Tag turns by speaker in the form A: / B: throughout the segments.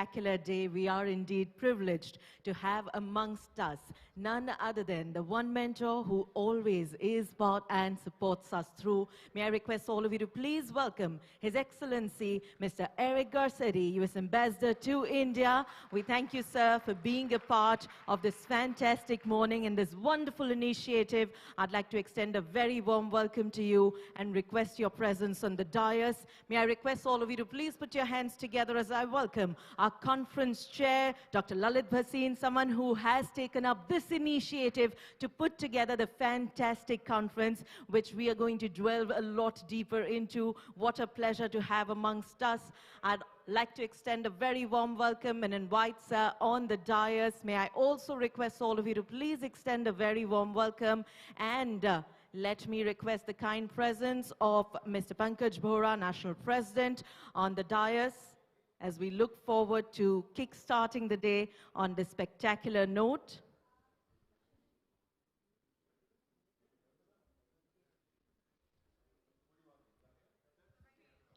A: spectacular day. We are indeed privileged to have amongst us none other than the one mentor who always is part and supports us through. May I request all of you to please welcome His Excellency Mr. Eric Garcetti, U.S. Ambassador to India. We thank you, sir, for being a part of this fantastic morning and this wonderful initiative. I'd like to extend a very warm welcome to you and request your presence on the dais. May I request all of you to please put your hands together as I welcome our conference chair, Dr. Lalit Bhasin, someone who has taken up this initiative to put together the fantastic conference, which we are going to delve a lot deeper into. What a pleasure to have amongst us. I'd like to extend a very warm welcome and invite sir on the dais. May I also request all of you to please extend a very warm welcome and let me request the kind presence of Mr. Pankaj Bhora, National President, on the dais as we look forward to kick-starting the day on this spectacular note.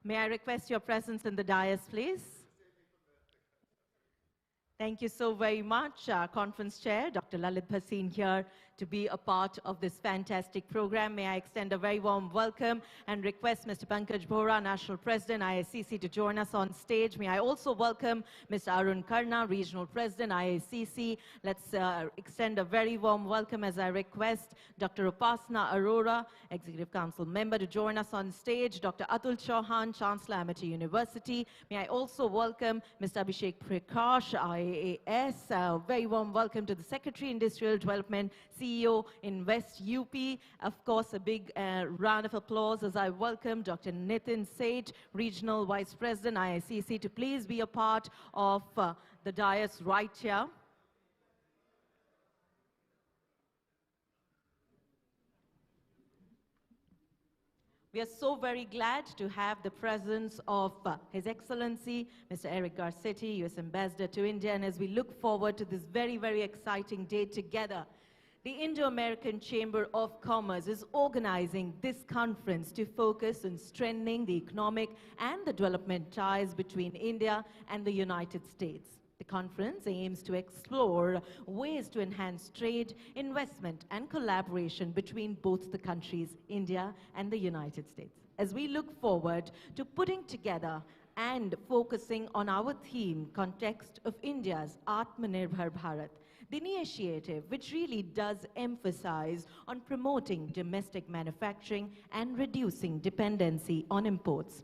A: May I request your presence in the dais, please? Thank you so very much, Conference Chair, Dr. Lalit Bhasin here to be a part of this fantastic program. May I extend a very warm welcome and request Mr. Pankaj Bhora, National President, IICC, to join us on stage. May I also welcome Mr. Arun Karna, Regional President, IICC. Let's extend a very warm welcome as I request Dr. Upasana Arora, Executive Council Member, to join us on stage. Dr. Atul Chauhan, Chancellor, Amity University. May I also welcome Mr. Abhishek Prakash, IAS. Very warm welcome to the Secretary, Industrial Development, CEO in West UP. Of course, a big round of applause as I welcome Dr. Nitin Seth, Regional Vice President, IICC, to please be a part of the dais right here. We are so very glad to have the presence of His Excellency, Mr. Eric Garcetti, U.S. Ambassador to India, and as we look forward to this very, very exciting day together, the Indo-American Chamber of Commerce is organizing this conference to focus on strengthening the economic and the development ties between India and the United States. The conference aims to explore ways to enhance trade, investment, and collaboration between both the countries, India and the United States. As we look forward to putting together and focusing on our theme, context of India's Atmanirbhar Bharat, the initiative which really does emphasize on promoting domestic manufacturing and reducing dependency on imports.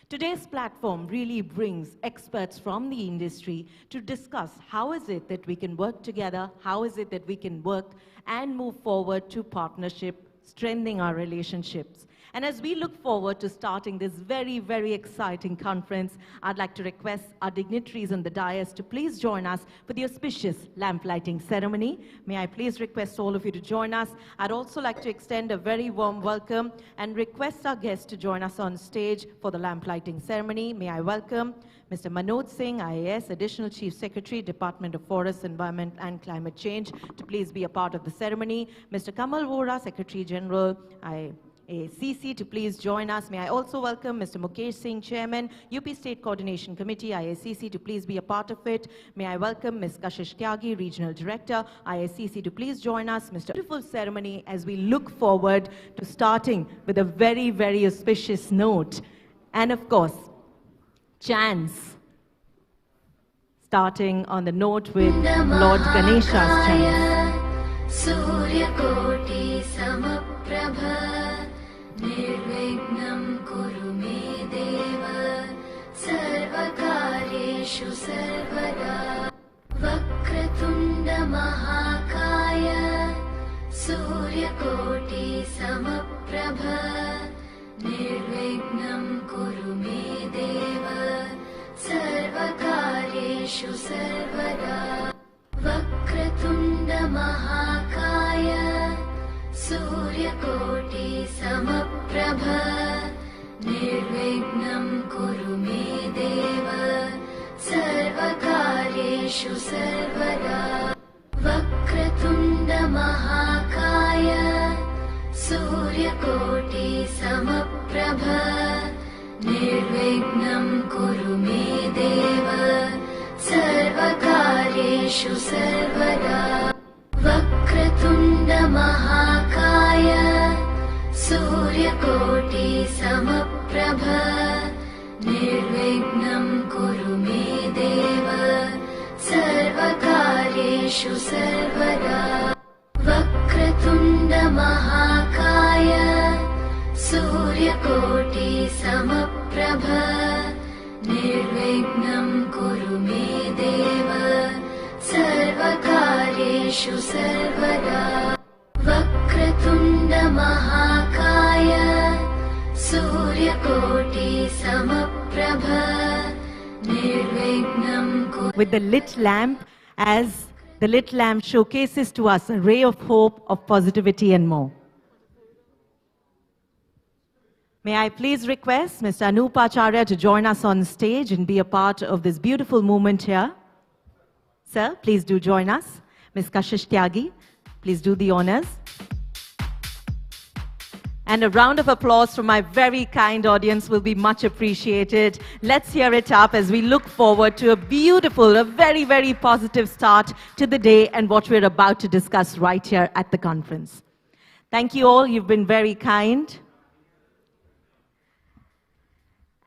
A: Today's platform really brings experts from the industry to discuss how is it that we can work together, how is it that we can work and move forward to partnership, strengthening our relationships. And as we look forward to starting this very, very exciting conference, I'd like to request our dignitaries on the dais to please join us for the auspicious lamp lighting ceremony. May I please request all of you to join us. I'd also like to extend a very warm welcome and request our guests to join us on stage for the lamp lighting ceremony. May I welcome Mr. Manoj Singh, IAS, Additional Chief Secretary, Department of Forests, Environment and Climate Change, to please be a part of the ceremony. Mr. Kamal Vora, Secretary General, IACC, to please join us. May I also welcome Mr. Mukesh Singh, Chairman, UP State Coordination Committee, IACC, to please be a part of it. May I welcome Ms. Kashish Tyagi, Regional Director, IACC, to please join us. Mr. Beautiful ceremony as we look forward to starting with a very, very auspicious note. And of course, chants, starting on the note with Lord Ganesha's chants.
B: Surya Koti Samaprabha Nirvignam Kuru Me Deva Sarvakaryeshu Sarvada Vakratunda Mahakaya Surya Koti Samaprabha Nirvignam Kuru Me Deva Sarvakaryeshu Sarvada Vakratunda Mahakaya Surya Koti Samaprabha Nirvignam Kuru Me Deva Sarvakaryeshu Sarvada Vakratunda Mahakaya Surya Koti Samaprabha Nirvignam Kuru Me Deva कार्येषु सर्वदा वक्रतुण्डमहाकाय सूर्यकोटि समप्रभ निर्विघ्नं कुरु मे देव सर्वकार्येषु सर्वदा वक्रतुण्डमहाकाय सूर्यकोटि समप्रभ निर्विघ्नं कुरु मे देव सर्वकार्येषु सर्वदा वक्रतुण्डमहाकाय सूर्यकोटि समप्रभ निर्विघ्नं कुरु.
A: With the lit lamp, as the lit lamp showcases to us a ray of hope, of positivity and more. May I please request Mr. Anup Acharya to join us on stage and be a part of this beautiful moment here. Sir, please do join us. Ms. Kashish Tyagi, please do the honors. And a round of applause from my very kind audience will be much appreciated. Let's hear it up as we look forward to a beautiful, a very, very positive start to the day and what we're about to discuss right here at the conference. Thank you all. You've been very kind.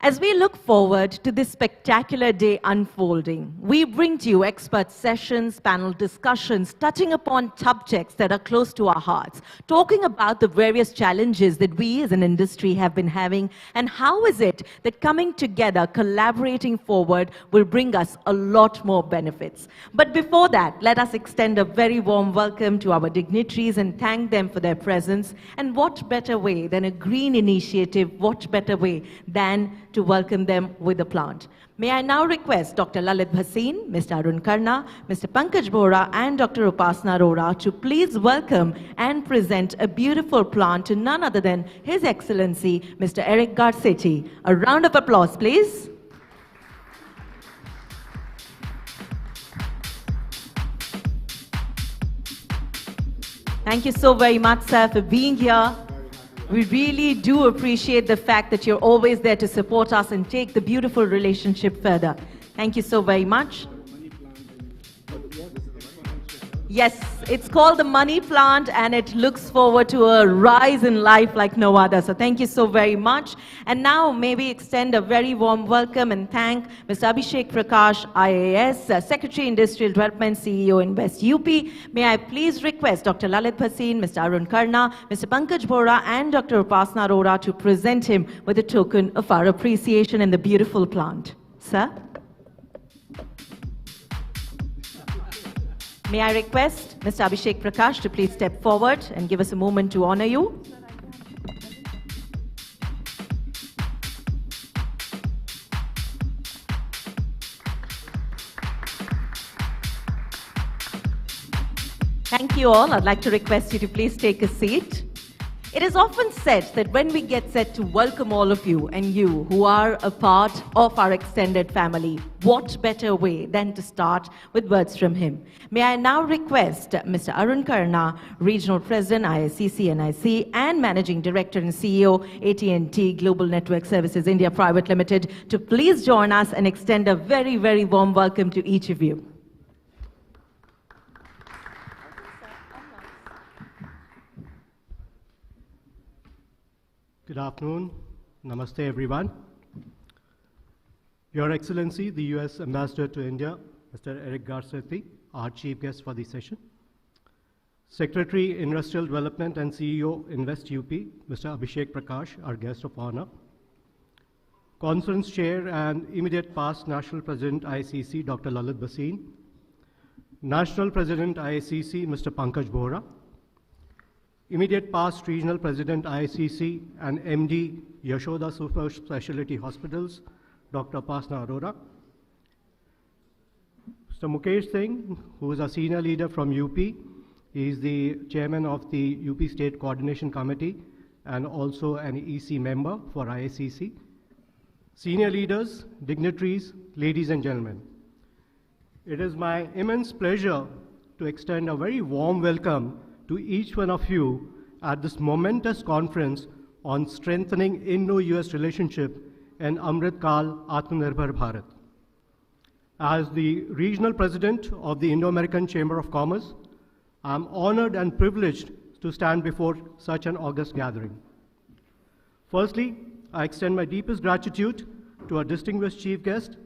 A: As we look forward to this spectacular day unfolding, we bring to you expert sessions, panel discussions, touching upon subjects that are close to our hearts, talking about the various challenges that we as an industry have been having, and how is it that coming together, collaborating forward, will bring us a lot more benefits. But before that, let us extend a very warm welcome to our dignitaries and thank them for their presence. And what better way than a green initiative, what better way than to welcome them with a plant. May I now request Dr. Lalit Bhasin, Mr. Arun Karna, Mr. Pankaj Bohra and Dr. Upasana Arora to please welcome and present a beautiful plant to none other than His Excellency, Mr. Eric Garcetti. A round of applause, please. Thank you so very much, sir, for being here. We really do appreciate the fact that you're always there to support us and take the beautiful relationship further. Thank you so very much. Yes, it's called the money plant and it looks forward to a rise in life like no other. So thank you so very much. And now may we extend a very warm welcome and thank Mr. Abhishek Prakash, IAS, Secretary Industrial Development, CEO Invest UP. May I please request Dr. Lalit Bhasin, Mr. Arun Karna, Mr. Pankaj Bohra and Dr. Upasana Arora to present him with a token of our appreciation in the beautiful plant. Sir? May I request Mr. Abhishek Prakash to please step forward and give us a moment to honor you. Thank you all. I'd like to request you to please take a seat. It is often said that when we get set to welcome all of you and you who are a part of our extended family, what better way than to start with words from him? May I now request Mr. Arun Karna, Regional President, ISCC NIC, and Managing Director and CEO, AT&T Global Network Services India Private Limited, to please join us and extend a very, very warm welcome to each of you.
C: Good afternoon. Namaste, everyone. Your Excellency, the US Ambassador to India, Mr. Eric Garcetti, our chief guest for the session. Secretary, Industrial Development and CEO, Invest UP, Mr. Abhishek Prakash, our guest of honor. Conference Chair and immediate past National President, ICC, Dr. Lalit Bhasin. National President, ICC, Mr. Pankaj Bohra. Immediate past Regional President, ICC and MD, Yashoda Super Specialty Hospitals, Dr. Upasana Arora. Mr. Mukesh Singh, who is a senior leader from UP. He is the chairman of the UP State Coordination Committee and also an EC member for ISCC. Senior leaders, dignitaries, ladies and gentlemen. It is my immense pleasure to extend a very warm welcome to each one of you at this momentous conference on strengthening Indo-US relationship and Amritkal-Aatmanirbhar Bharat. As the regional president of the Indo-American Chamber of Commerce, I'm honored and privileged to stand before such an august gathering. Firstly, I extend my deepest gratitude to our distinguished chief guest,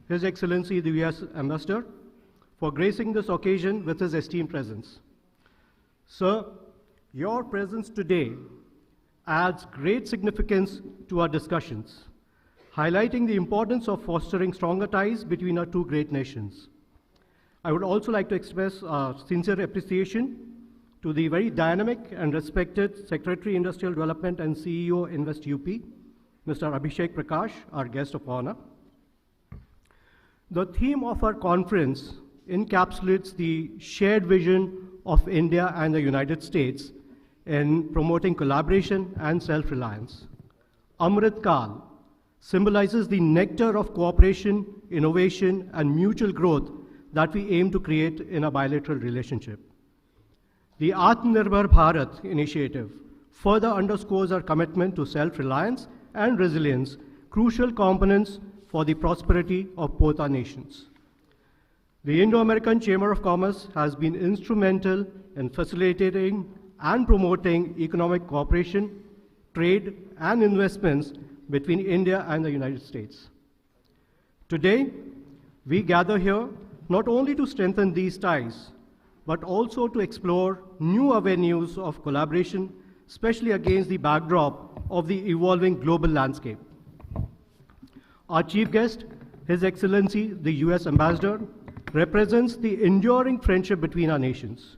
C: His Excellency the US Ambassador, for gracing this occasion with his esteemed presence. Sir, your presence today adds great significance to our discussions, highlighting the importance of fostering stronger ties between our two great nations. I would also like to express sincere appreciation to the very dynamic and respected Secretary Industrial Development and CEO Invest UP, Mr. Abhishek Prakash, our guest of honor. The theme of our conference encapsulates the shared vision of India and the United States in promoting collaboration and self-reliance. Amritkal symbolizes the nectar of cooperation, innovation, and mutual growth that we aim to create in a bilateral relationship. The Atmanirbhar Bharat initiative further underscores our commitment to self-reliance and resilience, crucial components for the prosperity of both our nations. The Indo-American Chamber of Commerce has been instrumental in facilitating and promoting economic cooperation, trade, and investments between India and the United States. Today, we gather here not only to strengthen these ties, but also to explore new avenues of collaboration, especially against the backdrop of the evolving global landscape. Our chief guest, His Excellency the US Ambassador, represents the enduring friendship between our nations.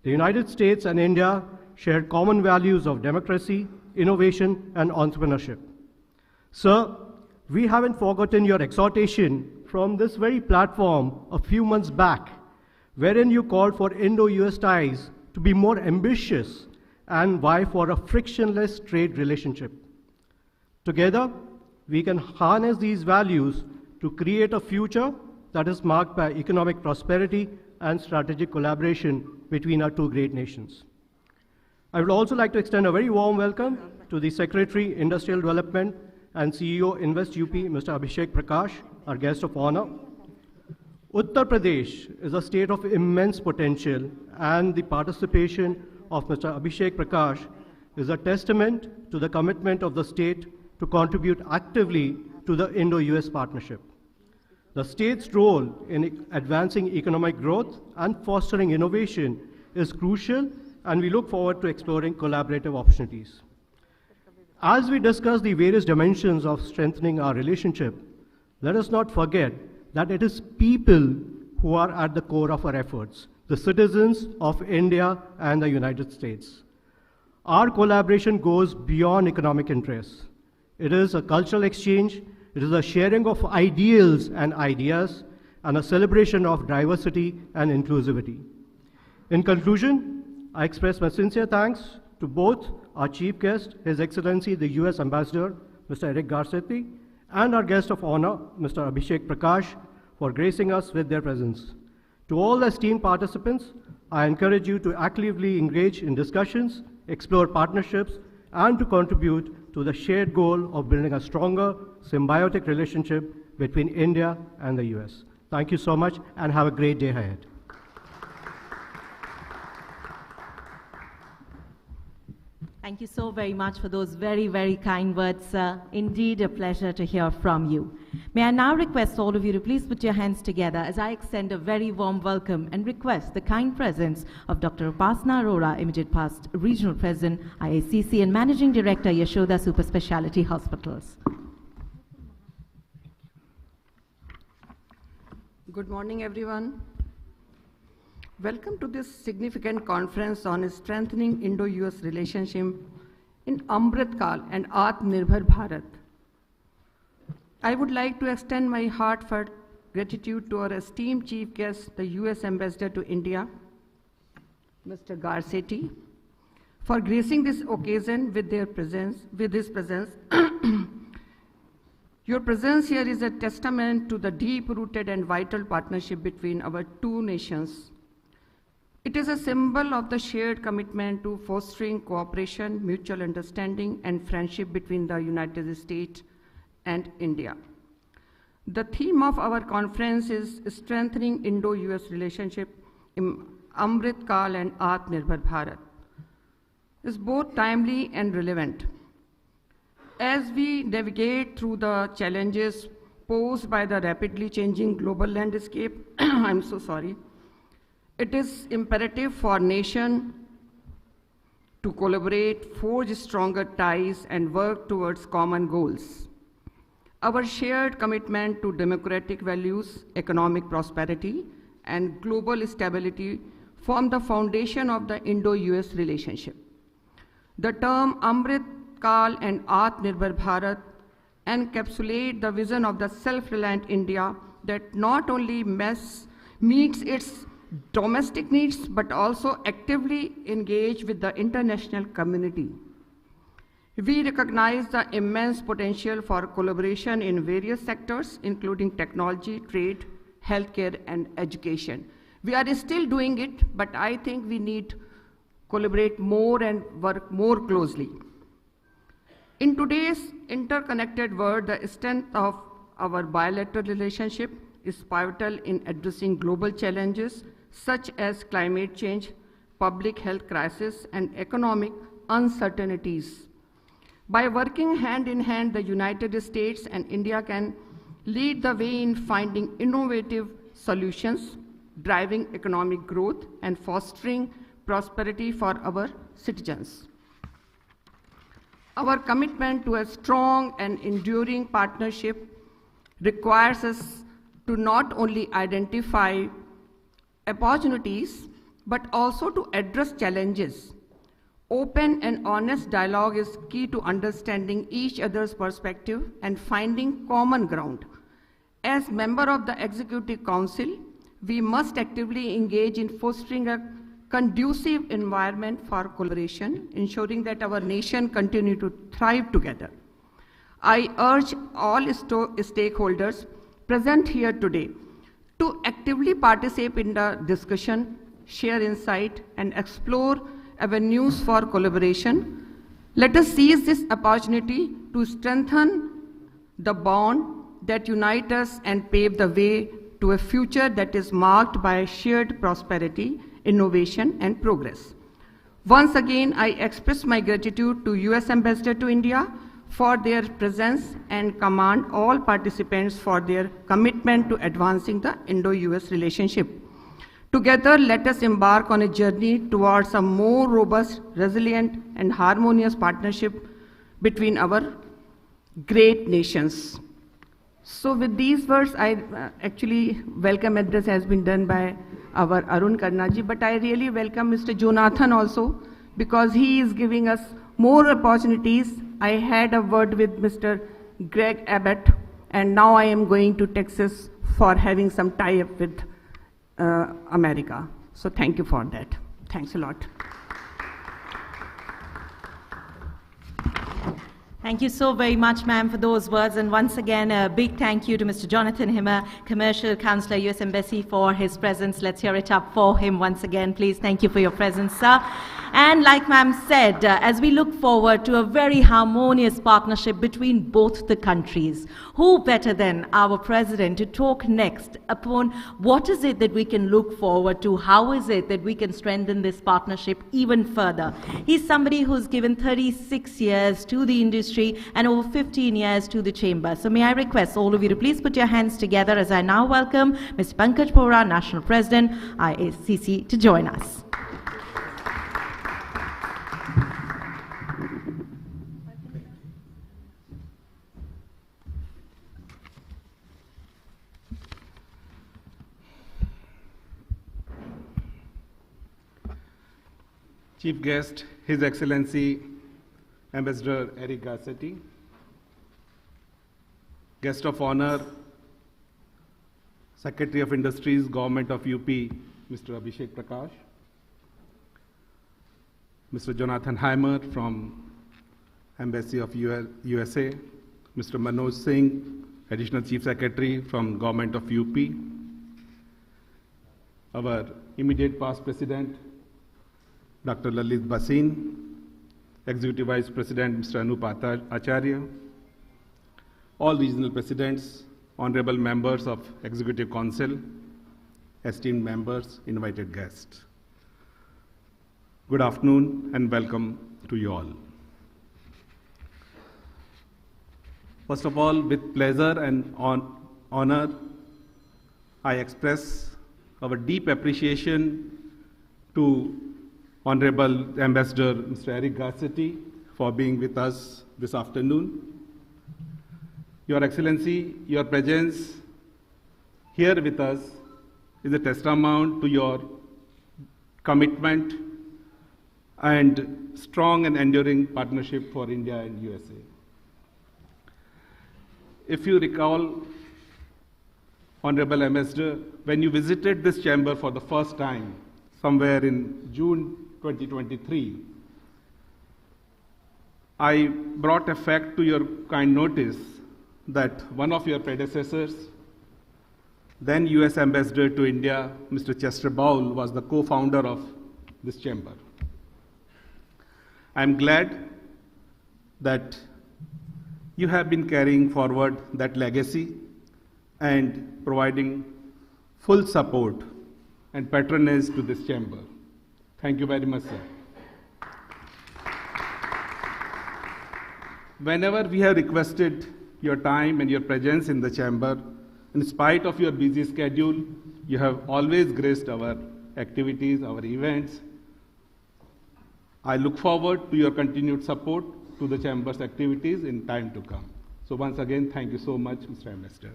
C: The United States and India share common values of democracy, innovation, and entrepreneurship. Sir, we haven't forgotten your exhortation from this very platform a few months back, wherein you called for Indo-US ties to be more ambitious and vie for a frictionless trade relationship. Together, we can harness these values to create a future that is marked by economic prosperity and strategic collaboration between our two great nations. I would also like to extend a very warm welcome to the Secretary, Industrial Development and CEO, Invest UP, Mr. Abhishek Prakash, our guest of honor. Uttar Pradesh is a state of immense potential, and the participation of Mr. Abhishek Prakash is a testament to the commitment of the state to contribute actively to the Indo-US partnership. The state's role in advancing economic growth and fostering innovation is crucial, and we look forward to exploring collaborative opportunities. As we discuss the various dimensions of strengthening our relationship, let us not forget that it is people who are at the core of our efforts, the citizens of India and the United States. Our collaboration goes beyond economic interests. It is a cultural exchange, it is a sharing of ideals and ideas, and a celebration of diversity and inclusivity. In conclusion, I express my sincere thanks to both our chief guest, His Excellency the US Ambassador, Mr. Eric Garcetti, and our guest of honor, Mr. Abhishek Prakash, for gracing us with their presence. To all the esteemed participants, I encourage you to actively engage in discussions, explore partnerships, and to contribute to the shared goal of building a stronger, symbiotic relationship between India and the US. Thank you so much, and have a great day ahead.
A: Thank you so very much for those very, very kind words, sir. Indeed, a pleasure to hear from you. May I now request all of you to please put your hands together as I extend a very warm welcome and request the kind presence of Dr. Upasana Arora, immediate past Regional President, IACC, and Managing Director, Yashoda Super Specialty Hospitals.
D: Good morning, everyone. Welcome to this significant conference on strengthening Indo-US relationship in Amritkal and Atmanirbhar Bharat. I would like to extend my heartfelt gratitude to our esteemed chief guest, the US Ambassador to India, Mr. Garcetti, for gracing this occasion with his presence. Your presence here is a testament to the deep-rooted and vital partnership between our two nations. It is a symbol of the shared commitment to fostering cooperation, mutual understanding, and friendship between the United States and India. The theme of our conference is Strengthening Indo-US Relationship in Amritkal and Aatmanirbhar Bharat. It's both timely and relevant. As we navigate through the challenges posed by the rapidly changing global landscape, I'm so sorry, it is imperative for nations to collaborate, forge stronger ties, and work towards common goals. Our shared commitment to democratic values, economic prosperity, and global stability form the foundation of the Indo-US relationship. The term Amritkal and Aatmanirbhar Bharat encapsulate the vision of the self-reliant India that not only meets its domestic needs but also actively engage with the international community. We recognize the immense potential for collaboration in various sectors, including technology, trade, healthcare, and education. We are still doing it, but I think we need to collaborate more and work more closely. In today's interconnected world, the strength of our bilateral relationship is pivotal in addressing global challenges such as climate change, public health crisis, and economic uncertainties. By working hand in hand, the United States and India can lead the way in finding innovative solutions, driving economic growth, and fostering prosperity for our citizens. Our commitment to a strong and enduring partnership requires us to not only identify opportunities, but also to address challenges. Open and honest dialogue is key to understanding each other's perspective and finding common ground. As member of the Executive Council, we must actively engage in fostering a conducive environment for collaboration, ensuring that our nation continue to thrive together. I urge all stakeholders present here today to actively participate in the discussion, share insight, and explore avenues for collaboration. Let us seize this opportunity to strengthen the bond that unites us and pave the way to a future that is marked by shared prosperity, innovation, and progress. Once again, I express my gratitude to US Ambassador to India for their presence and commend all participants for their commitment to advancing the Indo-US relationship. Together, let us embark on a journey towards a more robust, resilient, and harmonious partnership between our great nations. So with these words, actually welcome address has been done by our Arun Karnaji, but I really welcome Mr. Jonathan also, because he is giving us more opportunities. I had a word with Mr. Greg Abbott, and now I am going to Texas for having some tie-up with America. So thank you for that. Thanks a lot.
A: Thank you so very much, ma'am, for those words. And once again, a big thank you to Mr. Jonathan Himmer, Commercial Counselor, U.S. Embassy, for his presence. Let's hear it up for him once again, please. Thank you for your presence, sir. And like ma'am said, as we look forward to a very harmonious partnership between both the countries, who better than our president to talk next upon what is it that we can look forward to, how is it that we can strengthen this partnership even further. He's somebody who's given 36 years to the industry and over 15 years to the chamber. So may I request all of you to please put your hands together as I now welcome Mr. Pankaj Pora, National President, IACC, to join us.
E: Chief guest, His Excellency Ambassador Eric Garcetti. Guest of honor, Secretary of Industries, Government of UP, Mr. Abhishek Prakash. Mr. Jonathan Himmer from Embassy of USA. Mr. Manoj Singh, Additional Chief Secretary from Government of UP. Our immediate past President, Dr. Lalit Bhasin, Executive Vice President Mr. Anup Acharya, all regional presidents, honorable members of Executive Council, esteemed members, invited guests. Good afternoon and welcome to you all. First of all, with pleasure and honor, I express our deep appreciation to Honorable Ambassador Mr. Eric Garcetti for being with us this afternoon. Your Excellency, your presence here with us is a testament to your commitment and strong and enduring partnership for India and USA. If you recall, Honorable Ambassador, when you visited this chamber for the first time, somewhere in June 2023, I brought a fact to your kind notice that one of your predecessors, then US Ambassador to India, Mr. Chester Bowell, was the co-founder of this chamber. I'm glad that you have been carrying forward that legacy and providing full support and patronage to this chamber. Thank you very much, sir. Whenever we have requested your time and your presence in the chamber, in spite of your busy schedule, you have always graced our activities, our events. I look forward to your continued support to the chamber's activities in time to come. So once again, thank you so much, Mr. Ambassador.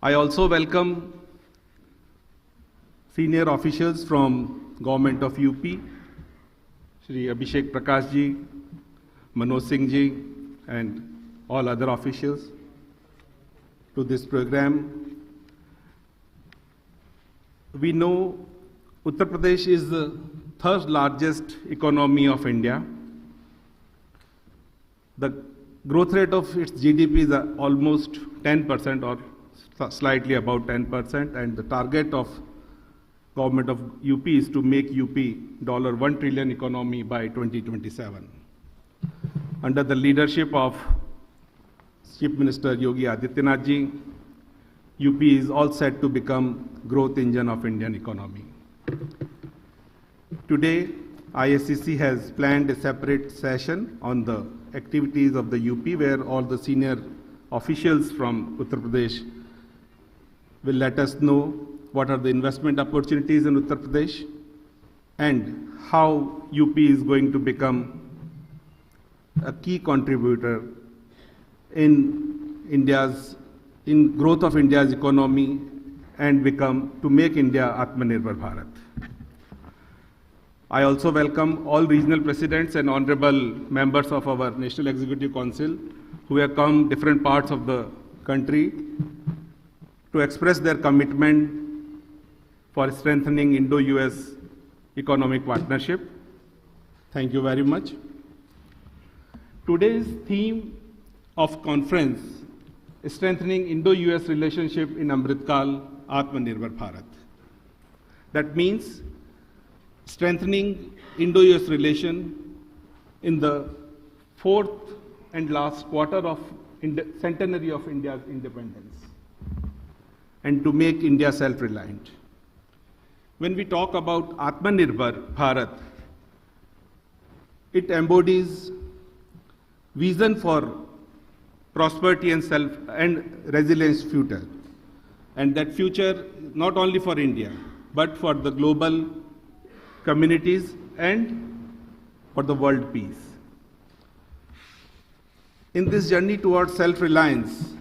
E: I also welcome senior officials from Government of UP, Shri Abhishek Prakash ji, Manoj Singh ji, and all other officials to this program. We know Uttar Pradesh is the third largest economy of India. The growth rate of its GDP is almost 10% or slightly about 10%, and the target of Government of UP is to make UP $1 trillion economy by 2027. Under the leadership of Chief Minister Yogi Adityanath ji, UP is all set to become growth engine of Indian economy. Today, ISCC has planned a separate session on the activities of the UP, where all the senior officials from Uttar Pradesh will let us know what are the investment opportunities in Uttar Pradesh and how UP is going to become a key contributor in growth of India's economy and to make India Atmanirbhar Bharat. I also welcome all regional presidents and honorable members of our National Executive Council who have come different parts of the country to express their commitment for strengthening Indo-US economic partnership. Thank you very much. Today's theme of conference is strengthening Indo-US relationship in Amritkal-Aatmanirbhar Bharat. That means strengthening Indo-US relation in the fourth and last quarter of centenary of India's independence and to make India self-reliant. When we talk about Atmanirbhar Bharat, it embodies vision for prosperity and resilience future. And that future not only for India, but for the global communities and for the world peace. In this journey towards self-reliance,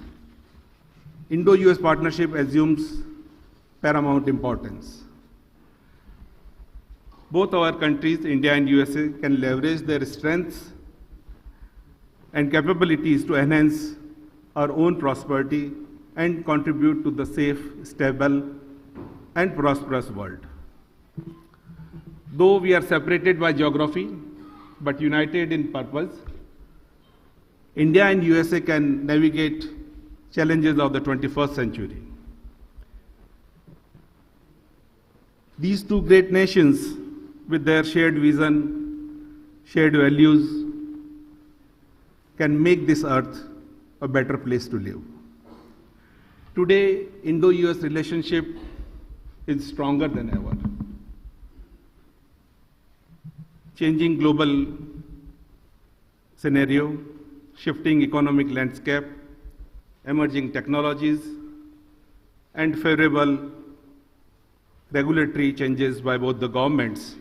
E: Indo-US partnership assumes paramount importance. Both our countries, India and USA, can leverage their strengths and capabilities to enhance our own prosperity and contribute to the safe, stable, and prosperous world. Though we are separated by geography, but united in purpose, India and USA can navigate challenges of the 21st century. These two great nations, with their shared vision, shared values, can make this earth a better place to live. Today, Indo-US relationship is stronger than ever. Changing global scenario, shifting economic landscape, emerging technologies, and favorable regulatory changes by both the governments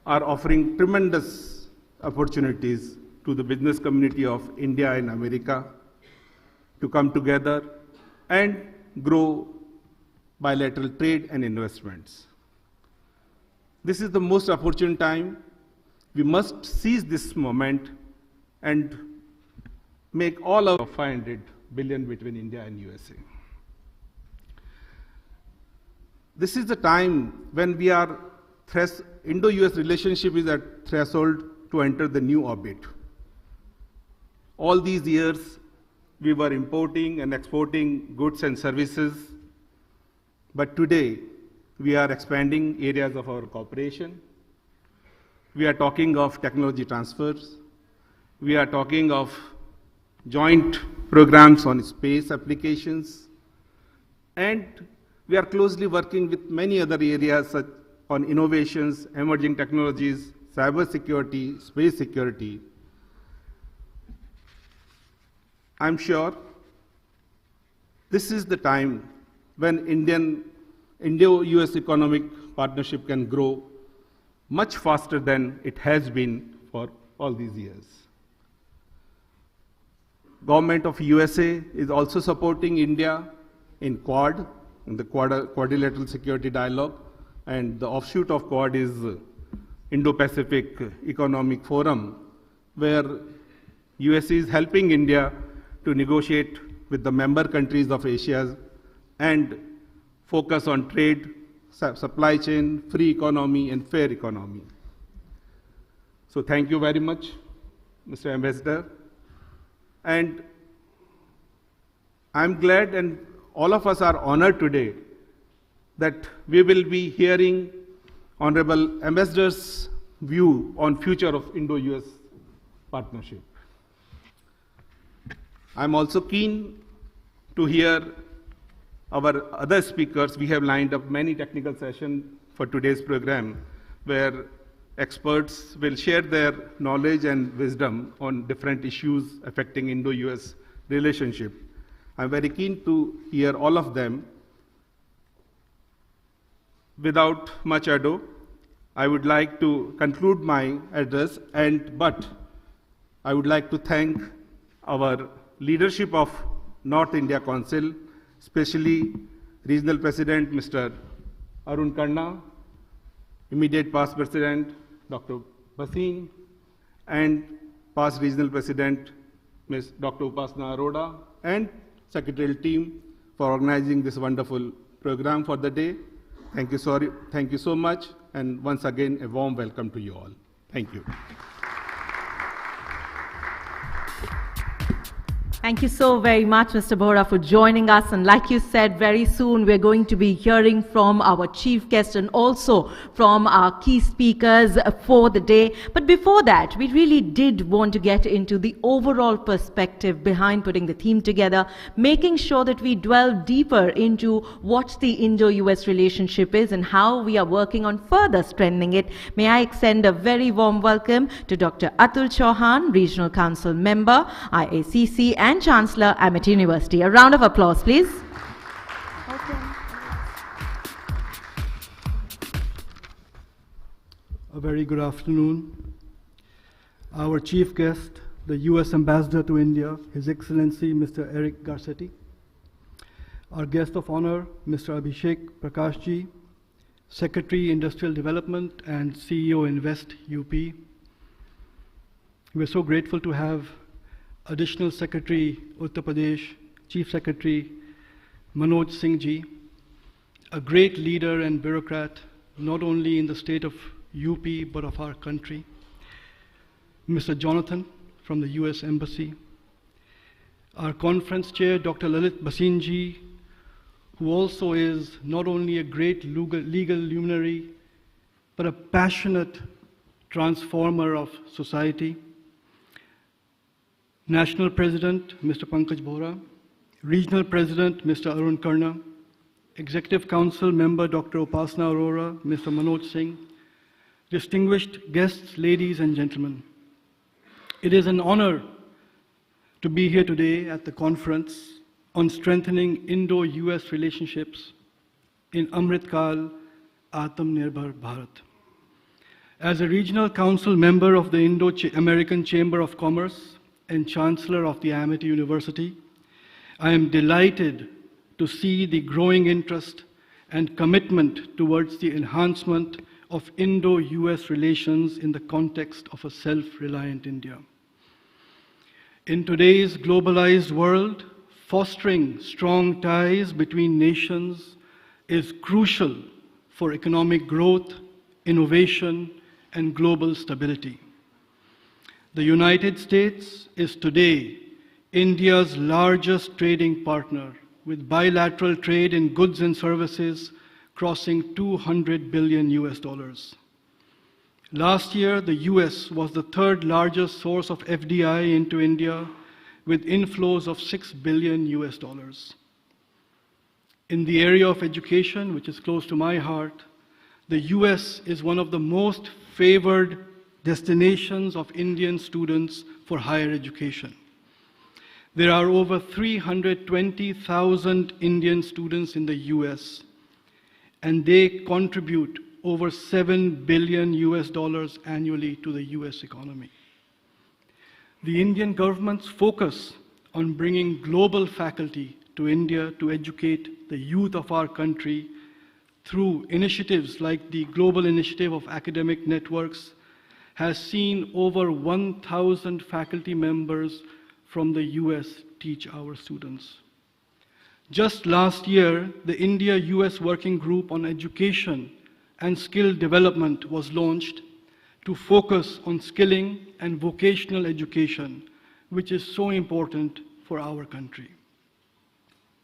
E: are offering tremendous opportunities to the business community of India and America to come together and grow bilateral trade and investments. This is the most opportune time. We must seize this moment and make all of 500 billion between India and USA. This is the time when we are Indo-US relationship is at threshold to enter the new orbit. All these years, we were importing and exporting goods and services, but today, we are expanding areas of our cooperation. We are talking of technology transfers. We are talking of joint programs on space applications. And we are closely working with many other areas such on innovations, emerging technologies, cyber security, space security. I'm sure this is the time when Indo-US economic partnership can grow much faster than it has been for all these years. Government of USA is also supporting India in Quad, in the Quadrilateral Security Dialogue, and the offshoot of Quad is Indo-Pacific Economic Forum, where USA is helping India to negotiate with the member countries of Asia and focus on trade, supply chain, free economy, and fair economy. So thank you very much, Mr. Ambassador. And I'm glad, and all of us are honored today, that we will be hearing Honorable Ambassador's view on future of Indo-US partnership. I'm also keen to hear our other speakers. We have lined up many technical sessions for today's program, where experts will share their knowledge and wisdom on different issues affecting Indo-US relationship. I'm very keen to hear all of them. Without much ado, I would like to conclude my address, but I would like to thank our leadership of North India Council, especially Regional President Mr. Arun Kanna, immediate past President Dr. Bhasin, and past Regional President Ms. Dr. Upasana Arora, and Secretarial team for organizing this wonderful program for the day. Thank you so much, and once again, a warm welcome to you all. Thank you.
A: Thank you so very much, Mr. Bohra, for joining us. And like you said, very soon we're going to be hearing from our chief guest and also from our key speakers for the day. But before that, we really did want to get into the overall perspective behind putting the theme together, making sure that we delve deeper into what the Indo-US relationship is and how we are working on further strengthening it. May I extend a very warm welcome to Dr. Atul Chauhan, Regional Council Member, IACC, and Chancellor, Amity University. A round of applause, please.
C: A very good afternoon. Our chief guest, the U.S. Ambassador to India, His Excellency Mr. Eric Garcetti. Our guest of honor, Mr. Abhishek Prakashji, Secretary, Industrial Development and CEO, Invest UP. We're so grateful to have Additional Secretary, Uttar Pradesh, Chief Secretary, Manoj Singh Ji, a great leader and bureaucrat, not only in the state of UP, but of our country. Mr. Jonathan from the US Embassy. Our conference chair, Dr. Lalit Bhasin Ji, who also is not only a great legal luminary, but a passionate transformer of society.
F: National President, Mr. Pankaj Bohra, Regional President, Mr. Arun Karna, Executive Council Member, Dr. Upasana Arora, Mr. Manoj Singh, distinguished guests, ladies and gentlemen. It is an honor to be here today at the conference on strengthening Indo-US relationships in Amritkal-Aatmanirbhar Bharat. As a regional council member of the Indo-American Chamber of Commerce and Chancellor of the Amity University, I am delighted to see the growing interest and commitment towards the enhancement of Indo-US relations in the context of a self-reliant India. In today's globalized world, fostering strong ties between nations is crucial for economic growth, innovation, and global stability. The United States is today India's largest trading partner, with bilateral trade in goods and services crossing $200 billion US. Last year, the US was the third largest source of FDI into India, with inflows of $6 billion US. In the area of education, which is close to my heart, the US is one of the most favored destinations of Indian students for higher education. There are over 320,000 Indian students in the US, and they contribute over $7 billion US annually to the US economy. The Indian government's focus on bringing global faculty to India to educate the youth of our country through initiatives like the Global Initiative of Academic Networks has seen over 1,000 faculty members from the US teach our students. Just last year, the India-US Working Group on Education and Skill Development was launched to focus on skilling and vocational education, which is so important for our country.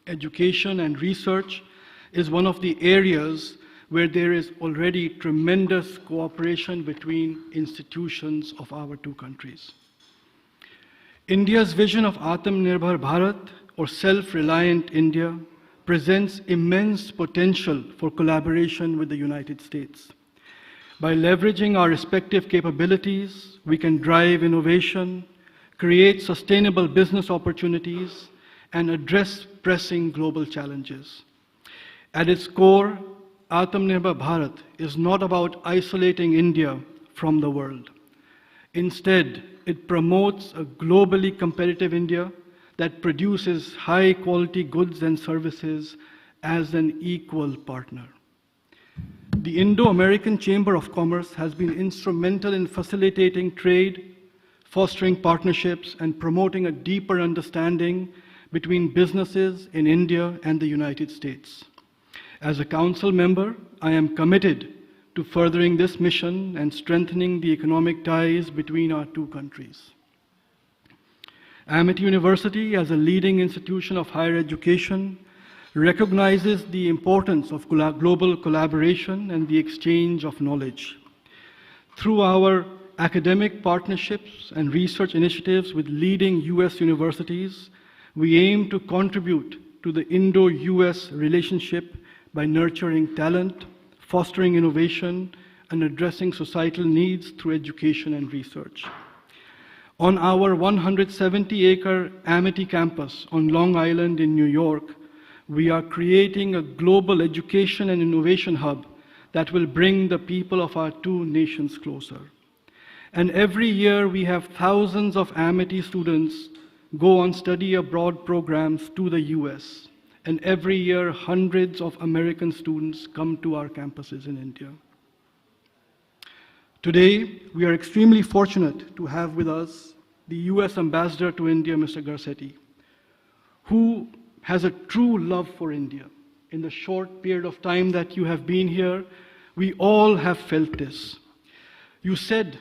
F: Education and research is one of the areas where there is already tremendous cooperation between institutions of our two countries. India's vision of Atmanirbhar Bharat, or self-reliant India, presents immense potential for collaboration with the United States. By leveraging our respective capabilities, we can drive innovation, create sustainable business opportunities, and address pressing global challenges. At its core, Atmanirbhar Bharat is not about isolating India from the world. Instead, it promotes a globally competitive India that produces high-quality goods and services as an equal partner. The Indo-American Chamber of Commerce has been instrumental in facilitating trade, fostering partnerships, and promoting a deeper understanding between businesses in India and the United States. As a council member, I am committed to furthering this mission and strengthening the economic ties between our two countries. Amity University, as a leading institution of higher education, recognizes the importance of global collaboration and the exchange of knowledge. Through our academic partnerships and research initiatives with leading US universities, we aim to contribute to the Indo-US relationship by nurturing talent, fostering innovation, and addressing societal needs through education and research. On our 170-acre Amity campus on Long Island in New York, we are creating a global education and innovation hub that will bring the people of our two nations closer. And every year we have thousands of Amity students go on study abroad programs to the US. And every year hundreds of American students come to our campuses in India. Today, we are extremely fortunate to have with us the US Ambassador to India, Mr. Garcetti, who has a true love for India. In the short period of time that you have been here, we all have felt this. You said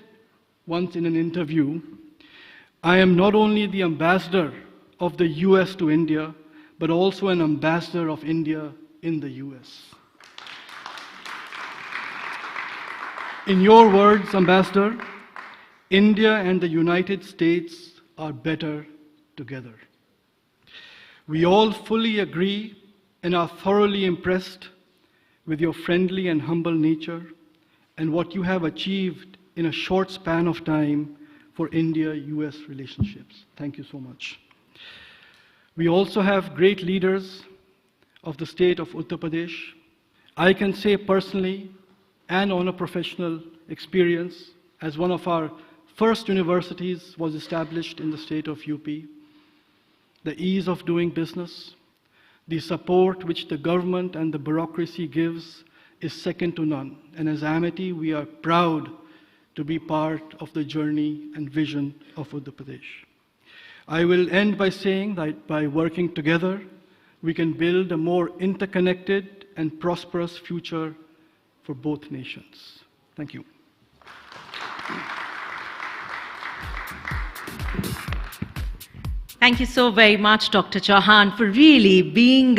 F: once in an interview, I am not only the ambassador of the US to India, but also an ambassador of India in the US. In your words, Ambassador, India and the United States are better together. We all fully agree and are thoroughly impressed with your friendly and humble nature and what you have achieved in a short span of time for India-US relationships. Thank you so much. We also have great leaders of the state of Uttar Pradesh. I can say personally and on a professional experience, as one of our first universities was established in the state of UP, the ease of doing business, the support which the government and the bureaucracy gives is second to none. And as Amity, we are proud to be part of the journey and vision of Uttar Pradesh. I will end by saying that by working together, we can build a more interconnected and prosperous future for both nations. Thank you.
A: Thank you so very much, Dr. Chauhan, for really being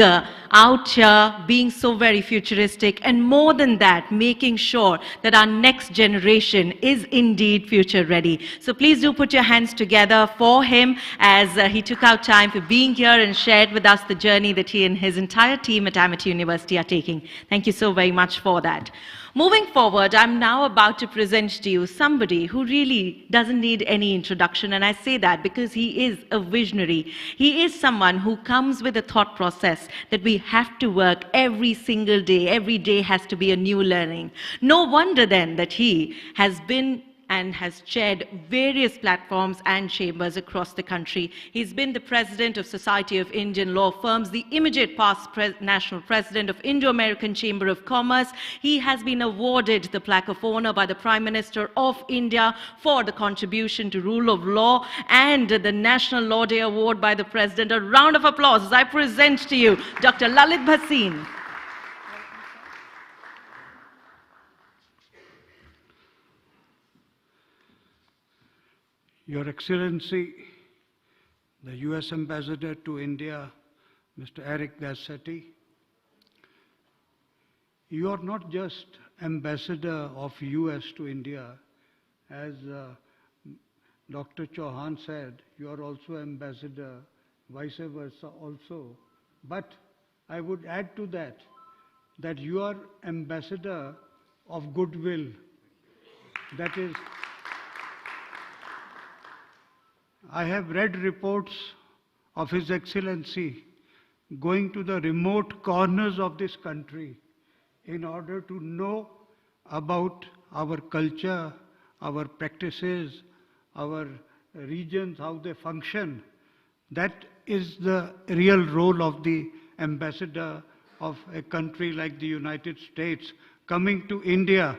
A: out here, being so very futuristic, and more than that, making sure that our next generation is indeed future ready. So please do put your hands together for him as he took out time for being here and shared with us the journey that he and his entire team at Amity University are taking. Thank you so very much for that. Moving forward, I'm now about to present to you somebody who really doesn't need any introduction, and I say that because he is a visionary. He is someone who comes with a thought process that we have to work every single day. Every day has to be a new learning. No wonder then that he has been and has chaired various platforms and chambers across the country. He's been the president of Society of Indian Law Firms, the immediate past national president of Indo-American Chamber of Commerce. He has been awarded the plaque of honor by the Prime Minister of India for the contribution to rule of law, and the National Law Day Award by the President. A round of applause as I present to you Dr. Lalit Bhasin.
G: Your Excellency, the US Ambassador to India, Mr. Eric Garcetti, you are not just Ambassador of US to India, as Dr. Chauhan said, you are also Ambassador, vice versa also. But I would add to that you are Ambassador of goodwill. That is, I have read reports of His Excellency going to the remote corners of this country in order to know about our culture, our practices, our regions, how they function. That is the real role of the ambassador of a country like the United States, coming to India,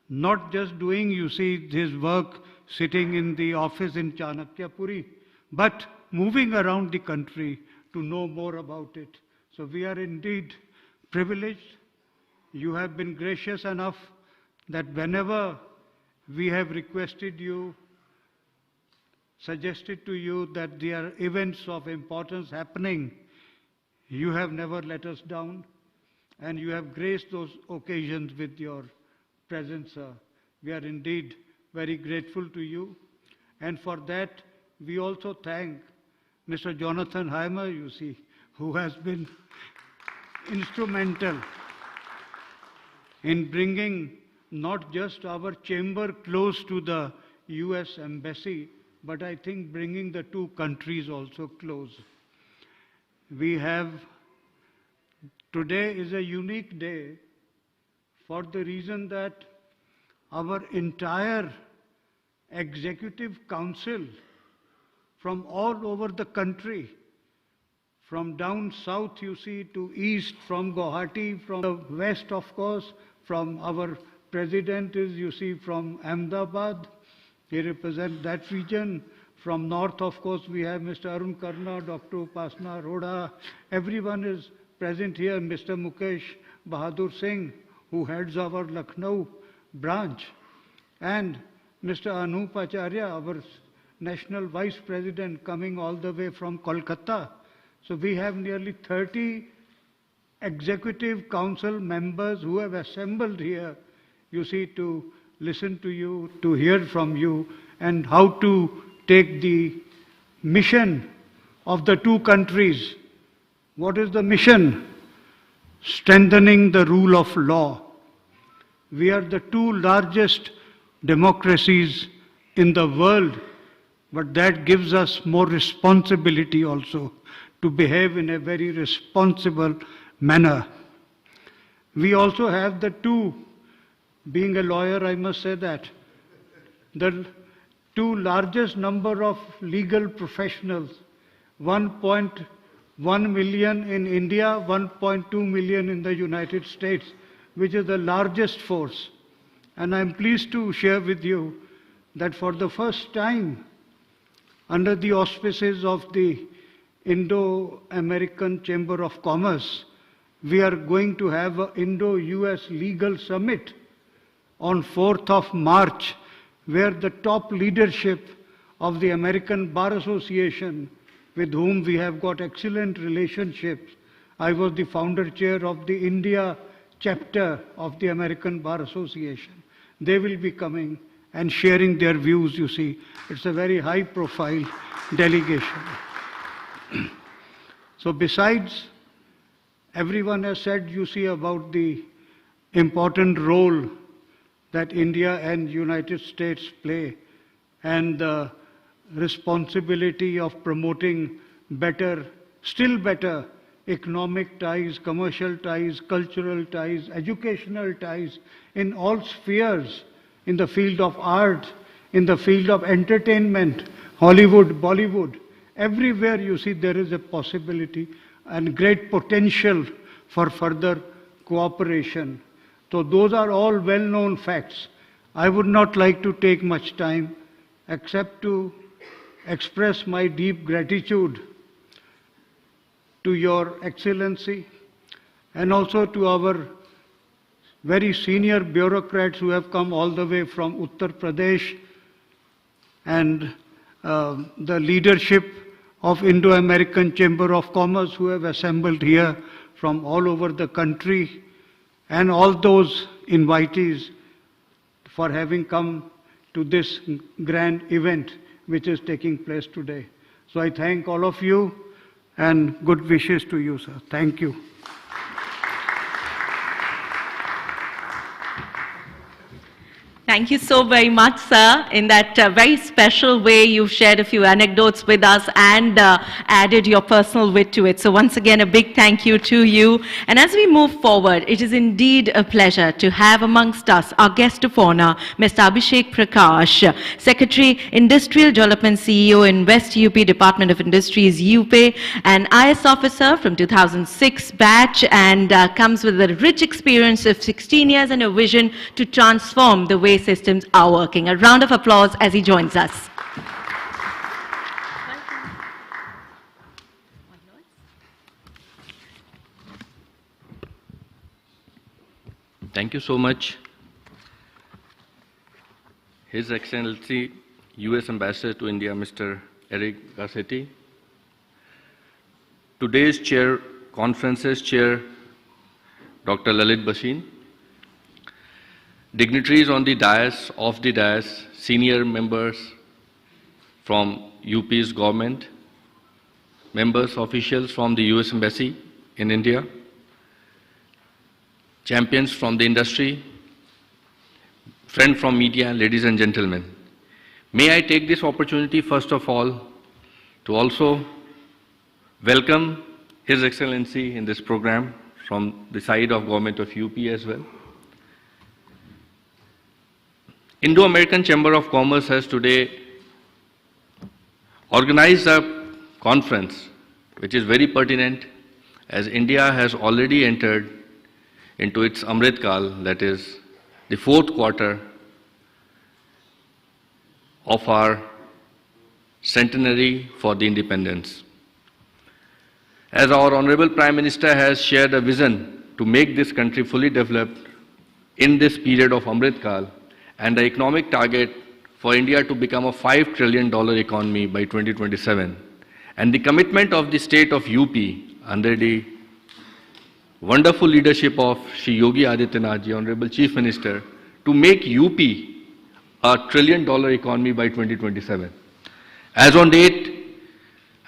G: not just doing, you see, his work sitting in the office in Chanakyapuri, but moving around the country to know more about it. So we are indeed privileged. You have been gracious enough that whenever we have requested you, suggested to you that there are events of importance happening, you have never let us down, and you have graced those occasions with your presence, sir. We are indeed very grateful to you, and for that we also thank Mr. Jonathan Heimer, you see, who has been instrumental in bringing not just our chamber close to the US Embassy, but I think bringing the two countries also close. Today is a unique day for the reason that our entire Executive Council from all over the country, from down south, you see, to east, from Guwahati, from the west, of course, from our president is, you see, from Ahmedabad. He represents that region. From north, of course, we have Mr. Arun Karna, Dr. Upasna Arora. Everyone is present here. Mr. Mukesh Bahadur Singh, who heads our Lucknow branch, and Mr. Anup Acharya, our National Vice President, coming all the way from Kolkata. So we have nearly 30 Executive Council members who have assembled here, you see, to listen to you, to hear from you, and how to take the mission of the two countries. What is the mission? Strengthening the rule of law. We are the two largest democracies in the world, but that gives us more responsibility also to behave in a very responsible manner. We also have the two, being a lawyer I must say that, the two largest number of legal professionals, 1.1 million in India, 1.2 million in the United States, which is the largest force. And I'm pleased to share with you that for the first time, under the auspices of the Indo-American Chamber of Commerce, we are going to have an Indo-US Legal Summit on 4th of March, where the top leadership of the American Bar Association, with whom we have got excellent relationships. I was the founder chair of the India chapter of the American Bar Association. They will be coming and sharing their views, you see. It's a very high profile delegation. So besides, everyone has said, you see, about the important role that India and United States play and the responsibility of promoting better, still better economic ties, commercial ties, cultural ties, educational ties in all spheres, in the field of art, in the field of entertainment, Hollywood, Bollywood. Everywhere you see there is a possibility and great potential for further cooperation. So those are all well-known facts. I would not like to take much time except to express my deep gratitude to Your Excellency and also to our very senior bureaucrats who have come all the way from Uttar Pradesh and the leadership of Indo-American Chamber of Commerce who have assembled here from all over the country, and all those invitees for having come to this grand event which is taking place today. So I thank all of you and good wishes to you, sir. Thank you.
A: Thank you so very much, sir. In that very special way, you've shared a few anecdotes with us and added your personal wit to it. So once again, a big thank you to you. And as we move forward, it is indeed a pleasure to have amongst us our guest of honor, Mr. Abhishek Prakash, Secretary, Industrial Development CEO in West UP Department of Industries, UP, an IS officer from 2006 batch, and comes with a rich experience of 16 years and a vision to transform the way systems are working. A round of applause as he joins us.
H: Thank you so much. His Excellency, US Ambassador to India, Mr. Eric Garcetti. Today's chair, conference's chair, Dr. Lalit Bhasin. Dignitaries on the dais, off the dais, senior members from UP's government, members, officials from the US Embassy in India, champions from the industry, friends from media, ladies and gentlemen. May I take this opportunity first of all to also welcome His Excellency in this program from the side of Government of UP as well. Indo-American Chamber of Commerce has today organized a conference which is very pertinent as India has already entered into its Amritkal, that is the fourth quarter of our centenary for the independence. As our Honorable Prime Minister has shared a vision to make this country fully developed in this period of Amritkal, and the economic target for India to become a $5 trillion economy by 2027. And the commitment of the state of UP under the wonderful leadership of Shri Yogi Adityanath Ji, Honorable Chief Minister, to make UP a $1 trillion economy by 2027. As on date,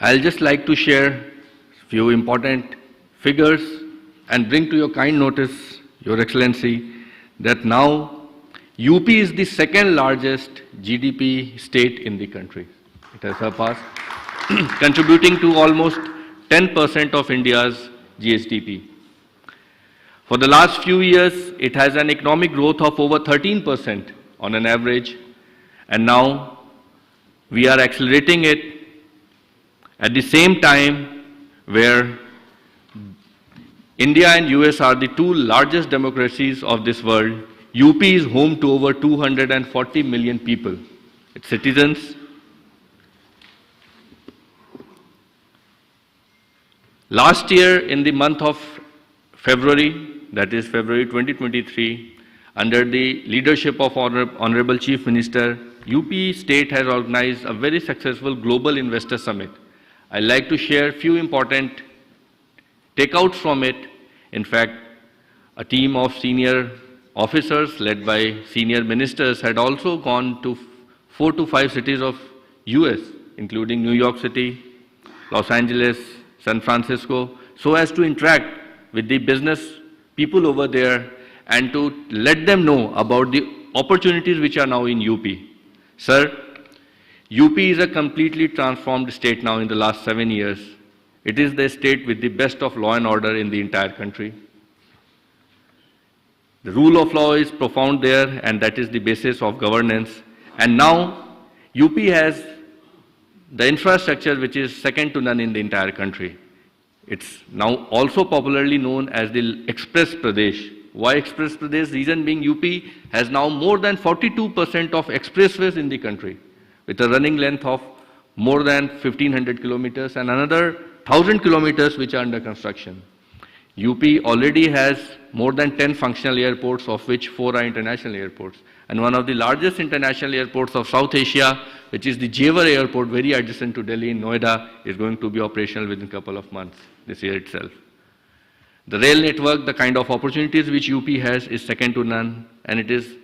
H: I'll just like to share a few important figures and bring to your kind notice, Your Excellency, that now UP is the second largest GDP state in the country. It has surpassed, contributing to almost 10% of India's GSDP. For the last few years, it has an economic growth of over 13% on an average, and now we are accelerating it at the same time where India and US are the two largest democracies of this world. UP is home to over 240 million people, its citizens. Last year, in the month of February, that is February 2023, under the leadership of Honorable Chief Minister, UP State has organized a very successful Global Investor Summit. I'd like to share a few important takeouts from it. In fact, a team of senior officers led by senior ministers had also gone to 4 to 5 cities of US, including New York City, Los Angeles, San Francisco, so as to interact with the business people over there and to let them know about the opportunities which are now in UP. Sir, UP is a completely transformed state now in the last 7 years. It is the state with the best of law and order in the entire country. The rule of law is profound there, and that is the basis of governance. And now UP has the infrastructure which is second to none in the entire country. It's now also popularly known as the Express Pradesh. Why Express Pradesh? Reason being UP has now more than 42% of expressways in the country, with a running length of more than 1,500 kilometers and another 1,000 kilometers which are under construction. UP already has more than 10 functional airports, of which 4 are international airports. And one of the largest international airports of South Asia, which is the Jewar Airport, very adjacent to Delhi in Noida, is going to be operational within a couple of months, this year itself. The rail network, the kind of opportunities which UP has is second to none, and it is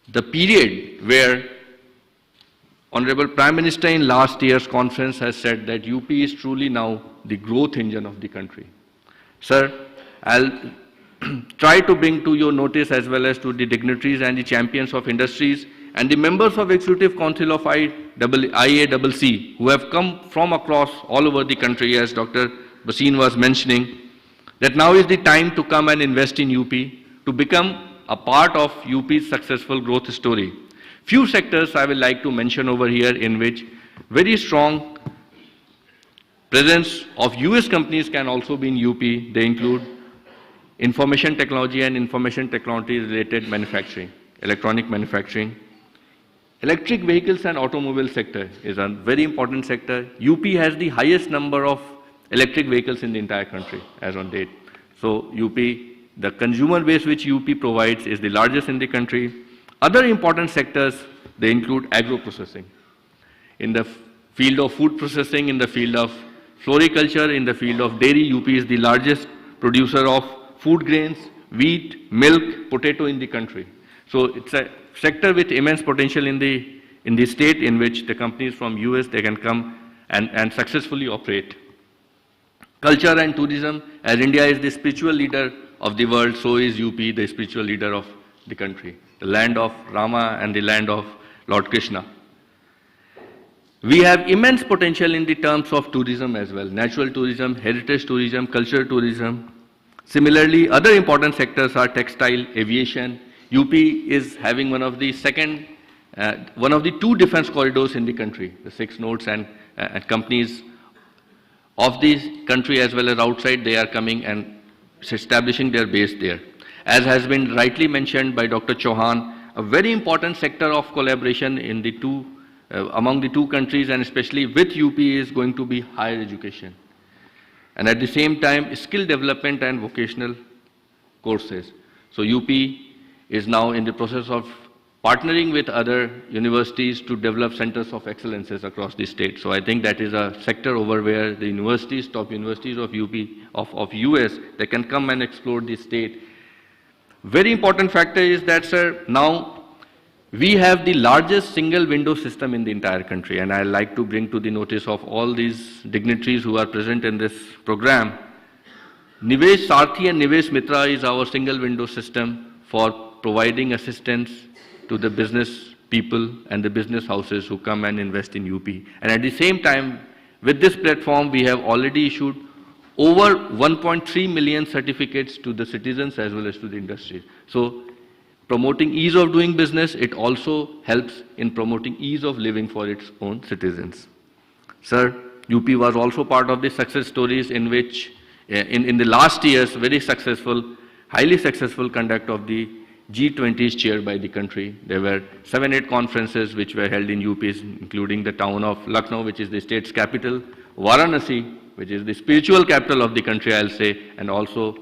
H: the period where Honorable Prime Minister in last year's conference has said that UP is truly now the growth engine of the country. Sir, I'll try to bring to your notice as well as to the dignitaries and the champions of industries and the members of Executive Council of IACC who have come from across all over the country, as Dr. Bhasin was mentioning, that now is the time to come and invest in UP, to become a part of UP's successful growth story. Few sectors I will like to mention over here in which very strong presence of US companies can also be in UP. They include information technology and information technology related manufacturing, electronic manufacturing. Electric vehicles and automobile sector is a very important sector. UP has the highest number of electric vehicles in the entire country as on date. So UP, the consumer base which UP provides is the largest in the country. Other important sectors, they include agro-processing. In the field of food processing, in the field of floriculture, in the field of dairy, UP is the largest producer of food grains, wheat, milk, potato in the country. So it's a sector with immense potential in the state in which the companies from US, they can come and successfully operate. Culture and tourism, as India is the spiritual leader of the world, so is UP the spiritual leader of the country, the land of Rama and the land of Lord Krishna. We have immense potential in the terms of tourism as well, natural tourism, heritage tourism, cultural tourism. Similarly, other important sectors are textile, aviation. UP is having one of the 2 defense corridors in the country, the 6 nodes, and companies of the country as well as outside, they are coming and establishing their base there. As has been rightly mentioned by Dr. Chauhan, a very important sector of collaboration in the among the 2 countries and especially with UP is going to be higher education. And at the same time, skill development and vocational courses. So UP is now in the process of partnering with other universities to develop centers of excellences across the state. So I think that is a sector over where the universities, top universities of UP, of US, they can come and explore the state. Very important factor is that, sir, now We have the largest single window system in the entire country, and I like to bring to the notice of all these dignitaries who are present in this program. Nivesh Sarthi and Nivesh Mitra is our single window system for providing assistance to the business people and the business houses who come and invest in UP. And at the same time, with this platform, we have already issued over 1.3 million certificates to the citizens as well as to the industry. So, promoting ease of doing business, it also helps in promoting ease of living for its own citizens. Sir, UP was also part of the success stories in which, in the last years, very successful, highly successful conduct of the G20s chaired by the country. There were 7-8 conferences which were held in UPs, including the town of Lucknow, which is the state's capital, Varanasi, which is the spiritual capital of the country, I'll say, and also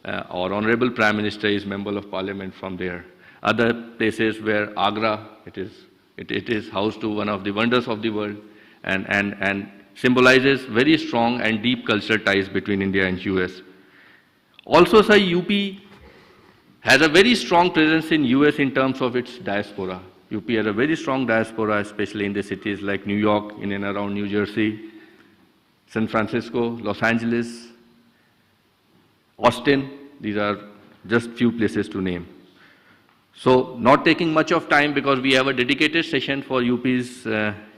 H: our Honorable Prime Minister is Member of Parliament from there. Other places where Agra, it is house to one of the wonders of the world, and symbolizes very strong and deep cultural ties between India and US. Also, sir, UP has a very strong presence in US in terms of its diaspora. UP has a very strong diaspora, especially in the cities like New York, in and around New Jersey, San Francisco, Los Angeles, Austin. These are just few places to name. So, not taking much of time because we have a dedicated session for UP's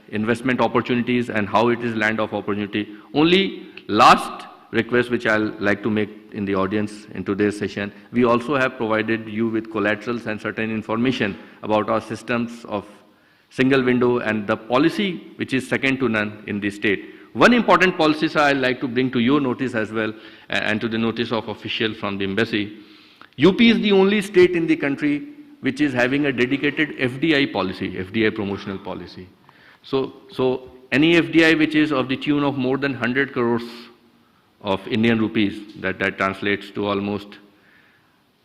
H: investment opportunities and how it is land of opportunity. Only last request which I'll like to make in the audience in today's session, we also have provided you with collaterals and certain information about our systems of single window and the policy which is second to none in the state. One important policy, sir, I'd like to bring to your notice as well and to the notice of official from the embassy. UP is the only state in the country which is having a dedicated FDI policy, FDI promotional policy. So any FDI which is of the tune of more than 100 crores of Indian rupees, that translates to almost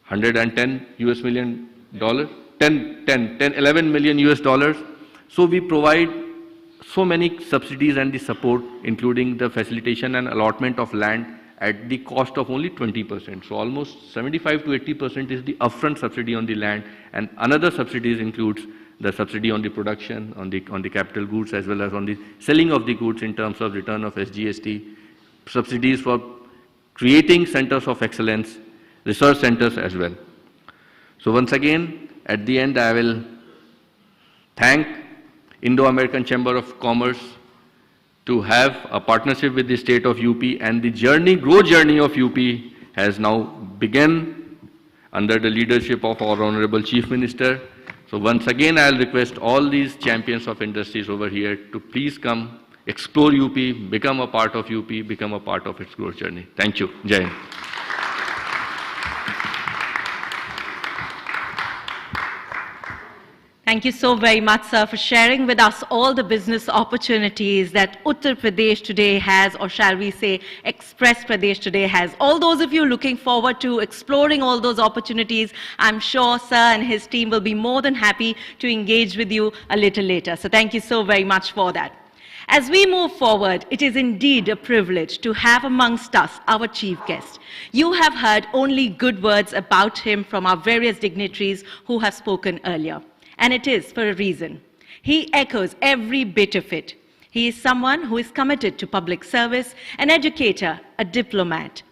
H: 110 US million dollars, 11 million US dollars. So we provide so many subsidies and the support, including the facilitation and allotment of land at the cost of only 20%. So almost 75 to 80% is the upfront subsidy on the land, and another subsidies includes the subsidy on the production, on the capital goods, as well as on the selling of the goods in terms of return of SGST, subsidies for creating centers of excellence, research centers as well. So once again, at the end, I will thank Indo-American Chamber of Commerce to have a partnership with the state of UP, and the growth journey of UP has now begun under the leadership of our Honorable Chief Minister. So once again, I'll request all these champions of industries over here to please come, explore UP, become a part of UP, become a part of its growth journey. Thank you. Jai Hind.
A: Thank you so very much, sir, for sharing with us all the business opportunities that Uttar Pradesh today has, or shall we say, Express Pradesh today has. All those of you looking forward to exploring all those opportunities, I'm sure sir and his team will be more than happy to engage with you a little later. So thank you so very much for that. As we move forward, it is indeed a privilege to have amongst us our chief guest. You have heard only good words about him from our various dignitaries who have spoken earlier. And it is for a reason. He echoes every bit of it. He is someone who is committed to public service, an educator, a diplomat.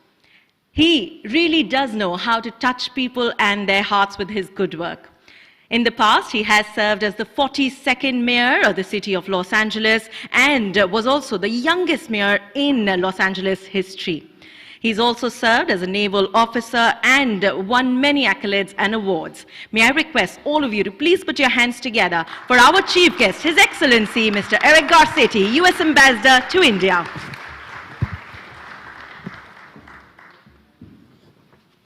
A: He really does know how to touch people and their hearts with his good work. In the past, he has served as the 42nd mayor of the city of Los Angeles and was also the youngest mayor in Los Angeles history. He's also served as a naval officer and won many accolades and awards. May I request all of you to please put your hands together for our chief guest, His Excellency Mr. Eric Garcetti, U.S. Ambassador to India.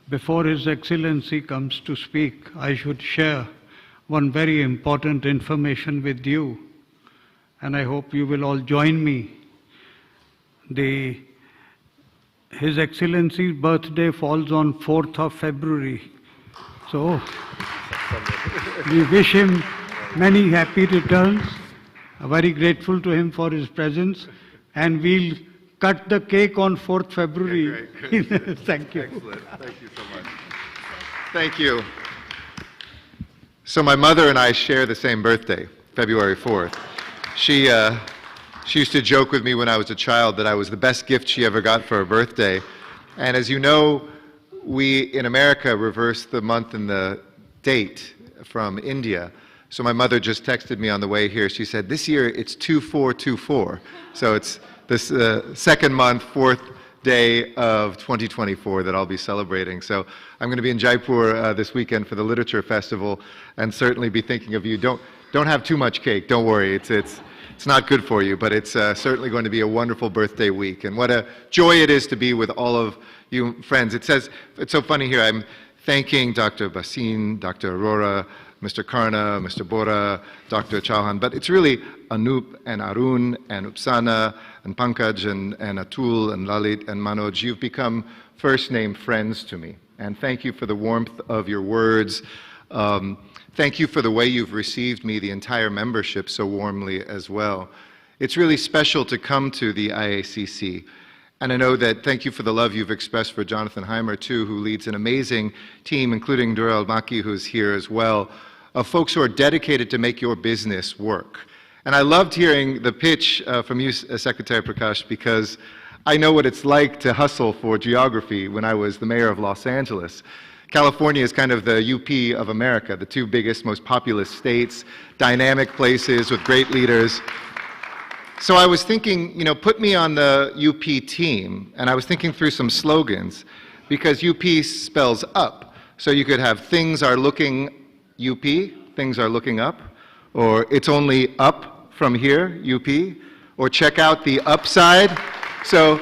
G: Before His Excellency comes to speak, I should share one very important information with you, and I hope you will all join me. His Excellency's birthday falls on 4th of February. So, we wish him many happy returns. Very grateful to him for his presence. And we'll cut the cake on 4th February. Okay, great. Thank you.
I: Excellent. Thank you so much. Thank you. So my mother and I share the same birthday, February 4th. She used to joke with me when I was a child that I was the best gift she ever got for her birthday. And as you know, we in America reverse the month and the date from India. So my mother just texted me on the way here. She said, this year it's 2424. So it's this second month, fourth day of 2024 that I'll be celebrating. So I'm going to be in Jaipur this weekend for the Literature Festival and certainly be thinking of you. Don't have too much cake. Don't worry. It's not good for you, but it's certainly going to be a wonderful birthday week. And what a joy it is to be with all of you friends. It says, it's so funny here, I'm thanking Dr. Bhasin, Dr. Arora, Mr. Karna, Mr. Bora, Dr. Chauhan, but it's really Anup and Arun and Upsana and Pankaj and Atul and Lalit and Manoj. You've become first-name friends to me. And thank you for the warmth of your words. Thank you for the way you've received me, the entire membership, so warmly as well. It's really special to come to the IACC. And I know that thank you for the love you've expressed for Jonathan Heimer, too, who leads an amazing team, including Dural Maki, who's here as well, of folks who are dedicated to make your business work. And I loved hearing the pitch from you, Secretary Prakash, because I know what it's like to hustle for geography when I was the mayor of Los Angeles. California is kind of the UP of America, the two biggest, most populous states, dynamic places with great leaders. So I was thinking, you know, put me on the UP team, and I was thinking through some slogans, because UP spells up. So you could have things are looking UP, things are looking up, or it's only up from here, UP, or check out the upside. So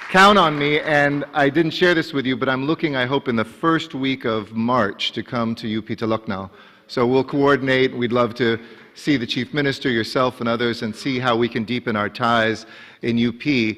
I: count on me, and I didn't share this with you, but I'm looking, I hope, in the first week of March to come to UP to Lucknow. So we'll coordinate. We'd love to see the Chief Minister, yourself, and others, and see how we can deepen our ties in UP.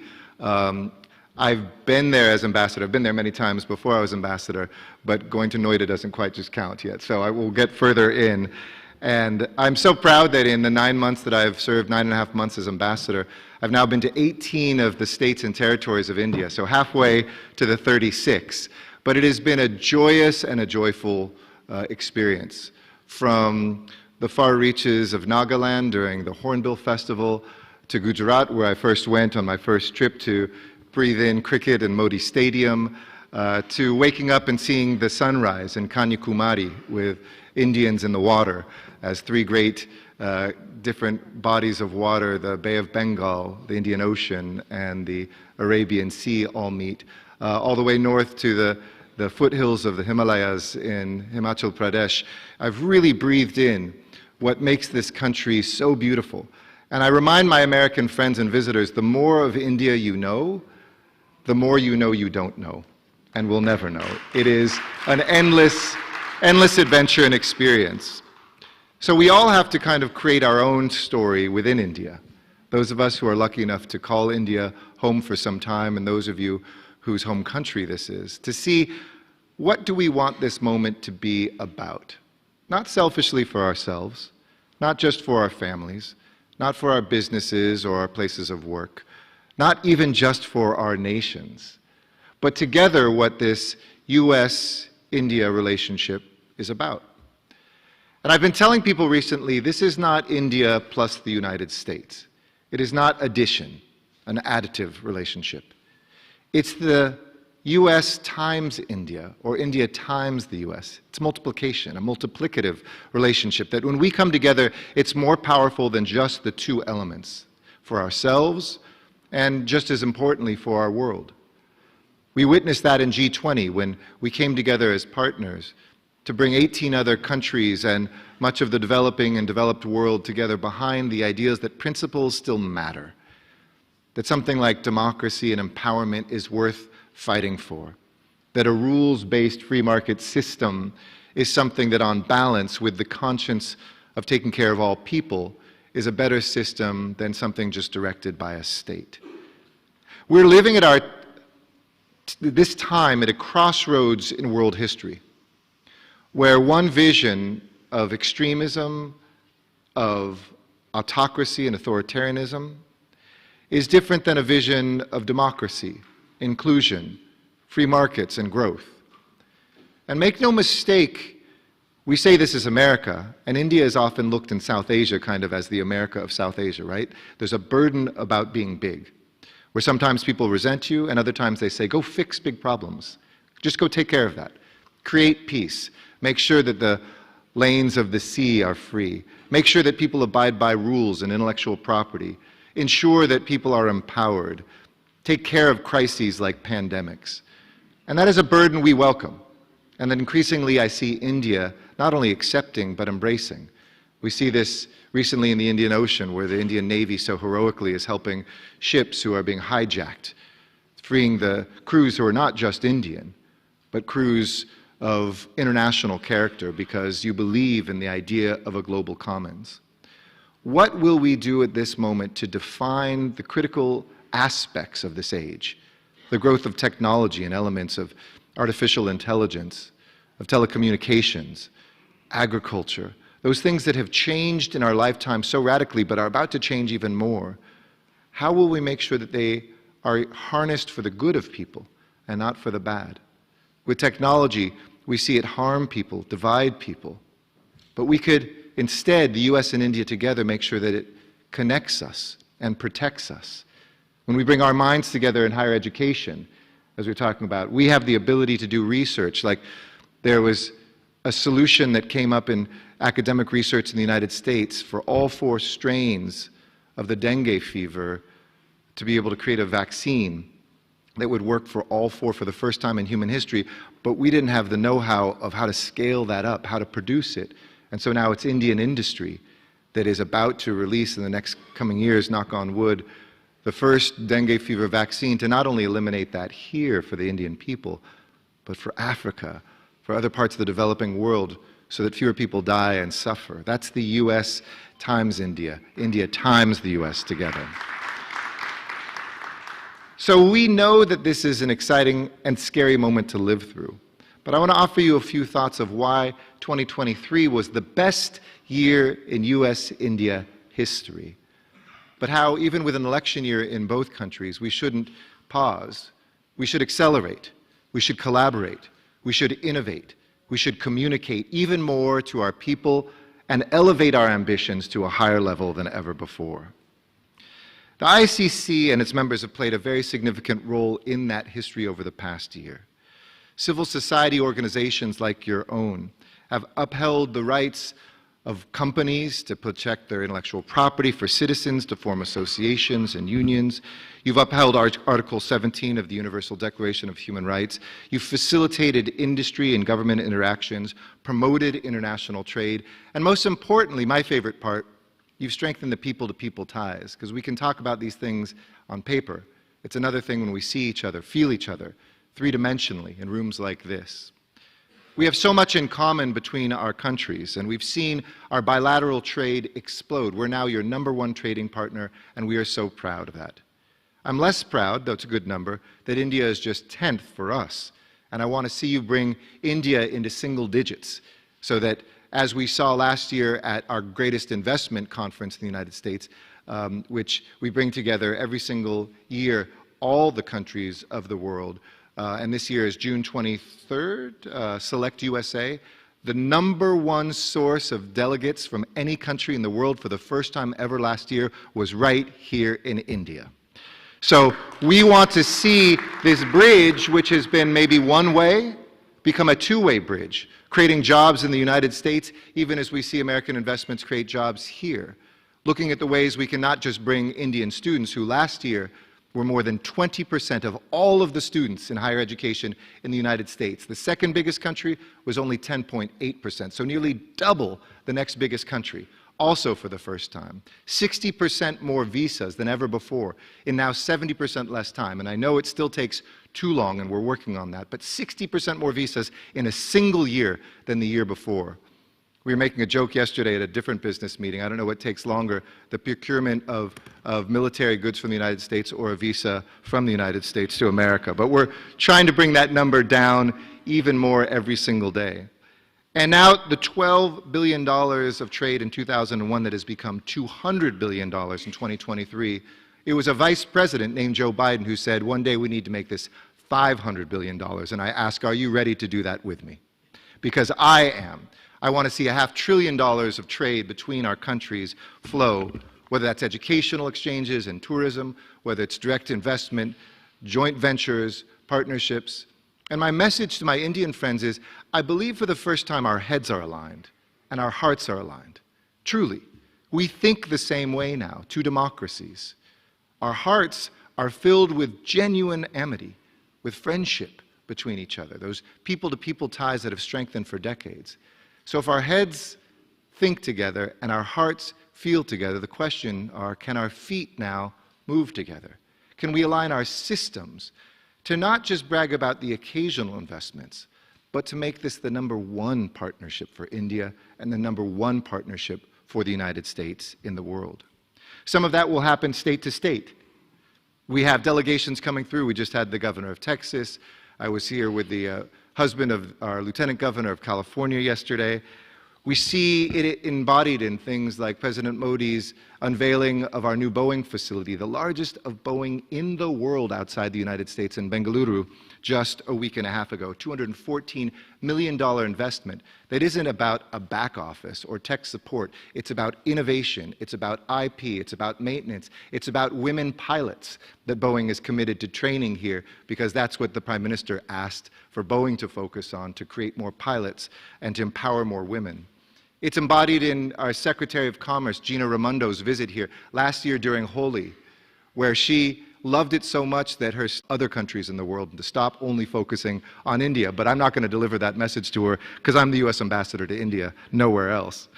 I: I've been there as ambassador. I've been there many times before I was ambassador, but going to Noida doesn't quite just count yet. So I will get further in. And I'm so proud that in the 9 months that I've served, 9.5 months as ambassador, I've now been to 18 of the states and territories of India, so halfway to the 36. But it has been a joyous and a joyful experience. From the far reaches of Nagaland during the Hornbill Festival, to Gujarat, where I first went on my first trip to breathe in cricket in Modi Stadium, to waking up and seeing the sunrise in Kanyakumari with Indians in the water as three great different bodies of water, the Bay of Bengal, the Indian Ocean, and the Arabian Sea all meet, all the way north to the foothills of the Himalayas in Himachal Pradesh. I've really breathed in what makes this country so beautiful. And I remind my American friends and visitors, the more of India you know, the more you know you don't know, and will never know. It is an endless adventure and experience. So we all have to kind of create our own story within India. Those of us who are lucky enough to call India home for some time, and those of you whose home country this is, to see what do we want this moment to be about. Not selfishly for ourselves, not just for our families, not for our businesses or our places of work, not even just for our nations, but together what this US-India relationship is about. And I've been telling people recently, this is not India plus the United States. It is not addition, an additive relationship. It's the US times India, or India times the US. It's multiplication, a multiplicative relationship that when we come together, it's more powerful than just the two elements for ourselves and just as importantly for our world. We witnessed that in G20 when we came together as partners to bring 18 other countries and much of the developing and developed world together behind the ideas that principles still matter, that something like democracy and empowerment is worth fighting for, that a rules-based free market system is something that on balance with the conscience of taking care of all people is a better system than something just directed by a state. We're living at this time at a crossroads in world history, where one vision of extremism, of autocracy and authoritarianism is different than a vision of democracy, inclusion, free markets, and growth. And make no mistake, We say this is America, and India is often looked in South Asia kind of as the America of South Asia, right? There's a burden about being big, where sometimes people resent you, and other times they say, go fix big problems. Just go take care of that. Create peace. Make sure that the lanes of the sea are free. Make sure that people abide by rules and intellectual property. Ensure that people are empowered. Take care of crises like pandemics. And that is a burden we welcome. And then increasingly I see India not only accepting but embracing. We see this recently in the Indian Ocean, where the Indian Navy so heroically is helping ships who are being hijacked, freeing the crews who are not just Indian, but crews of international character, because you believe in the idea of a global commons. What will we do at this moment to define the critical aspects of this age? The growth of technology and elements of artificial intelligence, of telecommunications, agriculture, those things that have changed in our lifetime so radically but are about to change even more. How will we make sure that they are harnessed for the good of people and not for the bad? With technology, we see it harm people, divide people. But we could instead, the US and India together, make sure that it connects us and protects us. When we bring our minds together in higher education, as we're talking about, we have the ability to do research. Like there was a solution that came up in academic research in the United States for all 4 strains of the dengue fever to be able to create a vaccine that would work for all 4 for the first time in human history, but we didn't have the know-how of how to scale that up, how to produce it. And so now it's Indian industry that is about to release in the next coming years, knock on wood, the first dengue fever vaccine to not only eliminate that here for the Indian people, but for Africa, for other parts of the developing world, so that fewer people die and suffer. That's the US times India, India times the US together. So we know that this is an exciting and scary moment to live through. But I want to offer you a few thoughts of why 2023 was the best year in US-India history. But how, even with an election year in both countries, we shouldn't pause. We should accelerate. We should collaborate. We should innovate. We should communicate even more to our people and elevate our ambitions to a higher level than ever before. The ICC and its members have played a very significant role in that history over the past year. Civil society organizations like your own have upheld the rights of companies to protect their intellectual property, for citizens to form associations and unions. You've upheld Article 17 of the Universal Declaration of Human Rights. You've facilitated industry and government interactions, promoted international trade, and most importantly, my favorite part, you've strengthened the people-to-people ties, because we can talk about these things on paper. It's another thing when we see each other, feel each other, three-dimensionally in rooms like this. We have so much in common between our countries, and we've seen our bilateral trade explode. We're now your #1 trading partner, and we are so proud of that. I'm less proud, though it's a good number, that India is just 10th for us, and I want to see you bring India into single digits, so that, as we saw last year at our greatest investment conference in the United States, which we bring together every single year all the countries of the world, and this year is June 23rd, Select USA, the #1 source of delegates from any country in the world for the first time ever last year was right here in India. So we want to see this bridge, which has been maybe one way, become a two-way bridge, creating jobs in the United States, even as we see American investments create jobs here. Looking at the ways we can not just bring Indian students, who last year were more than 20% of all of the students in higher education in the United States. The second biggest country was only 10.8%, so nearly double the next biggest country, also for the first time. 60% more visas than ever before in now 70% less time. And I know it still takes too long, and we're working on that, but 60% more visas in a single year than the year before. We were making a joke yesterday at a different business meeting. I don't know what takes longer, the procurement of military goods from the United States or a visa from the United States to America. But we're trying to bring that number down even more every single day. And now the $12 billion of trade in 2001 that has become $200 billion in 2023, it was a vice president named Joe Biden who said, one day we need to make this $500 billion. And I ask, are you ready to do that with me? Because I am. I want to see $500 billion of trade between our countries flow, whether that's educational exchanges and tourism, whether it's direct investment, joint ventures, partnerships. And my message to my Indian friends is, I believe for the first time our heads are aligned and our hearts are aligned. Truly, we think the same way now, two democracies. Our hearts are filled with genuine amity, with friendship between each other, those people-to-people ties that have strengthened for decades. So if our heads think together and our hearts feel together, the question are, can our feet now move together? Can we align our systems to not just brag about the occasional investments, but to make this the #1 partnership for India and the #1 partnership for the United States in the world? Some of that will happen state to state. We have delegations coming through. We just had the governor of Texas. I was here with the husband of our lieutenant governor of California yesterday. We see it embodied in things like President Modi's unveiling of our new Boeing facility, the largest of Boeing in the world outside the United States in Bengaluru just a week and a half ago, $214 million investment that isn't about a back office or tech support. It's about innovation. It's about IP. It's about maintenance. It's about women pilots that Boeing is committed to training here, because that's what the Prime Minister asked for Boeing to focus on, to create more pilots and to empower more women. It's embodied in our Secretary of Commerce, Gina Raimondo's visit here last year during Holi, where she loved it so much that her other countries in the world to stop only focusing on India. But I'm not going to deliver that message to her because I'm the U.S. ambassador to India, nowhere else.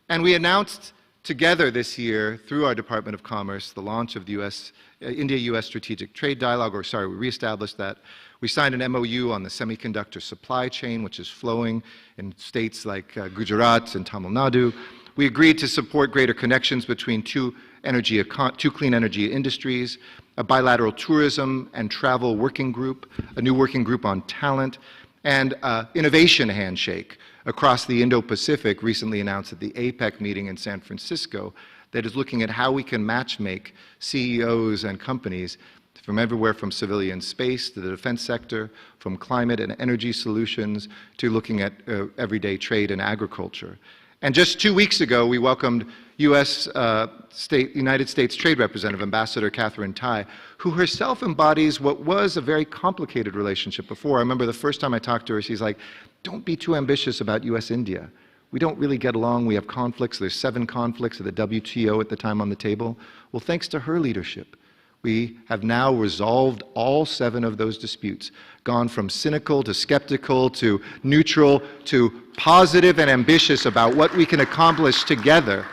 I: And we announced together this year, through our Department of Commerce, the launch of the India-U.S. Strategic Trade Dialogue, we reestablished that. We signed an MOU on the semiconductor supply chain, which is flowing in states like Gujarat and Tamil Nadu. We agreed to support greater connections between two clean energy industries, a bilateral tourism and travel working group, a new working group on talent, and an innovation handshake across the Indo-Pacific, recently announced at the APEC meeting in San Francisco, that is looking at how we can matchmake CEOs and companies from everywhere from civilian space to the defense sector, from climate and energy solutions to looking at everyday trade and agriculture. And just 2 weeks ago, we welcomed United States Trade Representative Ambassador Catherine Tai, who herself embodies what was a very complicated relationship before. I remember the first time I talked to her, she's like, don't be too ambitious about US-India. We don't really get along. We have conflicts. There's 7 conflicts at the WTO at the time on the table. Well, thanks to her leadership, we have now resolved all 7 of those disputes, gone from cynical to skeptical to neutral to positive and ambitious about what we can accomplish together.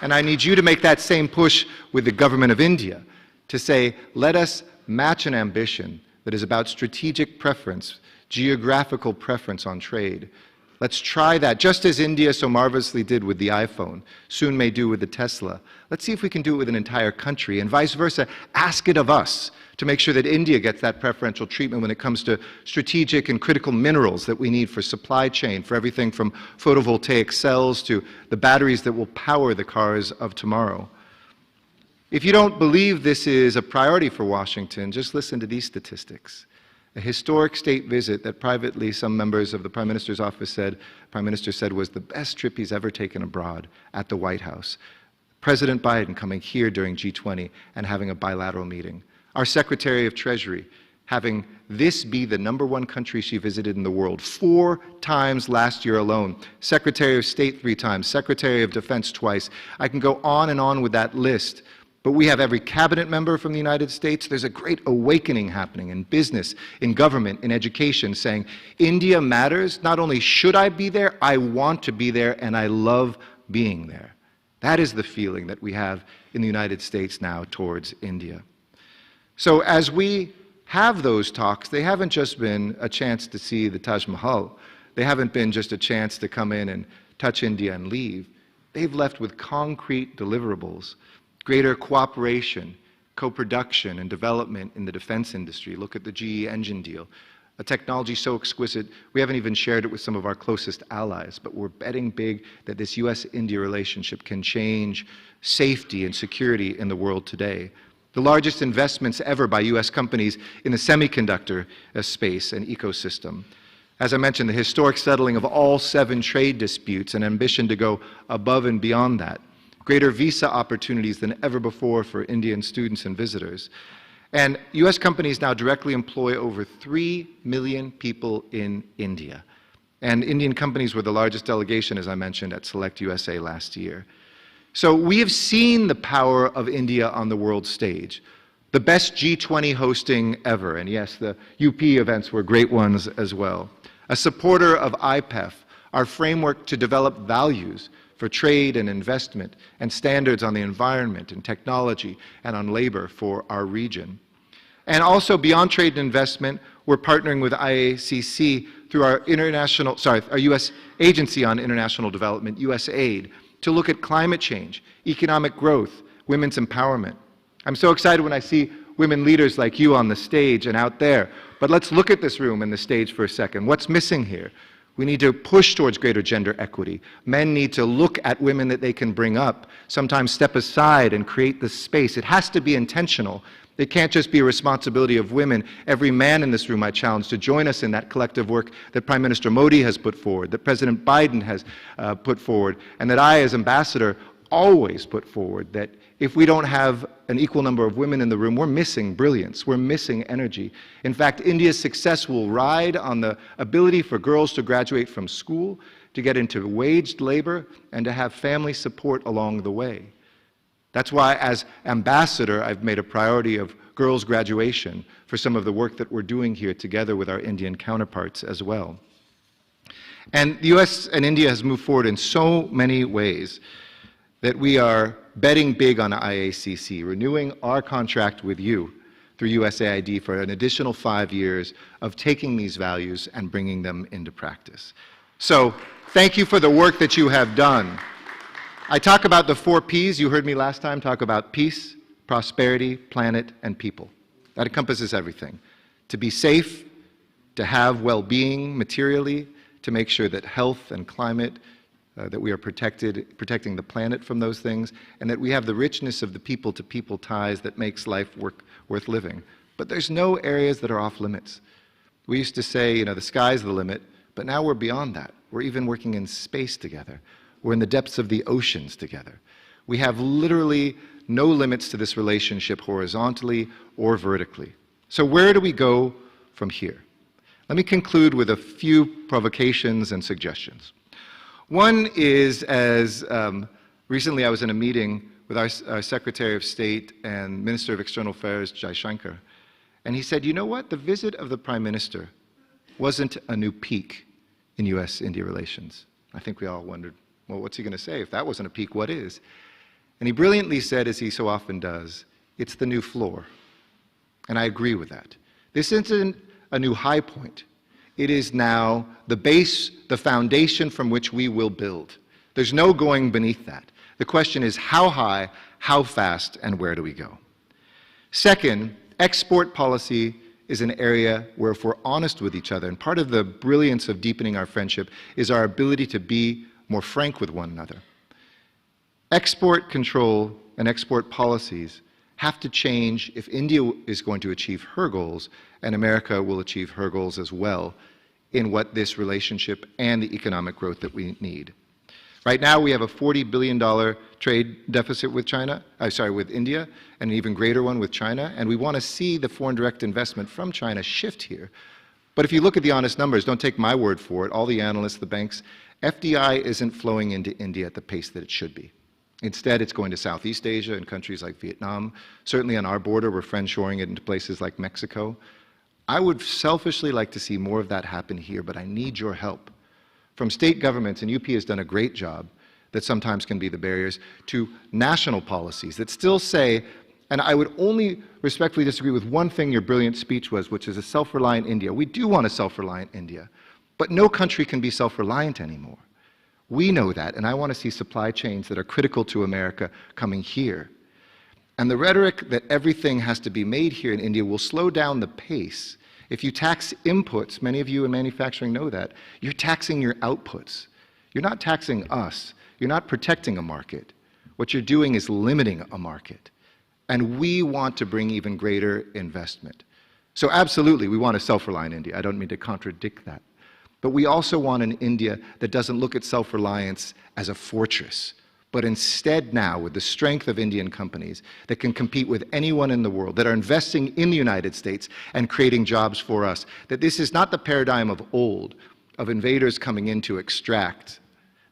I: And I need you to make that same push with the government of India to say, let us match an ambition that is about strategic preference, geographical preference on trade. Let's try that, just as India so marvelously did with the iPhone, soon may do with the Tesla. Let's see if we can do it with an entire country, and vice versa. Ask it of us to make sure that India gets that preferential treatment when it comes to strategic and critical minerals that we need for supply chain, for everything from photovoltaic cells to the batteries that will power the cars of tomorrow. If you don't believe this is a priority for Washington, just listen to these statistics. A historic state visit that privately some members of the Prime Minister's office said, Prime Minister said was the best trip he's ever taken abroad at the White House. President Biden coming here during G20 and having a bilateral meeting. Our Secretary of Treasury having this be the #1 country she visited in the world 4 times last year alone. Secretary of State 3 times, Secretary of Defense twice. I can go on and on with that list. But we have every cabinet member from the United States. There's a great awakening happening in business, in government, in education, saying, India matters. Not only should I be there, I want to be there, and I love being there. That is the feeling that we have in the United States now towards India. So as we have those talks, they haven't just been a chance to see the Taj Mahal. They haven't been just a chance to come in and touch India and leave. They've left with concrete deliverables. Greater cooperation, co-production, and development in the defense industry. Look at the GE engine deal. A technology so exquisite, we haven't even shared it with some of our closest allies, but we're betting big that this US-India relationship can change safety and security in the world today. The largest investments ever by US companies in the semiconductor space and ecosystem. As I mentioned, the historic settling of all 7 trade disputes and ambition to go above and beyond that. Greater visa opportunities than ever before for Indian students and visitors. And US companies now directly employ over 3 million people in India. And Indian companies were the largest delegation, as I mentioned, at Select USA last year. So we have seen the power of India on the world stage. The best G20 hosting ever, and yes, the UP events were great ones as well. A supporter of IPEF, our framework to develop values for trade and investment and standards on the environment and technology and on labor for our region. And also beyond trade and investment, we're partnering with IACC through our our US Agency on International Development, USAID, to look at climate change, economic growth, women's empowerment. I'm so excited when I see women leaders like you on the stage and out there. But let's look at this room and the stage for a second. What's missing here? We need to push towards greater gender equity. Men need to look at women that they can bring up, sometimes step aside and create this space. It has to be intentional. It can't just be a responsibility of women. Every man in this room I challenge to join us in that collective work that Prime Minister Modi has put forward, that President Biden has put forward, and that I, as ambassador, always put forward, that if we don't have an equal number of women in the room, we're missing brilliance, we're missing energy. In fact, India's success will ride on the ability for girls to graduate from school, to get into waged labor, and to have family support along the way. That's why, as ambassador, I've made a priority of girls' graduation for some of the work that we're doing here together with our Indian counterparts as well. And the US and India has moved forward in so many ways that we are betting big on IACC, renewing our contract with you through USAID for an additional 5 years of taking these values and bringing them into practice. So, thank you for the work that you have done. I talk about the 4 Ps. You heard me last time talk about peace, prosperity, planet, and people. That encompasses everything. To be safe, to have well-being materially, to make sure that health and climate, that we are protecting the planet from those things, and that we have the richness of the people-to-people ties that makes life worth living. But there's no areas that are off limits. We used to say, you know, the sky's the limit, but now we're beyond that. We're even working in space together. We're in the depths of the oceans together. We have literally no limits to this relationship horizontally or vertically. So where do we go from here? Let me conclude with a few provocations and suggestions. One is, as recently I was in a meeting with our Secretary of State and Minister of External Affairs, Jaishankar, and he said, you know what, the visit of the Prime Minister wasn't a new peak in US-India relations. I think we all wondered, well, what's he going to say? If that wasn't a peak, what is? And he brilliantly said, as he so often does, it's the new floor. And I agree with that. This isn't a new high point. It is now the base, the foundation from which we will build. There's no going beneath that. The question is how high, how fast, and where do we go? Second, export policy is an area where if we're honest with each other, and part of the brilliance of deepening our friendship is our ability to be more frank with one another. Export control and export policies have to change if India is going to achieve her goals, and America will achieve her goals as well in what this relationship and the economic growth that we need. Right now, we have a $40 billion trade deficit with with India, and an even greater one with China, and we want to see the foreign direct investment from China shift here. But if you look at the honest numbers, don't take my word for it, all the analysts, the banks, FDI isn't flowing into India at the pace that it should be. Instead, it's going to Southeast Asia and countries like Vietnam. Certainly on our border, we're friendshoring it into places like Mexico. I would selfishly like to see more of that happen here, but I need your help. From state governments, and UP has done a great job, that sometimes can be the barriers, to national policies that still say, and I would only respectfully disagree with one thing your brilliant speech was, which is a self-reliant India. We do want a self-reliant India, but no country can be self-reliant anymore. We know that, and I want to see supply chains that are critical to America coming here. And the rhetoric that everything has to be made here in India will slow down the pace. If you tax inputs, many of you in manufacturing know that, you're taxing your outputs. You're not taxing us. You're not protecting a market. What you're doing is limiting a market. And we want to bring even greater investment. So absolutely, we want a self-reliant India. I don't mean to contradict that. But we also want an India that doesn't look at self-reliance as a fortress, but instead now, with the strength of Indian companies that can compete with anyone in the world, that are investing in the United States and creating jobs for us, that this is not the paradigm of old, of invaders coming in to extract.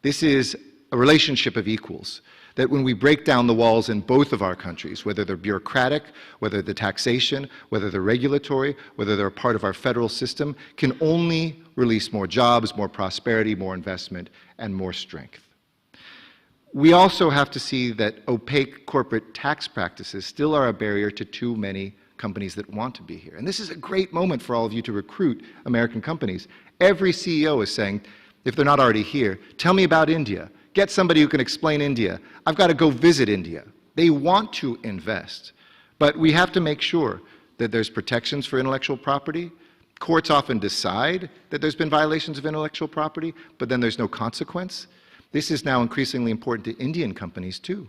I: This is a relationship of equals, that when we break down the walls in both of our countries, whether they're bureaucratic, whether they're taxation, whether they're regulatory, whether they're a part of our federal system, can only release more jobs, more prosperity, more investment, and more strength. We also have to see that opaque corporate tax practices still are a barrier to too many companies that want to be here. And this is a great moment for all of you to recruit American companies. Every CEO is saying, if they're not already here, tell me about India. Get somebody who can explain India. I've got to go visit India. They want to invest. But we have to make sure that there's protections for intellectual property. Courts often decide that there's been violations of intellectual property, but then there's no consequence. This is now increasingly important to Indian companies too,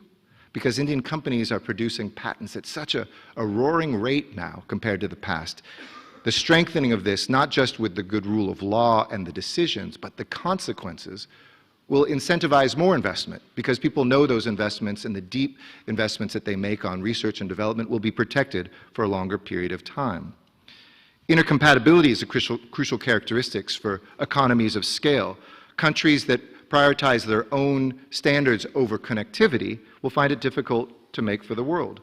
I: because Indian companies are producing patents at such a roaring rate now compared to the past. The strengthening of this, not just with the good rule of law and the decisions, but the consequences, will incentivize more investment, because people know those investments and the deep investments that they make on research and development will be protected for a longer period of time. Intercompatibility is a crucial characteristic for economies of scale. Countries that prioritize their own standards over connectivity will find it difficult to make for the world.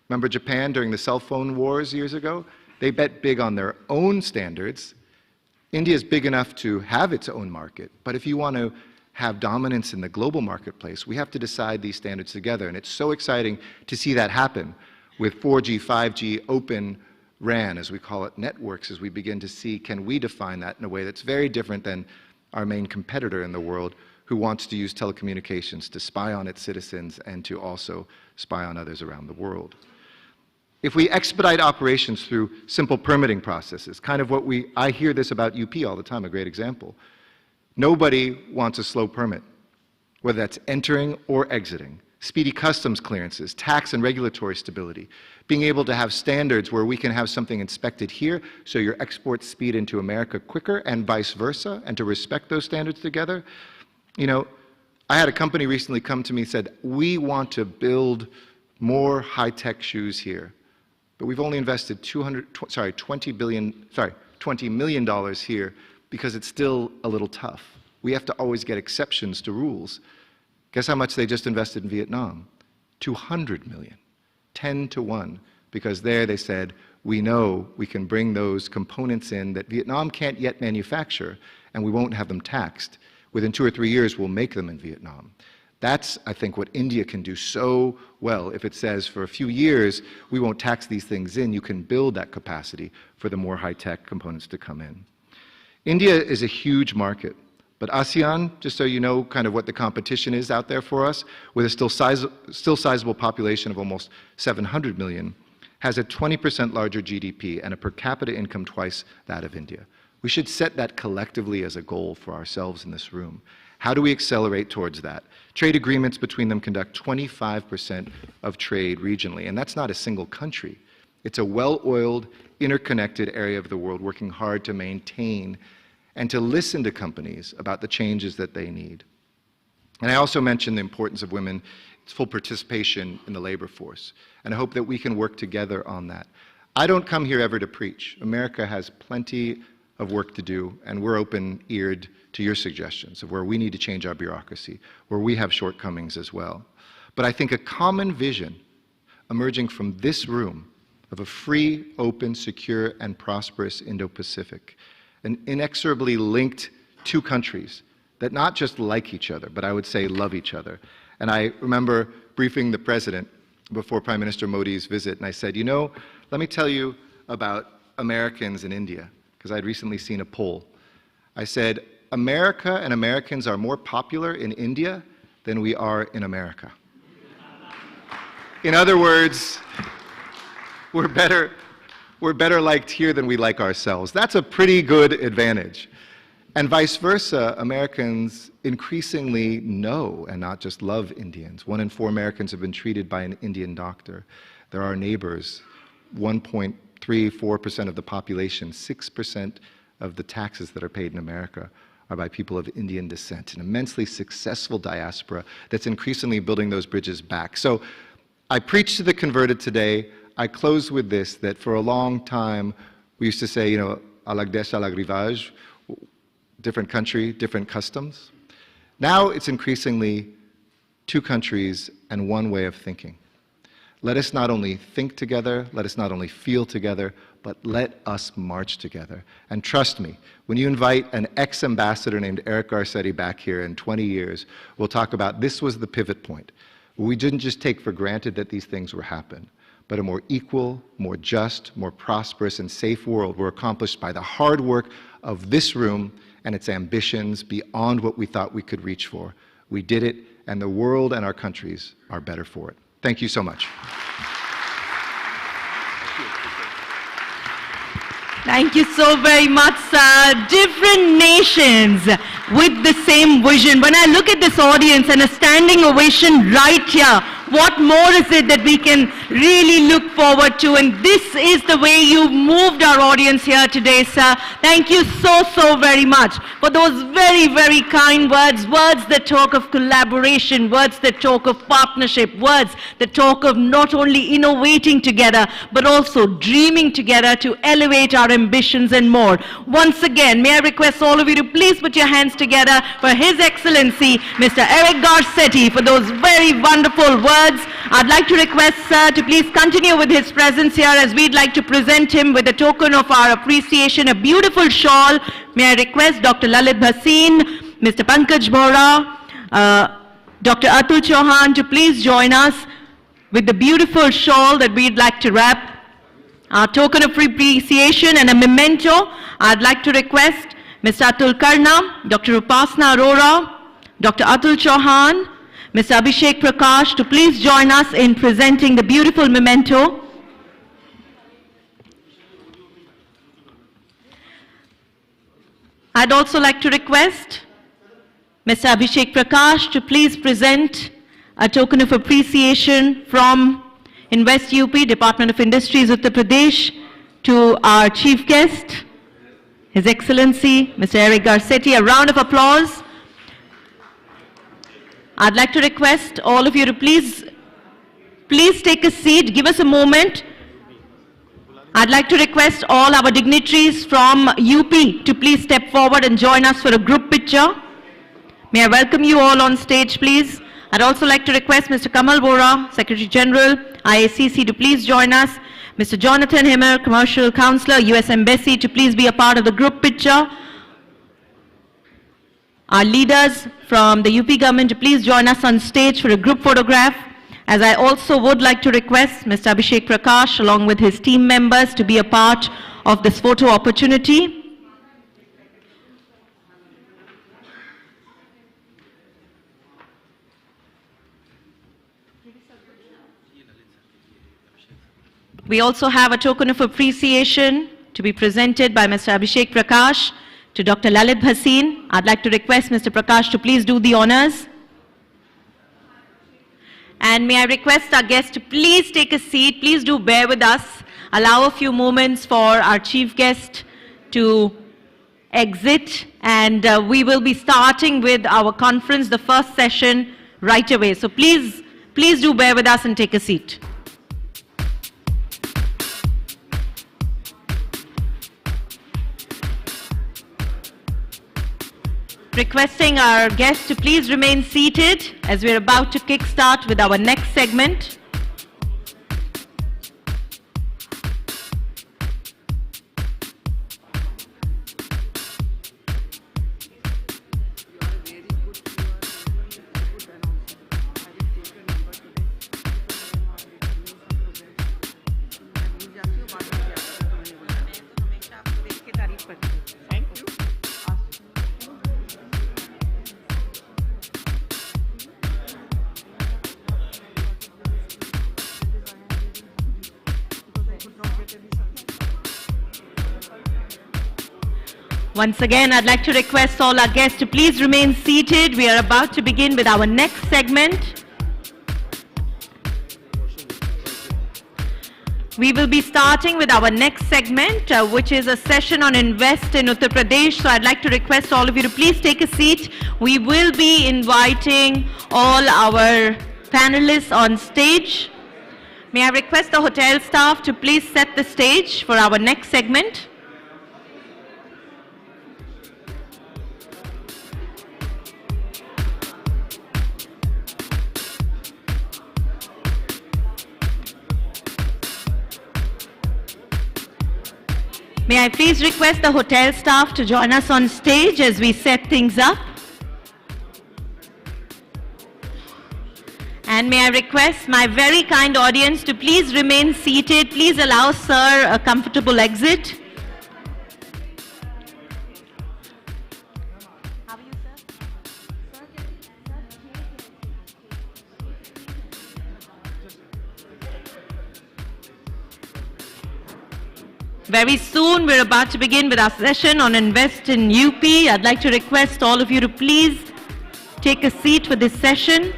I: Remember Japan during the cell phone wars years ago? They bet big on their own standards. India is big enough to have its own market, but if you want to have dominance in the global marketplace, we have to decide these standards together. And it's so exciting to see that happen with 4G, 5G, open RAN, as we call it, networks, as we begin to see, can we define that in a way that's very different than our main competitor in the world, who wants to use telecommunications to spy on its citizens and to also spy on others around the world. If we expedite operations through simple permitting processes, kind of what I hear this about UP all the time, a great example. Nobody wants a slow permit, whether that's entering or exiting. Speedy customs clearances, tax and regulatory stability, being able to have standards where we can have something inspected here so your exports speed into America quicker and vice versa, and to respect those standards together. You know, I had a company recently come to me and said, we want to build more high-tech shoes here, but we've only invested $20 million here because it's still a little tough. We have to always get exceptions to rules. Guess how much they just invested in Vietnam? $200 million, 10 to 1, because there they said, we know we can bring those components in that Vietnam can't yet manufacture, and we won't have them taxed. Within 2 or 3 years, we'll make them in Vietnam. That's, I think, what India can do so well. If it says, for a few years, we won't tax these things in, you can build that capacity for the more high-tech components to come in. India is a huge market, but ASEAN, just so you know kind of what the competition is out there for us, with a still sizable population of almost 700 million, has a 20% larger GDP and a per capita income twice that of India. We should set that collectively as a goal for ourselves in this room. How do we accelerate towards that? Trade agreements between them conduct 25% of trade regionally, and that's not a single country. It's a well-oiled, interconnected area of the world working hard to maintain and to listen to companies about the changes that they need. And I also mentioned the importance of women's full participation in the labor force, and I hope that we can work together on that. I don't come here ever to preach. America has plenty of work to do, and we're open-eared to your suggestions of where we need to change our bureaucracy, where we have shortcomings as well. But I think a common vision emerging from this room of a free, open, secure, and prosperous Indo-Pacific, and inexorably linked two countries that not just like each other, but I would say love each other. And I remember briefing the President before Prime Minister Modi's visit, and I said, you know, let me tell you about Americans in India, because I'd recently seen a poll. I said, America and Americans are more popular in India than we are in America. In other words, we're better liked here than we like ourselves. That's a pretty good advantage. And vice versa, Americans increasingly know and not just love Indians. 1 in 4 Americans have been treated by an Indian doctor. They're our neighbors. 1.34% of the population, 6% of the taxes that are paid in America are by people of Indian descent, an immensely successful diaspora that's increasingly building those bridges back. So I preach to the converted today. I close with this, that for a long time, we used to say, alag desh, alag rivaj, different country, different customs. Now it's increasingly two countries and one way of thinking. Let us not only think together, let us not only feel together, but let us march together. And trust me, when you invite an ex-ambassador named Eric Garcetti back here in 20 years, we'll talk about this was the pivot point. We didn't just take for granted that these things were happening, but a more equal, more just, more prosperous, and safe world were accomplished by the hard work of this room and its ambitions beyond what we thought we could reach for. We did it, and the world and our countries are better for it. Thank you so much.
A: Thank you so very much, sir. Different nations with the same vision. When I look at this audience and a standing ovation right here, what more is it that we can really look forward to? And this is the way you've moved our audience here today, sir. Thank you so very much for those very, very kind words. Words that talk of collaboration, words that talk of partnership, words that talk of not only innovating together, but also dreaming together to elevate our ambitions and more. Once again, may I request all of you to please put your hands together for His Excellency, Mr. Eric Garcetti, for those very wonderful words. I'd like to request, sir, to please continue with his presence here, as we'd like to present him with a token of our appreciation, a beautiful shawl. May I request Dr. Lalit Bhasin, Mr. Pankaj Bora, Dr. Atul Chauhan to please join us with the beautiful shawl that we'd like to wrap. Our token of appreciation and a memento. I'd like to request Mr. Atul Karna, Dr. Upasna Arora, Dr. Atul Chauhan, Mr. Abhishek Prakash to please join us in presenting the beautiful memento. I'd also like to request Mr. Abhishek Prakash to please present a token of appreciation from Invest UP, Department of Industries, Uttar Pradesh, to our chief guest, His Excellency, Mr. Eric Garcetti. A round of applause. I'd like to request all of you to please take a seat, give us a moment. I'd like to request all our dignitaries from UP to please step forward and join us for a group picture. May I welcome you all on stage, please. I'd also like to request Mr. Kamal Bora, Secretary General, IACC, to please join us. Mr. Jonathan Himmer, Commercial Counselor, US Embassy, to please be a part of the group picture. Our leaders from the UP government to please join us on stage for a group photograph. As I also would like to request Mr. Abhishek Prakash along with his team members to be a part of this photo opportunity. We also have a token of appreciation to be presented by Mr. Abhishek Prakash to Dr. Lalit Bhasin. I'd like to request Mr. Prakash to please do the honors. And may I request our guests to please take a seat. Please do bear with us. Allow a few moments for our chief guest to exit. And we will be starting with our conference, the first session, right away. So please do bear with us and take a seat. Requesting our guests to please remain seated as we're about to kickstart with our next segment. Once again, I'd like to request all our guests to please remain seated. We are about to begin with our next segment. We will be starting with our next segment, which is a session on Invest in Uttar Pradesh. So I'd like to request all of you to please take a seat. We will be inviting all our panelists on stage. May I request the hotel staff to please set the stage for our next segment. May I please request the hotel staff to join us on stage as we set things up. And may I request my very kind audience to please remain seated. Please allow Sir a comfortable exit. How are you, sir? Very soon we're about to begin with our session on Invest in UP. I'd like to request all of you to please take a seat for this session.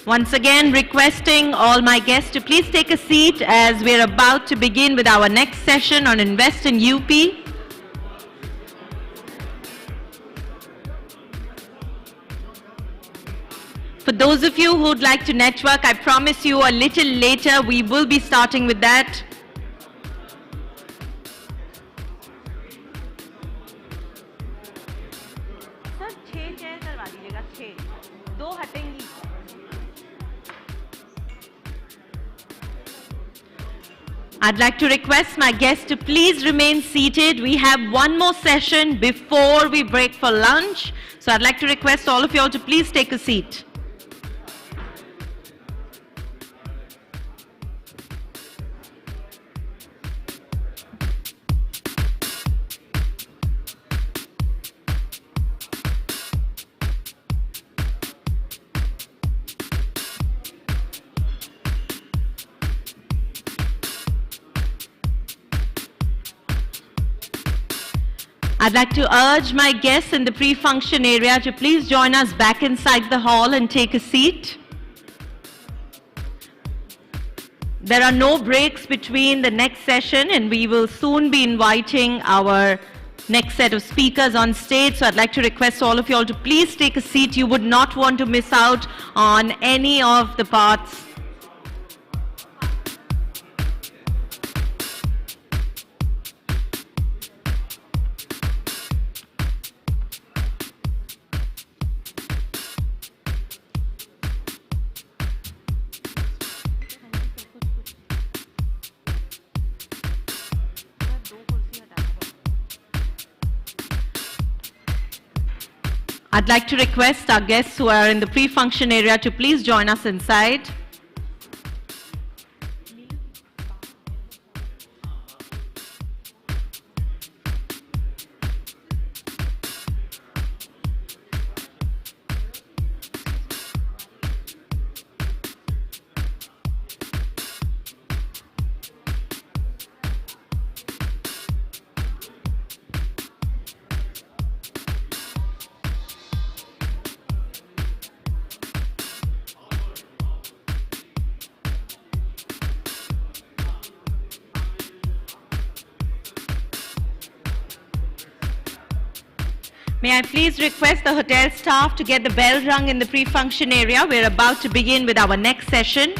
A: Once again, requesting all my guests to please take a seat as we're about to begin with our next session on Invest in UP. For those of you who'd like to network, I promise you a little later we will be starting with that. I'd like to request my guests to please remain seated. We have one more session before we break for lunch. So I'd like to request all of you all to please take a seat. I'd like to urge my guests in the pre-function area to please join us back inside the hall and take a seat. There are no breaks between the next session, and we will soon be inviting our next set of speakers on stage. So I'd like to request all of you all to please take a seat. You would not want to miss out on any of the parts. I'd like to request our guests who are in the pre-function area to please join us inside. May I please request the hotel staff to get the bell rung in the pre-function area. We're about to begin with our next session.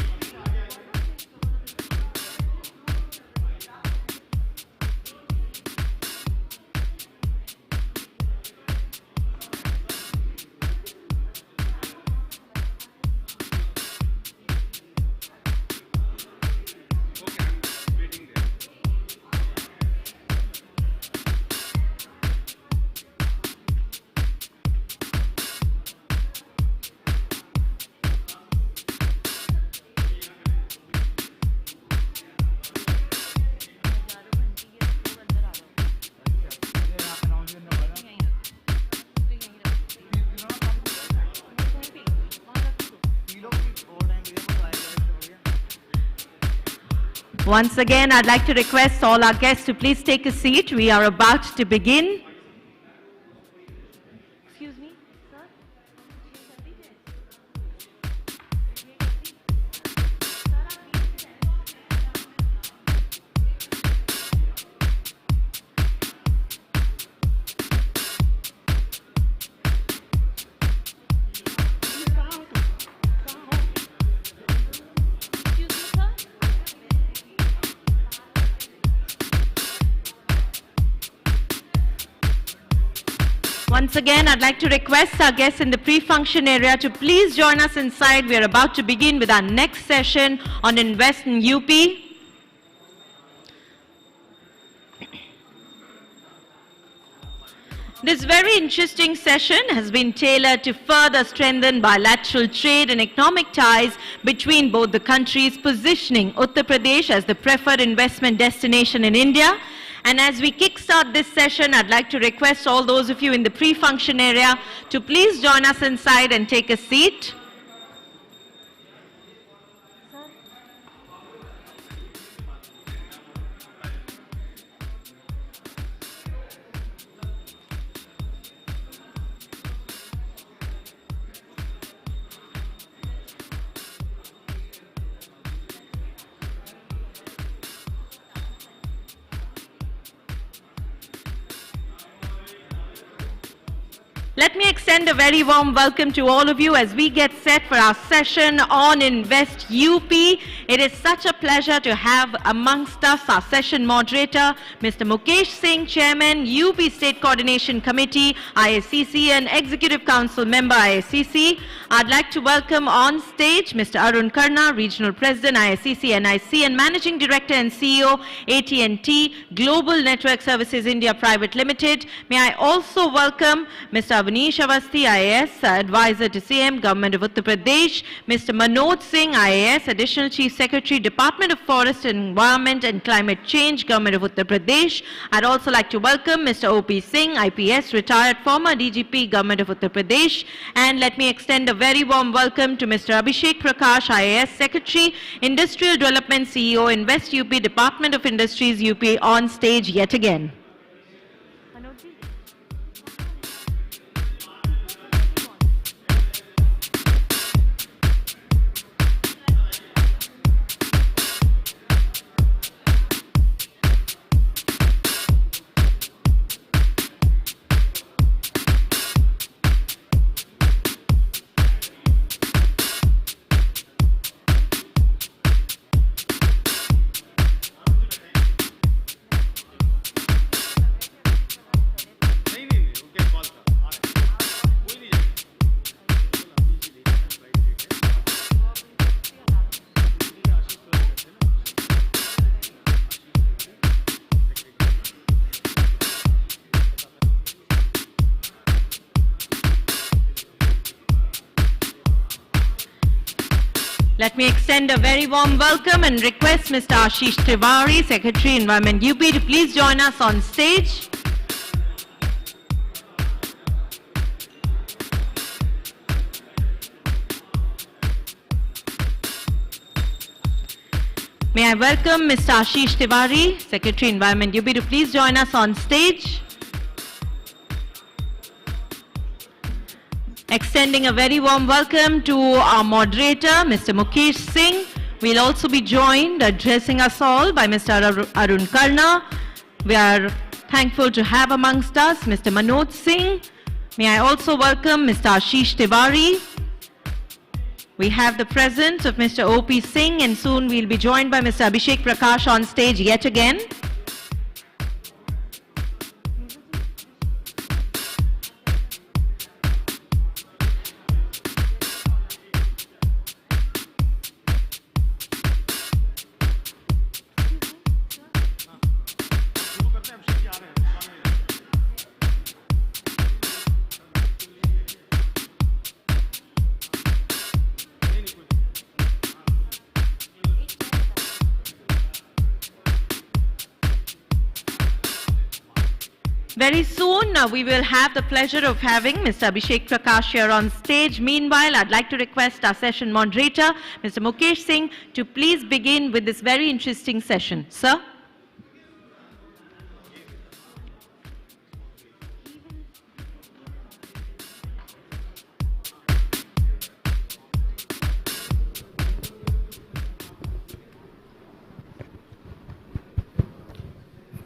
A: Once again, I'd like to request all our guests to please take a seat. We are about to begin. Excuse me, sir? Once again, I'd like to request our guests in the pre-function area to please join us inside. We are about to begin with our next session on Invest in UP. This very interesting session has been tailored to further strengthen bilateral trade and economic ties between both the countries, positioning Uttar Pradesh as the preferred investment destination in India. And as we kickstart this session, I'd like to request all those of you in the pre-function area to please join us inside and take a seat. Let me extend a very warm welcome to all of you as we get set for our session on Invest UP. It is such a pleasure to have amongst us our session moderator, Mr. Mukesh Singh, Chairman, UP State Coordination Committee, ISCC, and Executive Council Member, ISCC. I'd like to welcome on stage Mr. Arun Karna, Regional President, ISCC NIC, and Managing Director and CEO, AT&T Global Network Services India Private Limited. May I also welcome Mr. Avanish Avasthi, IAS, Advisor to CM, Government of Uttar Pradesh, Mr. Manoj Singh, IAS, Additional Chief Secretary, Department of Forest and Environment and Climate Change, Government of Uttar Pradesh. I'd also like to welcome Mr. O.P. Singh, IPS, retired former DGP, Government of Uttar Pradesh. And let me extend a very warm welcome to Mr. Abhishek Prakash, IAS, Secretary, Industrial Development CEO, Invest UP, Department of Industries, UP, on stage yet again. Let me extend a very warm welcome and request Mr. Ashish Tiwari, Secretary, Environment UP, to please join us on stage. May I welcome Mr. Ashish Tiwari, Secretary, Environment UP, to please join us on stage. Extending a very warm welcome to our moderator, Mr. Mukesh Singh. We'll also be joined, addressing us all, by Mr. Arun Karna. We are thankful to have amongst us Mr. Manoj Singh. May I also welcome Mr. Ashish Tiwari. We have the presence of Mr. O.P. Singh, and soon we'll be joined by Mr. Abhishek Prakash on stage yet again. Very soon, we will have the pleasure of having Mr. Abhishek Prakash here on stage. Meanwhile, I'd like to request our session moderator, Mr. Mukesh Singh, to please begin with this very interesting session. Sir?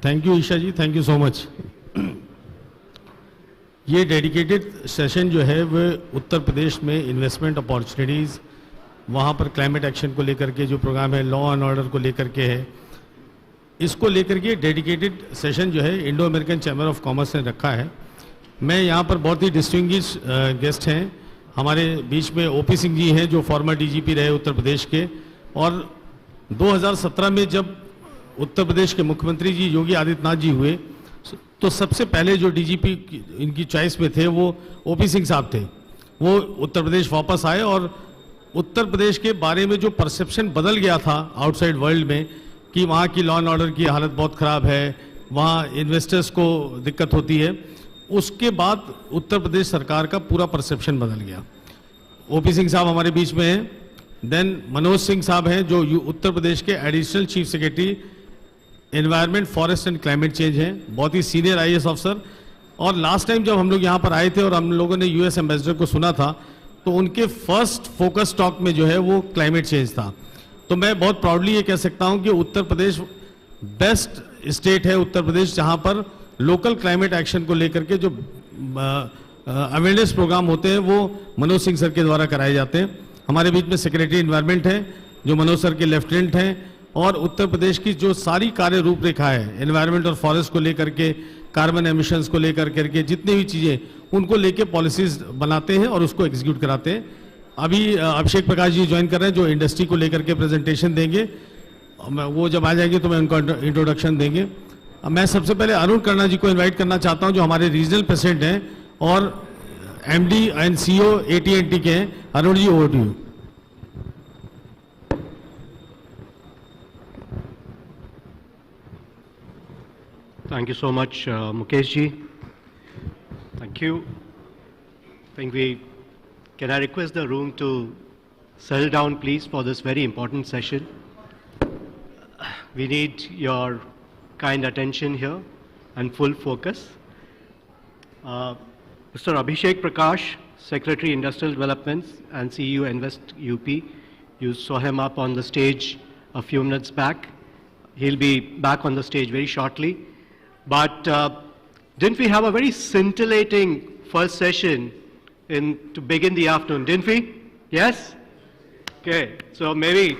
J: Thank you Isha ji, thank you so much. ये dedicated session जो है वो उत्तर प्रदेश में investment opportunities, वहाँ पर climate action को लेकर के जो प्रोग्राम है, लॉ एंड ऑर्डर को लेकर के है, इसको लेकर के डेडिकेटेड सेशन जो है Indo American chamber of commerce ने रखा है। मैं यहाँ पर बहुत ही डिस्टिंग्विश गेस्ट हैं, हमारे बीच में ओपी सिंह जी हैं जो फॉर्मर डीजीपी रहे उत्तर प्रदेश के, और 2017 में जब उत्तर प्रदेश के मुख्यमंत्री जी योगी आदित्यनाथ जी हुए तो सबसे पहले जो डीजीपी इनकी चॉइस में थे वो ओपी सिंह साहब थे। वो उत्तर प्रदेश वापस आए और उत्तर प्रदेश के बारे में जो परसेप्शन बदल गया था आउटसाइड वर्ल्ड में कि वहाँ की लॉ एंड ऑर्डर की हालत बहुत ख़राब है, वहाँ इन्वेस्टर्स को दिक्कत होती है, उसके बाद उत्तर प्रदेश सरकार का पूरा परसेप्शन बदल गया। ओपी सिंह साहब हमारे बीच में हैं। देन मनोज सिंह साहब हैं जो उत्तर प्रदेश के additional chief secretary environment, forest and climate change हैं, बहुत ही सीनियर आईएएस अफसर। और लास्ट टाइम जब हम लोग यहाँ पर आए थे और हम लोगों ने यूएस एम्बेसडर को सुना था तो उनके फर्स्ट फोकस टॉक में जो है वो क्लाइमेट चेंज था। तो मैं बहुत प्राउडली ये कह सकता हूँ कि उत्तर प्रदेश बेस्ट स्टेट है, उत्तर प्रदेश जहाँ पर लोकल क्लाइमेट एक्शन को लेकर के जो अवेयरनेस प्रोग्राम होते हैं वो मनोज सिंह सर के द्वारा कराए जाते हैं। हमारे बीच में सेक्रेटरी एनवायरनमेंट है जो मनोज सर के लेफ्टिनेंट हैं, और उत्तर प्रदेश की जो सारी कार्य रूपरेखा है एनवायरनमेंट और फॉरेस्ट को लेकर के, कार्बन एमिशंस को लेकर करके जितनी भी चीज़ें उनको लेके पॉलिसीज बनाते हैं और उसको एग्जीक्यूट कराते हैं। अभी अभिषेक प्रकाश जी ज्वाइन कर रहे हैं जो इंडस्ट्री को लेकर के प्रेजेंटेशन देंगे, वो जब आ जाएंगे तो मैं उनको इंट्रोडक्शन देंगे। मैं सबसे पहले अरुण कर्णा जी को इन्वाइट करना चाहता हूँ जो हमारे रीजनल प्रेसिडेंट हैं और एमडी एंड सीईओ AT&T के हैं। Arun ji, over to you.
C: Thank you so much, Mukesh ji. Thank you. Can I request the room to settle down, please, for this very important session? We need your kind attention here and full focus. Mr. Abhishek Prakash, Secretary Industrial Development and CEO Invest UP. You saw him up on the stage a few minutes back. He'll be back on the stage very shortly. But didn't we have a very scintillating first session to begin the afternoon, didn't we? Yes? Okay, so maybe,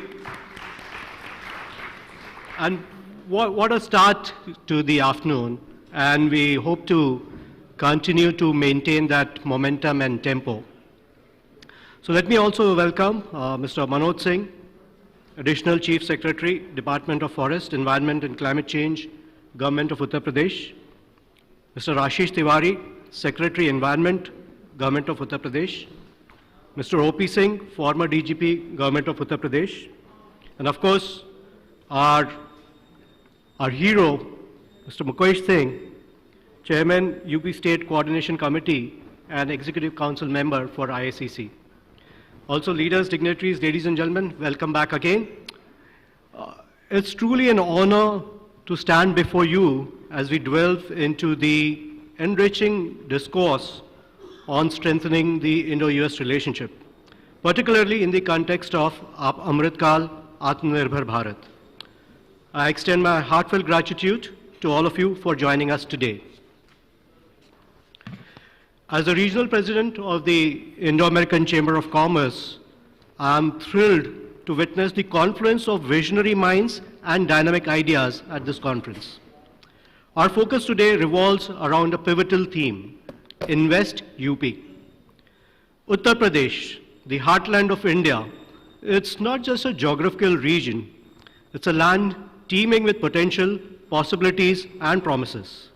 C: and what a start to the afternoon, and we hope to continue to maintain that momentum and tempo. So let me also welcome Mr. Manoj Singh, Additional Chief Secretary, Department of Forest, Environment and Climate Change, Government of Uttar Pradesh. Mr. Ashish Tiwari, Secretary Environment, Government of Uttar Pradesh. Mr. O.P. Singh, former DGP, Government of Uttar Pradesh. And of course, our hero, Mr. Mukesh Singh, Chairman, UP State Coordination Committee and Executive Council member for IACC. Also leaders, dignitaries, ladies and gentlemen, welcome back again. It's truly an honor to stand before you as we delve into the enriching discourse on strengthening the Indo-US relationship, particularly in the context of Amritkal-Aatmanirbhar Bharat. I extend my heartfelt gratitude to all of you for joining us today. As the regional president of the Indo-American Chamber of Commerce, I am thrilled to witness the confluence of visionary minds and dynamic ideas at this conference. Our focus today revolves around a pivotal theme: Invest UP. Uttar Pradesh, the heartland of India, it's not just a geographical region, it's a land teeming with potential, possibilities, and promises.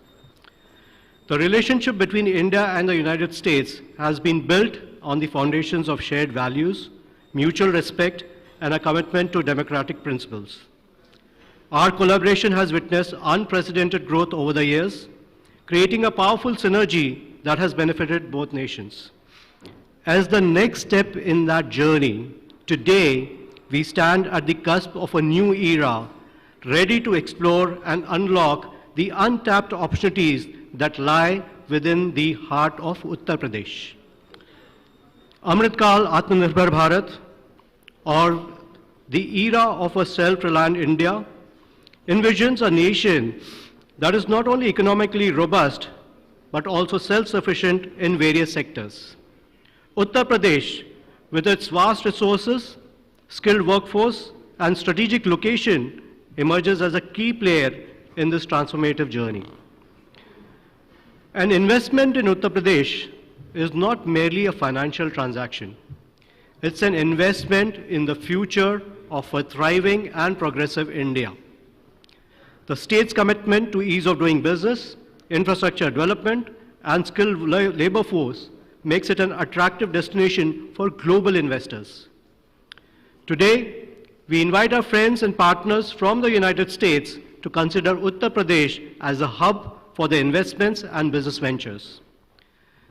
C: The relationship between India and the United States has been built on the foundations of shared values, mutual respect, and a commitment to democratic principles. Our collaboration has witnessed unprecedented growth over the years, creating a powerful synergy that has benefited both nations. As the next step in that journey, today we stand at the cusp of a new era, ready to explore and unlock the untapped opportunities that lie within the heart of Uttar Pradesh. Amritkal-Aatmanirbhar Bharat, or the era of a self-reliant India, envisions a nation that is not only economically robust, but also self-sufficient in various sectors. Uttar Pradesh, with its vast resources, skilled workforce, and strategic location, emerges as a key player in this transformative journey. An investment in Uttar Pradesh is not merely a financial transaction. It's an investment in the future of a thriving and progressive India. The state's commitment to ease of doing business, infrastructure development, and skilled labor force makes it an attractive destination for global investors. Today, we invite our friends and partners from the United States to consider Uttar Pradesh as a hub for their investments and business ventures.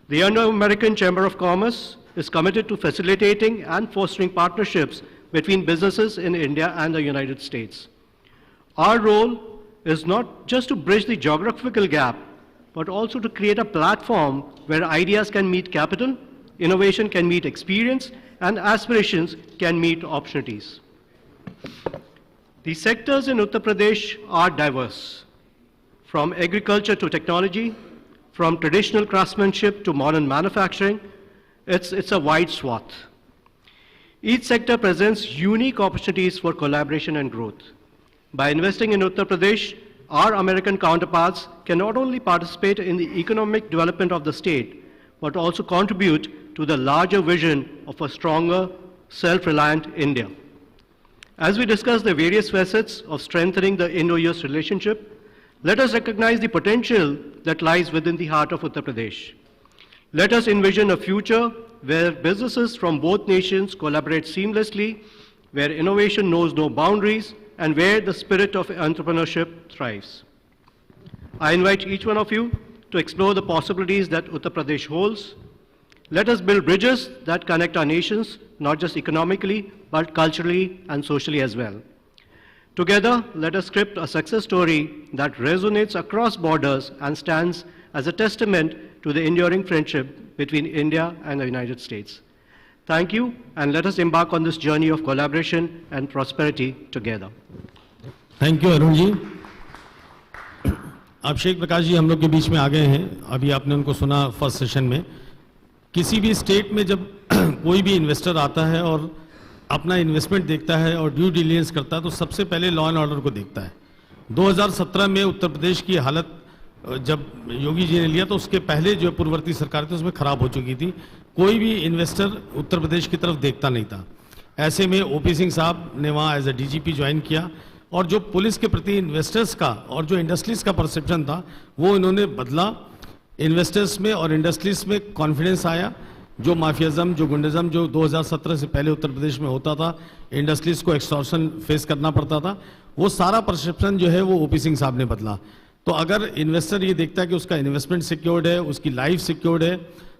C: The Indo-American Chamber of Commerce is committed to facilitating and fostering partnerships between businesses in India and the United States. Our role is not just to bridge the geographical gap, but also to create a platform where ideas can meet capital, innovation can meet experience, and aspirations can meet opportunities. The sectors in Uttar Pradesh are diverse, from agriculture to technology, from traditional craftsmanship to modern manufacturing. It's a wide swath. Each sector presents unique opportunities for collaboration and growth. By investing in Uttar Pradesh, our American counterparts can not only participate in the economic development of the state, but also contribute to the larger vision of a stronger, self-reliant India. As we discuss the various facets of strengthening the Indo-US relationship, let us recognize the potential that lies within the heart of Uttar Pradesh. Let us envision a future where businesses from both nations collaborate seamlessly, where innovation knows no boundaries, and where the spirit of entrepreneurship thrives. I invite each one of you to explore the possibilities that Uttar Pradesh holds. Let us build bridges that connect our nations, not just economically, but culturally and socially as well. Together, let us script a success story that resonates across borders and stands as a testament to the enduring friendship between India and the United States. Thank you, and let us embark on this journey of collaboration and prosperity together.
J: Thank you, Arun ji. अब शेख प्रकाश जी हम लोग के बीच में आ गए हैं. अभी आपने उनको सुना फर्स्ट सेशन में. किसी भी स्टेट में जब कोई भी इन्वेस्टर आता है और अपना इन्वेस्टमेंट देखता है और ड्यू डिलिजेंस करता है, तो सबसे पहले लॉ एंड ऑर्डर को देखता है. 2017 में उत्तर प्रदेश की हालत जब योगी जी ने लिया तो उसके पहले जो पूर्ववर्ती सरकार थी उसमें खराब हो चुकी थी. कोई भी इन्वेस्टर उत्तर प्रदेश की तरफ देखता नहीं था. ऐसे में ओपी सिंह साहब ने वहाँ एज ए डीजीपी ज्वाइन किया और जो पुलिस के प्रति इन्वेस्टर्स का और जो इंडस्ट्रीज का परसेप्शन था वो इन्होंने बदला. इन्वेस्टर्स में और इंडस्ट्रीज में कॉन्फिडेंस आया. जो माफियाज़म, जो गुंडिज़म जो 2017 से पहले उत्तर प्रदेश में होता था, इंडस्ट्रीज को एक्सटॉर्शन फेस करना पड़ता था, वो सारा परसेप्शन जो है वो ओपी सिंह साहब ने बदला. तो अगर इन्वेस्टर ये देखता है कि उसका इन्वेस्टमेंट सिक्योर्ड है, उसकी लाइफ सिक्योर्ड है,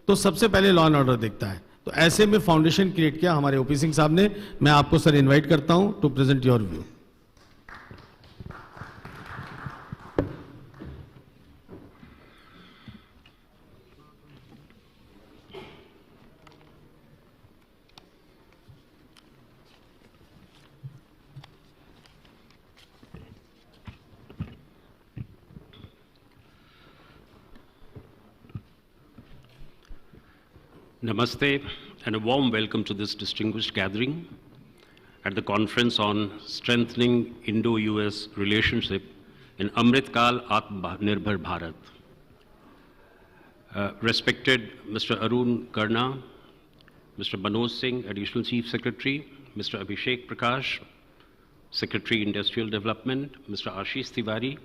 J: तो सबसे पहले लॉ एंड ऑर्डर देखता है. तो ऐसे में फाउंडेशन क्रिएट किया हमारे ओपी सिंह साहब ने. मैं आपको सर इनवाइट करता हूं to present your view.
K: Namaste and a warm welcome to this distinguished gathering at the conference on strengthening Indo-US relationship in Amritkal-Aatmanirbhar Bharat. Respected Mr. Arun Karna, Mr. Manoj Singh, Additional Chief Secretary, Mr. Abhishek Prakash, Secretary Industrial Development, Mr. Ashish Tiwari,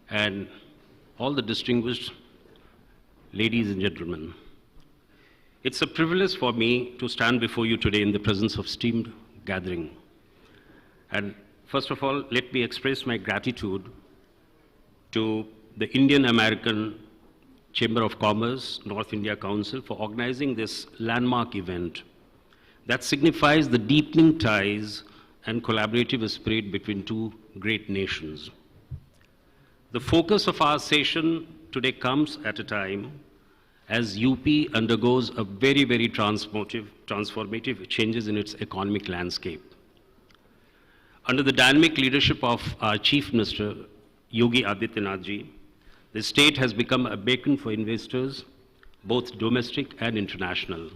K: and all the distinguished ladies and gentlemen. It's a privilege for me to stand before you today in the presence of esteemed gathering. And first of all, let me express my gratitude to the Indian-American Chamber of Commerce, North India Council for organizing this landmark event that signifies the deepening ties and collaborative spirit between two great nations. The focus of our session today comes at a time as UP undergoes a very, very transformative changes in its economic landscape. Under the dynamic leadership of our Chief Minister, Yogi Adityanath ji, the state has become a beacon for investors, both domestic and international.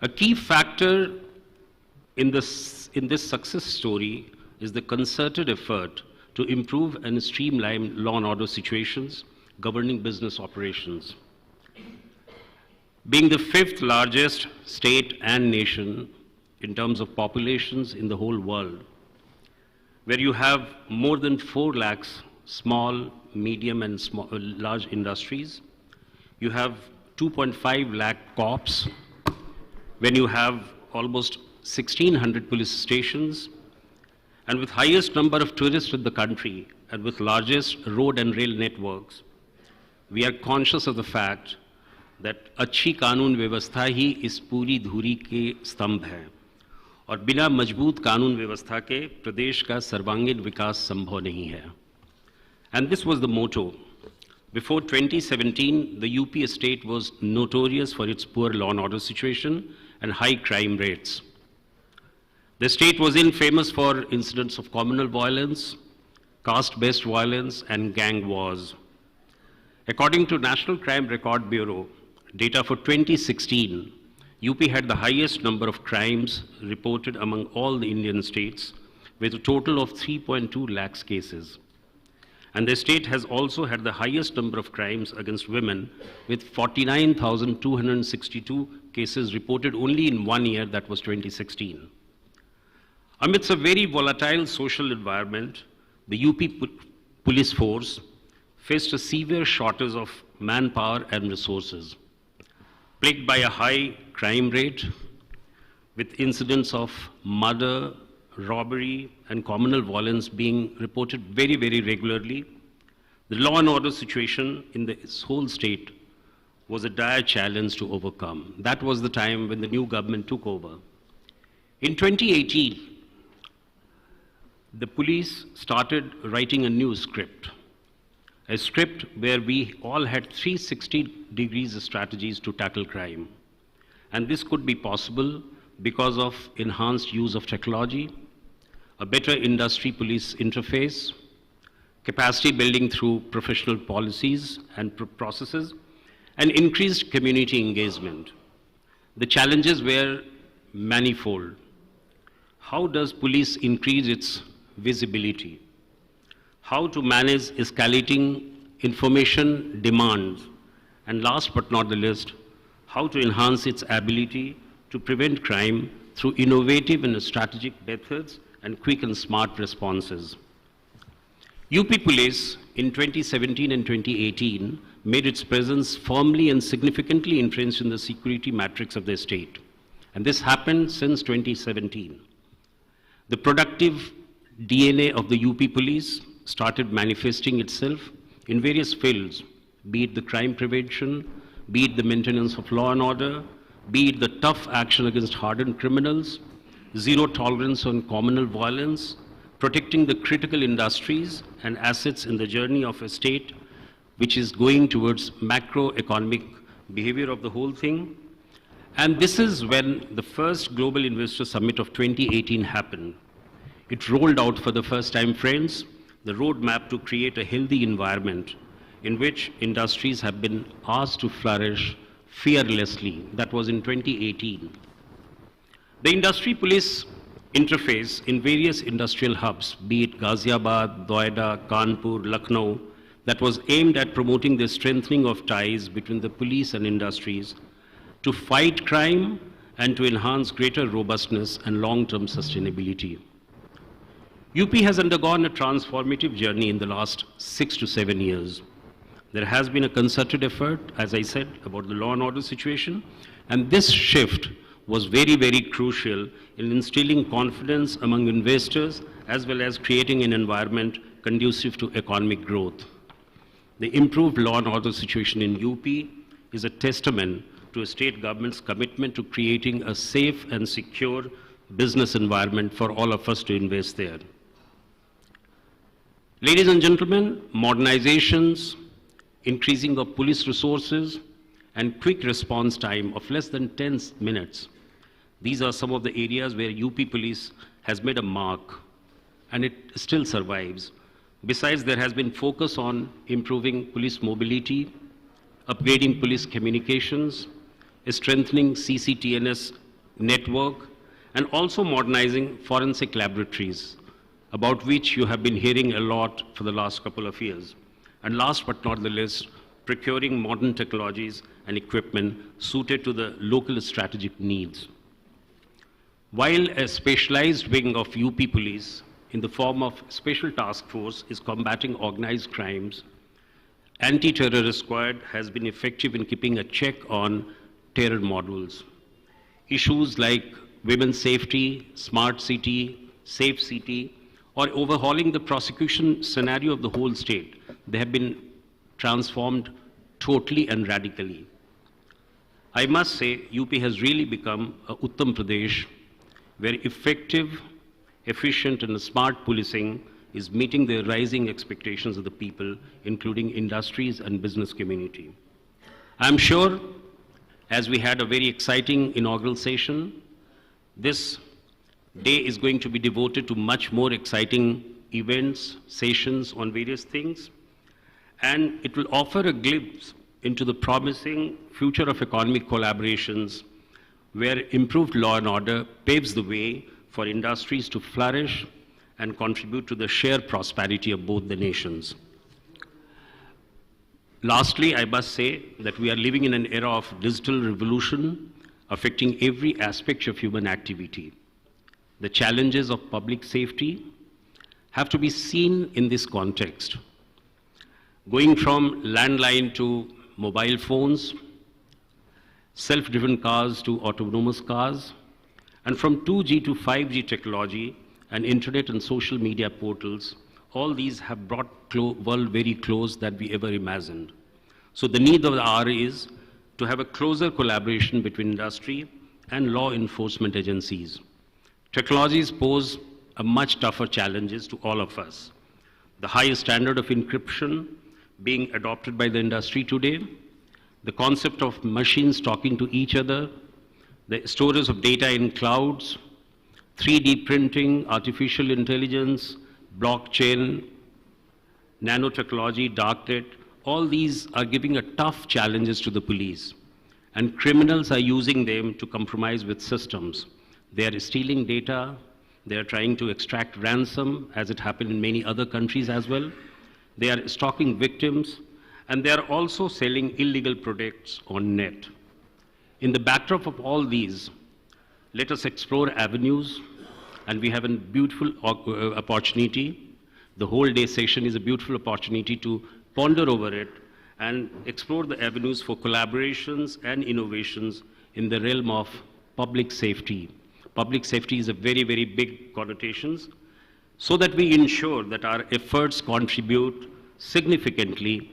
K: A key factor in this success story is the concerted effort to improve and streamline law and order situations governing business operations. Being the 5th largest state and nation in terms of populations in the whole world, where you have more than 4 lakhs small, medium and large industries, you have 2.5 lakh cops, when you have almost 1,600 police stations, and with highest number of tourists in the country and with largest road and rail networks, we are conscious of the fact that अच्छी कानून व्यवस्था ही इस पूरी धुरी के स्तंभ है और बिना मजबूत कानून व्यवस्था के प्रदेश का सर्वांगीण विकास संभव नहीं है. And this was the motto. Before 2017, the UP state was notorious for its poor law and order situation and high crime rates. The state was famous for incidents of communal violence, caste-based violence, and gang wars. According to National Crime Record Bureau, data for 2016, UP had the highest number of crimes reported among all the Indian states, with a total of 3.2 lakhs cases. And the state has also had the highest number of crimes against women, with 49,262 cases reported only in 1 year, that was 2016. Amidst a very volatile social environment, the UP police force faced a severe shortage of manpower and resources, plagued by a high crime rate, with incidents of murder, robbery, and communal violence being reported very, very regularly. The law and order situation in this whole state was a dire challenge to overcome. That was the time when the new government took over. In 2018, the police started writing a new script, a script where we all had 360 degrees strategies to tackle crime. And this could be possible because of enhanced use of technology, a better industry police interface, capacity building through professional policies and processes, and increased community engagement. The challenges were manifold. How does police increase its visibility? How to manage escalating information demands? And last but not the least, how to enhance its ability to prevent crime through innovative and strategic methods and quick and smart responses. UP Police in 2017 and 2018 made its presence firmly and significantly entrenched in the security matrix of the state. And this happened since 2017. The productive DNA of the UP Police started manifesting itself in various fields, be it the crime prevention, be it the maintenance of law and order, be it the tough action against hardened criminals, zero tolerance on communal violence, protecting the critical industries and assets in the journey of a state which is going towards macroeconomic behavior of the whole thing. And this is when the first Global Investor Summit of 2018 happened. It rolled out for the first time, friends, the roadmap to create a healthy environment in which industries have been asked to flourish fearlessly. That was in 2018. The industry police interface in various industrial hubs, be it Ghaziabad, Noida, Kanpur, Lucknow, that was aimed at promoting the strengthening of ties between the police and industries to fight crime and to enhance greater robustness and long-term sustainability. UP has undergone a transformative journey in the last 6 to 7 years. There has been a concerted effort, as I said, about the law and order situation, and this shift was very, very crucial in instilling confidence among investors as well as creating an environment conducive to economic growth. The improved law and order situation in UP is a testament to a state government's commitment to creating a safe and secure business environment for all of us to invest there. Ladies and gentlemen, modernizations, increasing of police resources, and quick response time of less than 10 minutes. These are some of the areas where UP Police has made a mark, and it still survives. Besides, there has been focus on improving police mobility, upgrading police communications, strengthening CCTNS network, and also modernizing forensic laboratories, about which you have been hearing a lot for the last couple of years. And last but not the least, procuring modern technologies and equipment suited to the local strategic needs. While a specialized wing of UP Police in the form of Special Task Force is combating organized crimes, Anti-Terror Squad has been effective in keeping a check on terror models. Issues like women's safety, smart city, safe city, or overhauling the prosecution scenario of the whole state, they have been transformed totally and radically. I must say, UP has really become a Uttam Pradesh where effective, efficient, and smart policing is meeting the rising expectations of the people, including industries and business community. I'm sure, as we had a very exciting inaugural session, this day is going to be devoted to much more exciting events, sessions on various things, and it will offer a glimpse into the promising future of economic collaborations where improved law and order paves the way for industries to flourish and contribute to the shared prosperity of both the nations. Lastly, I must say that we are living in an era of digital revolution affecting every aspect of human activity. The challenges of public safety have to be seen in this context. Going from landline to mobile phones, self-driven cars to autonomous cars, and from 2G to 5G technology and internet and social media portals, all these have brought world very close that we ever imagined. So the need of the hour is to have a closer collaboration between industry and law enforcement agencies. Technologies pose a much tougher challenges to all of us. The highest standard of encryption being adopted by the industry today, the concept of machines talking to each other, the storage of data in clouds, 3D printing, artificial intelligence, blockchain, nanotechnology, darknet, all these are giving a tough challenges to the police. And criminals are using them to compromise with systems. They are stealing data, they are trying to extract ransom, as it happened in many other countries as well. They are stalking victims, and they are also selling illegal products on net. In the backdrop of all these, let us explore avenues, and we have a beautiful opportunity. The whole day session is a beautiful opportunity to ponder over it and explore the avenues for collaborations and innovations in the realm of public safety. Public safety is a very, very big connotations, so that we ensure that our efforts contribute significantly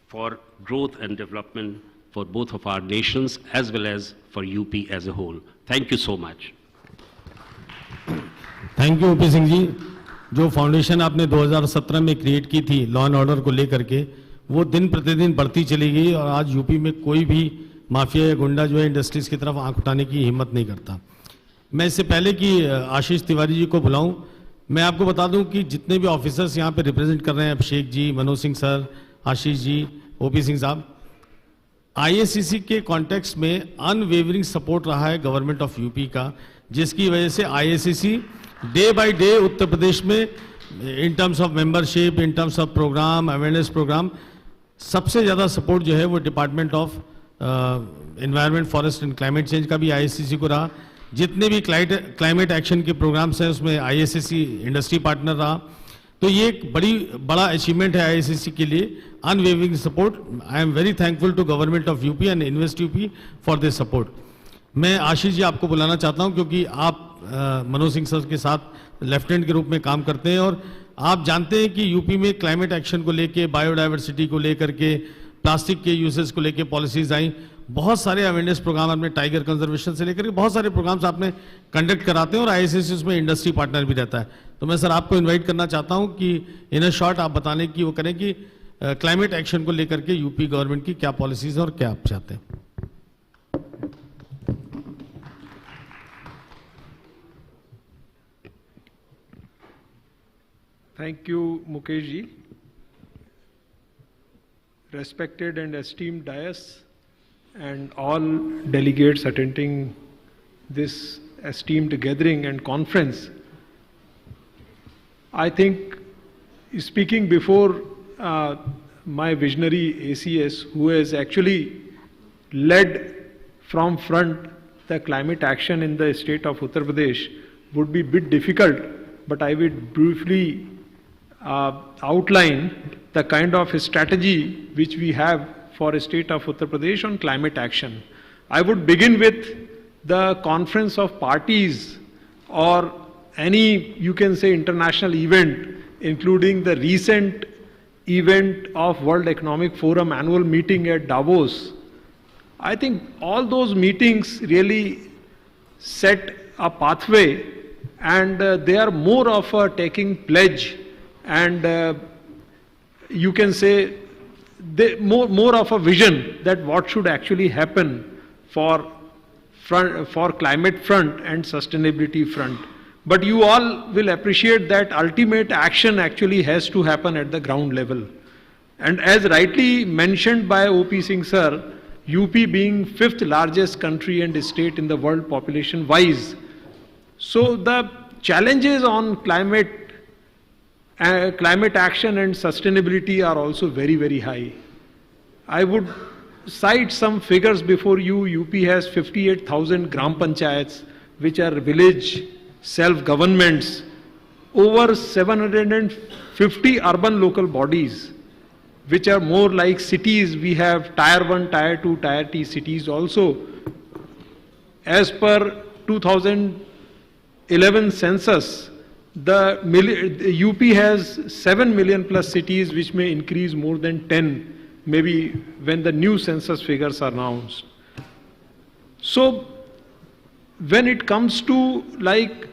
K: for growth and development for both of our nations as well as for UP as a whole. Thank you so much.
J: Thank you OP Singh ji. जो foundation आपने 2017 में create की थी law and order को लेकर के, वो दिन प्रतिदिन बढ़ती चली गई और आज यूपी में कोई भी माफिया या गुंडा जो है इंडस्ट्रीज की तरफ आंख उठाने की हिम्मत नहीं करता। मैं इससे पहले कि आशीष तिवारी जी को बुलाऊं, मैं आपको बता दूं कि जितने भी ऑफिसर्स यहाँ पे रिप्रेजेंट कर रहे हैं, अभिषेक जी, मनोज सिंह सर, आशीष जी, ओपी सिंह साहब, आईएसीसी के कॉन्टेक्स्ट में अनवेवरिंग सपोर्ट रहा है गवर्नमेंट ऑफ यूपी का, जिसकी वजह से IACC day by day Uttar Pradesh में in terms of membership, in terms of program, awareness program, सबसे ज़्यादा सपोर्ट जो है वो department of environment, forest and climate change का भी आईएसीसी को रहा। जितने भी क्लाइमेट एक्शन के प्रोग्राम्स हैं उसमें आईएसीसी इंडस्ट्री पार्टनर रहा। तो ये एक बड़ा अचीवमेंट है आईएसीसी के लिए, unwavering support. I am very thankful to government of UP and invest UP for this support. मैं आशीष जी आपको बुलाना चाहता हूं क्योंकि आप मनोज सिंह सर के साथ लेफ्टिनेंट के रूप में काम करते हैं। और आप जानते हैं कि यूपी में क्लाइमेट एक्शन को लेके, बायोडाइवर्सिटी को लेकर के, प्लास्टिक के यूसेज को लेके पॉलिसीज आई, बहुत सारे अवेयरनेस प्रोग्राम आपने टाइगर कंजर्वेशन से लेकर के बहुत सारे प्रोग्राम्स आपने कंडक्ट कराते हैं और आईआईसीसी उसमें इंडस्ट्री पार्टनर भी रहता है। तो मैं सर आपको इनवाइट करना चाहता हूं कि इन अ शॉर्ट आप बताने की वो करें कि क्लाइमेट एक्शन को लेकर के यूपी गवर्नमेंट की क्या पॉलिसीज है और क्या आप चाहते हैं।
L: Thank you, Mukesh ji. Respected and esteemed dais and all delegates attending this esteemed gathering and conference. I think speaking before my visionary ACS, who has actually led from front the climate action in the state of Uttar Pradesh, would be a bit difficult, but I will briefly outline the kind of strategy which we have for the state of Uttar Pradesh on climate action. I would begin with the conference of parties or any, you can say, international event, including the recent event of World Economic Forum annual meeting at Davos. I think all those meetings really set a pathway, and they are more of a taking pledge, and you can say more of a vision that what should actually happen for climate front and sustainability front. But you all will appreciate that ultimate action actually has to happen at the ground level. And as rightly mentioned by O.P. Singh sir, UP being 5th largest country and state in the world population wise, so the challenges on climate action and sustainability are also very, very high. I would cite some figures before you. UP has 58,000 gram panchayats, which are village self-governments, over 750 urban local bodies, which are more like cities. We have tier 1, tier 2, tier 3 cities also. As per 2011 census, the UP has 7 million plus cities, which may increase more than 10, maybe when the new census figures are announced. So when it comes to like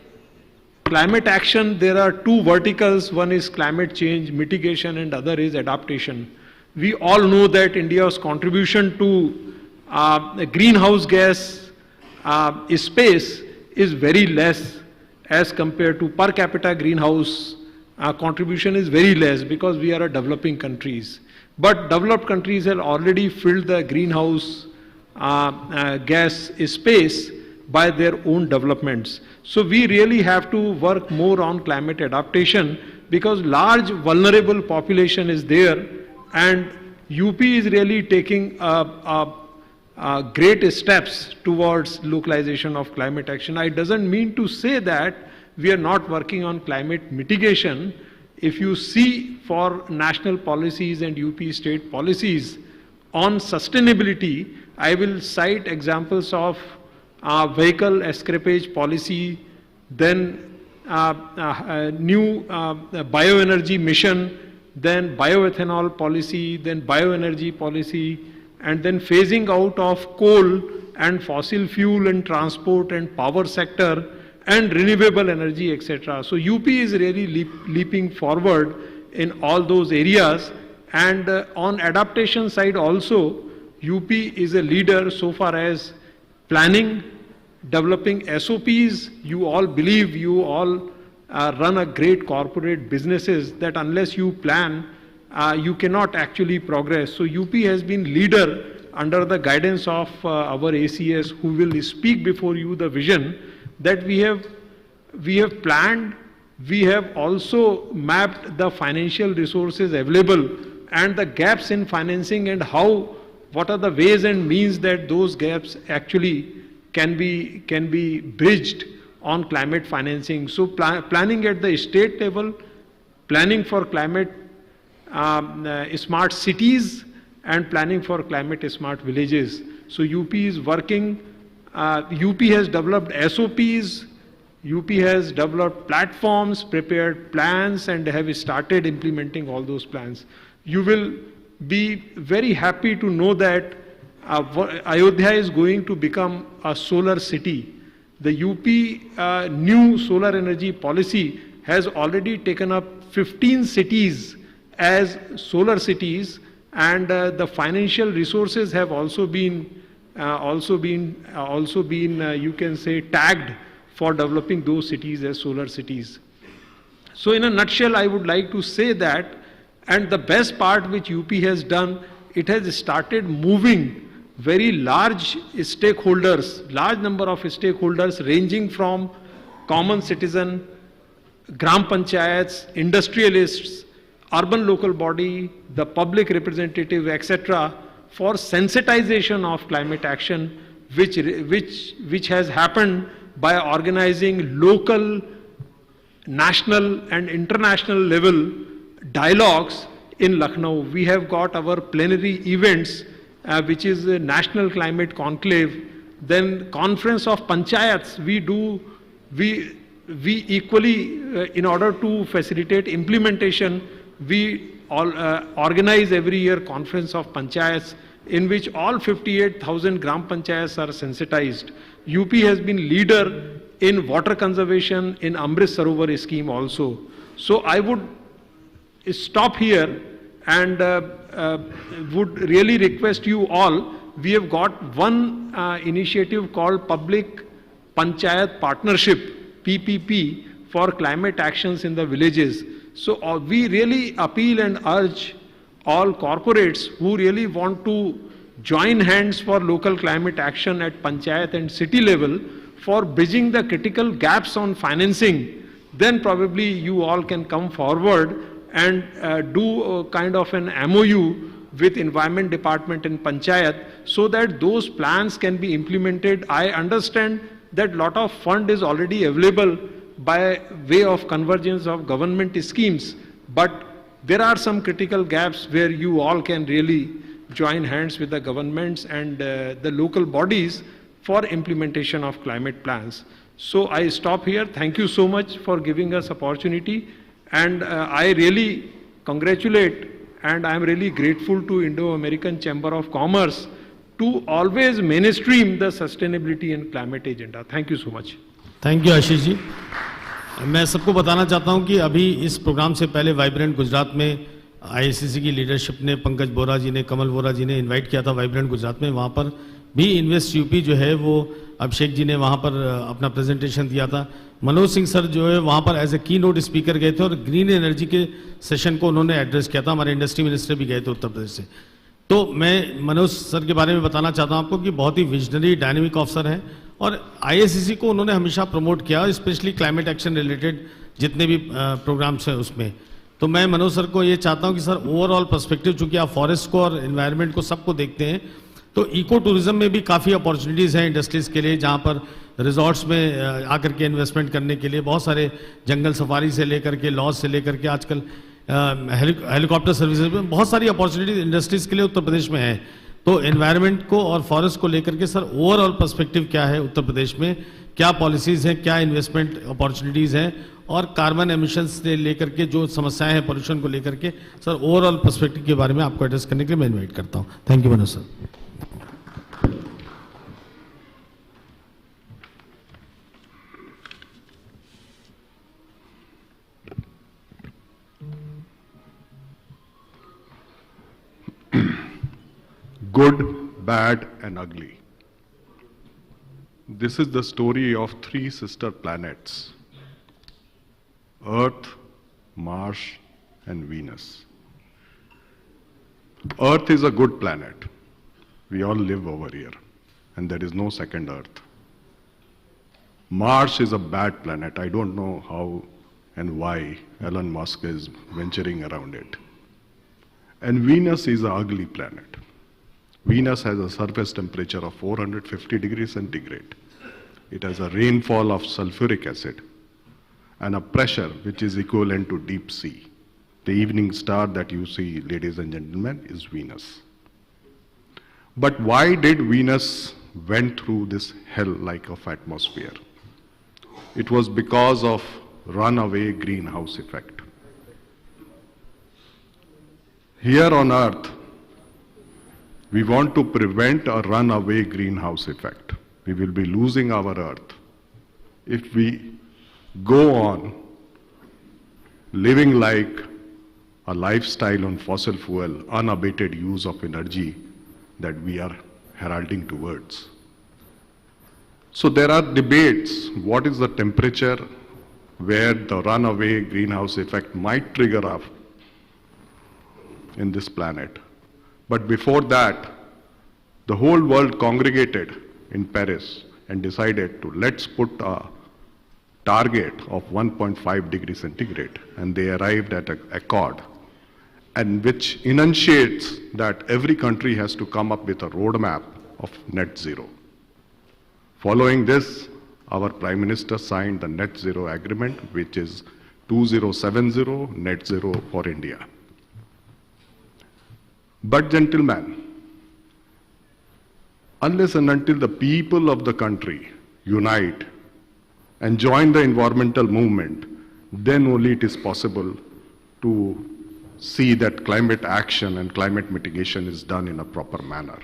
L: climate action, there are two verticals. One is climate change mitigation and other is adaptation. We all know that India's contribution to greenhouse gas space is very less as compared to per capita greenhouse contribution is very less because we are a developing countries. But developed countries have already filled the greenhouse gas space by their own developments. So we really have to work more on climate adaptation because large vulnerable population is there, and UP is really taking great steps towards localization of climate action. It doesn't mean to say that we are not working on climate mitigation. If you see for national policies and UP state policies on sustainability, I will cite examples of vehicle scrappage policy, then new bioenergy mission, then bioethanol policy, then bioenergy policy, and then phasing out of coal and fossil fuel and transport and power sector and renewable energy, etc. So UP is really leaping forward in all those areas, and on adaptation side also, UP is a leader so far as planning, developing SOPs. You all believe, you all run a great corporate businesses that unless you plan, you cannot actually progress. So UP has been leader under the guidance of our ACS, who will speak before you the vision that we have planned. We have also mapped the financial resources available and the gaps in financing and what are the ways and means that those gaps actually can be bridged on climate financing. So planning at the state level, planning for climate smart cities and planning for climate smart villages. So UP is working, UP has developed SOPs UP has developed platforms, prepared plans, and have started implementing all those plans. You will be very happy to know that Ayodhya is going to become a solar city. The UP new solar energy policy has already taken up 15 cities as solar cities, and the financial resources have also been you can say tagged for developing those cities as solar cities. So in a nutshell, I would like to say that, and the best part which UP has done, it has started moving very large stakeholders, large number of stakeholders ranging from common citizen, gram panchayats, industrialists, urban local body, the public representative, etc., for sensitization of climate action, which has happened by organizing local, national and international level dialogues in Lucknow. We have got our plenary events, which is a National Climate Conclave, then Conference of Panchayats. We equally, in order to facilitate implementation, we organize every year Conference of Panchayats, in which all 58,000 gram panchayats are sensitized. UP has been leader in water conservation in Amrit Sarovar scheme also. So I would stop here and would really request you all. We have got one initiative called Public Panchayat Partnership, PPP, for climate actions in the villages. So we really appeal and urge all corporates who really want to join hands for local climate action at panchayat and city level for bridging the critical gaps on financing. Then probably you all can come forward and do a kind of an MOU with Environment Department and Panchayat so that those plans can be implemented. I understand that lot of fund is already available by way of convergence of government schemes, but there are some critical gaps where you all can really join hands with the governments and the local bodies for implementation of climate plans. So I stop here. Thank you so much for giving us opportunity, and I really congratulate and I am really grateful to Indo-American Chamber of Commerce to always mainstream the sustainability and climate agenda. Thank you so much.
J: Thank you Ashish ji. मैं सबको बताना चाहता हूं कि अभी इस programme से पहले वाइब्रेंट गुजरात में आईआईसीसी की लीडरशिप ने, पंकज बोरा जी ने, कमल बोरा जी ने इनवाइट किया था वाइब्रेंट गुजरात में. वहां पर भी इन्वेस्ट यूपी जो है वो अभिषेक जी ने वहां पर अपना प्रेजेंटेशन दिया था. मनोज सिंह सर जो है वहां पर एज ए की नोट स्पीकर गए थे और ग्रीन एनर्जी के सेशन को उन्होंने एड्रेस किया था. हमारे इंडस्ट्री मिनिस्टर भी गए थे उत्तर प्रदेश से. तो मैं मनोज सर के बारे में बताना चाहता हूं आपको कि बहुत ही विजनरी डायनेमिक ऑफिसर हैं और आईआईसीसी को उन्होंने हमेशा प्रमोट किया, स्पेशली क्लाइमेट एक्शन रिलेटेड जितने भी प्रोग्राम्स हैं उसमें. तो मैं मनोज सर को ये चाहता हूं कि सर ओवरऑल पर्सपेक्टिव, चूंकि आप फॉरेस्ट को और एनवायरनमेंट को सबको देखते हैं, तो इको टूरिज्म में भी काफ़ी अपॉर्चुनिटीज़ हैं इंडस्ट्रीज के लिए, जहां पर रिजॉर्ट्स में आकर के इन्वेस्टमेंट करने के लिए बहुत सारे जंगल सफारी से लेकर के लॉज से लेकर के आजकल हेलीकॉप्टर सर्विसेज में बहुत सारी अपॉर्चुनिटीज इंडस्ट्रीज के लिए उत्तर प्रदेश में है. तो एनवायरनमेंट को और फॉरेस्ट को लेकर के सर ओवरऑल पर्सपेक्टिव क्या है उत्तर प्रदेश में, क्या पॉलिसीज हैं, क्या इन्वेस्टमेंट अपॉर्चुनिटीज हैं, और कार्बन एमिशंस से लेकर के जो समस्याएं हैं पोल्यूशन को लेकर के, सर ओवरऑल पर्सपेक्टिव के बारे में आपको एड्रेस करने के लिए मैं इन्वाइट करता हूं. Thank you Manoj sir.
M: Good, bad, and ugly. This is the story of three sister planets: Earth, Mars, and Venus. Earth is a good planet. We all live over here, and there is no second Earth. Mars is a bad planet. I don't know how and why Elon Musk is venturing around it. And Venus is an ugly planet. Venus has a surface temperature of 450 degrees centigrade. It has a rainfall of sulfuric acid and a pressure which is equivalent to deep sea. The evening star that you see, ladies and gentlemen, is Venus. But why did Venus went through this hell-like of atmosphere? it was because of runaway greenhouse effect. Here on Earth, we want to prevent a runaway greenhouse effect. We will be losing our Earth if we go on living like a lifestyle on fossil fuel, unabated use of energy that we are heralding towards. So there are debates, what is the temperature where the runaway greenhouse effect might trigger up in this planet. But before that, the whole world congregated in Paris and decided to let's put a target of 1.5 degrees centigrade, and they arrived at an accord, and which enunciates that every country has to come up with a roadmap of net zero. Following this, our Prime Minister signed the net zero agreement, which is 2070 net zero for India. But gentlemen, unless and until the people of the country unite and join the environmental movement, then only it is possible to see that climate action and climate mitigation is done in a proper manner.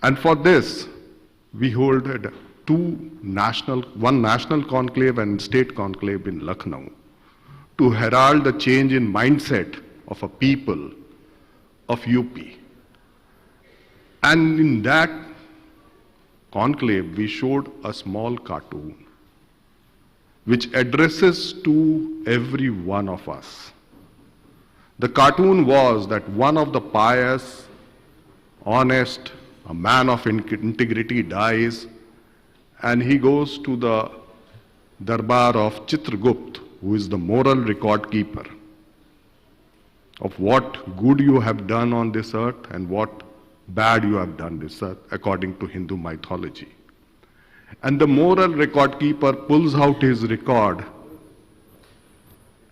M: And for this, we hold one national conclave and state conclave in Lucknow to herald the change in mindset of a people of UP. And in that conclave, we showed a small cartoon which addresses to every one of us. The cartoon was that one of the pious, honest, a man of integrity dies, and he goes to the darbar of Chitragupt, who is the moral record keeper of what good you have done on this earth and what bad you have done this earth, according to Hindu mythology. And the moral record keeper pulls out his record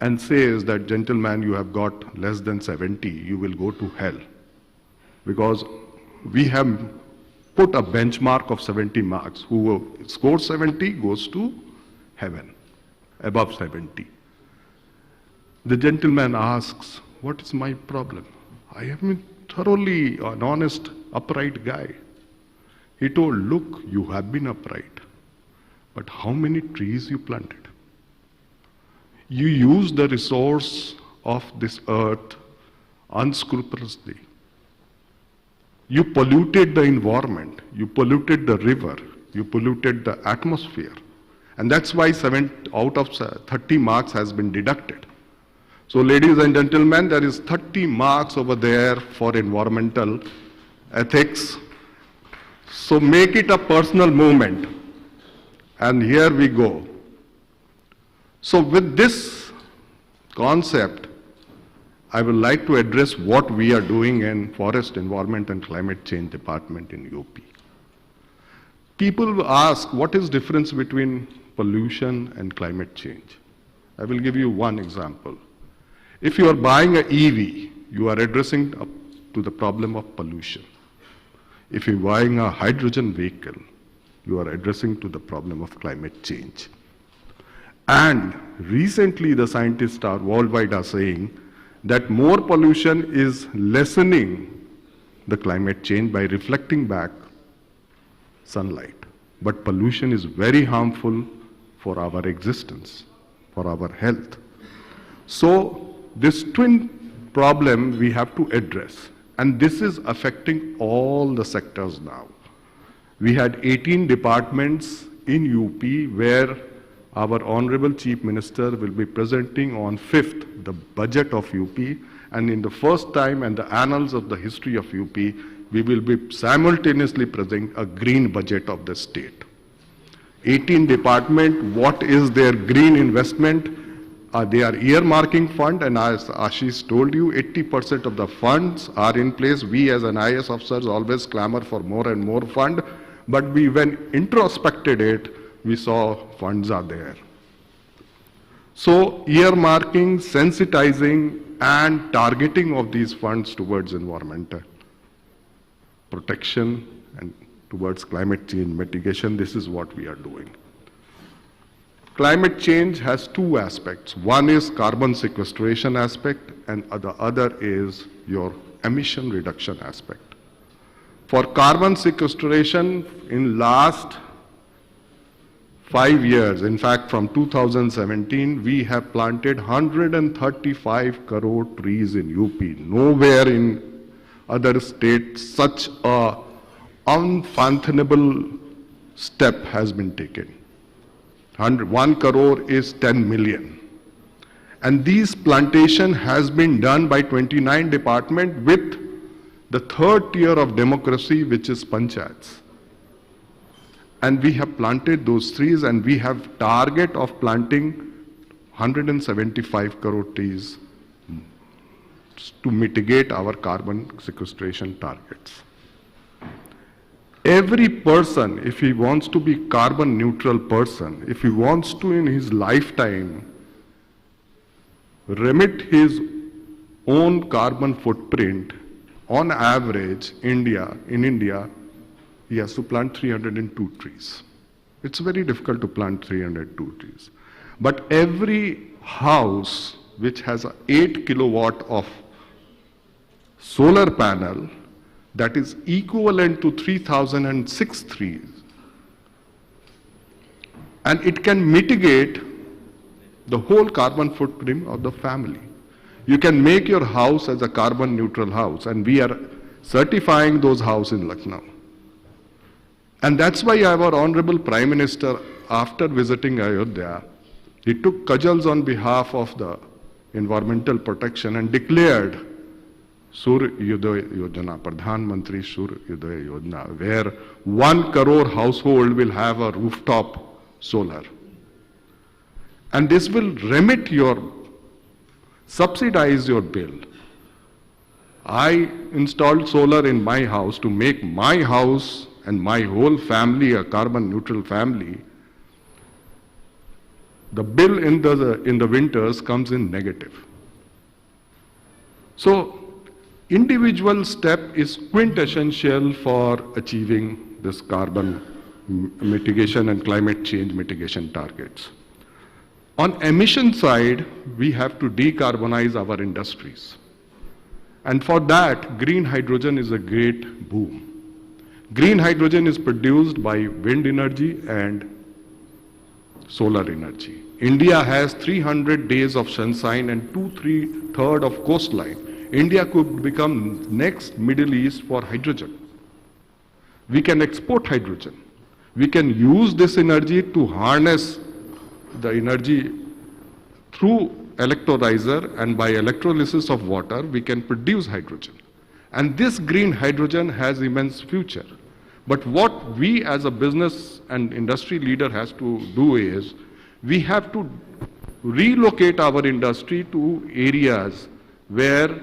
M: and says that, gentleman, you have got less than 70, you will go to hell. Because we have put a benchmark of 70 marks. Who scores 70 goes to heaven, above 70. The gentleman asks, what is my problem? I am thoroughly an honest, upright guy. He told, look, you have been upright, but how many trees you planted? You used the resource of this earth unscrupulously. You polluted the environment, you polluted the river, you polluted the atmosphere. And that's why 7 out of 30 marks has been deducted. So ladies and gentlemen, there is 30 marks over there for environmental ethics. So make it a personal movement. And here we go. So with this concept, I would like to address what we are doing in Forest, Environment and Climate Change Department in UP. People ask, what is the difference between pollution and climate change? I will give you one example. If you are buying an EV, you are addressing to the problem of pollution. If you are buying a hydrogen vehicle, you are addressing to the problem of climate change. And recently the scientists worldwide are saying that more pollution is lessening the climate change by reflecting back sunlight. But pollution is very harmful for our existence, for our health. So this twin problem we have to address, and this is affecting all the sectors now. We had 18 departments in UP where our Honorable Chief Minister will be presenting on 5th the budget of UP, and in the first time in the annals of the history of UP, we will be simultaneously presenting a green budget of the state. 18 department, what is their green investment? They are earmarking fund, and as Ashish told you, 80% of the funds are in place. We as an IAS officers always clamor for more and more fund, but we when introspected it, we saw funds are there. So earmarking, sensitizing and targeting of these funds towards environmental protection and towards climate change mitigation, this is what we are doing. Climate change has two aspects. One is carbon sequestration aspect, and the other is your emission reduction aspect. For carbon sequestration, in last 5 years, in fact from 2017, we have planted 135 crore trees in UP. Nowhere in other states such a unfathomable step has been taken. 1 crore is 10 million. And these plantation has been done by 29 departments with the third tier of democracy, which is panchayats. And we have planted those trees, and we have target of planting 175 crore trees to mitigate our carbon sequestration targets. Every person, if he wants to be carbon neutral person, if he wants to in his lifetime remit his own carbon footprint, on average, in India, he has to plant 302 trees. It's very difficult to plant 302 trees. But every house which has 8 kilowatt of solar panel, that is equivalent to 3006 trees. And it can mitigate the whole carbon footprint of the family. You can make your house as a carbon neutral house, and we are certifying those houses in Lucknow. And that's why our Honorable Prime Minister, after visiting Ayodhya, he took cudgels on behalf of the environmental protection and declared Surya Yojana, Pradhan Mantri Surya Yojana, where 1 crore household will have a rooftop solar. And this will subsidize your bill. I installed solar in my house to make my house and my whole family a carbon neutral family. The bill in the winters comes in negative. So, individual step is quintessential for achieving this carbon mitigation and climate change mitigation targets. On emission side, we have to decarbonize our industries. And for that, green hydrogen is a great boom. Green hydrogen is produced by wind energy and solar energy. India has 300 days of sunshine and 2/3 of coastline. India could become next Middle East for hydrogen. We can export hydrogen. We can use this energy to harness the energy through electrolyzer, and by electrolysis of water, we can produce hydrogen. And this green hydrogen has immense future. But what we as a business and industry leader has to do is, we have to relocate our industry to areas where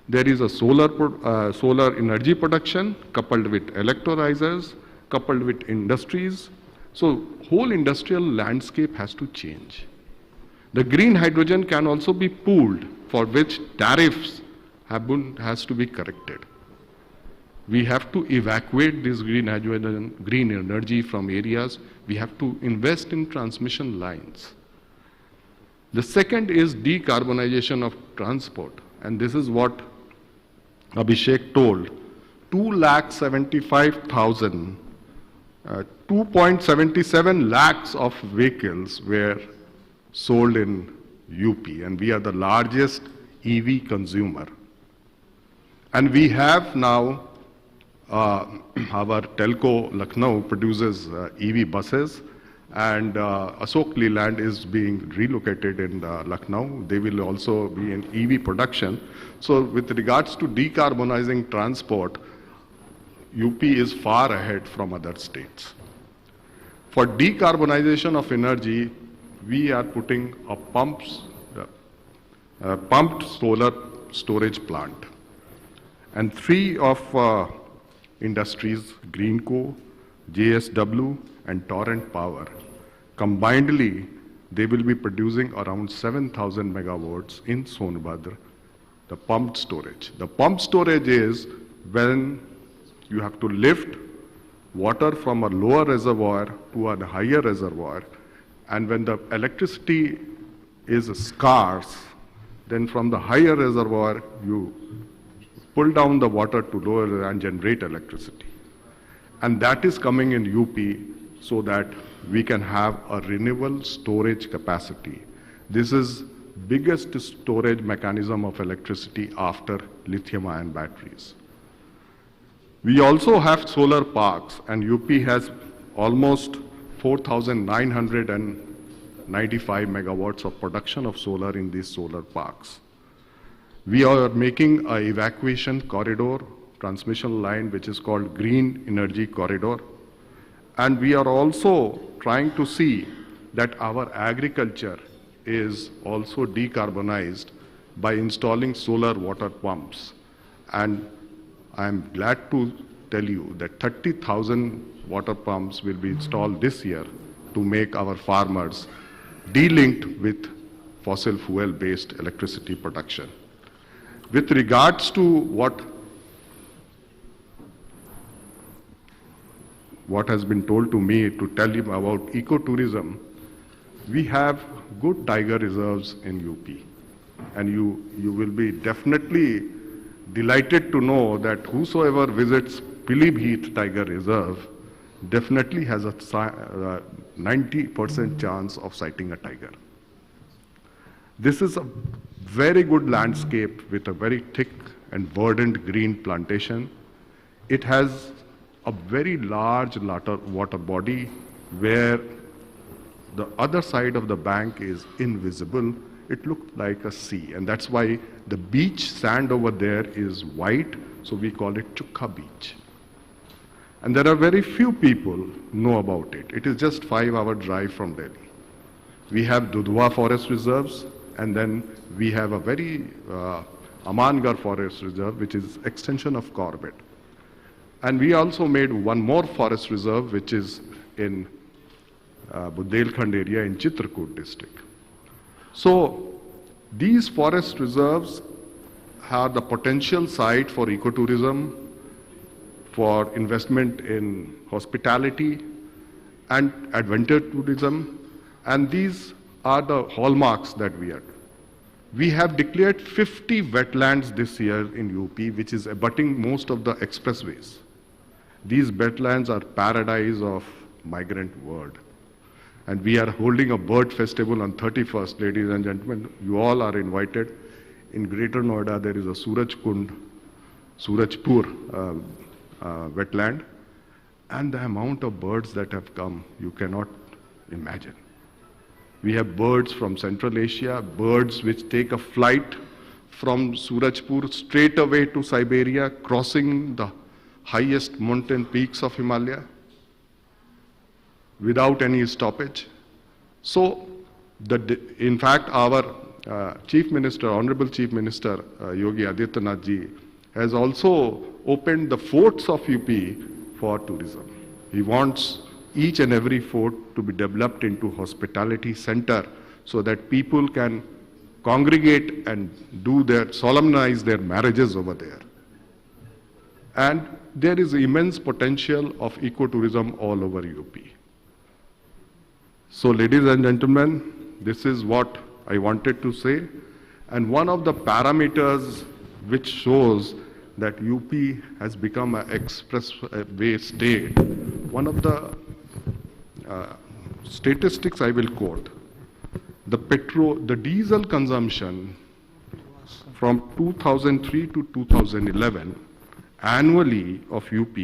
M: there is a solar energy production coupled with electrolyzers, coupled with industries. So whole industrial landscape has to change. The green hydrogen can also be pooled, for which tariffs has to be corrected. We have to evacuate this green hydrogen, green energy from areas. We have to invest in transmission lines. The second is decarbonization of transport. And this is what Abhishek told. 275,000 2.77 lakhs of vehicles were sold in UP, and we are the largest EV consumer. And we have now, our telco Lucknow produces EV buses, and Ashok Leland is being relocated in Lucknow. They will also be in EV production. So with regards to decarbonizing transport, UP is far ahead from other states. For decarbonization of energy, we are putting a pumped solar storage plant. And 3 of industries, Greenco, JSW, and Torrent Power, combinedly, they will be producing around 7,000 megawatts in Sonbhadra, the pumped storage. The pumped storage is when you have to lift water from a lower reservoir to a higher reservoir, And when the electricity is scarce, then from the higher reservoir, you pull down the water to lower and generate electricity. And that is coming in UP so that we can have a renewable storage capacity. This is biggest storage mechanism of electricity after lithium-ion batteries. We also have solar parks, and UP has almost 4,995 megawatts of production of solar in these solar parks. We are making an evacuation corridor, transmission line, which is called Green Energy Corridor. And we are also trying to see that our agriculture is also decarbonized by installing solar water pumps. And I'm glad to tell you that 30,000 water pumps will be installed this year to make our farmers de-linked with fossil fuel-based electricity production. With regards to what has been told to me to tell you about ecotourism, we have good tiger reserves in UP. And you will be definitely delighted to know that whosoever visits Pilibhit Tiger Reserve definitely has a 90% chance of sighting a tiger. This is a very good landscape with a very thick and verdant green plantation. It has a very large water body where the other side of the bank is invisible. It looked like a sea, and that's why the beach sand over there is white, so we call it Chukka Beach. And there are very few people know about it. It is just 5-hour drive from Delhi. We have Dudhwa Forest Reserves, and then we have a very Amangarh Forest Reserve, which is extension of Corbett. And we also made one more forest reserve, which is in Bundelkhand area in Chitrakoot district. So these forest reserves are the potential site for ecotourism, for investment in hospitality and adventure tourism, and these are the hallmarks that we are. We have declared 50 wetlands this year in UP, which is abutting most of the expressways. These wetlands are paradise of migrant world. And we are holding a bird festival on 31st, ladies and gentlemen. You all are invited. In Greater Noida, there is a Surajpur wetland. And the amount of birds that have come, you cannot imagine. We have birds from Central Asia, birds which take a flight from Surajpur straight away to Siberia, crossing the highest mountain peaks of Himalaya without any stoppage. So, in fact, our Chief Minister, Honorable Chief Minister Yogi Adityanath ji has also opened the forts of UP for tourism. He wants each and every fort to be developed into hospitality center so that people can congregate and solemnize their marriages over there. And there is immense potential of ecotourism all over UP. So, ladies and gentlemen, this is what I wanted to say. And one of the parameters which shows that UP has become an expressway state, one of the statistics I will quote. The diesel consumption from 2003 to 2011 annually of UP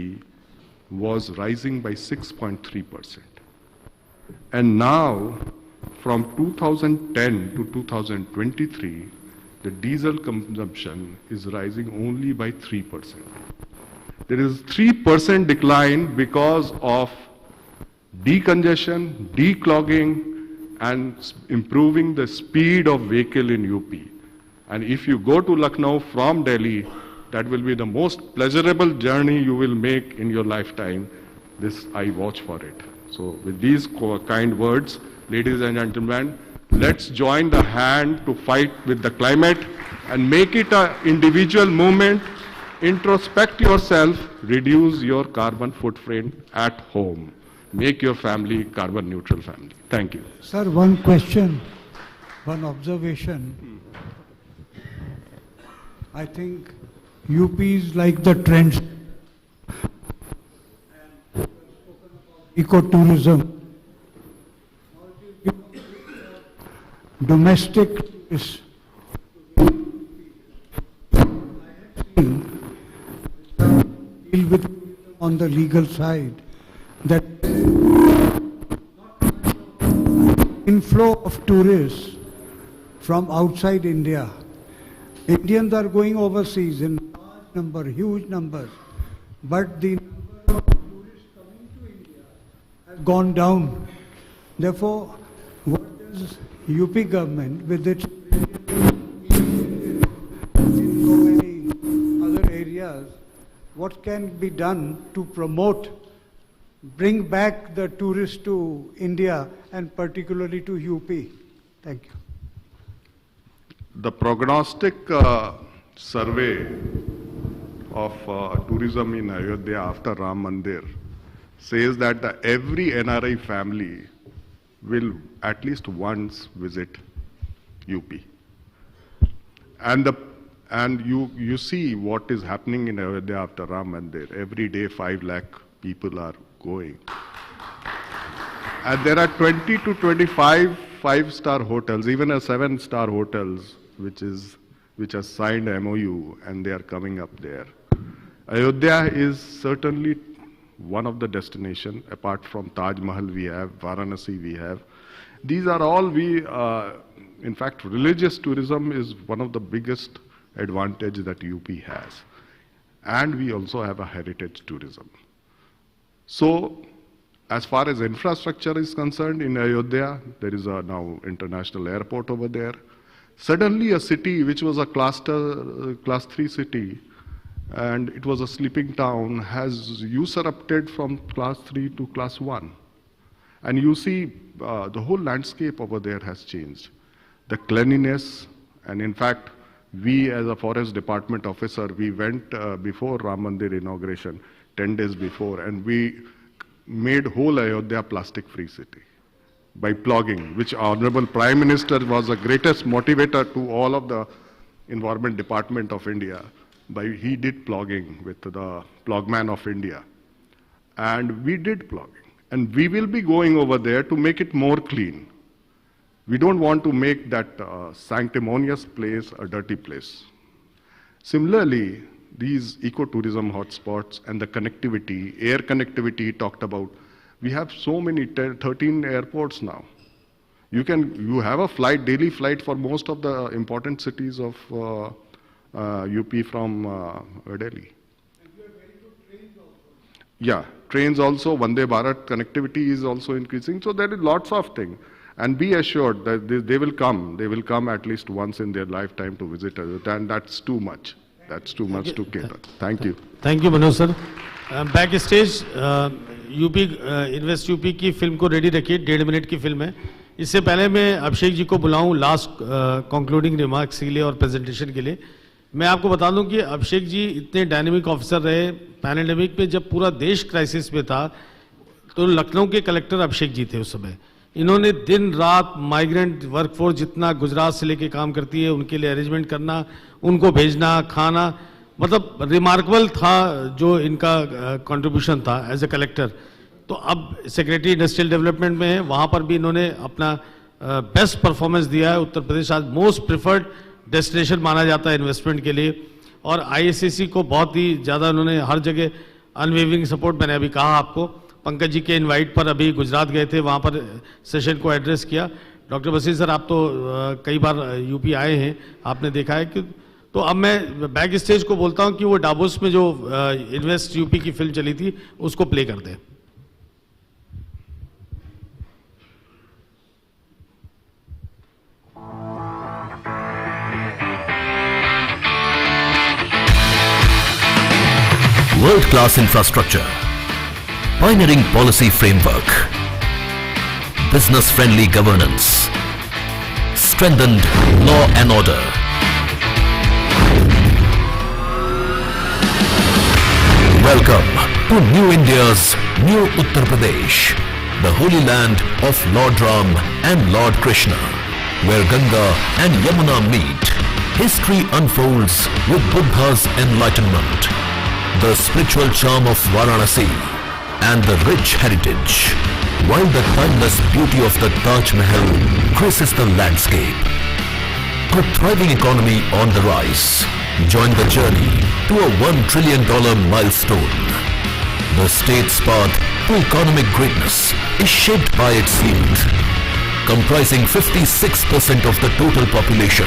M: was rising by 6.3%. And now, from 2010 to 2023, the diesel consumption is rising only by 3%. There is 3% decline because of decongestion, declogging, and improving the speed of vehicle in UP. And if you go to Lucknow from Delhi, that will be the most pleasurable journey you will make in your lifetime. This, I watch for it. So with these kind words, ladies and gentlemen, let's join the hand to fight with the climate and make it an individual movement. Introspect yourself, reduce your carbon footprint at home. make your family carbon neutral family. Thank you.
G: Sir, one question, one observation. I think UP is like the trend. Ecotourism. Domestic is deal with on the legal side that inflow of tourists from outside India. Indians are going overseas in large number, huge numbers, but the number of tourists coming to India has gone down. Therefore, what is UP government with its in so many other areas, what can be done to promote, bring back the tourists to India and particularly to UP? Thank you.
M: The prognostic survey of tourism in Ayodhya after Ram Mandir says that every NRI family will at least once visit UP. And you see what is happening in Ayodhya after Ram Mandir. Every day 5 lakh people are going. And there are 20 to 25 5-star hotels, even a 7-star hotels, which has signed MOU, and they are coming up there. Ayodhya is certainly one of the destination. Apart from Taj Mahal we have, Varanasi we have. These are all in fact, religious tourism is one of the biggest advantage that UP has. And we also have a heritage tourism. So, as far as infrastructure is concerned, in Ayodhya, there is a now international airport over there. Suddenly a city which was a class 3 city, and it was a sleeping town, has usurped from class 3 to class 1. And you see the whole landscape over there has changed. The cleanliness, and in fact, we as a forest department officer, we went before Ram Mandir inauguration, 10 days before, and we made whole Ayodhya plastic-free city by plogging, which Honorable Prime Minister was the greatest motivator to all of the Environment Department of India. He did plogging with the Plogman of India. And we did plogging. And we will be going over there to make it more clean. We don't want to make that sanctimonious place a dirty place. Similarly, these ecotourism hotspots and the connectivity, air connectivity he talked about, we have so many, 13 airports now. You have a flight, daily flight for most of the important cities of UP from Delhi. And you have very good trains also. Yeah, trains also, Vande Bharat connectivity is also increasing. So there is lots of things. And be assured that they will come. They will come at least once in their lifetime to visit us. And that's too much. That's too much to cater. Thank you.
J: Thank you, Manoj sir. Back stage, UP Invest UP की film को ready रखिए, 1.5 minute की film है. इससे पहले मैं अभिषेक जी को बुलाऊं last concluding remarks के लिए और प्रेजेंटेशन के लिए. मैं आपको बता दूं कि अभिषेक जी इतने डायनेमिक ऑफिसर रहे. पैंडेमिक में जब पूरा देश क्राइसिस में था, तो लखनऊ के कलेक्टर अभिषेक जी थे उस समय. इन्होंने दिन रात माइग्रेंट वर्कफोर्स जितना गुजरात से लेके काम करती है, उनके लिए अरेंजमेंट करना, उनको भेजना, खाना, मतलब रिमार्केबल था जो इनका कंट्रीब्यूशन था एज ए कलेक्टर. तो अब सेक्रेटरी इंडस्ट्रियल डेवलपमेंट में है, वहाँ पर भी इन्होंने अपना बेस्ट परफॉर्मेंस दिया है. उत्तर प्रदेश आज मोस्ट प्रिफर्ड डेस्टिनेशन माना जाता है इन्वेस्टमेंट के लिए. और IICC को बहुत ही ज़्यादा उन्होंने हर जगह अनवेवरिंग सपोर्ट, मैंने अभी कहा आपको, पंकज जी के इनवाइट पर अभी गुजरात गए थे, वहाँ पर सेशन को एड्रेस किया. डॉक्टर बसीर सर, आप तो कई बार UP आए हैं, आपने देखा है कि. तो अब मैं बैक स्टेज को बोलता हूँ कि वो डाबोस में जो इन्वेस्ट UP की फिल्म चली थी उसको प्ले कर दें.
N: World-class infrastructure, pioneering policy framework, business-friendly governance, strengthened law and order. Welcome to New India's New Uttar Pradesh, the holy land of Lord Ram and Lord Krishna, where Ganga and Yamuna meet. History unfolds with Buddha's enlightenment, the spiritual charm of Varanasi, and the rich heritage, while the timeless beauty of the Taj Mahal graces the landscape. A thriving economy on the rise. Join the journey to a $1 trillion milestone. The state's path to economic greatness is shaped by its youth, comprising 56% of the total population.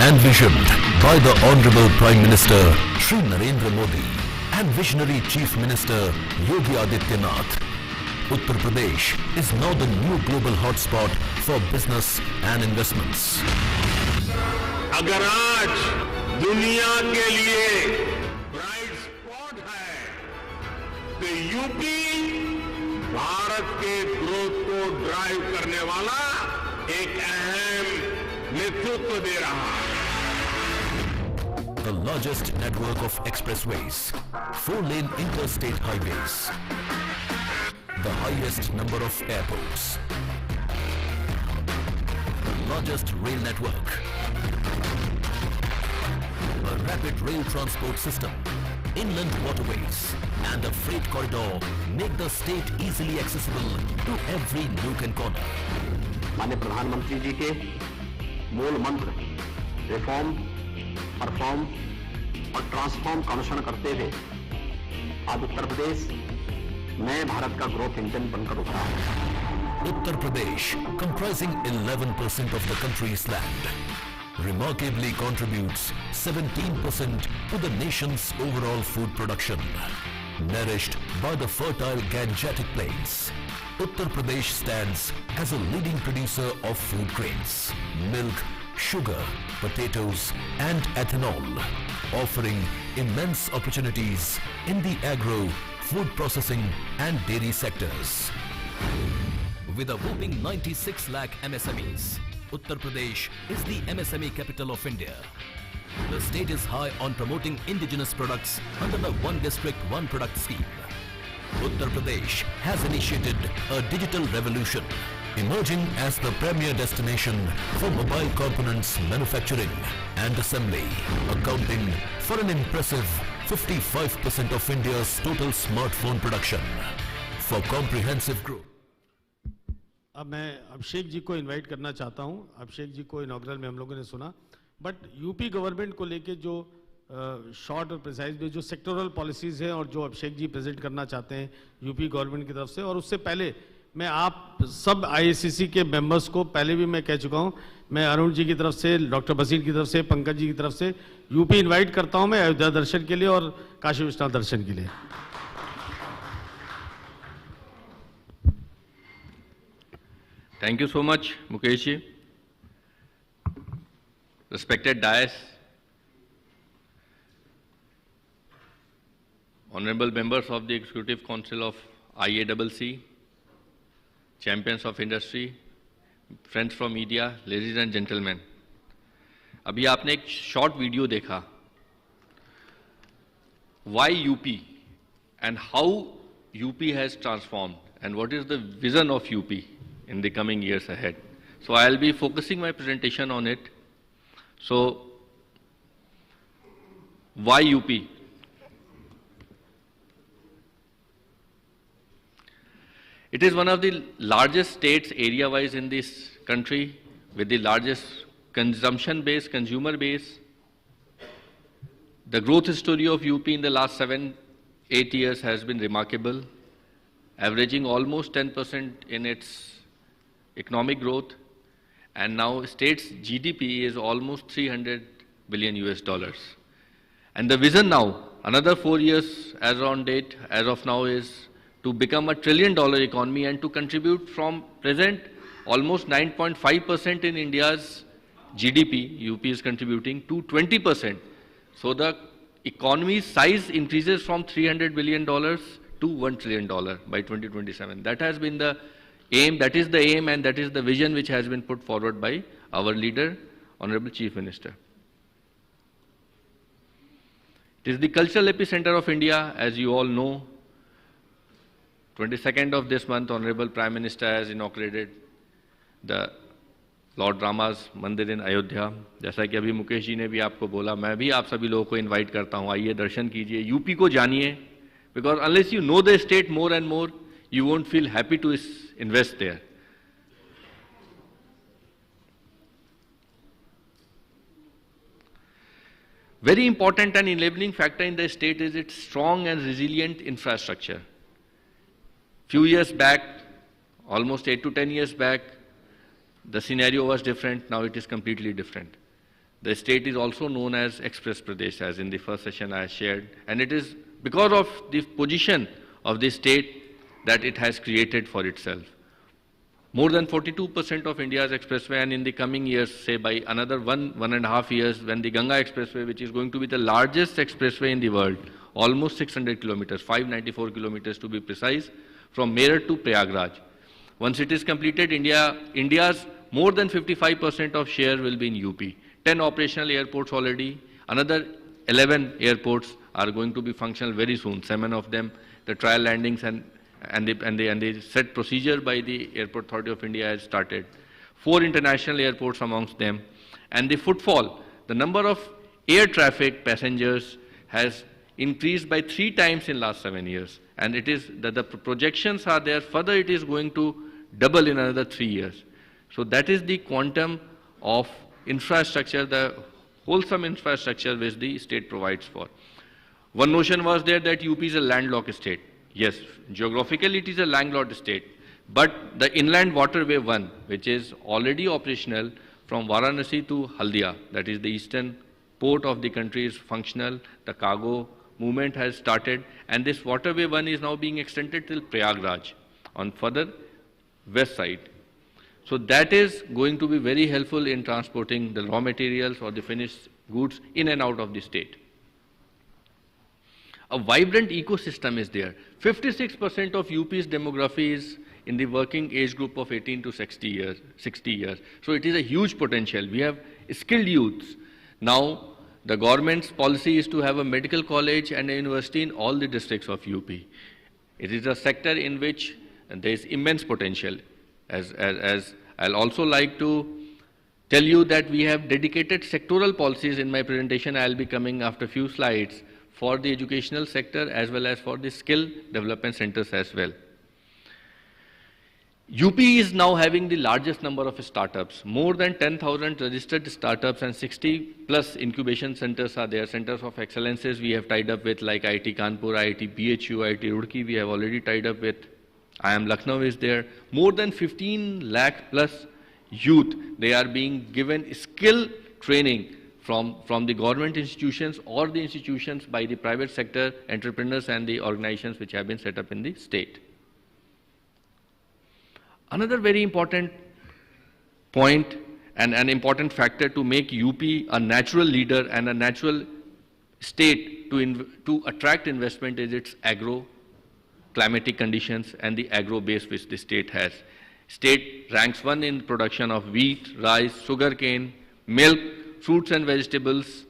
N: Envisioned by the Honorable Prime Minister Shri Narendra Modi and Visionary Chief Minister Yogi Adityanath, Uttar Pradesh is now the new global hotspot for business and investments.
O: अगर आज दुनिया के लिए bright spot है तो UP Bharat के growth को drive करने वाला एक अहम नेतृत्व दे रहा है.
N: The largest network of expressways, 4-lane interstate highways, the highest number of airports, the largest rail network, a rapid rail transport system, inland waterways, and a freight corridor make the state easily accessible to every nook and corner.
P: माननीय प्रधानमंत्री जी के मूल मंत्र reform, perform और transform का अनुसरण करते हुए आज उत्तर प्रदेश नए भारत का ग्रोथ इंजन बनकर उभरा है.
N: Uttar Pradesh, comprising 11% of the country's land, remarkably contributes 17% to the nation's overall food production. Nourished by the fertile Gangetic plains, Uttar Pradesh stands as a leading producer of food grains, milk, sugar, potatoes and ethanol, offering immense opportunities in the agro, food processing and dairy sectors. With a whopping 96 lakh MSMEs, Uttar Pradesh is the MSME capital of India. The state is high on promoting indigenous products under the One District, One Product scheme. Uttar Pradesh has initiated a digital revolution, emerging as the premier destination for mobile components manufacturing and assembly, accounting for an impressive 55% of India's total smartphone production. For comprehensive growth.
J: अब मैं अभिषेक जी को invite करना चाहता हूं. अभिषेक जी को inaugural में हम लोगों ने सुना, बट यूपी गवर्नमेंट को लेके जो शॉर्ट और प्रिसाइज में जो सेक्टोरल पॉलिसीज हैं और जो अभिषेक जी प्रेजेंट करना चाहते हैं यूपी गवर्नमेंट की तरफ से, और उससे पहले मैं आप सब आईएसीसी के मेंबर्स को पहले भी मैं कह चुका हूं, मैं अरुण जी की तरफ से, डॉक्टर बसीर की तरफ से, पंकज जी की तरफ से यूपी इनवाइट करता हूं मैं अयोध्या दर्शन के लिए और काशी विश्वनाथ दर्शन के लिए.
H: Thank you so much, Mukesh ji. Respected dais, honorable members of the Executive Council of IACC, champions of industry, friends from media, ladies and gentlemen. अभी आपने एक short video देखा. Why UP and how UP has transformed and what is the vision of UP in the coming years ahead. So I'll be focusing my presentation on it. So why UP? It is one of the largest states area-wise in this country with the largest consumer base. The growth story of UP in the last 7-8 years has been remarkable, averaging almost 10% in its economic growth, and now state's GDP is almost $300 billion US. And the vision now, another 4 years as on date, as of now, is to become a $1 trillion economy and to contribute from present almost 9.5% in India's GDP, UP is contributing to 20%. So the economy's size increases from $300 billion to $1 trillion by 2027. That has been the aim, that is the aim and that is the vision which has been put forward by our leader, Honorable Chief Minister. It is the cultural epicenter of India, as you all know. 22nd of this month, Honorable Prime Minister has inaugurated the Lord Rama's Mandir in Ayodhya. जैसा कि अभी मुकेश जी ने भी आपको बोला, मैं भी आप सभी लोगों को इनवाइट करता हूँ, आइए दर्शन कीजिए, यूपी को जानिए, because unless you know the state more and more, you won't feel happy to invest there. Very important and enabling factor in the state is its strong and resilient infrastructure. Few years back, almost 8 to 10 years back, the scenario was different, now it is completely different. The state is also known as Express Pradesh, as in the first session I shared, and it is because of the position of the state that it has created for itself. More than 42% of India's expressway, and in the coming years, say by another 1.5 years, when the Ganga Expressway, which is going to be the largest expressway in the world, almost 600 kilometers, 594 kilometers to be precise, from Meerut to Prayagraj. Once it is completed, India's more than 55% of share will be in UP. 10 operational airports already, another 11 airports are going to be functional very soon. 7 of them, the trial landings and the set procedure by the Airport Authority of India has started. 4 international airports amongst them. And the footfall, the number of air traffic passengers has increased by 3 times in last 7 years. And it is that the projections are there, further it is going to double in another 3 years. So that is the quantum of infrastructure, the wholesome infrastructure which the state provides for. One notion was there that UP is a landlocked state. Yes, geographically it is a landlocked state, but the Inland Waterway 1, which is already operational from Varanasi to Haldia, that is the eastern port of the country, is functional, the cargo movement has started, and this Waterway 1 is now being extended till Prayagraj on further west side. So that is going to be very helpful in transporting the raw materials or the finished goods in and out of the state. A vibrant ecosystem is there. 56% of UP's demography is in the working age group of 18 to 60 years. So it is a huge potential. We have skilled youths. Now, the government's policy is to have a medical college and a university in all the districts of UP. It is a sector in which there is immense potential. As I'll also like to tell you that we have dedicated sectoral policies in my presentation. I'll be coming after a few slides for the educational sector as well as for the skill development centers as well. UP is now having the largest number of startups. More than 10,000 registered startups and 60 plus incubation centers are there. Centers of excellences we have tied up with, like IIT Kanpur, IIT BHU, IIT Roorkee we have already tied up with. IIM Lucknow is there. More than 15 lakh plus youth, they are being given skill training from the government institutions or the institutions by the private sector entrepreneurs and the organizations which have been set up in the state. Another very important point and an important factor to make UP a natural leader and a natural state to attract investment is its agro-climatic conditions and the agro base which the state has. State ranks 1 in production of wheat, rice, sugarcane, milk, fruits and vegetables.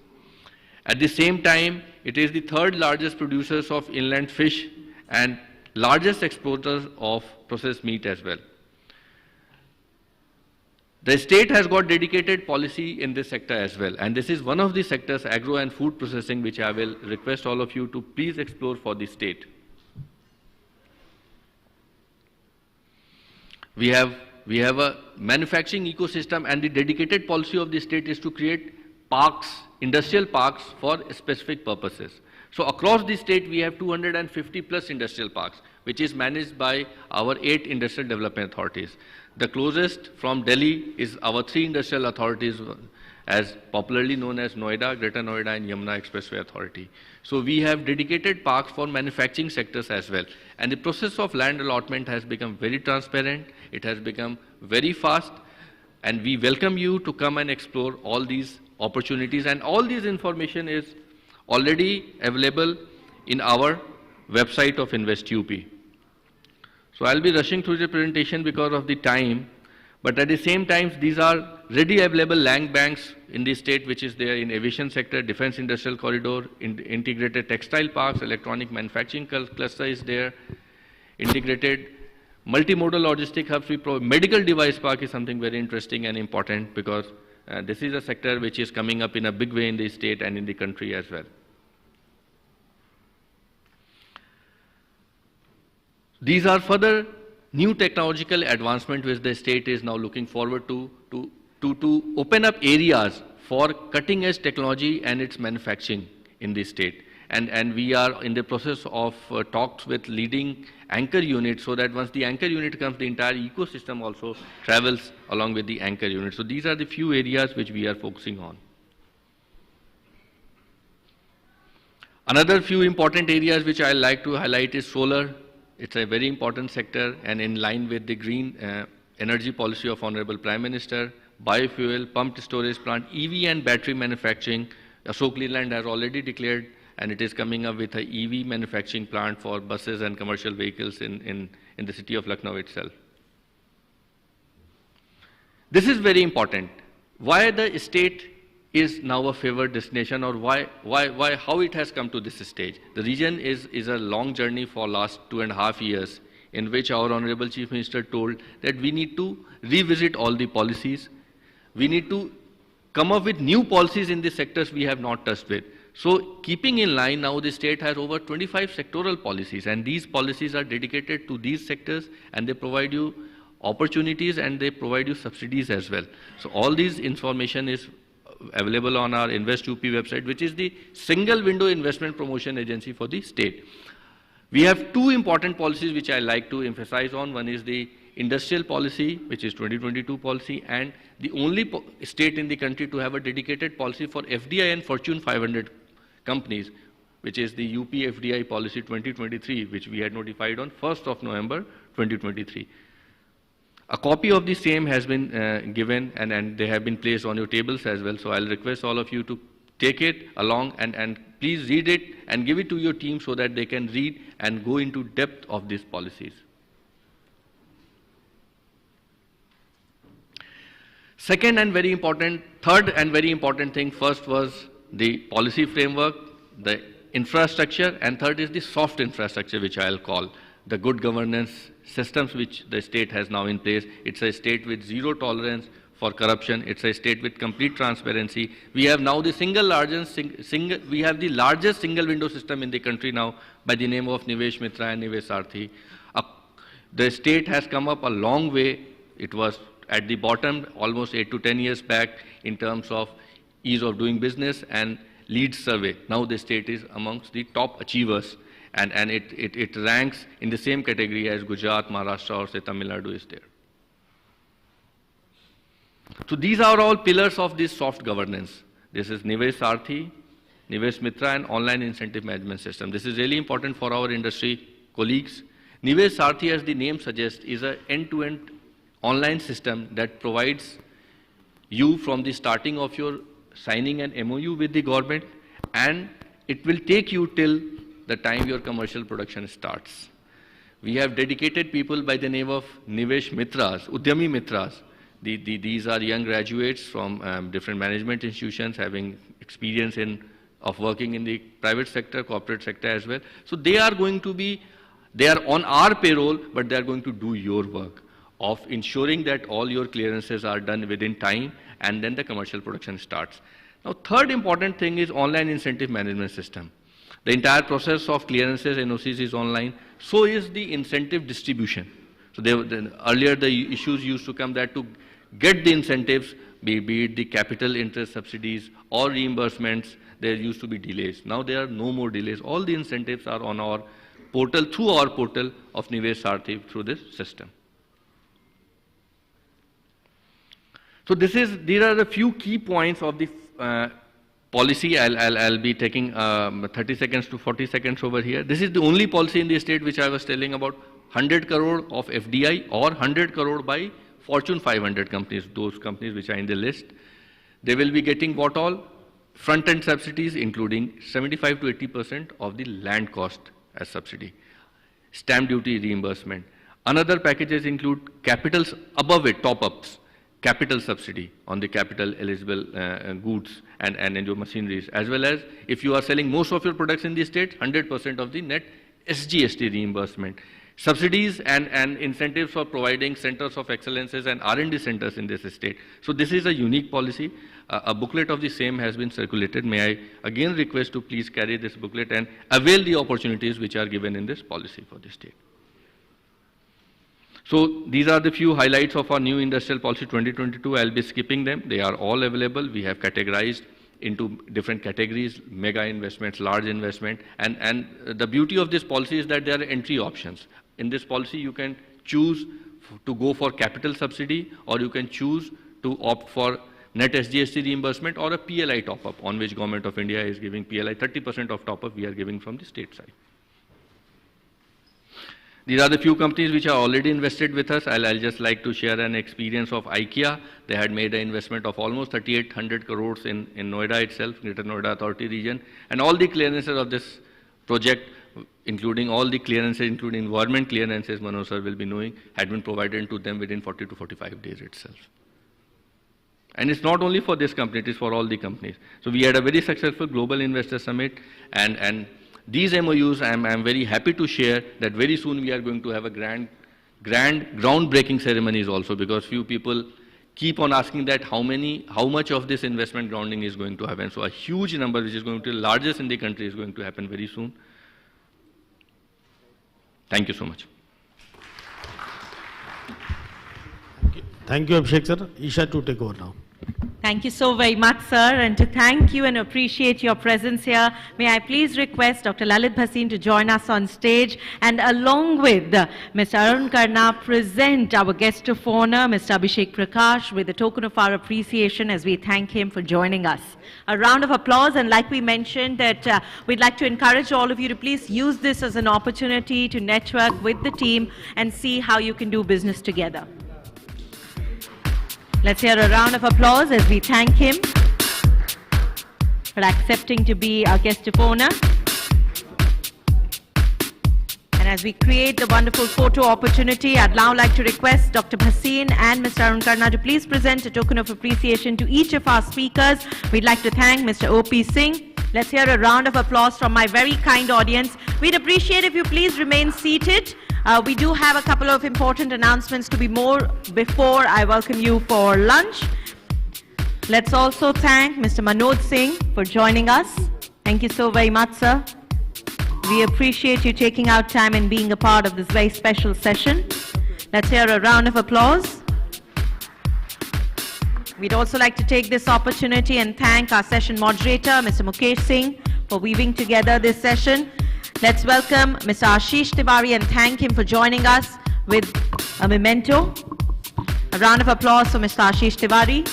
H: At the same time, it is the 3rd largest producers of inland fish and largest exporters of processed meat as well. The state has got dedicated policy in this sector as well, and this is one of the sectors, agro and food processing, which I will request all of you to please explore for the state. We have a manufacturing ecosystem, and the dedicated policy of the state is to create parks, industrial parks for specific purposes. So across the state we have 250 plus industrial parks, which is managed by our 8 industrial development authorities. The closest from Delhi is our 3 industrial authorities, as popularly known as Noida, Greater Noida and Yamuna Expressway Authority. So we have dedicated parks for manufacturing sectors as well. And the process of land allotment has become very transparent, it has become very fast, and we welcome you to come and explore all these opportunities, and all this information is already available in our website of Invest UP. So I'll be rushing through the presentation because of the time, But at the same time, these are ready available land banks in the state, which is there in aviation sector, defense industrial corridor, integrated textile parks, electronic manufacturing cluster is there, integrated multimodal logistic hubs. Medical device park is something very interesting and important because this is a sector which is coming up in a big way in the state and in the country as well. These are further new technological advancement which the state is now looking forward to open up areas for cutting edge technology and its manufacturing in the state. And we are in the process of talks with leading anchor units so that once the anchor unit comes, the entire ecosystem also travels along with the anchor unit. So these are the few areas which we are focusing on. Another few important areas which I like to highlight is solar. It's a very important sector and in line with the green energy policy of Honorable Prime Minister, biofuel, pumped storage plant, EV and battery manufacturing. Ashok Leland has already declared and it is coming up with an EV manufacturing plant for buses and commercial vehicles in the city of Lucknow itself. This is very important. Why the state is now a favored destination or how it has come to this stage. The region is a long journey for last 2.5 years in which our Honorable Chief Minister told that we need to revisit all the policies. We need to come up with new policies in the sectors we have not touched with. So keeping in line, now the state has over 25 sectoral policies and these policies are dedicated to these sectors and they provide you opportunities and they provide you subsidies as well. So all these information is available on our Invest UP website, which is the single window investment promotion agency for the state. We have two important policies which I like to emphasize on. One is the industrial policy, which is 2022 policy, and the only state in the country to have a dedicated policy for FDI and Fortune 500 companies, which is the UP FDI policy 2023, which we had notified on 1st of November 2023. A copy of the same has been given and they have been placed on your tables as well. So I'll request all of you to take it along and please read it and give it to your team so that they can read and go into depth of these policies. Third and very important thing, first was the policy framework, the infrastructure, and third is the soft infrastructure, which I'll call the good governance systems which the state has now in place. It's a state with zero tolerance for corruption. It's a state with complete transparency. We have now the largest single window system in the country now by the name of Nivesh Mitra and Nivesh Sarthi. The state has come up a long way. It was at the bottom almost 8 to 10 years back in terms of ease of doing business and lead survey. Now the state is amongst the top achievers. And it ranks in the same category as Gujarat, Maharashtra or say Tamil Nadu is there. So these are all pillars of this soft governance. This is Nivesh Sarthi, Nivesh Mitra and online incentive management system. This is really important for our industry colleagues. Nivesh Sarthi, as the name suggests, is an end-to-end online system that provides you from the starting of your signing an MOU with the government and it will take you till the time your commercial production starts. We have dedicated people by the name of Nivesh Mitras, Udyami Mitras. These are young graduates from different management institutions having experience of working in the private sector, corporate sector as well. So they are on our payroll, but they are going to do your work of ensuring that all your clearances are done within time and then the commercial production starts. Now, third important thing is online incentive management system. The entire process of clearances, NOCs is online. So is the incentive distribution. So earlier the issues used to come that to get the incentives, be it the capital interest subsidies or reimbursements, there used to be delays. Now there are no more delays. All the incentives are on our portal, through our portal of Nivesh Sarthi through this system. So these are the few key points of the policy. I'll be taking 30 seconds to 40 seconds over here. This is the only policy in the state which I was telling about 100 crore of FDI or 100 crore by Fortune 500 companies, those companies which are in the list. They will be getting what all? Front-end subsidies including 75 to 80% of the land cost as subsidy. Stamp duty reimbursement. Another packages include capitals above it, top-ups, capital subsidy on the capital eligible goods and your machineries, as well as if you are selling most of your products in the state, 100% of the net SGST reimbursement. Subsidies and incentives for providing centers of excellences and R&D centers in this state. So this is a unique policy. A booklet of the same has been circulated. May I again request to please carry this booklet and avail the opportunities which are given in this policy for the state. So these are the few highlights of our new industrial policy 2022. I'll be skipping them. They are all available. We have categorized into different categories, mega investments, large investment. And the beauty of this policy is that there are entry options. In this policy, you can choose to go for capital subsidy, or you can choose to opt for net SGST reimbursement or a PLI top-up, on which Government of India is giving PLI 30% of top-up we are giving from the state side. These are the few companies which are already invested with us. I'll just like to share an experience of IKEA. They had made an investment of almost 3,800 crores in Noida itself, Greater Noida Authority region. And all the clearances of this project, including all the clearances, including environment clearances, Manoj sir will be knowing, had been provided to them within 40 to 45 days itself. And it's not only for this company, it is for all the companies. So we had a very successful Global Investor Summit, and these MOUs, I'm very happy to share that very soon we are going to have a grand groundbreaking ceremonies also, because few people keep on asking that how much of this investment grounding is going to happen. So a huge number, which is going to be the largest in the country, is going to happen very soon. Thank you so much.
J: Thank you, Abhishek sir. Isha to take over now.
A: Thank you so very much, sir. And to thank you and appreciate your presence here, may I please request Dr. Lalit Bhasin to join us on stage, and along with Mr. Arun Karna, present our guest of honor, Mr. Abhishek Prakash, with a token of our appreciation as we thank him for joining us. A round of applause, and like we mentioned, that we'd like to encourage all of you to please use this as an opportunity to network with the team and see how you can do business together. Let's hear a round of applause as we thank him for accepting to be our guest of honor. And as we create the wonderful photo opportunity, I'd now like to request Dr. Bhasin and Mr. Arun Karna to please present a token of appreciation to each of our speakers. We'd like to thank Mr. O.P. Singh. Let's hear a round of applause from my very kind audience. We'd appreciate if you please remain seated. We do have a couple of important announcements to be more before I welcome you for lunch. Let's also thank Mr. Manoj Singh for joining us. Thank you so very much, sir. We appreciate you taking out time and being a part of this very special session. Let's hear a round of applause. We'd also like to take this opportunity and thank our session moderator, Mr. Mukesh Singh, for weaving together this session. Let's welcome Mr. Ashish Tiwari and thank him for joining us with a memento. A round of applause for Mr. Ashish Tiwari.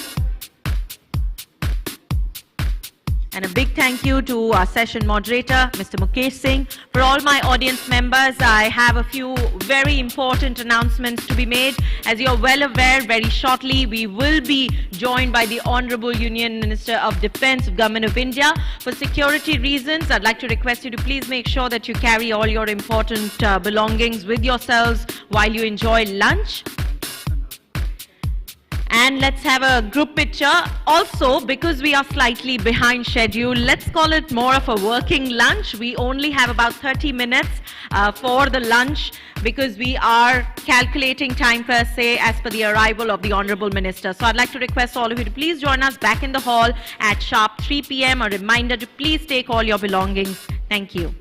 A: And a big thank you to our session moderator, Mr. Mukesh Singh. For all my audience members, I have a few very important announcements to be made. As you're well aware, very shortly we will be joined by the Honorable Union Minister of Defence of Government of India. For security reasons, I'd like to request you to please make sure that you carry all your important belongings with yourselves while you enjoy lunch. And let's have a group picture. Also, because we are slightly behind schedule, let's call it more of a working lunch. We only have about 30 minutes for the lunch because we are calculating time per se as per the arrival of the Honorable Minister. So I'd like to request all of you to please join us back in the hall at sharp 3 p.m. A reminder to please take all your belongings. Thank you.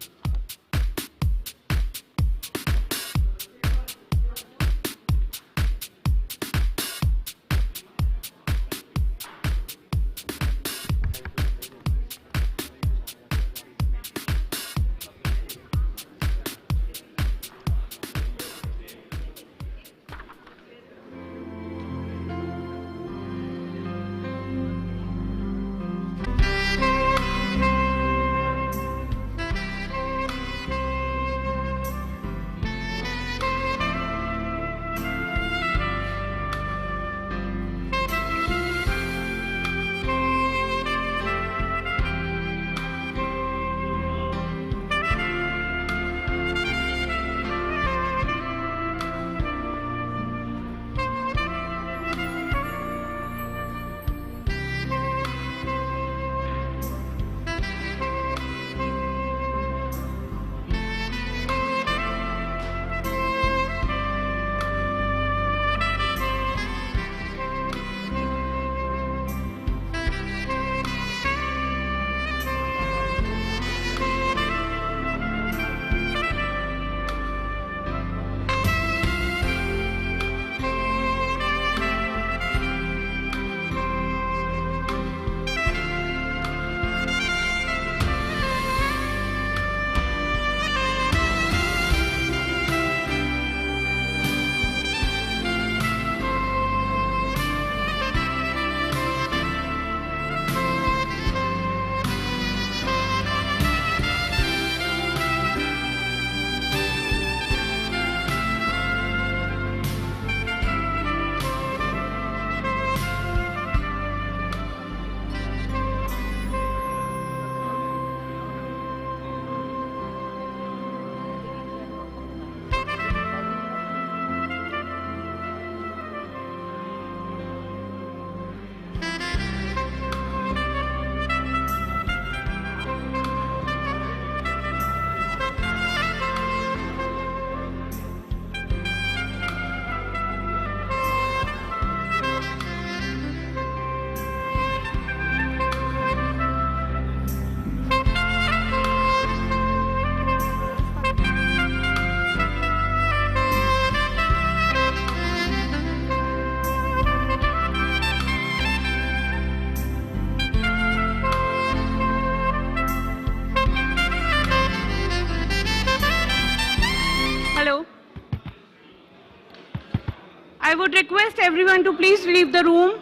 Q: would request everyone to please leave the room.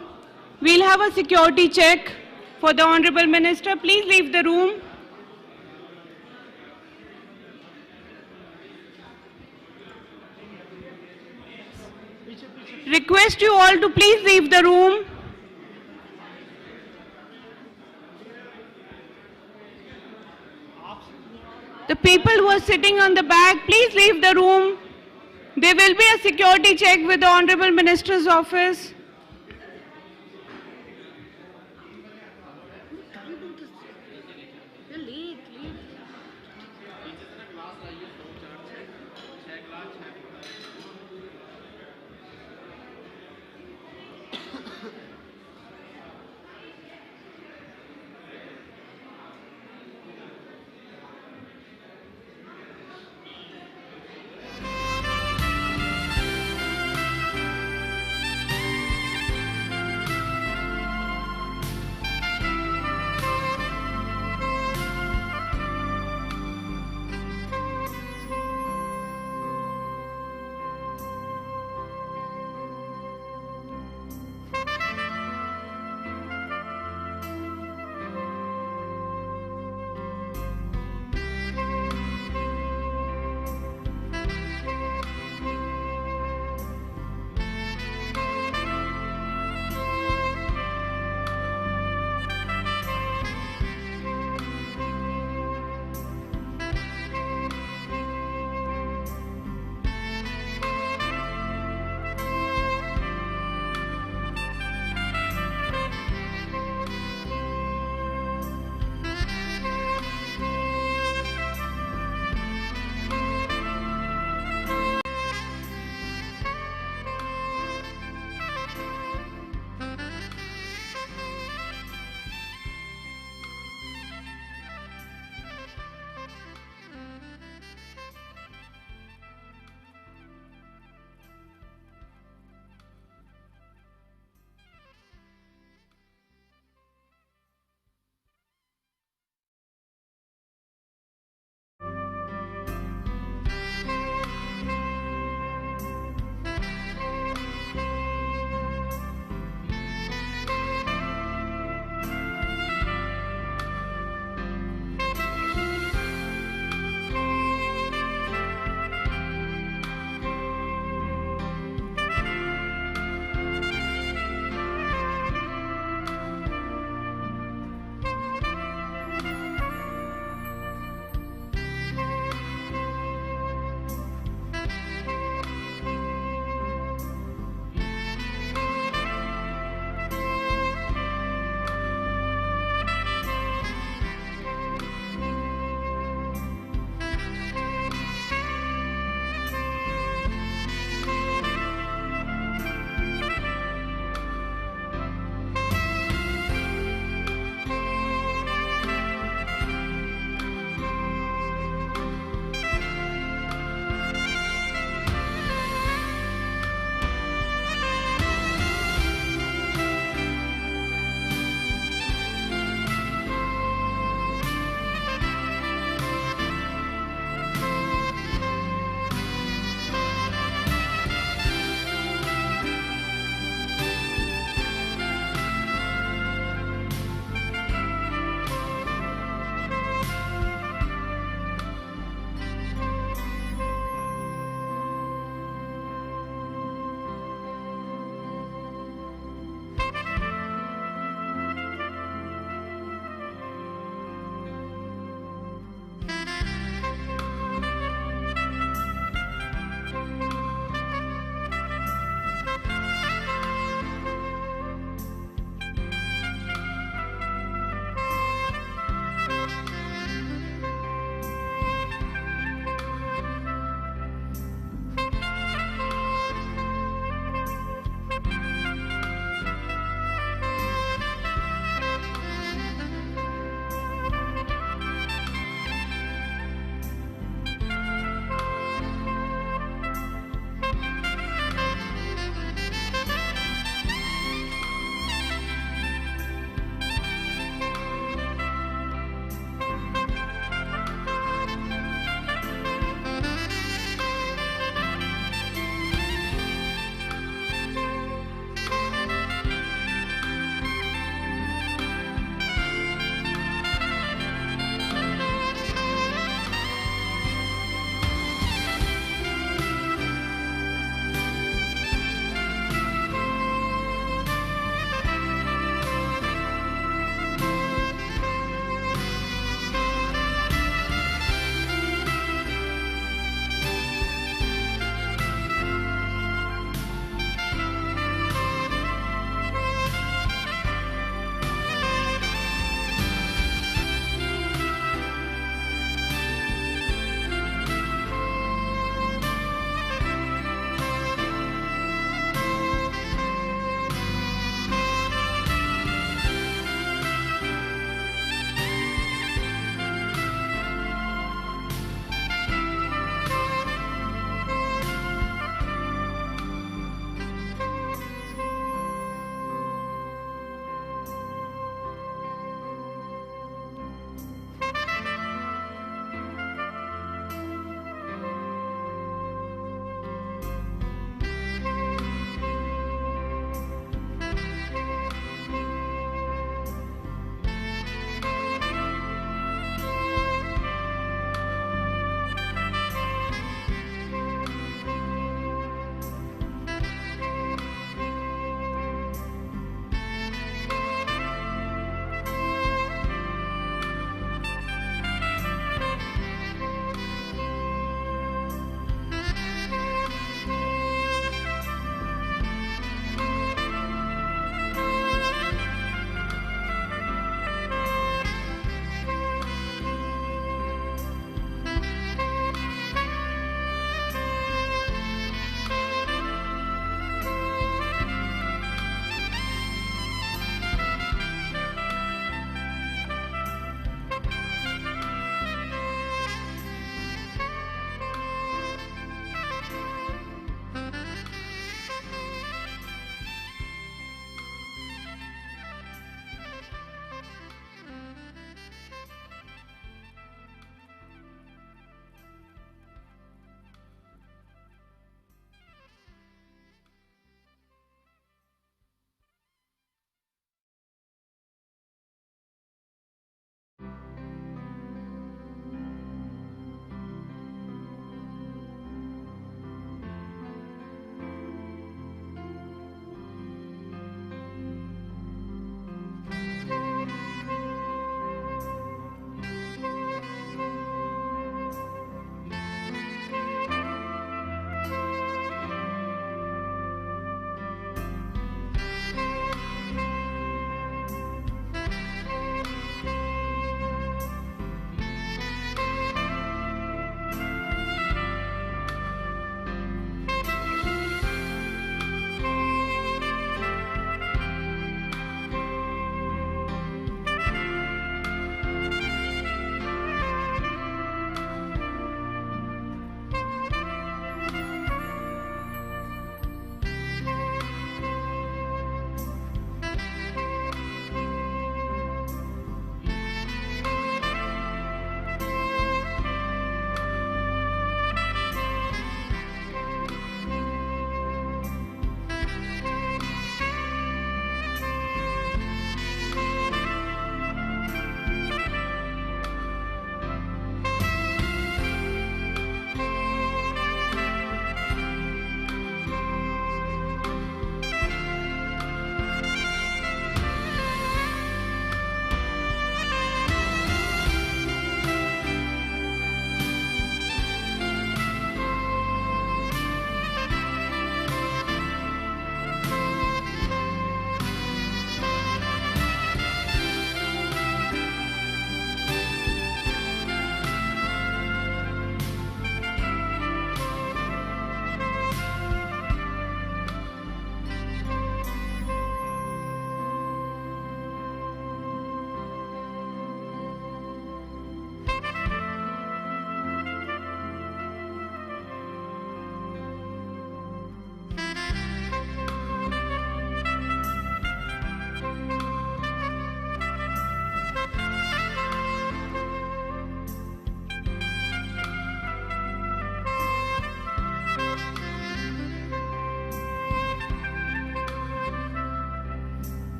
Q: We'll have a security check for the Honorable Minister. Please leave the room. Request you all to please leave the room. The people who are sitting on the back, please leave the room. There will be a security check with the Honorable Minister's office.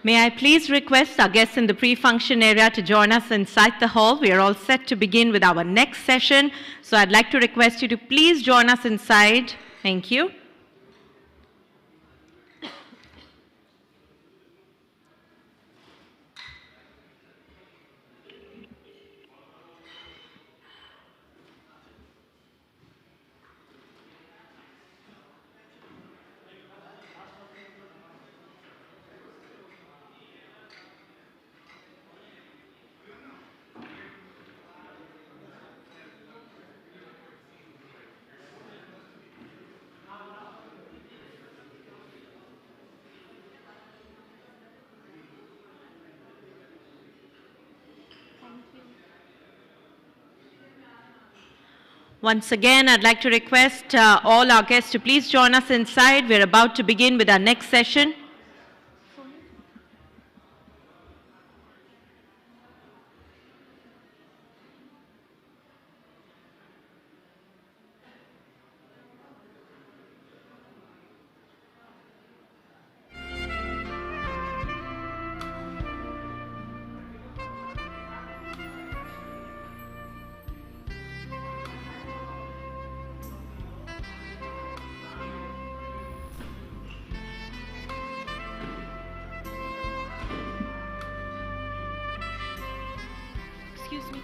A: May I please request our guests in the pre-function area to join us inside the hall. We are all set to begin with our next session. So I'd like to request you to please join us inside. Thank you. Once again, I'd like to request all our guests to please join us inside. We're about to begin with our next session. Excuse me.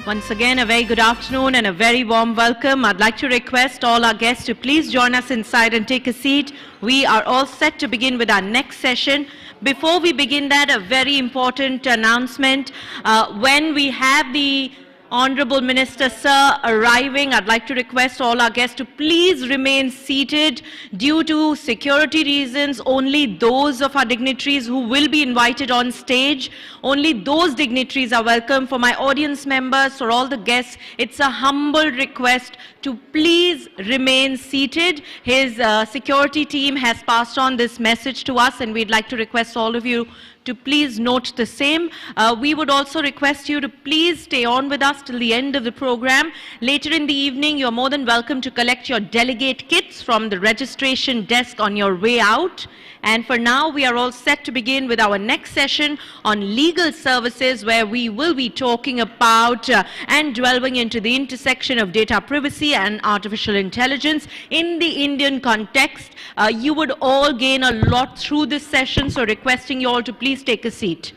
A: Once again, a very good afternoon and a very warm welcome. I'd like to request all our guests to please join us inside and take a seat. We are all set to begin with our next session. Before we begin that, a very important announcement. When we have the Honorable Minister Sir arriving, I'd like to request all our guests to please remain seated. Due to security reasons, only those of our dignitaries who will be invited on stage, only those dignitaries are welcome. For my audience members, for all the guests, it's a humble request to please remain seated. His security team has passed on this message to us, and we'd like to request all of you to please note the same. We would also request you to please stay on with us till the end of the program. Later in the evening, you're more than welcome to collect your delegate kits from the registration desk on your way out. And for now, we are all set to begin with our next session on legal services, where we will be talking about and delving into the intersection of data privacy and artificial intelligence in the Indian context. You would all gain a lot through this session, so requesting you all to please take a seat.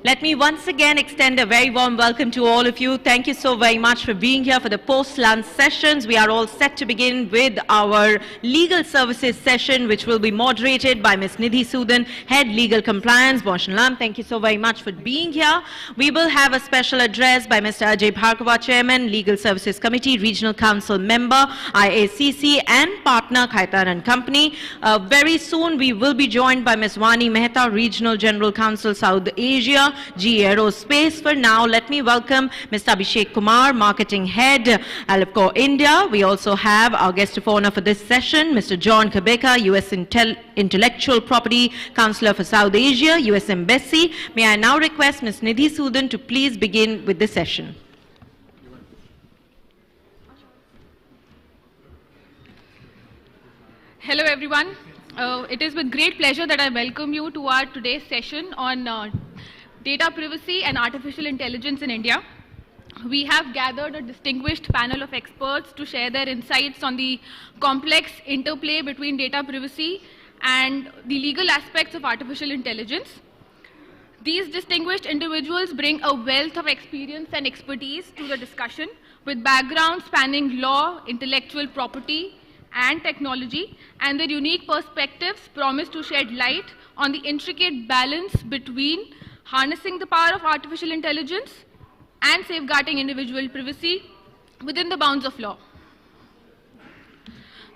A: Let me once again extend a very warm welcome to all of you. Thank you so very much for being here for the post-lunch sessions. We are all set to begin with our legal services session, which will be moderated by Ms. Nidhi Sudan, Head Legal Compliance. Bonjour, thank you so very much for being here. We will have a special address by Mr. Ajay Bhargava, Chairman, Legal Services Committee, Regional Council Member, IACC, and partner Khaitan and Company. Very soon we will be joined by Ms. Vani Mehta, Regional General Counsel, South Asia, GE Aerospace. For now, let me welcome Mr. Abhishek Kumar, Marketing Head, Alipco India. We also have our guest of honor for this session, Mr. John Kabeka, U.S. Intellectual Property Counselor for South Asia, U.S. Embassy. May I now request Ms. Nidhi Sudan to please begin with the session.
R: Hello everyone. It is with great pleasure that I welcome you to our today's session on data privacy and artificial intelligence in India. We have gathered a distinguished panel of experts to share their insights on the complex interplay between data privacy and the legal aspects of artificial intelligence. These distinguished individuals bring a wealth of experience and expertise to the discussion, with backgrounds spanning law, intellectual property, and technology, and their unique perspectives promise to shed light on the intricate balance between harnessing the power of artificial intelligence and safeguarding individual privacy within the bounds of law.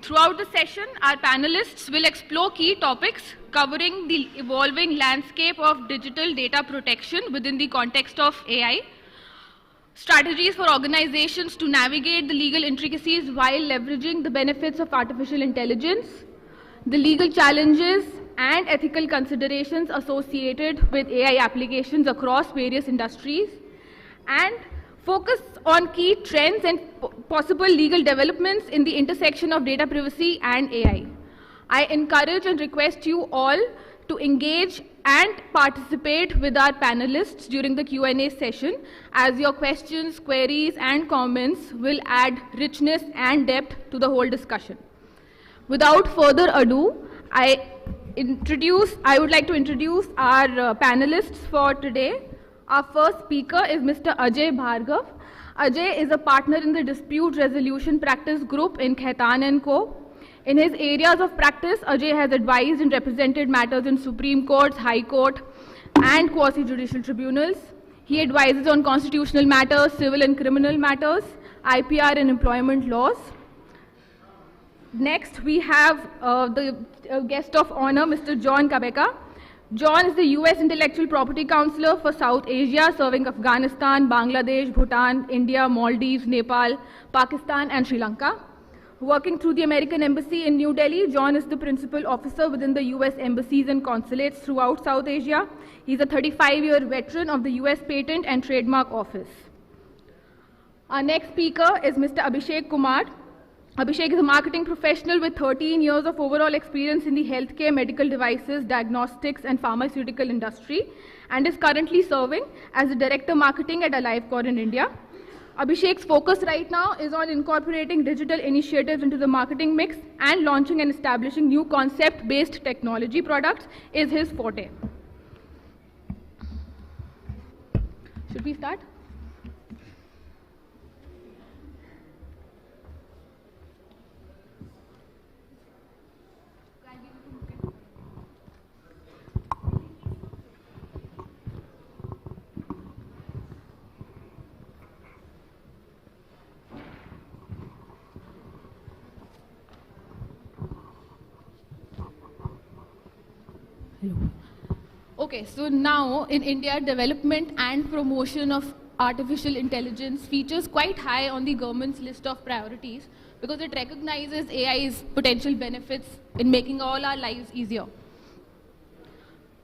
R: Throughout the session, our panelists will explore key topics covering the evolving landscape of digital data protection within the context of AI, strategies for organizations to navigate the legal intricacies while leveraging the benefits of artificial intelligence, the legal challenges and ethical considerations associated with AI applications across various industries, and focus on key trends and possible legal developments in the intersection of data privacy and AI. I encourage and request you all to engage and participate with our panelists during the Q&A session, as your questions, queries, and comments will add richness and depth to the whole discussion. Without further ado, I would like to introduce our panelists for today. Our first speaker is Mr. Ajay Bhargav. Ajay is a partner in the Dispute Resolution Practice Group in Khaitan & Co. In his areas of practice, Ajay has advised and represented matters in Supreme Courts, High Court, and quasi-judicial tribunals. He advises on constitutional matters, civil and criminal matters, IPR and employment laws. Next, we have the guest of honor, Mr. John Kabeka. John is the U.S. Intellectual Property Counselor for South Asia, serving Afghanistan, Bangladesh, Bhutan, India, Maldives, Nepal, Pakistan, and Sri Lanka. Working through the American Embassy in New Delhi, John is the principal officer within the U.S. embassies and consulates throughout South Asia. He's a 35-year veteran of the U.S. Patent and Trademark Office. Our next speaker is Mr. Abhishek Kumar. Abhishek is a marketing professional with 13 years of overall experience in the healthcare, medical devices, diagnostics, and pharmaceutical industry, and is currently serving as the Director Marketing at AliveCore in India. Abhishek's focus right now is on incorporating digital initiatives into the marketing mix, and launching and establishing new concept-based technology products is his forte. Should we start? Okay, so now in India, development and promotion of artificial intelligence features quite high on the government's list of priorities because it recognizes AI's potential benefits in making all our lives easier.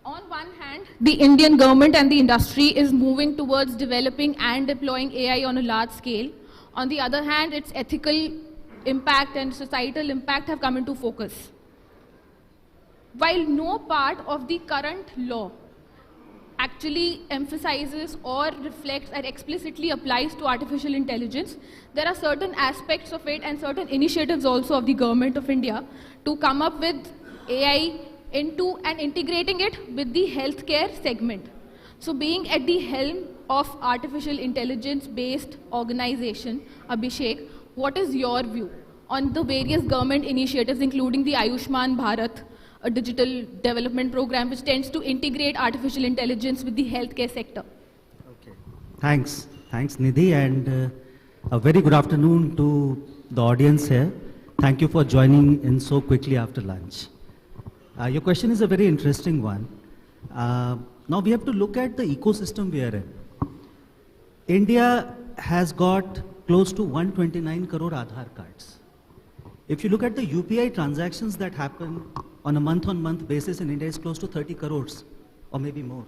R: On one hand, the Indian government and the industry is moving towards developing and deploying AI on a large scale. On the other hand, its ethical impact and societal impact have come into focus. While no part of the current law actually emphasizes or reflects or explicitly applies to artificial intelligence, there are certain aspects of it and certain initiatives also of the government of India to come up with AI into and integrating it with the healthcare segment. So being at the helm of artificial intelligence based organization, Abhishek, what is your view on the various government initiatives including the Ayushman Bharat, a digital development program which tends to integrate artificial intelligence with the healthcare sector?
S: Okay. Thanks Nidhi, and a very good afternoon to the audience here. Thank you for joining in so quickly after lunch. Your question is a very interesting one. Now we have to look at the ecosystem we are in. India has got close to 129 crore Aadhaar cards. If you look at the UPI transactions that happen on a month-on-month basis in India, it's close to 30 crores or maybe more.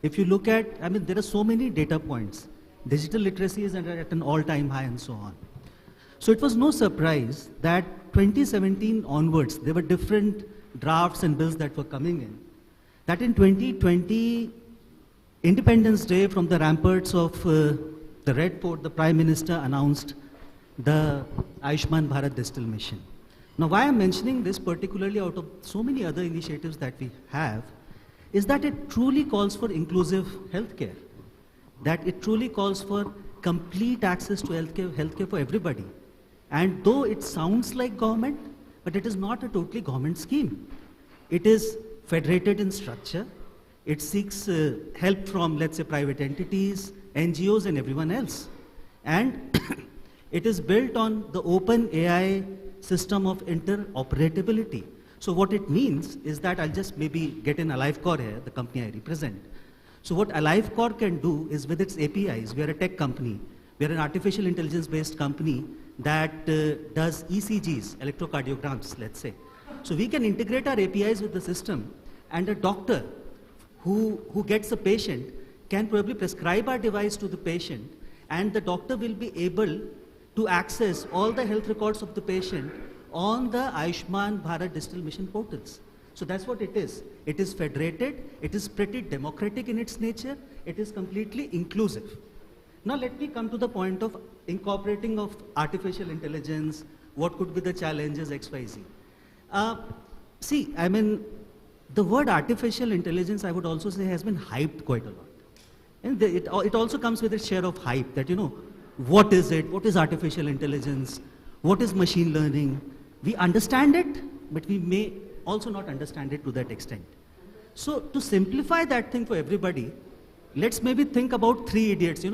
S: If you look at, there are so many data points. Digital literacy is at an all-time high and so on. So it was no surprise that 2017 onwards, there were different drafts and bills that were coming in. That in 2020, Independence Day, from the ramparts of the Red Fort, the Prime Minister announced the Ayushman Bharat digital mission. Now why I'm mentioning this particularly out of so many other initiatives that we have is that it truly calls for inclusive healthcare, that it truly calls for complete access to healthcare for everybody. And though it sounds like government, but it is not a totally government scheme. It is federated in structure. It seeks help from, let's say, private entities, NGOs, and everyone else. And it is built on the open AI system of interoperability. So what it means is that I'll just maybe get in AliveCore here, the company I represent. So what AliveCore can do is with its APIs, we are a tech company, we are an artificial intelligence-based company that does ECGs, electrocardiograms, let's say. So we can integrate our APIs with the system, and a doctor who gets a patient can probably prescribe our device to the patient, and the doctor will be able to access all the health records of the patient on the Ayushman Bharat digital mission portals. So that's what it is. It is federated, it is pretty democratic in its nature, it is completely inclusive. Now let me come to the point of incorporating of artificial intelligence, what could be the challenges, XYZ. The word artificial intelligence, I would also say, has been hyped quite a lot. And it also comes with its share of hype that, what is it? What is artificial intelligence? What is machine learning? We understand it, but we may also not understand it to that extent. So to simplify that thing for everybody, let's maybe think about Three Idiots,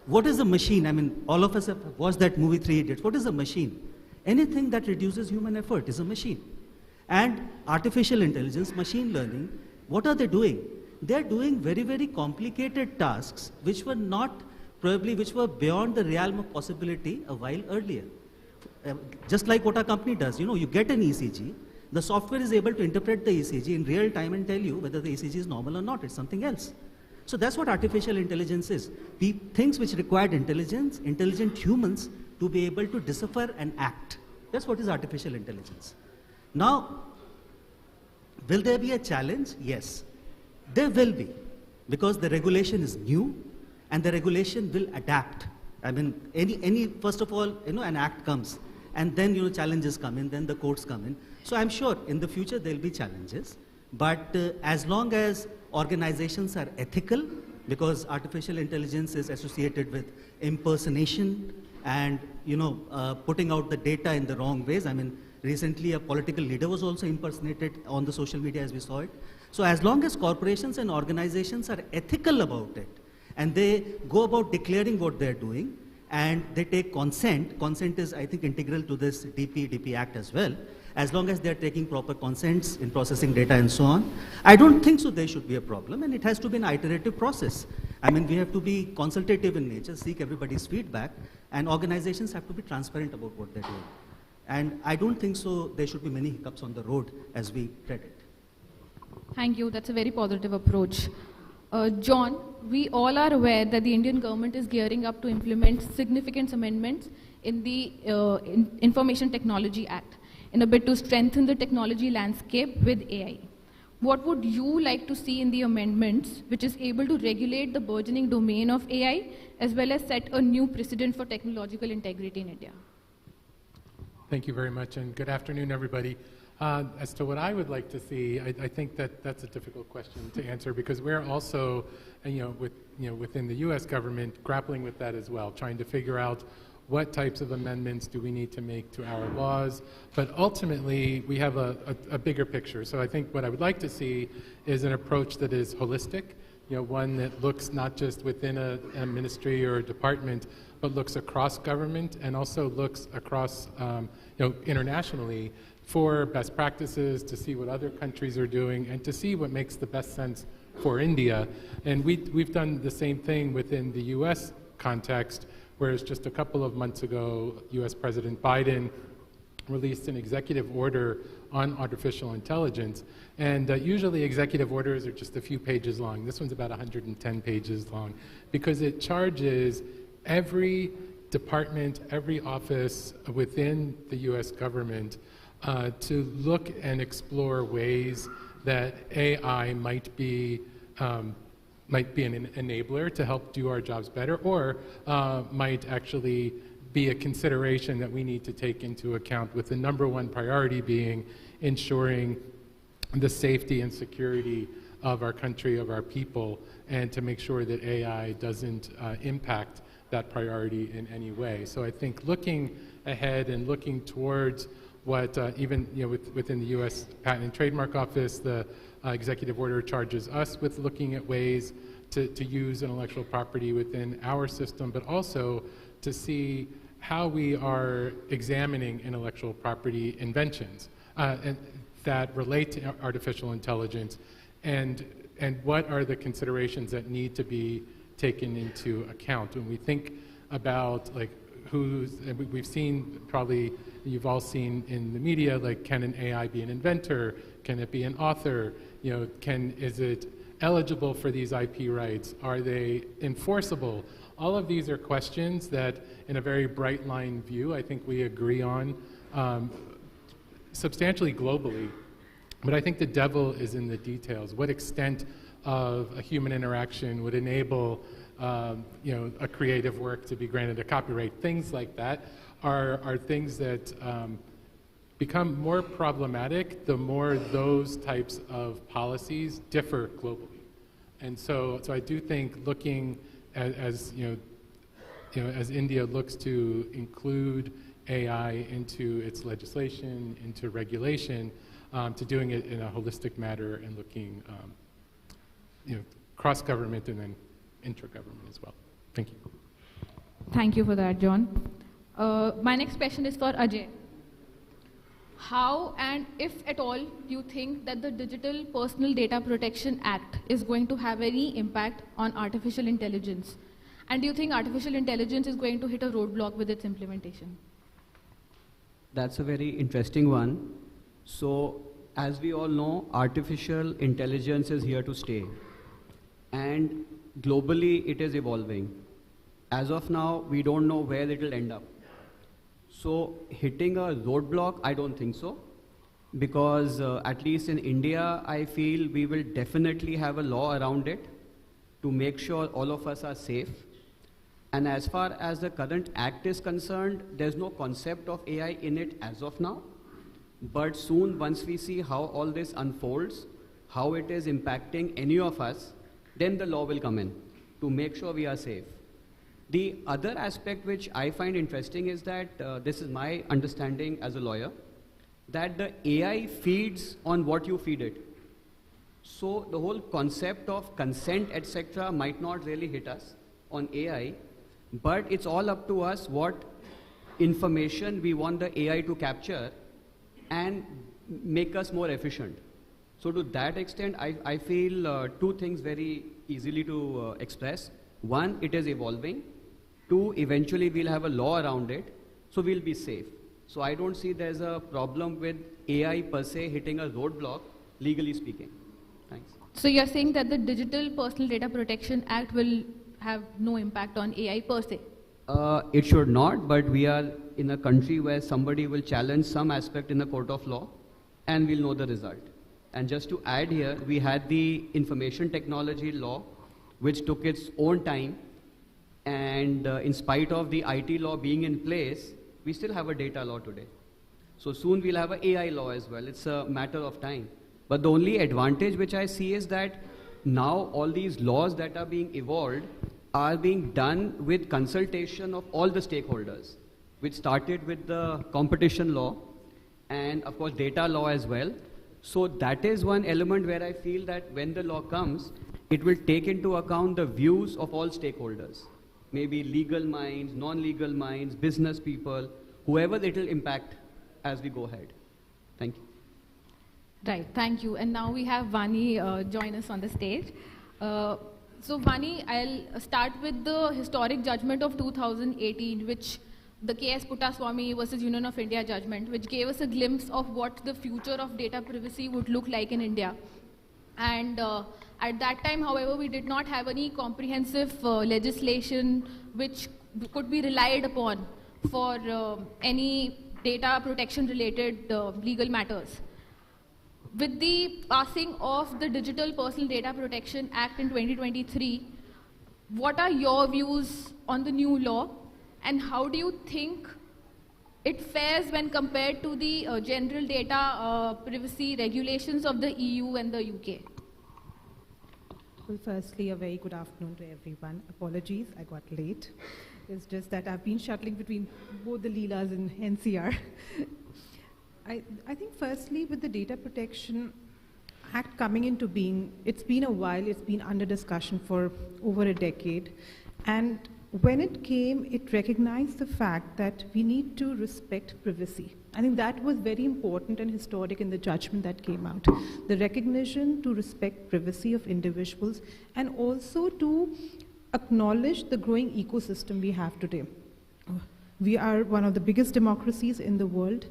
S: What is a machine? All of us have watched that movie, Three Idiots. What is a machine? Anything that reduces human effort is a machine. And artificial intelligence, machine learning, what are they doing? They're doing very, very complicated tasks which were beyond the realm of possibility a while earlier. Just like what our company does, you get an ECG, the software is able to interpret the ECG in real time and tell you whether the ECG is normal or not, it's something else. So that's what artificial intelligence is. Things which required intelligence, intelligent humans to be able to decipher and act. That's what is artificial intelligence. Now, will there be a challenge? Yes, there will be, because the regulation is new and the regulation will adapt. First of all, an act comes and then, challenges come in, then the courts come in. So I'm sure in the future there'll be challenges, but as long as organizations are ethical, because artificial intelligence is associated with impersonation and, putting out the data in the wrong ways. Recently a political leader was also impersonated on the social media as we saw it. So as long as corporations and organizations are ethical about it, and they go about declaring what they're doing, and they take consent is, I think, integral to this DP Act as well. as long as they're taking proper consents in processing data and so on, I don't think so there should be a problem, and it has to be an iterative process. I mean, we have to be consultative in nature, seek everybody's feedback, and organizations have to be transparent about what they're doing. And I don't think so there should be many hiccups on the road as we tread it.
R: Thank you. That's a very positive approach. John, we all are aware that the Indian government is gearing up to implement significant amendments in the Information Technology Act in a bid to strengthen the technology landscape with AI. What would you like to see in the amendments which is able to regulate the burgeoning domain of AI as well as set a new precedent for technological integrity in India?
T: Thank you very much, and good afternoon, everybody. As to what I would like to see, I think that that's a difficult question to answer because we're also, within the U.S. government, grappling with that as well, trying to figure out what types of amendments do we need to make to our laws. But ultimately, we have a bigger picture. So I think what I would like to see is an approach that is holistic, one that looks not just within a ministry or a department, but looks across government and also looks across, internationally for best practices, to see what other countries are doing, and to see what makes the best sense for India. And we've done the same thing within the U.S. context, whereas just a couple of months ago, U.S. President Biden released an executive order on artificial intelligence. And usually executive orders are just a few pages long. This one's about 110 pages long because it charges every department, every office within the U.S. government to look and explore ways that AI might be an enabler to help do our jobs better, or might actually be a consideration that we need to take into account, with the number one priority being ensuring the safety and security of our country, of our people, and to make sure that AI doesn't impact that priority in any way. So I think looking ahead and looking towards what even within the U.S. Patent and Trademark Office, the executive order charges us with looking at ways to use intellectual property within our system, but also to see how we are examining intellectual property inventions and that relate to artificial intelligence, and what are the considerations that need to be taken into account when we think about we've seen, probably you've all seen in the media, like, can an AI be an inventor? Can it be an author? Is it eligible for these IP rights? Are they enforceable? All of these are questions that, in a very bright line view, I think we agree on substantially globally. But I think the devil is in the details. What extent of a human interaction would enable a creative work to be granted a copyright? Things like that are things that become more problematic the more those types of policies differ globally. And so I do think looking as India looks to include AI into its legislation, into regulation, to doing it in a holistic manner and looking cross-government and then intra-government as well. Thank you.
R: Thank you for that, John. My next question is for Ajay. How and if at all do you think that the Digital Personal Data Protection Act is going to have any impact on artificial intelligence? And do you think artificial intelligence is going to hit a roadblock with its implementation?
U: That's a very interesting one. So, as we all know, artificial intelligence is here to stay. And globally, it is evolving. As of now, we don't know where it will end up. So, hitting a roadblock, I don't think so. Because at least in India, I feel we will definitely have a law around it to make sure all of us are safe. And as far as the current act is concerned, there's no concept of AI in it as of now. But soon, once we see how all this unfolds, how it is impacting any of us, then the law will come in to make sure we are safe. The other aspect which I find interesting is that, this is my understanding as a lawyer, that the AI feeds on what you feed it. So the whole concept of consent, etc. might not really hit us on AI, but it's all up to us what information we want the AI to capture and make us more efficient. So to that extent, I feel two things very easily to express. One, it is evolving. Two, eventually we'll have a law around it, so we'll be safe. So I don't see there's a problem with AI per se hitting a roadblock, legally speaking. Thanks.
R: So you're saying that the Digital Personal Data Protection Act will have no impact on AI per se?
U: It should not, but we are in a country where somebody will challenge some aspect in the court of law and we'll know the result. And just to add here, we had the information technology law, which took its own time, and in spite of the IT law being in place, we still have a data law today. So soon we'll have an AI law as well. It's a matter of time. But the only advantage which I see is that now all these laws that are being evolved are being done with consultation of all the stakeholders, which started with the competition law and of course data law as well. So that is one element where I feel that when the law comes, it will take into account the views of all stakeholders, maybe legal minds, non-legal minds, business people, whoever it will impact as we go ahead. Thank you.
R: Right, thank you. And now we have Vani join us on the stage. So Vani, I'll start with the historic judgment of 2018, which the K.S. Puttaswamy versus Union of India judgment, which gave us a glimpse of what the future of data privacy would look like in India. And at that time, however, we did not have any comprehensive legislation which could be relied upon for any data protection related legal matters. With the passing of the Digital Personal Data Protection Act in 2023, what are your views on the new law, and how do you think it fares when compared to the general data privacy regulations of the EU and the UK?
B: Well, firstly, a very good afternoon to everyone. Apologies, I got late. It's just that I've been shuttling between both the Leelas and NCR. I think firstly, with the Data Protection Act coming into being, it's been a while, it's been under discussion for over a decade. And when it came, it recognized the fact that we need to respect privacy. I think that was very important and historic in the judgment that came out. The recognition to respect privacy of individuals and also to acknowledge the growing ecosystem we have today. We are one of the biggest democracies in the world,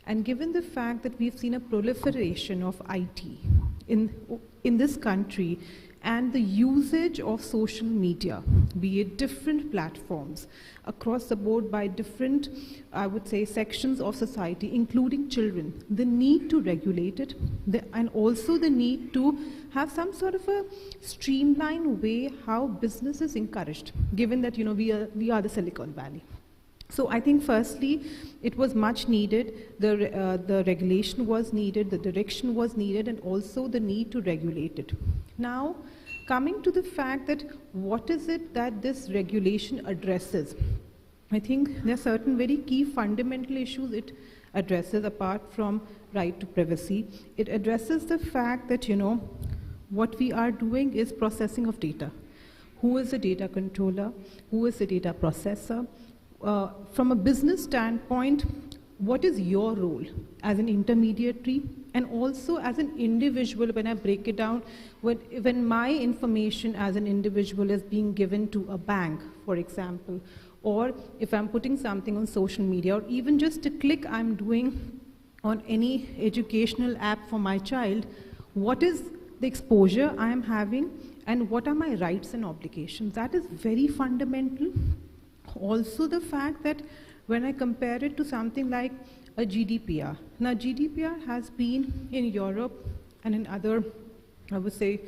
B: and given the fact that we've seen a proliferation of IT in this country and the usage of social media, be it different platforms across the board by different, I would say, sections of society, including children, the need to regulate it, and also the need to have some sort of a streamlined way how business is encouraged, given that we are the Silicon Valley. So I think firstly, it was much needed, the regulation was needed, the direction was needed, and also the need to regulate it. Now, coming to the fact that what is it that this regulation addresses? I think there are certain very key fundamental issues it addresses apart from right to privacy. It addresses the fact that, what we are doing is processing of data. Who is the data controller? Who is the data processor? From a business standpoint, what is your role as an intermediary and also as an individual? When I break it down, when my information as an individual is being given to a bank, for example, or if I'm putting something on social media, or even just a click I'm doing on any educational app for my child, what is the exposure I am having and what are my rights and obligations? That is very fundamental. Also the fact that when I compare it to something like a GDPR. Now GDPR has been in Europe and in other, I would say,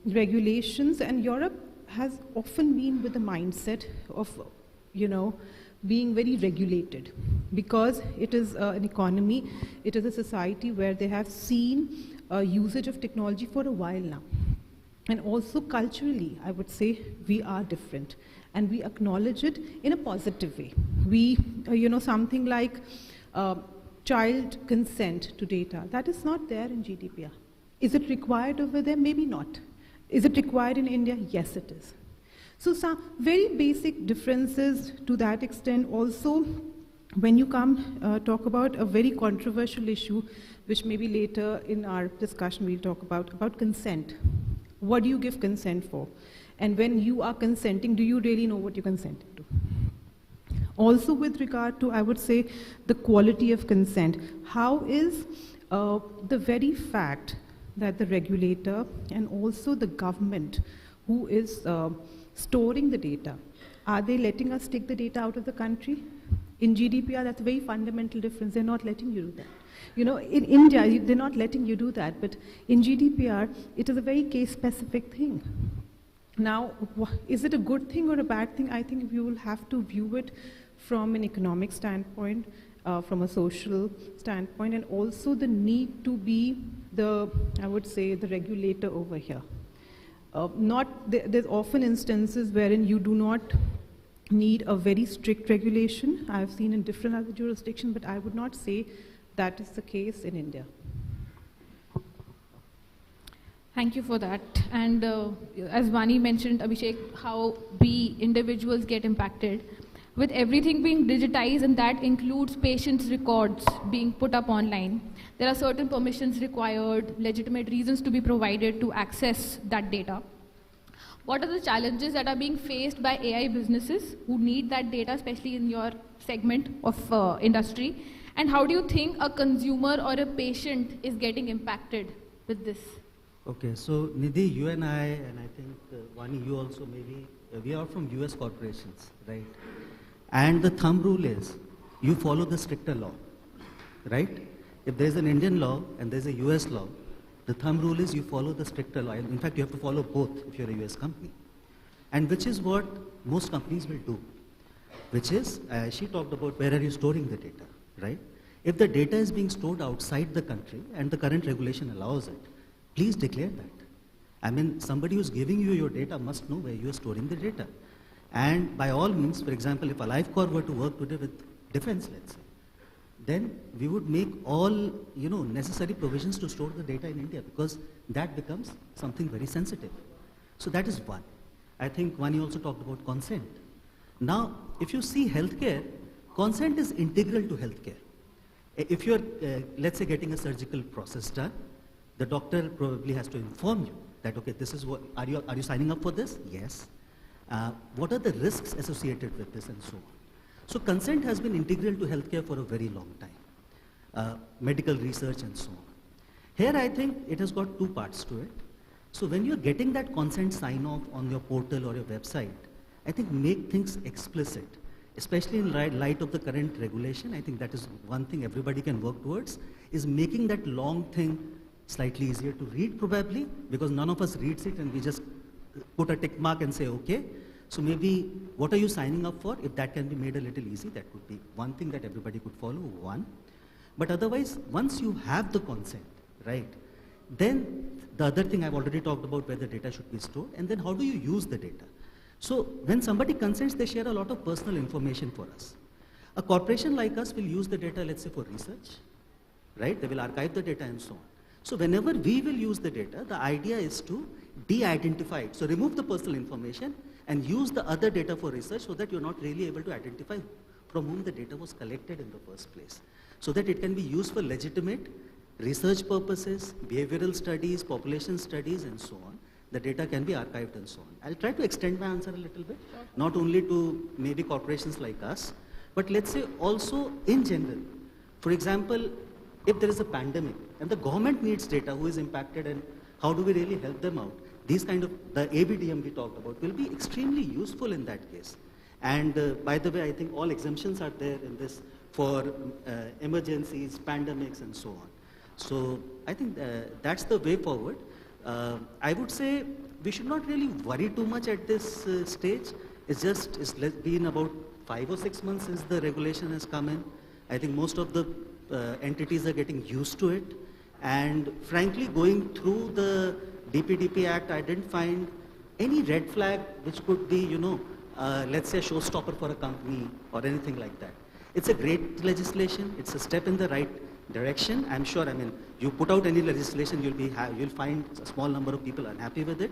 B: regulations, and Europe has often been with the mindset of, being very regulated because it is an economy, it is a society where they have seen usage of technology for a while now. And also culturally, I would say we are different. And we acknowledge it in a positive way. We, something like child consent to data, that is not there in GDPR. Is it required over there? Maybe not. Is it required in India? Yes, it is. So some very basic differences to that extent. Also, when you come talk about a very controversial issue, which maybe later in our discussion we'll talk about consent. What do you give consent for? And when you are consenting, do you really know what you're consenting to? Also with regard to, I would say, the quality of consent, how is the very fact that the regulator and also the government who is storing the data, are they letting us take the data out of the country? In GDPR, that's a very fundamental difference. They're not letting you do that. You know, in India, they're not letting you do that, but in GDPR, it is a very case-specific thing. Now, is it a good thing or a bad thing? I think we will have to view it from an economic standpoint, from a social standpoint, and also the need to be the, I would say, the regulator over here. There's often instances wherein you do not need a very strict regulation. I've seen in different other jurisdictions, but I would not say that is the case in India.
R: Thank you for that. And as Vani mentioned, Abhishek, how we individuals get impacted. With everything being digitized, and that includes patients' records being put up online, there are certain permissions required, legitimate reasons to be provided to access that data. What are the challenges that are being faced by AI businesses who need that data, especially in your segment of industry? And how do you think a consumer or a patient is getting impacted with this?
S: Okay, so Nidhi, you and I think Vani, you also maybe, we are from US corporations, right? And the thumb rule is, you follow the stricter law, right? If there's an Indian law and there's a US law, the thumb rule is you follow the stricter law. In fact, you have to follow both if you're a US company. And which is what most companies will do. Which is, she talked about where are you storing the data, right? If the data is being stored outside the country and the current regulation allows it, please declare that. I mean, somebody who's giving you your data must know where you are storing the data. And by all means, for example, if AliveCor were to work today with defense, let's say, then we would make all necessary provisions to store the data in India, because that becomes something very sensitive. So that is one. I think Vani also talked about consent. Now, if you see healthcare, consent is integral to healthcare. If you're, let's say, getting a surgical process done, the doctor probably has to inform you that, okay, this is what, are you signing up for this? Yes. What are the risks associated with this, and so on. So consent has been integral to healthcare for a very long time. Medical research and so on. Here I think it has got two parts to it. So when you're getting that consent sign off on your portal or your website, I think make things explicit, especially in light of the current regulation. I think that is one thing everybody can work towards, is making that long thing slightly easier to read probably, because none of us reads it and we just put a tick mark and say, okay. So maybe, what are you signing up for? If that can be made a little easy, that would be one thing that everybody could follow, one. But otherwise, once you have the consent, right, then the other thing I've already talked about, where the data should be stored, and then how do you use the data? So when somebody consents, they share a lot of personal information for us. A corporation like us will use the data, let's say, for research, right? They will archive the data and so on. So whenever we will use the data, the idea is to de-identify it. So remove the personal information and use the other data for research, so that you're not really able to identify from whom the data was collected in the first place. So that it can be used for legitimate research purposes, behavioral studies, population studies, and so on. The data can be archived and so on. I'll try to extend my answer a little bit, not only to maybe corporations like us, but let's say also in general. For example, if there is a pandemic and the government needs data, who is impacted and how do we really help them out? These kind of, the ABDM we talked about will be extremely useful in that case. And by the way, I think all exemptions are there in this for emergencies, pandemics, and so on. So I think that's the way forward. I would say we should not really worry too much at this stage. It's been about 5 or 6 months since the regulation has come in. I think most of the entities are getting used to it. And frankly, going through the DPDP Act, I didn't find any red flag which could be, let's say a showstopper for a company or anything like that. It's a great legislation. It's a step in the right direction. I'm sure, I mean, you put out any legislation, you'll find a small number of people unhappy with it.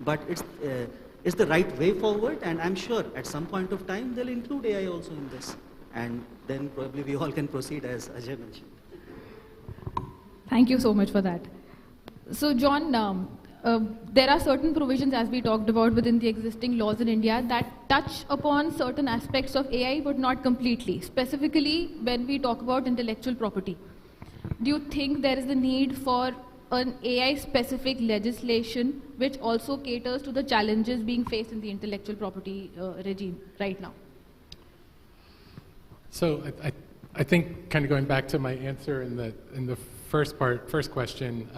S: But it's the right way forward, and I'm sure at some point of time they'll include AI also in this. and then probably we all can proceed as Ajay mentioned.
R: Thank you so much for that. So, John, there are certain provisions, as we talked about, within the existing laws in India that touch upon certain aspects of AI, but not completely. Specifically, when we talk about intellectual property, do you think there is the need for an AI-specific legislation which also caters to the challenges being faced in the intellectual property regime right now?
T: So I think, kind of going back to my answer in the first question,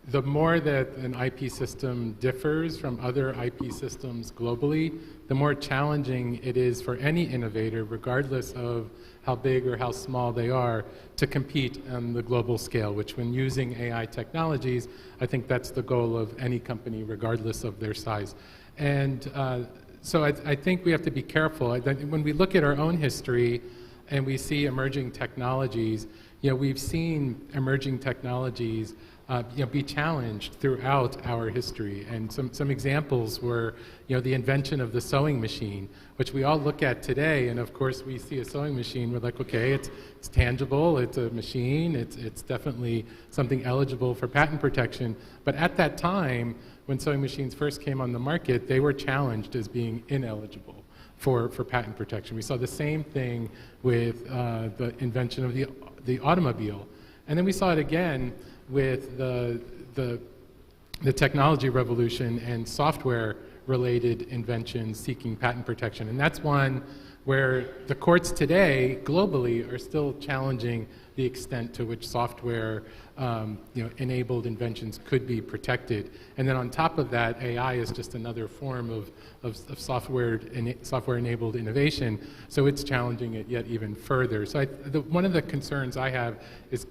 T: the more that an IP system differs from other IP systems globally, the more challenging it is for any innovator, regardless of how big or how small they are, to compete on the global scale, which when using AI technologies, I think that's the goal of any company, regardless of their size. And so I think we have to be careful. When we look at our own history and we see emerging technologies, we've seen emerging technologies be challenged throughout our history. And some examples were, the invention of the sewing machine, which we all look at today. And of course, we see a sewing machine, we're like, okay, it's tangible, it's a machine, it's definitely something eligible for patent protection. But at that time, when sewing machines first came on the market, they were challenged as being ineligible for patent protection. We saw the same thing with the invention of the automobile. And then we saw it again with the technology revolution and software-related inventions seeking patent protection. And that's one where the courts today, globally, are still challenging the extent to which software enabled inventions could be protected. And then on top of that, AI is just another form of software-enabled innovation, so it's challenging it yet even further. So one of the concerns I have is,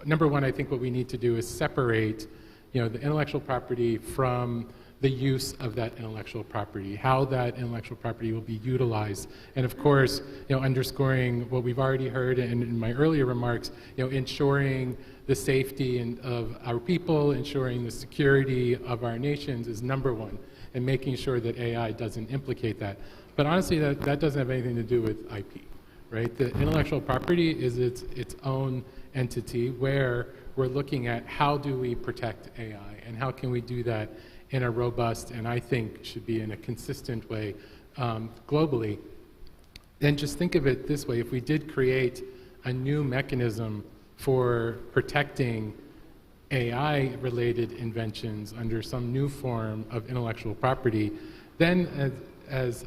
T: number one, I think what we need to do is separate, the intellectual property from the use of that intellectual property, how that intellectual property will be utilized. And of course, underscoring what we've already heard in my earlier remarks, ensuring the safety of our people, ensuring the security of our nations is number one, and making sure that AI doesn't implicate that. But honestly, that doesn't have anything to do with IP, right? The intellectual property is its own entity where we're looking at how do we protect AI and how can we do that in a robust and I think should be in a consistent way globally. And just think of it this way, if we did create a new mechanism for protecting AI-related inventions under some new form of intellectual property, then as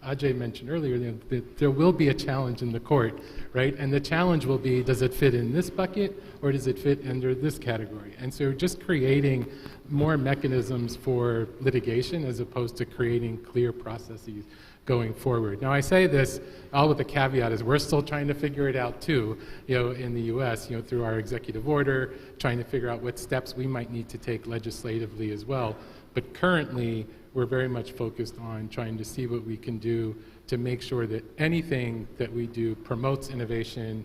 T: Ajay mentioned earlier, there will be a challenge in the court, right? And the challenge will be, does it fit in this bucket or does it fit under this category? And so just creating more mechanisms for litigation as opposed to creating clear processes going forward. Now I say this all with the caveat is we're still trying to figure it out too, in the US, through our executive order, trying to figure out what steps we might need to take legislatively as well. But currently, we're very much focused on trying to see what we can do to make sure that anything that we do promotes innovation,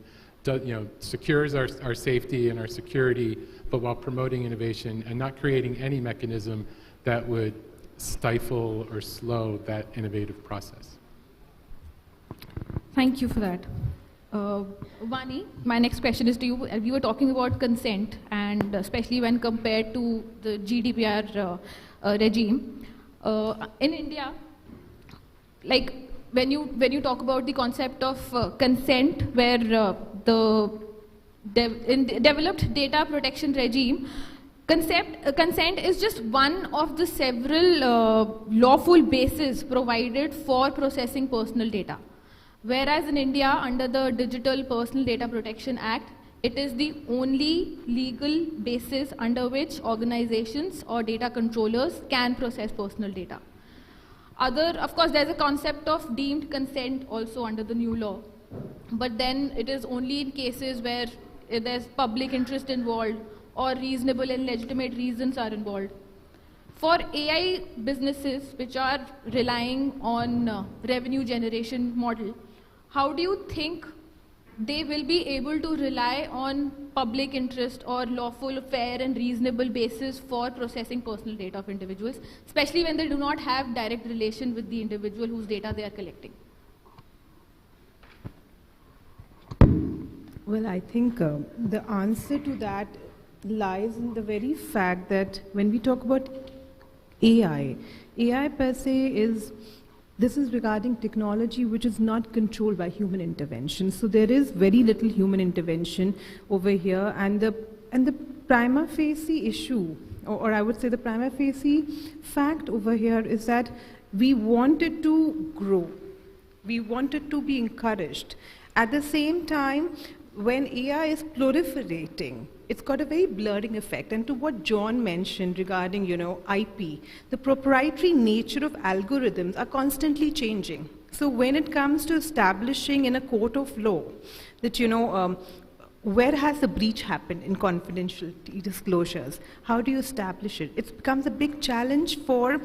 T: secures our safety and our security, but while promoting innovation and not creating any mechanism that would stifle or slow that innovative process.
R: Thank you for that. Vani, my next question is to you. We were talking about consent, and especially when compared to the GDPR regime. In India, like when you talk about the concept of consent, where the developed data protection regime, consent is just one of the several lawful bases provided for processing personal data. Whereas in India, under the Digital Personal Data Protection Act, it is the only legal basis under which organizations or data controllers can process personal data. Of course, there's a concept of deemed consent also under the new law, but then it is only in cases where there's public interest involved or reasonable and legitimate reasons are involved. For AI businesses which are relying on revenue generation model, how do you think they will be able to rely on public interest or lawful, fair and reasonable basis for processing personal data of individuals, especially when they do not have direct relation with the individual whose data they are collecting?
B: Well, I think the answer to that lies in the very fact that when we talk about AI per se this is regarding technology which is not controlled by human intervention. So there is very little human intervention over here, and the prima facie issue, or I would say the prima facie fact over here is that we want it to grow. We want it to be encouraged. At the same time, when AI is proliferating, it's got a very blurring effect. And to what John mentioned regarding, IP, the proprietary nature of algorithms are constantly changing. So when it comes to establishing in a court of law that, where has the breach happened in confidentiality disclosures? How do you establish it? It becomes a big challenge for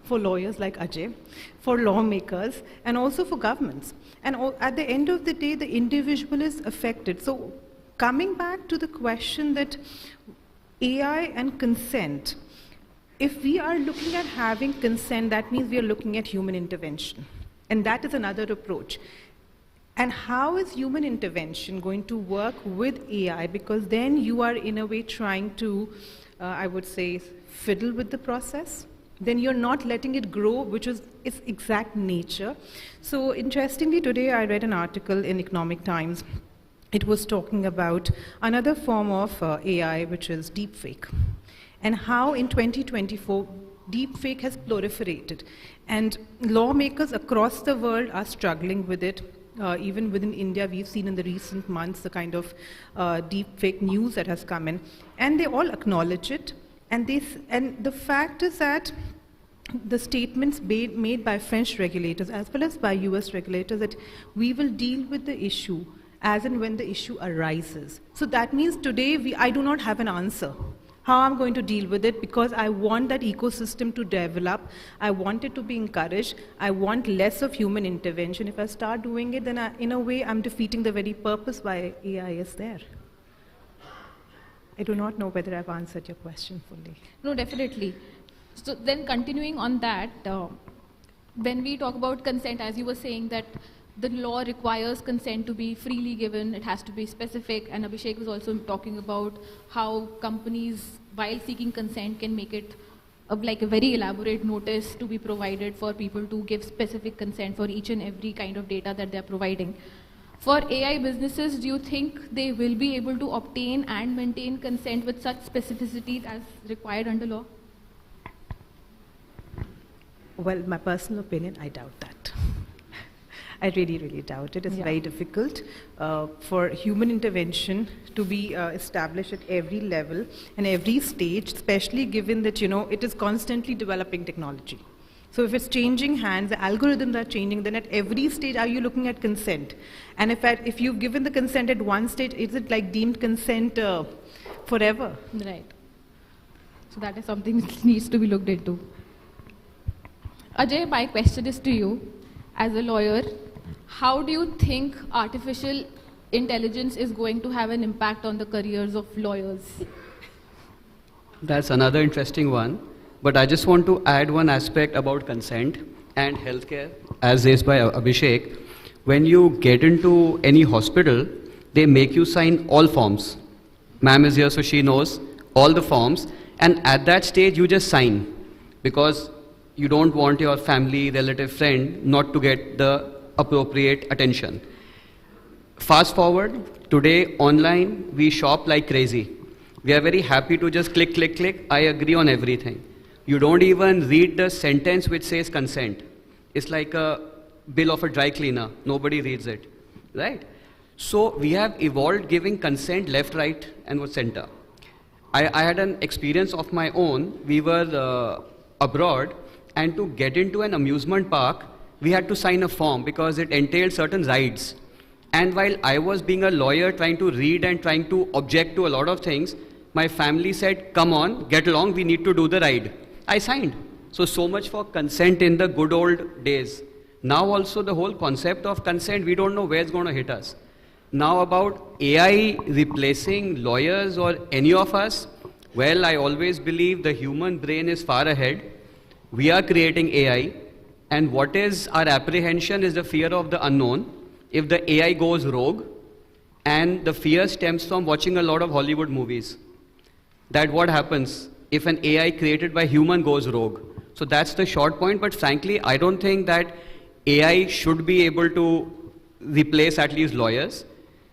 B: lawyers like Ajay, for lawmakers, and also for governments. And at the end of the day, the individual is affected. So coming back to the question that AI and consent, if we are looking at having consent, that means we are looking at human intervention. And that is another approach. And how is human intervention going to work with AI? Because then you are in a way trying to, I would say, fiddle with the process. Then you're not letting it grow, which is its exact nature. So interestingly, today I read an article in Economic Times. It was talking about another form of AI, which is deepfake, and how in 2024, deepfake has proliferated. And lawmakers across the world are struggling with it. Even within India, we've seen in the recent months the kind of deepfake news that has come in. And they all acknowledge it. And the fact is that the statements made by French regulators as well as by US regulators that we will deal with the issue as and when the issue arises. So that means today I do not have an answer how I'm going to deal with it, because I want that ecosystem to develop. I want it to be encouraged. I want less of human intervention. If I start doing it, then in a way I'm defeating the very purpose why AI is there. I do not know whether I've answered your question fully.
R: No, definitely. So then continuing on that, when we talk about consent, as you were saying that the law requires consent to be freely given, it has to be specific, and Abhishek was also talking about how companies, while seeking consent, can make it like a very elaborate notice to be provided for people to give specific consent for each and every kind of data that they're providing. For AI businesses, do you think they will be able to obtain and maintain consent with such specificities as required under law?
B: Well, my personal opinion, I doubt that. I really, really doubt it. It's very difficult for human intervention to be established at every level and every stage, especially given that, it is constantly developing technology. So if it's changing hands, the algorithms are changing, then at every stage are you looking at consent? And if you've given the consent at one stage, is it like deemed consent forever?
R: Right. So that is something that needs to be looked into. Ajay, my question is to you. As a lawyer, how do you think artificial intelligence is going to have an impact on the careers of lawyers?
U: That's another interesting one. But I just want to add one aspect about consent and healthcare, as raised by Abhishek. When you get into any hospital, they make you sign all forms. Ma'am is here, so she knows all the forms. And at that stage, you just sign, because you don't want your family, relative, friend not to get the appropriate attention. Fast forward, today online, we shop like crazy. We are very happy to just click, click, click. I agree on everything. You don't even read the sentence which says consent. It's like a bill of a dry cleaner. Nobody reads it, right? So we have evolved giving consent left, right, and center. I had an experience of my own. We were abroad, and to get into an amusement park, we had to sign a form because it entailed certain rides. And while I was being a lawyer trying to read and trying to object to a lot of things, my family said, come on, get along, we need to do the ride. I signed. So much for consent in the good old days. Now also the whole concept of consent, we don't know where it's going to hit us. Now about AI replacing lawyers or any of us, well, I always believe the human brain is far ahead. We are creating AI, and what is our apprehension is the fear of the unknown. If the AI goes rogue, And the fear stems from watching a lot of Hollywood movies. That what happens if an AI created by human goes rogue. So that's the short point, but frankly, I don't think that AI should be able to replace at least lawyers.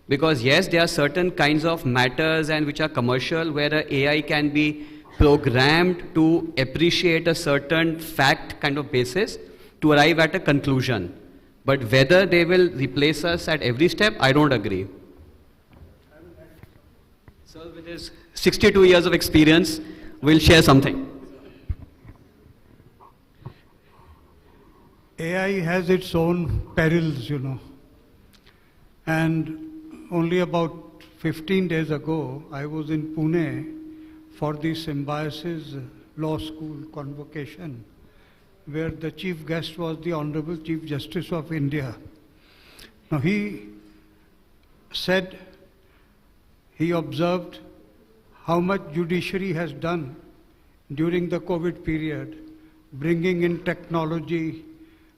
U: Because yes, there are certain kinds of matters and which are commercial where an AI can be programmed to appreciate a certain fact kind of basis to arrive at a conclusion. But whether they will replace us at every step, I don't agree. Sir, with his 62 years of experience, will share something.
G: AI has its own perils, you know. And only about 15 days ago, I was in Pune for the Symbiosis Law School convocation, where the chief guest was the Honorable Chief Justice of India. Now he said, he observed how much judiciary has done during the COVID period, bringing in technology,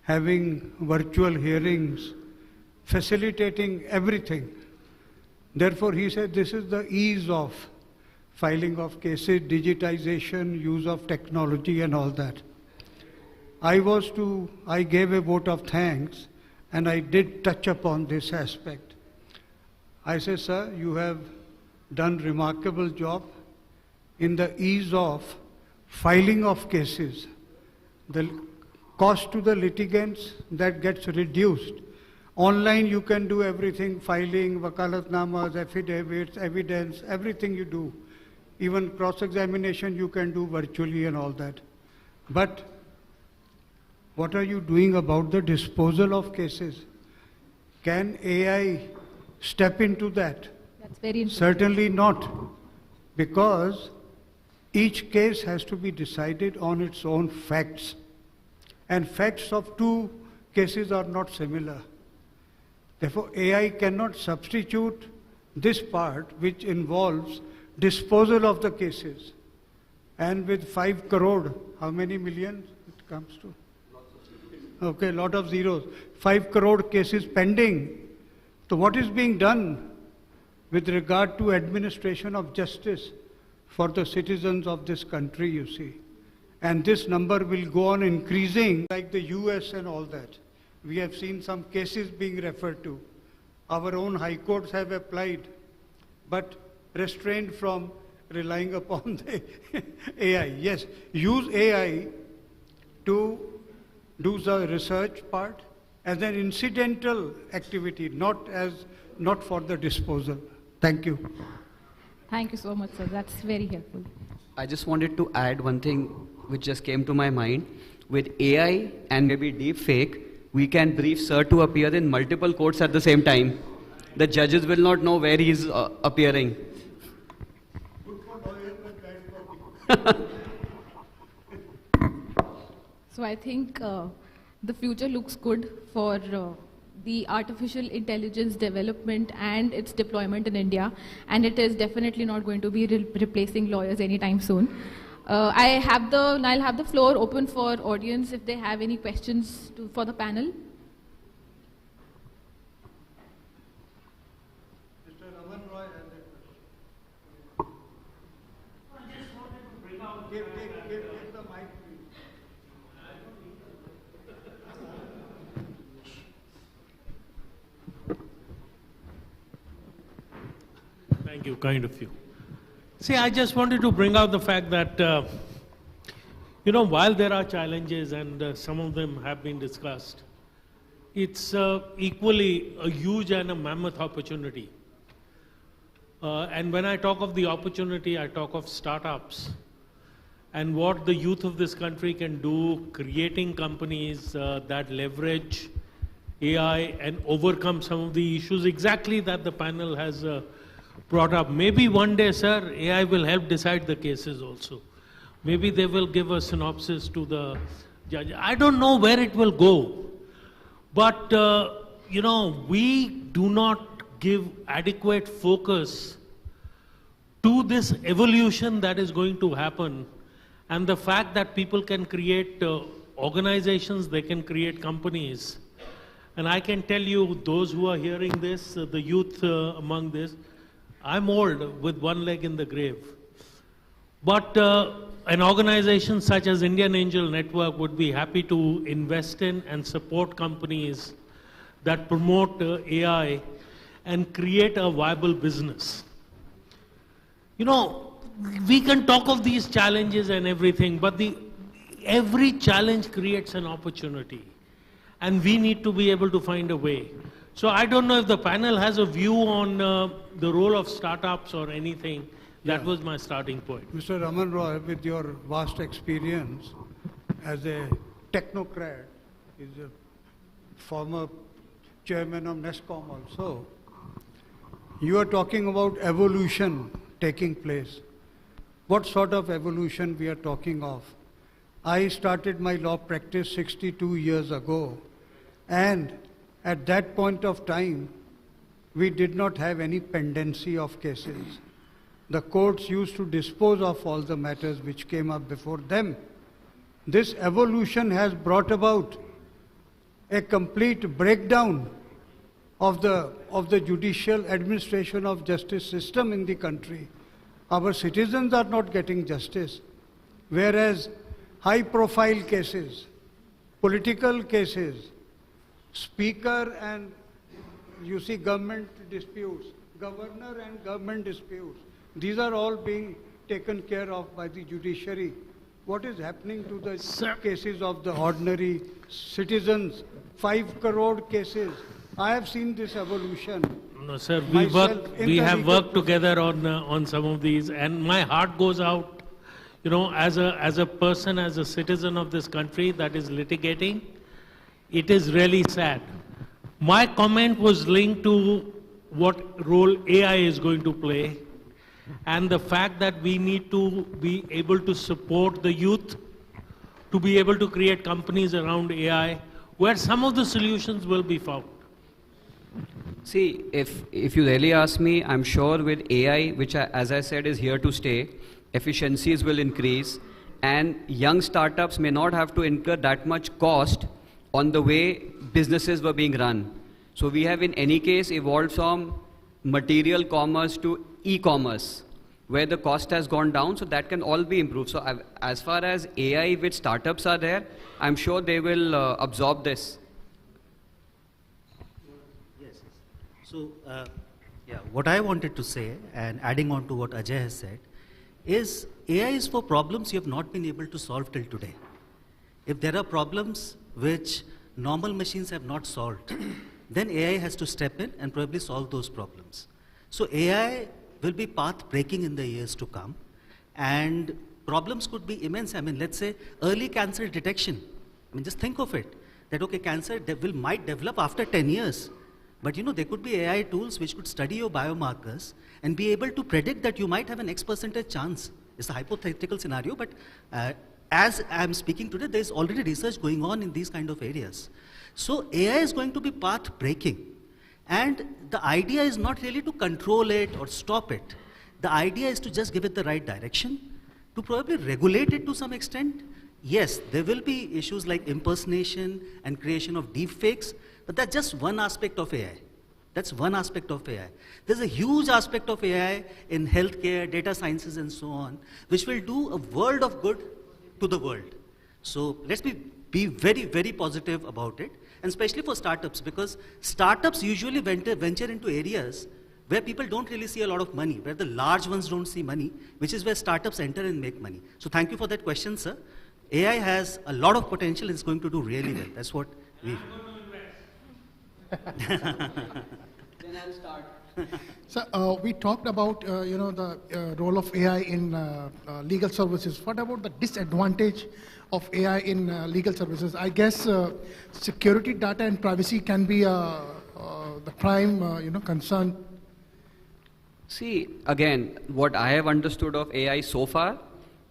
G: having virtual hearings, facilitating everything. Therefore, he said this is the ease of filing of cases, digitization, use of technology and all that. I gave a vote of thanks and I did touch upon this aspect. I said, sir, you have done remarkable job in the ease of filing of cases. The cost to the litigants, that gets reduced. Online you can do everything, filing, wakalatnamas, affidavits, evidence, everything you do. Even cross-examination you can do virtually and all that. But what are you doing about the disposal of cases? Can AI step into that?
R: That's very interesting.
G: Certainly not, because each case has to be decided on its own facts. And facts of two cases are not similar. Therefore, AI cannot substitute this part which involves disposal of the cases. And with 5 crore, how many millions it comes to? Okay, lot of zeros. 5 crore cases pending. So what is being done with regard to administration of justice for the citizens of this country, you see? And this number will go on increasing like the US and all that. We have seen some cases being referred to. Our own high courts have applied, but restrained from relying upon the AI. Yes, use AI to do the research part as an incidental activity, not for the disposal. Thank you.
R: Thank you so much, sir. That's very helpful.
U: I just wanted to add one thing which just came to my mind. With AI and maybe deep fake, we can brief sir to appear in multiple courts at the same time. The judges will not know where he is appearing.
R: So I think the future looks good for the artificial intelligence development and its deployment in India, and it is definitely not going to be replacing lawyers anytime soon. I'll have the floor open for audience if they have any questions for the panel.
G: Mr. Raman Roy has a question. I just wanted to bring out... Give the mic, please.
D: Thank you, kind of you. See, I just wanted to bring out the fact that, while there are challenges and some of them have been discussed, it's equally a huge and a mammoth opportunity. And when I talk of the opportunity, I talk of startups and what the youth of this country can do, creating companies that leverage AI and overcome some of the issues exactly that the panel has brought up. Maybe one day, sir, AI will help decide the cases also. Maybe they will give a synopsis to the judge. I don't know where it will go. But, we do not give adequate focus to this evolution that is going to happen. And the fact that people can create organizations, they can create companies. And I can tell you, those who are hearing this, the youth among this, I'm old with one leg in the grave. But an organization such as Indian Angel Network would be happy to invest in and support companies that promote AI and create a viable business. You know, we can talk of these challenges and everything, but every challenge creates an opportunity. And we need to be able to find a way. So I don't know if the panel has a view on the role of startups or anything. That was my starting point.
G: Mr. Raman Roy, with your vast experience as a technocrat, is a former chairman of NESCOM also, you are talking about evolution taking place. What sort of evolution we are talking of? I started my law practice 62 years ago, and at that point of time, we did not have any pendency of cases. The courts used to dispose of all the matters which came up before them. This evolution has brought about a complete breakdown of the judicial administration of justice system in the country. Our citizens are not getting justice, whereas high-profile cases, political cases, speaker and you see government disputes, governor and government disputes, these are all being taken care of by the judiciary. What is happening to the cases of the ordinary citizens? 5 crore cases. I have seen this evolution.
D: No, sir, we have worked together on some of these, and my heart goes out, you know, as a person, as a citizen of this country that is litigating. It is really sad. My comment was linked to what role AI is going to play, and the fact that we need to be able to support the youth, to be able to create companies around AI, where some of the solutions will be found.
U: See, if you really ask me, I'm sure with AI, which as I said is here to stay, efficiencies will increase, and young startups may not have to incur that much cost on the way businesses were being run. So we have in any case evolved from material commerce to e-commerce, where the cost has gone down, so that can all be improved. So as far as AI with startups are there, I'm sure they will absorb this.
S: Yes. So, yeah, what I wanted to say, and adding on to what Ajay has said, is AI is for problems you have not been able to solve till today. If there are problems which normal machines have not solved, then AI has to step in and probably solve those problems. So AI will be path-breaking in the years to come, and problems could be immense. I mean, let's say early cancer detection. I mean, just think of it, that okay, cancer might develop after 10 years, but you know, there could be AI tools which could study your biomarkers and be able to predict that you might have an X% chance. It's a hypothetical scenario, but as I'm speaking today, there's already research going on in these kind of areas. So AI is going to be path-breaking. And the idea is not really to control it or stop it. The idea is to just give it the right direction, to probably regulate it to some extent. Yes, there will be issues like impersonation and creation of deepfakes, but that's just one aspect of AI. That's one aspect of AI. There's a huge aspect of AI in healthcare, data sciences, and so on, which will do a world of good to the world. So let's be very, very positive about it, and especially for startups, because startups usually venture into areas where people don't really see a lot of money, where the large ones don't see money, which is where startups enter and make money. So thank you for that question, sir. AI has a lot of potential and it's going to do really well. That's what we...
U: Then I'll start.
E: So we talked about the role of AI in legal services. What about the disadvantage of AI in legal services? I guess security, data, and privacy can be the prime concern.
U: See, again, what I have understood of AI so far,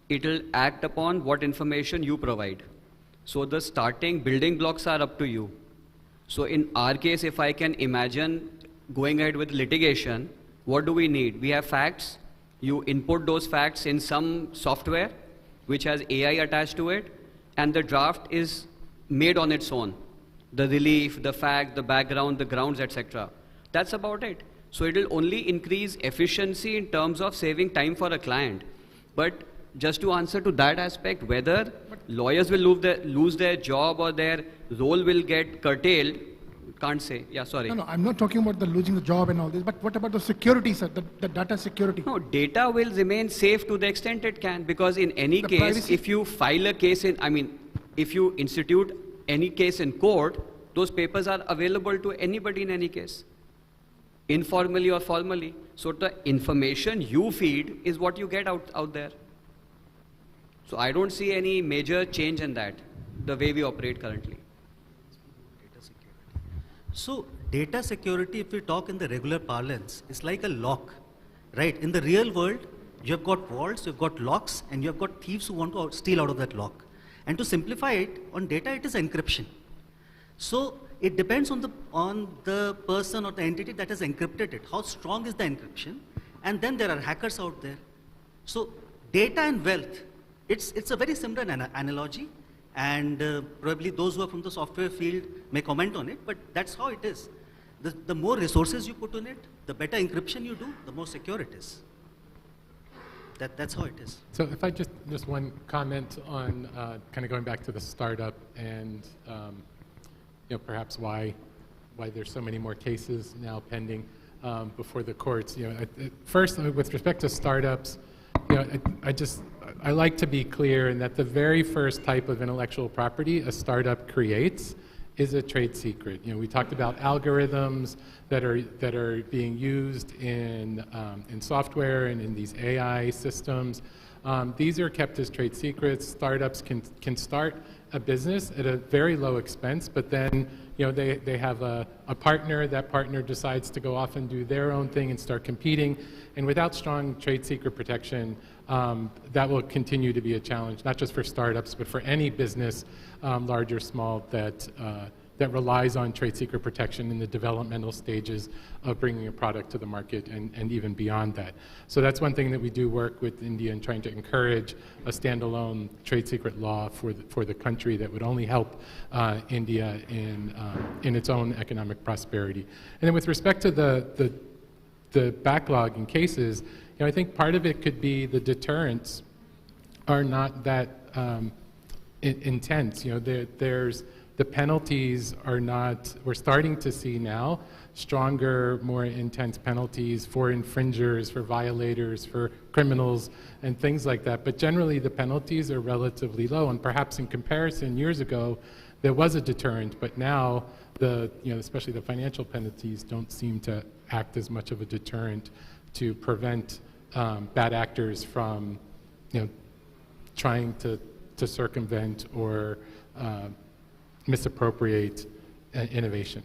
U: it will act upon what information you provide. So the starting building blocks are up to you. So in our case, if I can imagine going ahead with litigation, what do we need? We have facts. You input those facts in some software which has AI attached to it, and the draft is made on its own. the relief, the fact, the background, the grounds, etc. That's about it. So it will only increase efficiency in terms of saving time for a client. But just to answer to that aspect, whether lawyers will lose their job or their role will get curtailed, can't say. Yeah, sorry.
E: No, I'm not talking about the losing the job and all this, but what about the security, sir, the data security?
U: No, data will remain safe to the extent it can, because in any case,
E: privacy.
U: if you file a case if you institute any case in court, those papers are available to anybody in any case, informally or formally. So the information you feed is what you get out there. So I don't see any major change in that, the way we operate currently.
S: So data security, if we talk in the regular parlance, is like a lock, right? In the real world, you have got vaults, you've got locks, and you have got thieves who want to steal out of that lock. And to simplify it, on data, it is encryption. So it depends on the person or the entity that has encrypted it. How strong is the encryption? And then there are hackers out there. So data and wealth, it's a very similar analogy. And probably those who are from the software field may comment on it, but that's how it is. The more resources you put on it, the better encryption you do, the more secure it is. That's how it is.
T: So if I just one comment on kind of going back to the startup and perhaps why there's so many more cases now pending before the courts. First, with respect to startups, I like to be clear in that the very first type of intellectual property a startup creates is a trade secret. We talked about algorithms that are being used in software and in these AI systems. These are kept as trade secrets. Startups can start a business at a very low expense, but then they have a partner. That partner decides to go off and do their own thing and start competing. And without strong trade secret protection, that will continue to be a challenge, not just for startups, but for any business, large or small, that relies on trade secret protection in the developmental stages of bringing a product to the market and even beyond that. So that's one thing that we do work with India in trying to encourage a standalone trade secret law for the country that would only help India in its own economic prosperity. And then with respect to the backlog in cases, I think part of it could be the deterrents are not that intense. The penalties are not, we're starting to see now stronger, more intense penalties for infringers, for violators, for criminals, and things like that. But generally, the penalties are relatively low, and perhaps in comparison, years ago, there was a deterrent, but now, especially the financial penalties don't seem to act as much of a deterrent to prevent bad actors from, trying to circumvent or misappropriate innovation.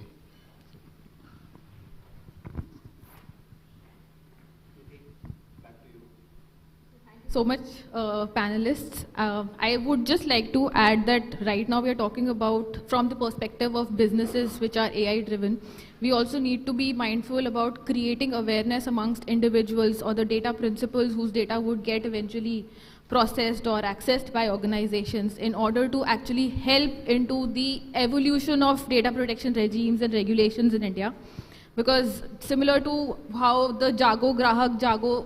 R: So much, panelists. I would just like to add that right now we are talking about from the perspective of businesses which are AI driven. We also need to be mindful about creating awareness amongst individuals or the data principals whose data would get eventually processed or accessed by organizations in order to actually help into the evolution of data protection regimes and regulations in India. Because similar to how the Jago Grahak Jago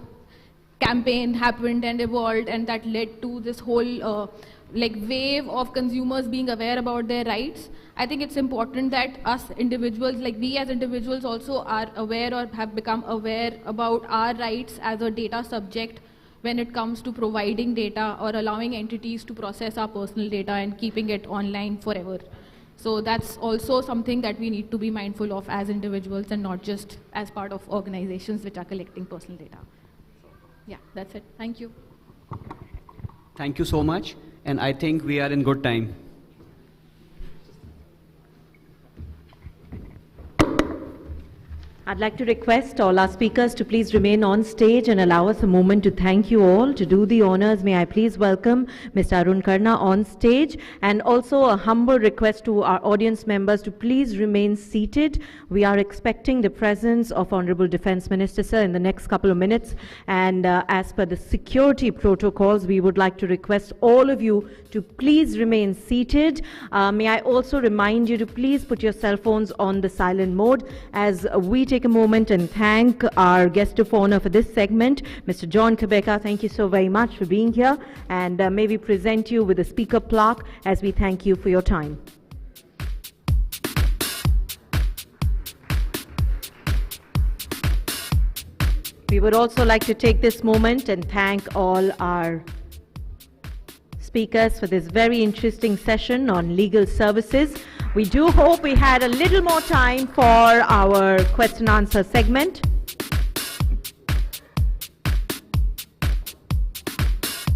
R: campaign happened and evolved, and that led to this whole wave of consumers being aware about their rights, I think it's important that us individuals, we as individuals also are aware or have become aware about our rights as a data subject when it comes to providing data or allowing entities to process our personal data and keeping it online forever. So that's also something that we need to be mindful of as individuals and not just as part of organizations which are collecting personal data. Yeah, that's it. Thank you.
U: Thank you so much, and I think we are in good time.
A: I'd like to request all our speakers to please remain on stage and allow us a moment to thank you all. To do the honors, may I please welcome Mr. Arun Karna on stage, and also a humble request to our audience members to please remain seated. We are expecting the presence of Honorable Defence Minister, sir, in the next couple of minutes, and as per the security protocols, we would like to request all of you to please remain seated. May I also remind you to please put your cell phones on the silent mode as we take a moment and thank our guest of honor for this segment, Mr. John Quebeca. Thank you so very much for being here, and may we present you with a speaker plaque as we thank you for your time. We would also like to take this moment and thank all our speakers for this very interesting session on legal services. We do hope we had a little more time for our question answer segment.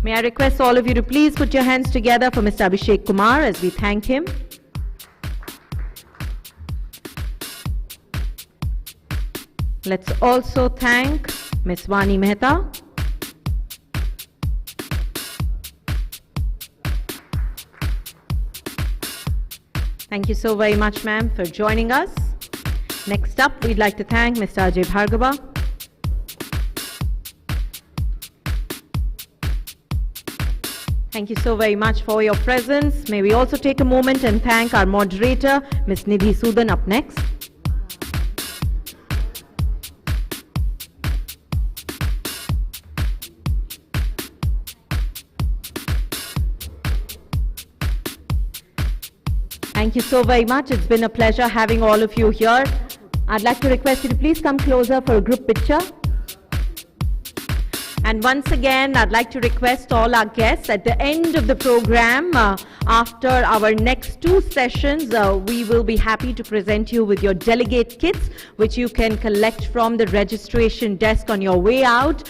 A: May I request all of you to please put your hands together for Mr. Abhishek Kumar as we thank him. Let's also thank Ms. Vani Mehta. Thank you so very much, ma'am, for joining us. Next up, we'd like to thank Mr. Ajay Bhargava. Thank you so very much for your presence. May we also take a moment and thank our moderator, Ms. Nidhi Sudan, up next. Thank you so very much. It's been a pleasure having all of you here. I'd like to request you to please come closer for a group picture. And once again, I'd like to request all our guests at the end of the program, after our next two sessions, we will be happy to present you with your delegate kits, which you can collect from the registration desk on your way out.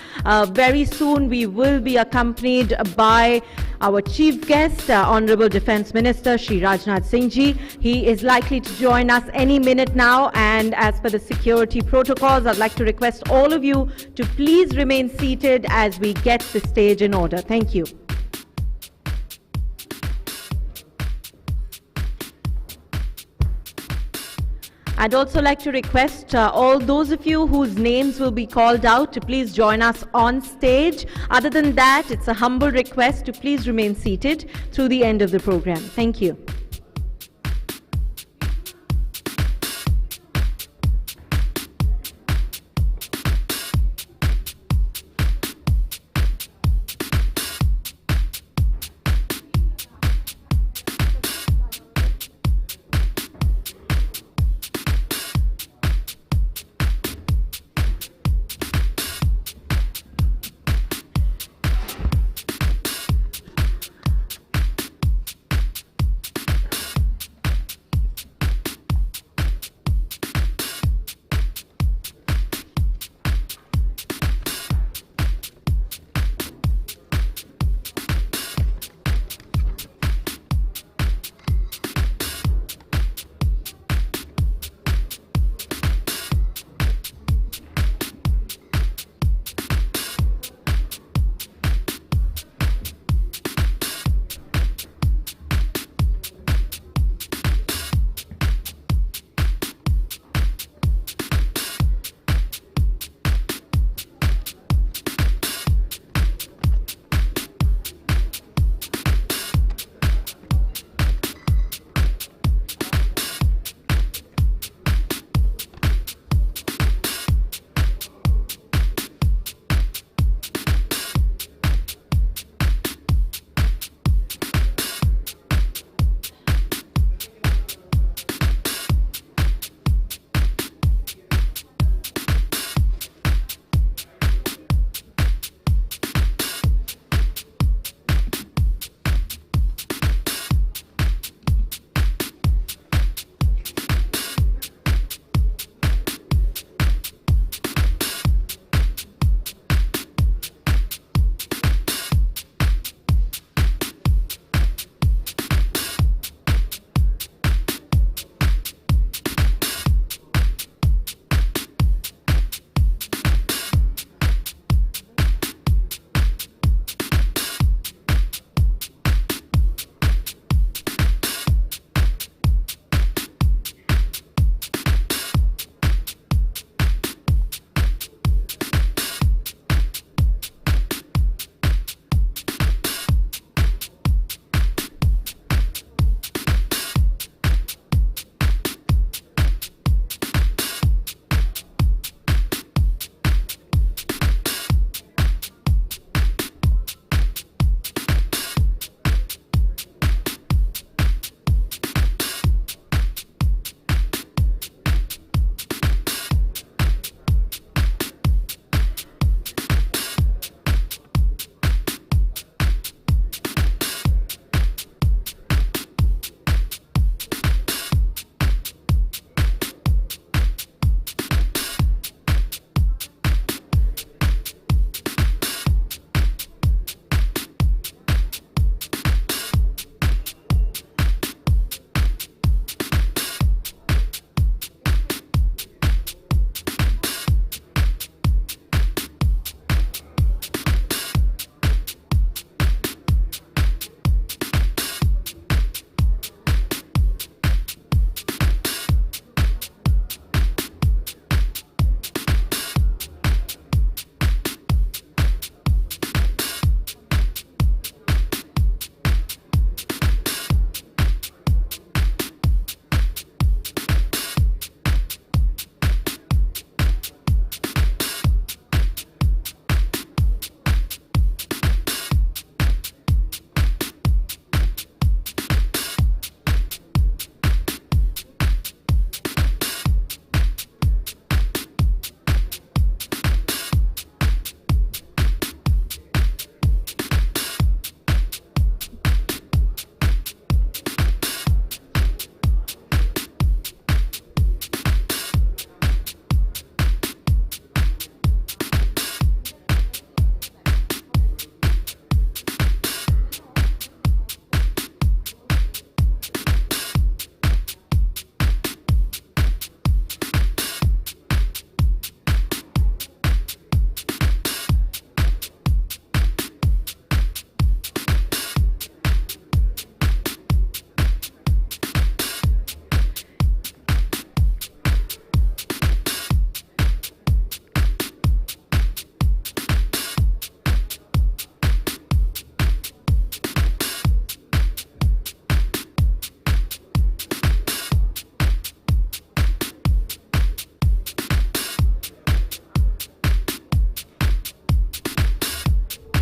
A: Very soon, we will be accompanied by our chief guest, Honorable Defence Minister Shri Rajnath Singh Ji. He is likely to join us any minute now, and as per the security protocols, I'd like to request all of you to please remain seated as we get the stage in order. Thank you. I'd also like to request all those of you whose names will be called out to please join us on stage. Other than that, it's a humble request to please remain seated through the end of the program. Thank you.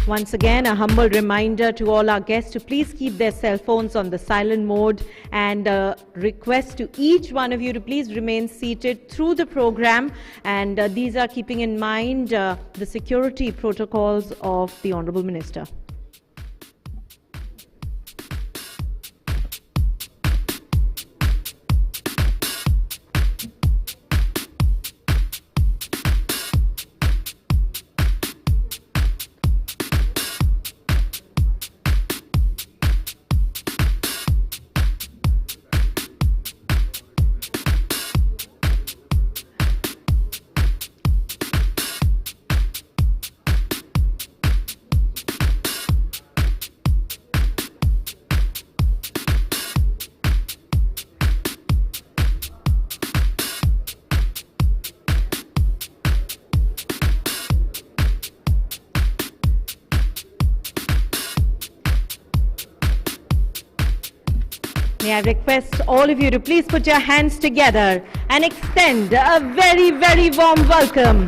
A: Once again, a humble reminder to all our guests to please keep their cell phones on the silent mode, and request to each one of you to please remain seated through the program. And these are keeping in mind the security protocols of the Honorable Minister. May I request all of you to please put your hands together and extend a very, very warm welcome.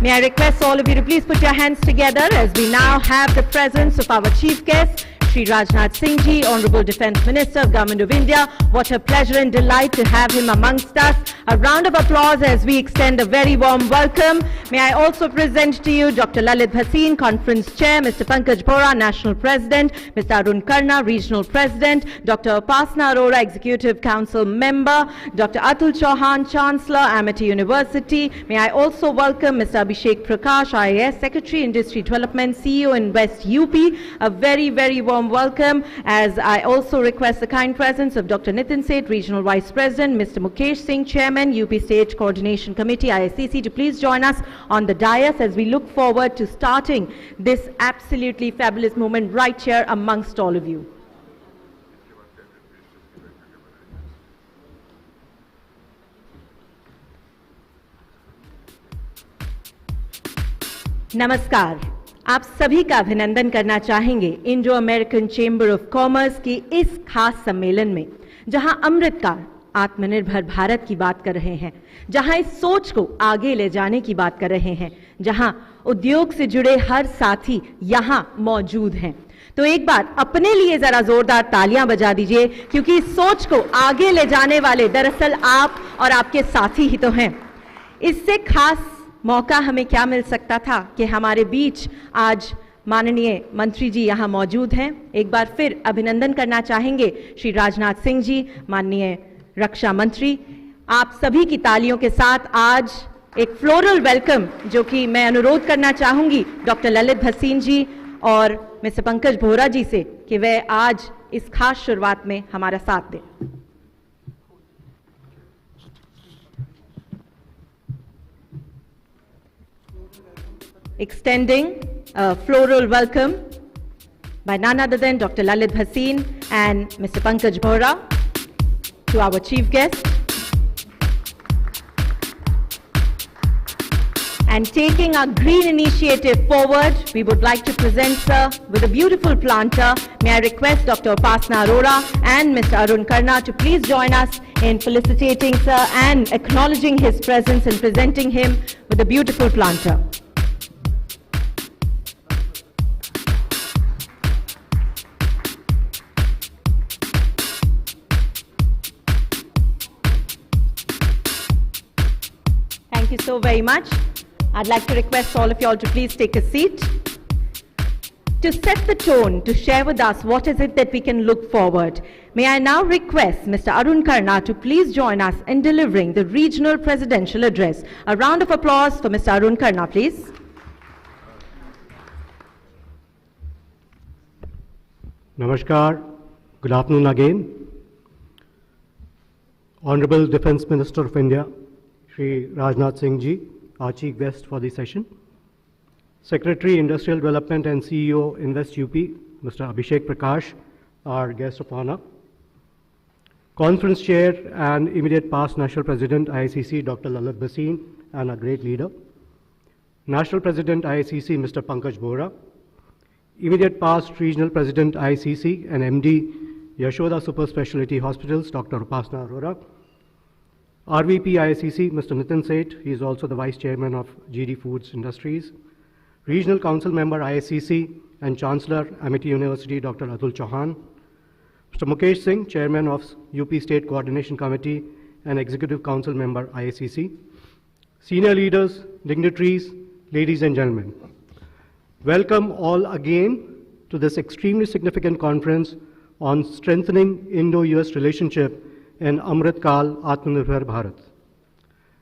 A: May I request all of you to please put your hands together as we now have the presence of our chief guest, Shri Rajnath Singh Ji, Honorable Defence Minister of Government of India. What a pleasure and delight to have him amongst us. A round of applause as we extend a very warm welcome. May I also present to you Dr. Lalit Bhasin, Conference Chair, Mr. Pankaj Bhora, National President, Mr. Arun Karna, Regional President, Dr. Upasana Arora, Executive Council Member, Dr. Atul Chauhan, Chancellor, Amity University. May I also welcome Mr. Abhishek Prakash, IAS Secretary, Industry Development, CEO in West UP. A very, very warm welcome, as I also request the kind presence of Dr. Nitin Seth, Regional Vice President, Mr. Mukesh Singh, Chairman, UP State Coordination Committee, ISCC, to please join us on the dais as we look forward to starting this absolutely fabulous moment right here amongst all of you. नमस्कार, आप सभी का अभिनंदन करना चाहेंगे Indo American chamber of commerce की इस खास सम्मेलन में, जहां अमृतकाल आत्मनिर्भर भारत की बात कर रहे हैं, जहां इस सोच को आगे ले जाने की बात कर रहे हैं, जहां उद्योग से जुड़े हर साथी यहां मौजूद हैं। तो एक बार अपने लिए जरा जोरदार तालियां बजा दीजिए, क्योंकि इस सोच को आगे ले जाने वाले दरअसल आप और आपके साथी ही तो हैं। इससे खास मौका हमें क्या मिल सकता था कि हमारे बीच आज माननीय मंत्री जी यहाँ मौजूद हैं। एक बार फिर अभिनंदन करना चाहेंगे श्री राजनाथ सिंह जी, माननीय रक्षा मंत्री। आप सभी की तालियों के साथ आज एक फ्लोरल वेलकम, जो कि मैं अनुरोध करना चाहूंगी डॉक्टर ललित भसीन जी और मिस्टर पंकज बोहरा जी से कि वे आज इस खास शुरुआत में हमारा साथ दें। Extending a floral welcome by none other than Dr. Lalit Bhasin and Mr. Pankaj Bhora to our chief guest. And taking our green initiative forward, we would like to present sir with a beautiful planter. May I request Dr. Upasana Arora and Mr. Arun Karna to please join us in felicitating sir and acknowledging his presence and presenting him with a beautiful planter. Thank you so very much. I'd like to request all of you all to please take a seat. To set the tone, to share with us what is it that we can look forward, may I now request Mr. Arun Karna to please join us in delivering the regional presidential address. A round of applause for Mr. Arun Karna, please.
C: Namaskar. Good afternoon again. Honorable Defence Minister of India, Shri Rajnath Singh Ji, our chief guest for the session. Secretary Industrial Development and CEO Invest UP, Mr. Abhishek Prakash, our guest of honor. Conference Chair and immediate past National President IICC, Dr. Lalit Bhasin, and a great leader. National President IICC, Mr. Pankaj Bhora. Immediate past Regional President IICC and MD Yashoda Super Specialty Hospitals, Dr. Upasana Arora. RVP IICC, Mr. Nitin Seth, he is also the Vice Chairman of GD Foods Industries. Regional Council Member IACC and Chancellor Amity University Dr. Atul Chauhan, Mr. Mukesh Singh, Chairman of UP State Coordination Committee and Executive Council Member IACC, senior leaders, dignitaries, ladies and gentlemen. Welcome all again to this extremely significant conference on strengthening Indo-US relationship in Amritkal-Aatmanirbhar Bharat.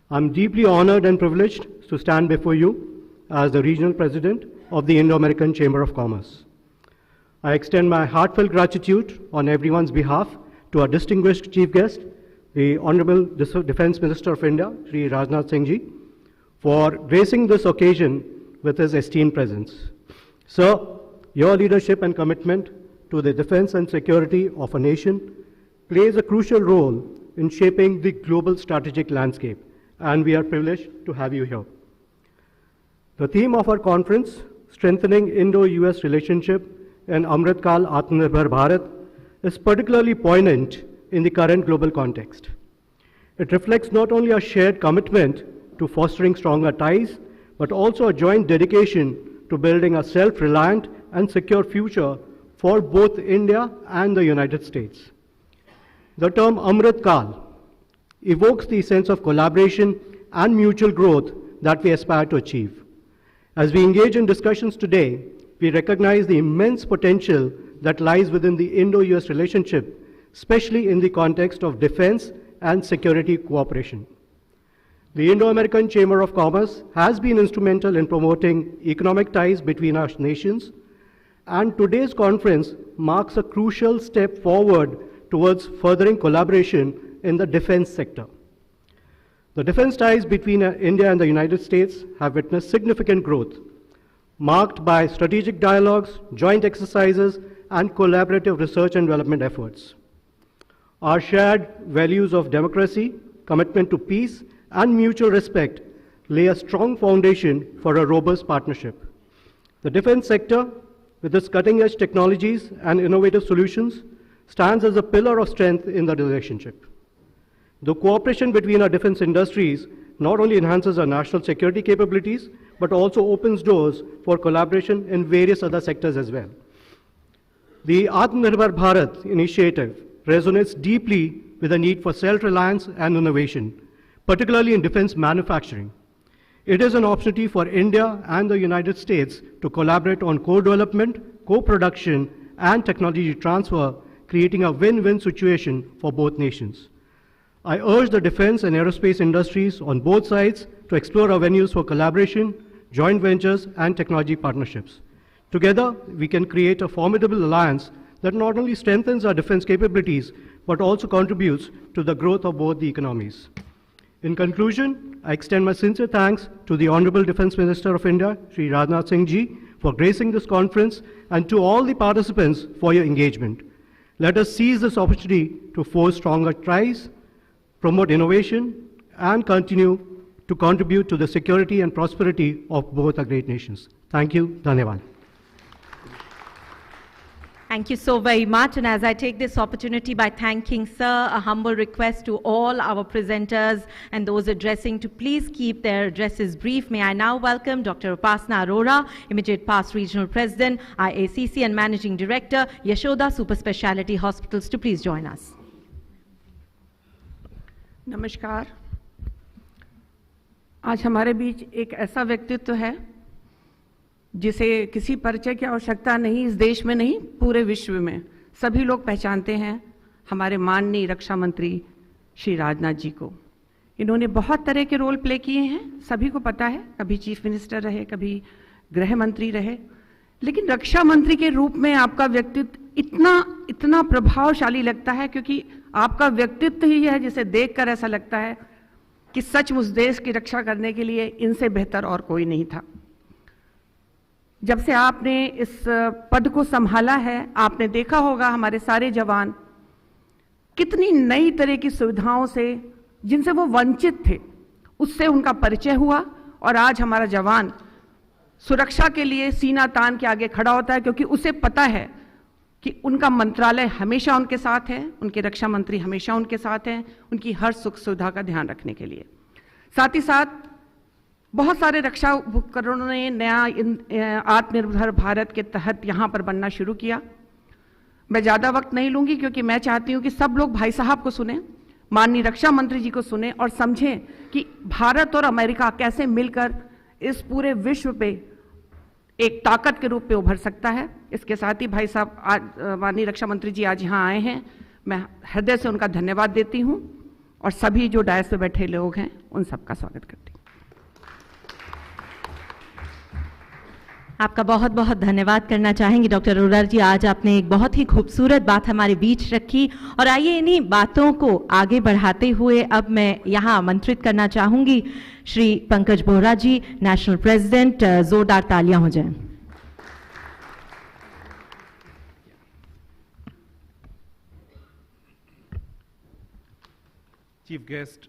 C: I'm deeply honored and privileged to stand before you as the Regional President of the Indo-American Chamber of Commerce. I extend my heartfelt gratitude on everyone's behalf to our distinguished chief guest, the Honorable Defense Minister of India, Shri Rajnath Singh Ji, for gracing this occasion with his esteemed presence. Sir, your leadership and commitment to the defense and security of a nation plays a crucial role in shaping the global strategic landscape, and we are privileged to have you here. The theme of our conference, Strengthening Indo-US Relationship in Amritkal-Aatmanirbhar Bharat, is particularly poignant in the current global context. It reflects not only a shared commitment to fostering stronger ties, but also a joint dedication to building a self-reliant and secure future for both India and the United States. The term Amritkal evokes the sense of collaboration and mutual growth that we aspire to achieve. As we engage in discussions today, we recognize the immense potential that lies within the Indo-US relationship, especially in the context of defense and security cooperation. The Indo-American Chamber of Commerce has been instrumental in promoting economic ties between our nations, and today's conference marks a crucial step forward towards furthering collaboration in the defense sector. The defense ties between India and the United States have witnessed significant growth, marked by strategic dialogues, joint exercises, and collaborative research and development efforts. Our shared values of democracy, commitment to peace, and mutual respect lay a strong foundation for a robust partnership. The defense sector, with its cutting-edge technologies and innovative solutions, stands as a pillar of strength in the relationship. The cooperation between our defense industries not only enhances our national security capabilities, but also opens doors for collaboration in various other sectors as well. The Atmanirbhar Bharat initiative resonates deeply with the need for self-reliance and innovation, particularly in defense manufacturing. It is an opportunity for India and the United States to collaborate on co-development, co-production, and technology transfer, creating a win-win situation for both nations. I urge the defense and aerospace industries on both sides to explore avenues for collaboration, joint ventures, and technology partnerships. Together, we can create a formidable alliance that not only strengthens our defense capabilities, but also contributes to the growth of both the economies. In conclusion, I extend my sincere thanks to the Honorable Defense Minister of India, Shri Rajnath Singh Ji, for gracing this conference, and to all the participants for your engagement. Let us seize this opportunity to forge stronger ties, promote innovation, and continue to contribute to the security and prosperity of both our great nations. Thank you. Dhanyavad.
A: Thank you so very much. And as I take this opportunity by thanking Sir, a humble request to all our presenters and those addressing to please keep their addresses brief. May I now welcome Dr. Upasana Arora, Immediate Past Regional President, IACC and Managing Director, Yashoda Super Speciality Hospitals, to please join us.
F: नमस्कार। आज हमारे बीच एक ऐसा व्यक्तित्व है जिसे किसी परिचय की आवश्यकता नहीं, इस देश में नहीं, पूरे विश्व में सभी लोग पहचानते हैं, हमारे माननीय रक्षा मंत्री श्री राजनाथ जी को। इन्होंने बहुत तरह के रोल प्ले किए हैं, सभी को पता है, कभी चीफ मिनिस्टर रहे, कभी गृह मंत्री रहे, लेकिन रक्षा मंत्री के रूप में आपका व्यक्तित्व इतना प्रभावशाली लगता है, क्योंकि आपका व्यक्तित्व ही है जिसे देखकर ऐसा लगता है कि सचमुच देश की रक्षा करने के लिए इनसे बेहतर और कोई नहीं था। जब से आपने इस पद को संभाला है, आपने देखा होगा हमारे सारे जवान कितनी नई तरह की सुविधाओं से, जिनसे वो वंचित थे, उससे उनका परिचय हुआ, और आज हमारा जवान सुरक्षा के लिए सीना तान के आगे खड़ा होता है, क्योंकि उसे पता है कि उनका मंत्रालय हमेशा उनके साथ है, उनके रक्षा मंत्री हमेशा उनके साथ हैं, उनकी हर सुख सुविधा का ध्यान रखने के लिए। साथ ही साथ बहुत सारे रक्षा उपकरणों ने नया आत्मनिर्भर भारत के तहत यहाँ पर बनना शुरू किया। मैं ज़्यादा वक्त नहीं लूँगी क्योंकि मैं चाहती हूँ कि सब लोग भाई साहब को सुने, माननीय रक्षा मंत्री जी को सुने और समझें कि भारत और अमेरिका कैसे मिलकर इस पूरे विश्व पे एक ताकत के रूप में उभर सकता है। इसके साथ ही भाई साहब आज माननीय रक्षा मंत्री जी आज यहाँ आए हैं, मैं हृदय से उनका धन्यवाद देती हूँ और सभी जो डायस पे बैठे लोग हैं उन सबका स्वागत करती हूँ।
A: आपका बहुत बहुत धन्यवाद करना चाहेंगे डॉक्टर अरोड़ा जी। आज आपने एक बहुत ही खूबसूरत बात हमारे बीच रखी और आइए इन्हीं बातों को आगे बढ़ाते हुए अब मैं यहाँ आमंत्रित करना चाहूंगी श्री पंकज बोहरा जी, नेशनल प्रेसिडेंट। जोरदार तालियां हो जाएं।
I: Chief Guest,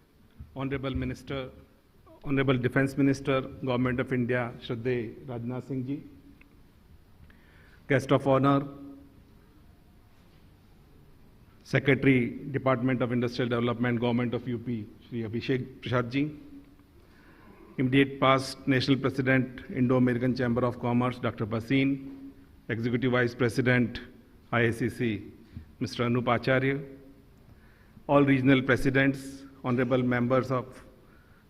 I: Honorable Minister, Honorable Defence Minister, Government of India, Shraddhe Rajnath Singh ji, Guest of Honor, Secretary, Department of Industrial Development, Government of UP, Shri Abhishek Prasad ji, immediate past National President, Indo-American Chamber of Commerce, Dr. Bhasin, Executive Vice President, IACC, Mr. Anup Acharya, all regional presidents, honorable members of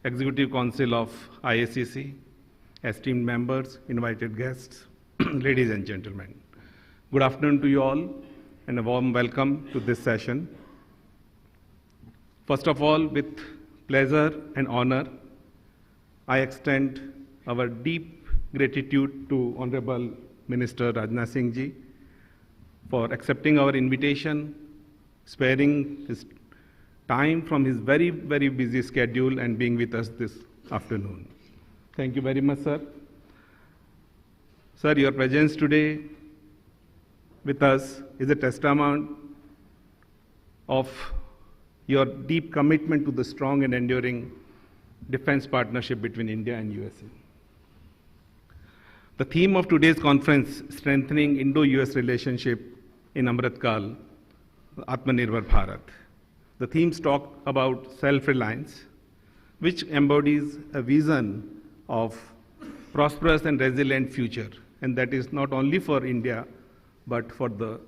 I: Executive Council of IACC, esteemed members, invited guests, ladies and gentlemen. Good afternoon to you all and a warm welcome to this session. First of all, with pleasure and honor, I extend our deep gratitude to Honorable Minister Rajnath Singh ji for accepting our invitation, sparing his time from his very, very busy schedule and being with us this afternoon. Thank you very much, sir. Sir, your presence today with us is a testament of your deep commitment to the strong and enduring defense partnership between India and USA. The theme of today's conference, Strengthening Indo-US Relationship in Amritkal-Aatmanirbhar Bharat. The themes talk about self-reliance, which embodies a vision of prosperous and resilient future, and that is not only for India, but for the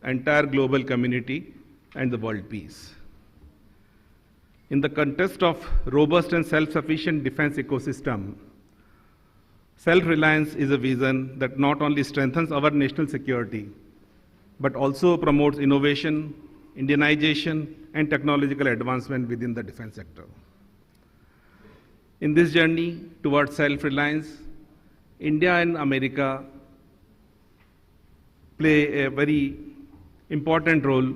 I: entire global community and the world peace. In the context of robust and self-sufficient defense ecosystem, self-reliance is a vision that not only strengthens our national security, but also promotes innovation, Indianization, and technological advancement within the defense sector. In this journey towards self-reliance, India and America play a very important role.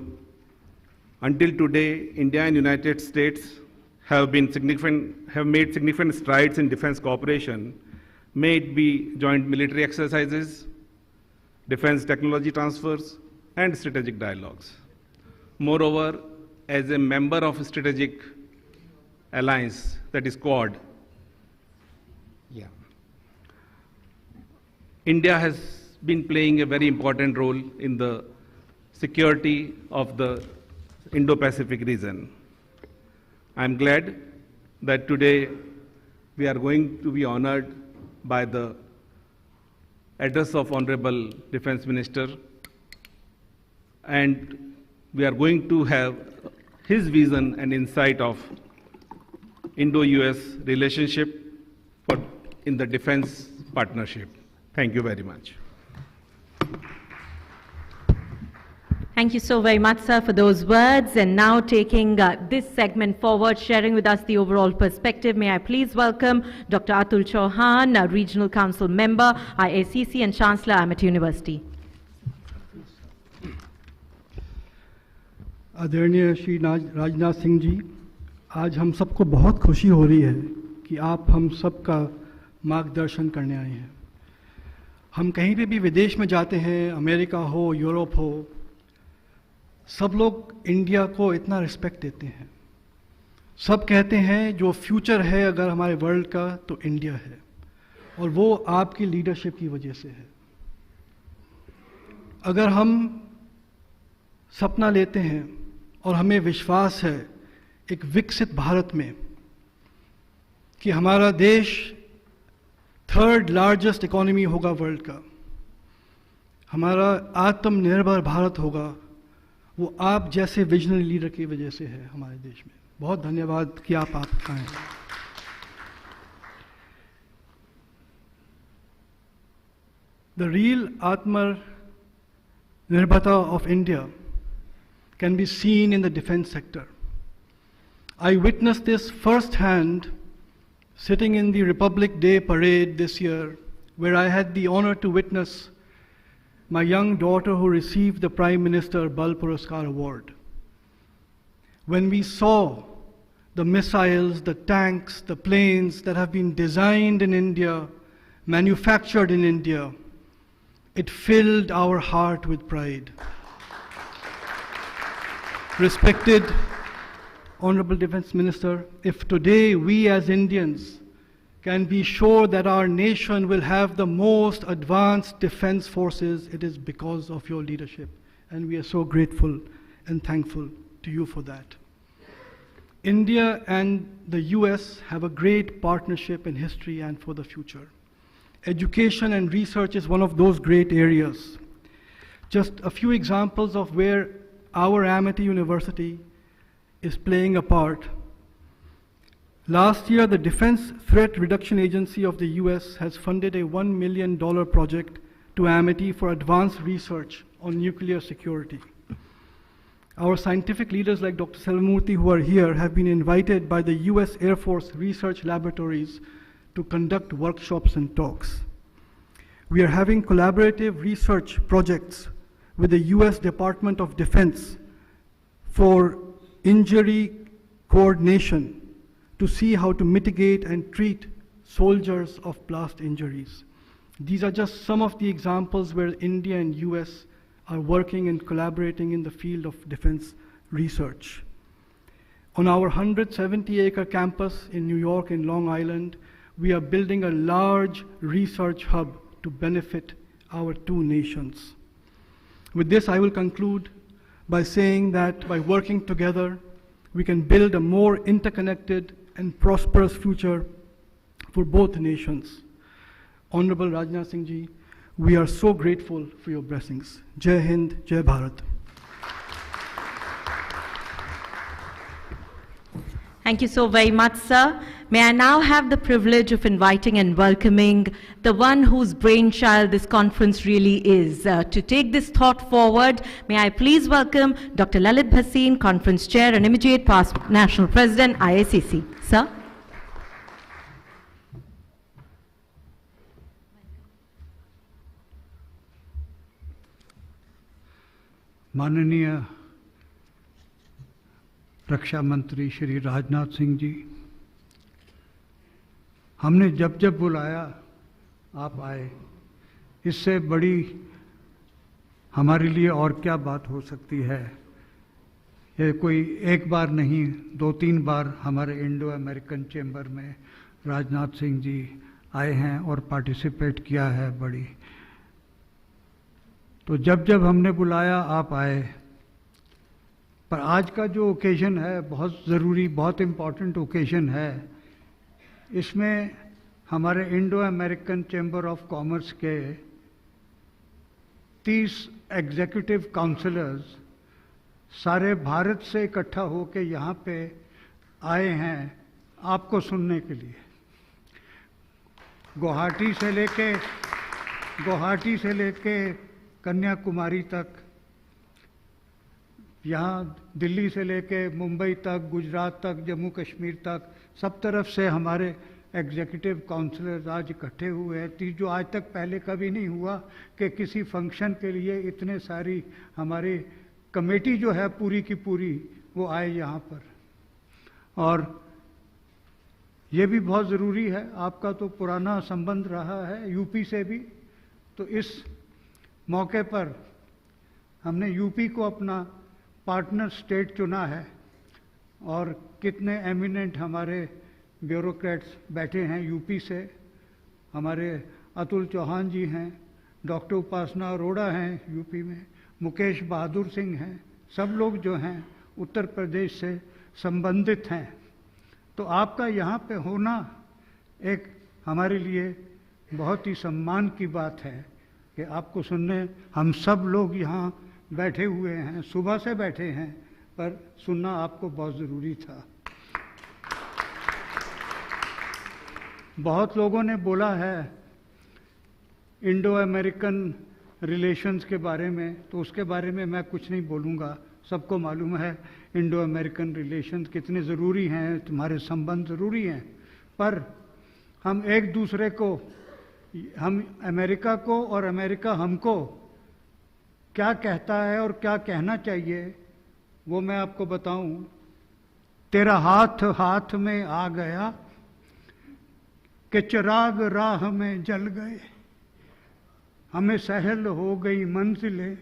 I: Until today, India and United States have made significant strides in defense cooperation, may it be joint military exercises, defense technology transfers, and strategic dialogues. Moreover, as a member of a strategic alliance, that is Quad, India has been playing a very important role in the security of the Indo-Pacific region. I'm glad that today we are going to be honored by the address of Honorable Defense Minister, and we are going to have his vision and insight of Indo-US relationship in the defense partnership. Thank you very much.
A: Thank you so very much, sir, for those words. And now taking this segment forward, sharing with us the overall perspective, may I please welcome Dr. Atul Chauhan, a Regional Council Member, IACC, and Chancellor, Amity University.
V: आदरणीय श्री राजनाथ सिंह जी, आज हम सबको बहुत खुशी हो रही है कि आप हम सबका मार्गदर्शन करने आए हैं। हम कहीं पे भी विदेश में जाते हैं, अमेरिका हो, यूरोप हो, सब लोग इंडिया को इतना रिस्पेक्ट देते हैं। सब कहते हैं जो फ्यूचर है अगर हमारे वर्ल्ड का तो इंडिया है, और वो आपकी लीडरशिप की वजह से है। अगर हम सपना लेते हैं और हमें विश्वास है एक विकसित भारत में कि हमारा देश 3rd लार्जेस्ट इकोनॉमी होगा वर्ल्ड का, हमारा आत्मनिर्भर भारत होगा, वो आप जैसे विजनरी लीडर की वजह से है हमारे देश में। बहुत धन्यवाद कि आप आए। The real Atmanirbharta of India can be seen in the defense sector. I witnessed this firsthand sitting in the Republic Day parade this year, where I had the honor to witness my young daughter who received the Prime Minister Bal Puraskar Award. When we saw the missiles, the tanks, the planes that have been designed in India, manufactured in India, it filled our heart with pride. Respected Honorable Defense Minister, if today we as Indians can be sure that our nation will have the most advanced defense forces, it is because of your leadership. And we are so grateful and thankful to you for that. India and the US have a great partnership in history and for the future. Education and research is one of those great areas. Just a few examples of where our Amity University is playing a part. Last year, the Defense Threat Reduction Agency of the US has funded a $1 million project to Amity for advanced research on nuclear security. Our scientific leaders like Dr. Selvamurthy, who are here, have been invited by the US Air Force research laboratories to conduct workshops and talks. We are having collaborative research projects with the US Department of Defense for injury coordination to see how to mitigate and treat soldiers of blast injuries. These are just some of the examples where India and US are working and collaborating in the field of defense research. On our 170-acre campus in New York and Long Island, we are building a large research hub to benefit our two nations. With this, I will conclude by saying that by working together, we can build a more interconnected and prosperous future for both nations. Honorable Rajnath Singh Ji, we are so grateful for your blessings. Jai Hind, Jai Bharat.
A: Thank you so very much, sir. May I now have the privilege of inviting and welcoming the one whose brainchild this conference really is. To take this thought forward, may I please welcome Dr. Lalit Bhasin, Conference Chair and immediate past National President, IACC. Sir.
G: माननीय रक्षा मंत्री श्री राजनाथ सिंह जी, हमने जब जब बुलाया आप आए, इससे बड़ी हमारे लिए और क्या बात हो सकती है। ये कोई एक बार नहीं, 2-3 बार हमारे इंडो अमेरिकन चैम्बर में राजनाथ सिंह जी आए हैं और पार्टिसिपेट किया है बड़ी। तो जब जब हमने बुलाया आप आए, पर आज का जो ओकेजन है बहुत ज़रूरी, बहुत इम्पॉर्टेंट ओकेजन है। इसमें हमारे Indo American chamber of commerce के 30 एग्जीक्यूटिव काउंसलर्स सारे भारत से इकट्ठा होकर यहाँ पे आए हैं आपको सुनने के लिए। गुवाहाटी से लेके कन्याकुमारी तक, यहाँ दिल्ली से लेके मुंबई तक, गुजरात तक, जम्मू कश्मीर तक, सब तरफ से हमारे एग्जीक्यूटिव काउंसलर्स आज इकट्ठे हुए हैं। जो आज तक पहले कभी नहीं हुआ कि किसी फंक्शन के लिए इतने सारी हमारी कमेटी जो है पूरी की पूरी वो आए यहाँ पर। और ये भी बहुत ज़रूरी है, आपका तो पुराना संबंध रहा है यूपी से भी, तो इस मौके पर हमने यूपी को अपना पार्टनर स्टेट चुना है और कितने एमिनेंट हमारे ब्यूरोक्रेट्स बैठे हैं यूपी से। हमारे अतुल चौहान जी हैं, डॉक्टर उपासना अरोड़ा हैं यूपी में, मुकेश बहादुर सिंह हैं, सब लोग जो हैं उत्तर प्रदेश से संबंधित हैं। तो आपका यहाँ पे होना एक हमारे लिए बहुत ही सम्मान की बात है कि आपको सुनने हम सब लोग यहाँ बैठे हुए हैं, सुबह से बैठे हैं, पर सुनना आपको बहुत ज़रूरी था। बहुत लोगों ने बोला है इंडो अमेरिकन रिलेशंस के बारे में, तो उसके बारे में मैं कुछ नहीं बोलूँगा। सबको मालूम है इंडो अमेरिकन रिलेशंस कितने ज़रूरी हैं, तुम्हारे संबंध ज़रूरी हैं, पर हम एक दूसरे को, हम अमेरिका को और अमेरिका हमको क्या कहता है और क्या कहना चाहिए वो मैं आपको बताऊं। तेरा हाथ हाथ में आ गया कि चिराग राह में जल गए, हमें सहल हो गई मंजिलें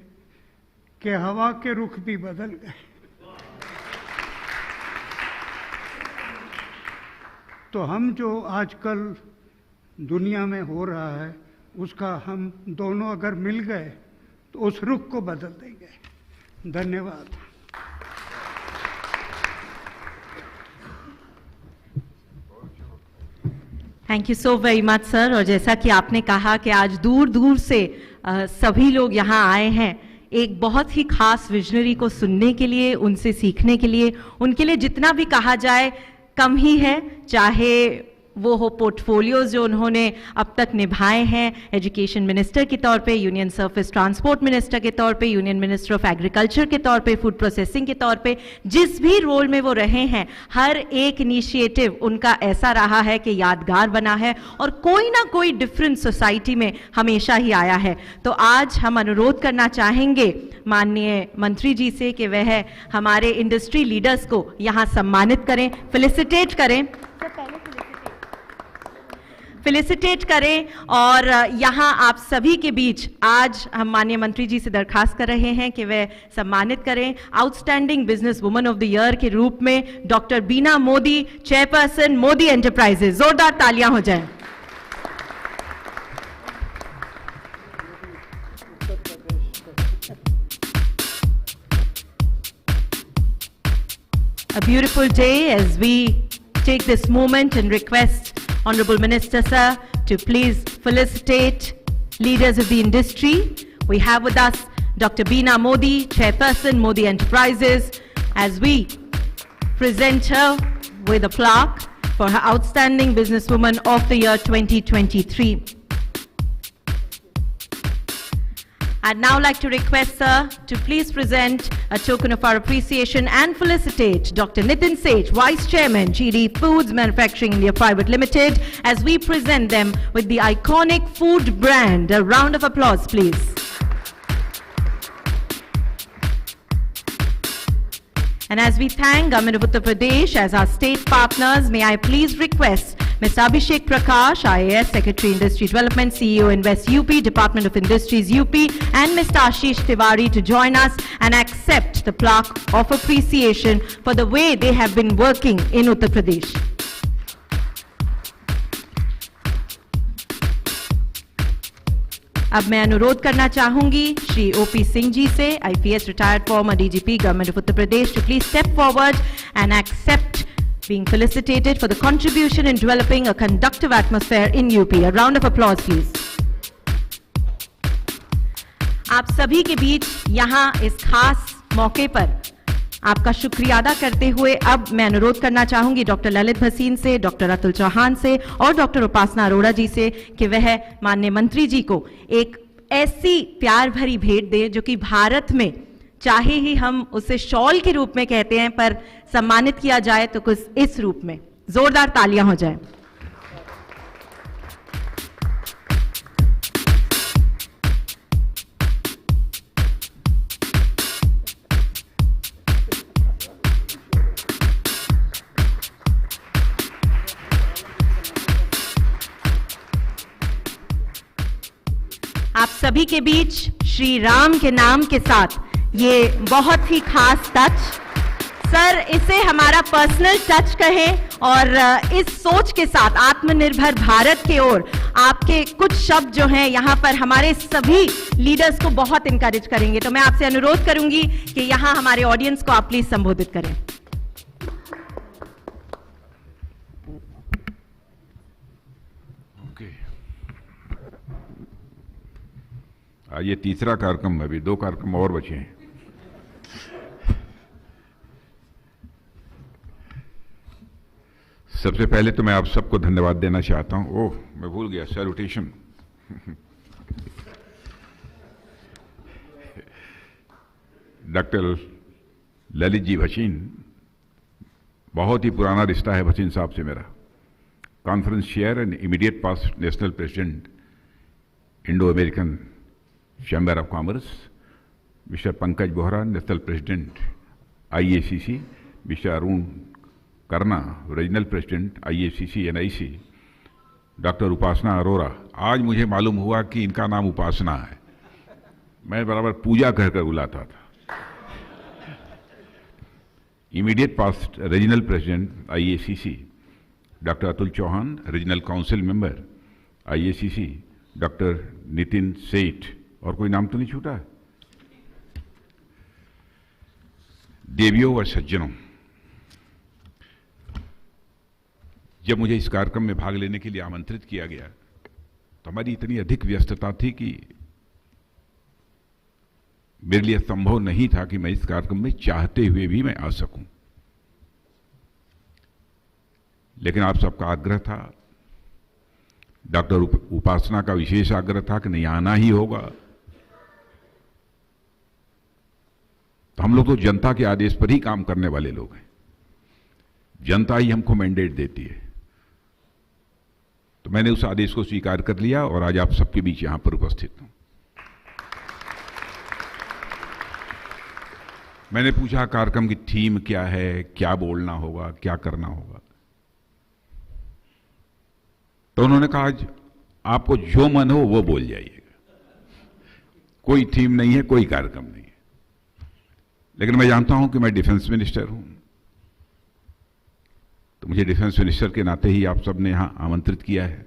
G: कि हवा के रुख भी बदल गए। तो हम जो आजकल दुनिया में हो रहा है उसका हम दोनों अगर मिल गए तो उस रुख को बदल देंगे। धन्यवाद।
A: Thank you so very much sir. और जैसा कि आपने कहा कि आज दूर दूर से सभी लोग यहाँ आए हैं एक बहुत ही खास विजनरी को सुनने के लिए, उनसे सीखने के लिए। उनके लिए जितना भी कहा जाए कम ही है, चाहे वो हो पोर्टफोलियोज जो उन्होंने अब तक निभाए हैं, एजुकेशन मिनिस्टर के तौर पे, यूनियन सर्विस ट्रांसपोर्ट मिनिस्टर के तौर पे, यूनियन मिनिस्टर ऑफ एग्रीकल्चर के तौर पे, फूड प्रोसेसिंग के तौर पे, जिस भी रोल में वो रहे हैं, हर एक इनिशिएटिव उनका ऐसा रहा है कि यादगार बना है और कोई ना कोई डिफरेंस सोसाइटी में हमेशा ही आया है। तो आज हम अनुरोध करना चाहेंगे माननीय मंत्री जी से कि वह हमारे इंडस्ट्री लीडर्स को यहाँ सम्मानित करें, फेलिसिटेट करें और यहाँ आप सभी के बीच आज हम माननीय मंत्री जी से दरखास्त कर रहे हैं कि वे सम्मानित करें outstanding business woman of the year के रूप में डॉक्टर बीना मोदी, चेयरपर्सन मोदी एंटरप्राइजेज। जोरदार तालियां हो जाएं। A beautiful day as we take this moment and request Honorable Minister Sir to please felicitate leaders of the industry. We have with us Dr. Beena Modi, Chairperson Modi Enterprises, as we present her with a plaque for her Outstanding Businesswoman of the Year 2023. I'd now like to request Sir to please present a token of our appreciation and felicitate Dr. Nitin Seth, Vice Chairman, GD Foods Manufacturing India Private Limited, as we present them with the iconic food brand. A round of applause, please. And as we thank Government of Uttar Pradesh as our state partners, may I please request Mr. Abhishek Prakash, IAS Secretary Industry Development, CEO Invest UP, Department of Industries UP, and Mr. Ashish Tiwari to join us and accept the plaque of appreciation for the way they have been working in Uttar Pradesh. अब मैं अनुरोध करना चाहूंगी Shri OP Singh जी से, IPS retired former DGP, Government of Uttar Pradesh, to please step forward and accept being felicitated for the contribution in developing a conducive atmosphere in UP. A round of applause, please. आप सभी के बीच यहाँ इस खास मौके पर आपका शुक्रिया अदा करते हुए अब मैं अनुरोध करना चाहूंगी डॉक्टर ललित भसीन से, डॉक्टर अतुल चौहान से और डॉक्टर उपासना अरोड़ा जी से कि वह माननीय मंत्री जी को एक ऐसी प्यार भरी भेंट दे जो कि भारत में चाहे ही हम उसे शॉल के रूप में कहते हैं, पर सम्मानित किया जाए तो कुछ इस रूप में। जोरदार तालियां हो जाएं। आप सभी के बीच श्री राम के नाम के साथ ये बहुत ही खास टच, सर इसे हमारा पर्सनल टच कहें और इस सोच के साथ आत्मनिर्भर भारत के ओर आपके कुछ शब्द जो हैं यहाँ पर हमारे सभी लीडर्स को बहुत इनकरेज करेंगे। तो मैं आपसे अनुरोध करूंगी कि यहाँ हमारे ऑडियंस को आप प्लीज संबोधित करें।
K: ये तीसरा कार्यक्रम है, अभी 2 कार्यक्रम और बचे हैं। सबसे पहले तो मैं आप सबको धन्यवाद देना चाहता हूं। ओह, मैं भूल गया, सैल्यूटेशन। डॉक्टर ललित जी भसीन, बहुत ही पुराना रिश्ता है भसीन साहब से मेरा। Conference chair and immediate past national president Indo American chamber of commerce, mister Pankaj Bohra, national president IACC, mister Arun Karna, regional president IACC NIC, doctor Upasana Arora. आज मुझे मालूम हुआ कि इनका नाम उपासना है, मैं बराबर पूजा कर कर बुलाता था। Immediate past regional president IACC, doctor Atul Chauhan, regional council member IACC, doctor Nitin Seth, और कोई नाम तो नहीं छूटा? देवियों और सज्जनों, जब मुझे इस कार्यक्रम में भाग लेने के लिए आमंत्रित किया गया तो हमारी इतनी अधिक व्यस्तता थी कि मेरे लिए संभव नहीं था कि मैं इस कार्यक्रम में चाहते हुए भी मैं आ सकूं। लेकिन आप सबका आग्रह था, डॉक्टर उपासना का विशेष आग्रह था कि नहीं, आना ही होगा। तो हम लोग तो जनता के आदेश पर ही काम करने वाले लोग हैं, जनता ही हमको मैंडेट देती है। तो मैंने उस आदेश को स्वीकार कर लिया और आज आप सबके बीच यहां पर उपस्थित हूं। मैंने पूछा कार्यक्रम की थीम क्या है, क्या बोलना होगा, क्या करना होगा। तो उन्होंने कहा आज आपको जो मन हो वो बोल जाइएगा, कोई थीम नहीं है, कोई कार्यक्रम नहीं है। लेकिन मैं जानता हूं कि मैं डिफेंस मिनिस्टर हूं, तो मुझे डिफेंस मिनिस्टर के नाते ही आप सबने यहां आमंत्रित किया है।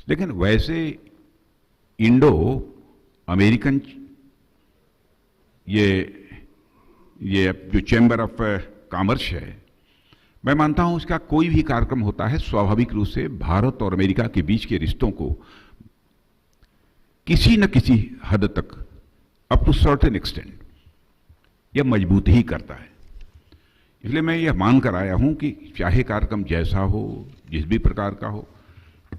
K: लेकिन वैसे इंडो अमेरिकन ये जो चैम्बर ऑफ कॉमर्स है, मैं मानता हूं उसका कोई भी कार्यक्रम होता है स्वाभाविक रूप से भारत और अमेरिका के बीच के रिश्तों को किसी न किसी हद तक, अप टू सर्टेन एक्सटेंट, यह मजबूत ही करता है। इसलिए मैं यह मान कर आया हूं कि चाहे कार्यक्रम जैसा हो, जिस भी प्रकार का हो,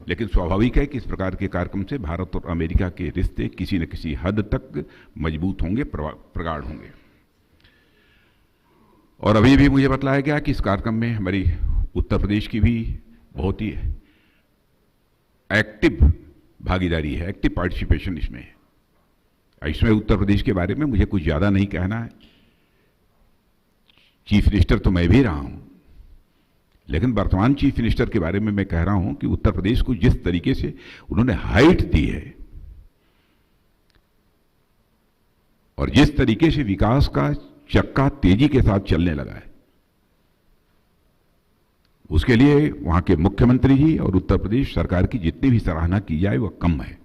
K: लेकिन स्वाभाविक है कि इस प्रकार के कार्यक्रम से भारत और अमेरिका के रिश्ते किसी न किसी हद तक मजबूत होंगे, प्रगाढ़ होंगे। और अभी भी मुझे बतलाया गया कि इस कार्यक्रम में हमारी उत्तर प्रदेश की भी बहुत ही एक्टिव भागीदारी है, एक्टिव पार्टिसिपेशन इसमें है। इसमें उत्तर प्रदेश के बारे में मुझे कुछ ज़्यादा नहीं कहना है। चीफ मिनिस्टर तो मैं भी रहा हूं, लेकिन वर्तमान चीफ मिनिस्टर के बारे में मैं कह रहा हूं कि उत्तर प्रदेश को जिस तरीके से उन्होंने हाइट दी है और जिस तरीके से विकास का चक्का तेजी के साथ चलने लगा है, उसके लिए वहां के मुख्यमंत्री जी और उत्तर प्रदेश सरकार की जितनी भी सराहना की जाए वह कम है।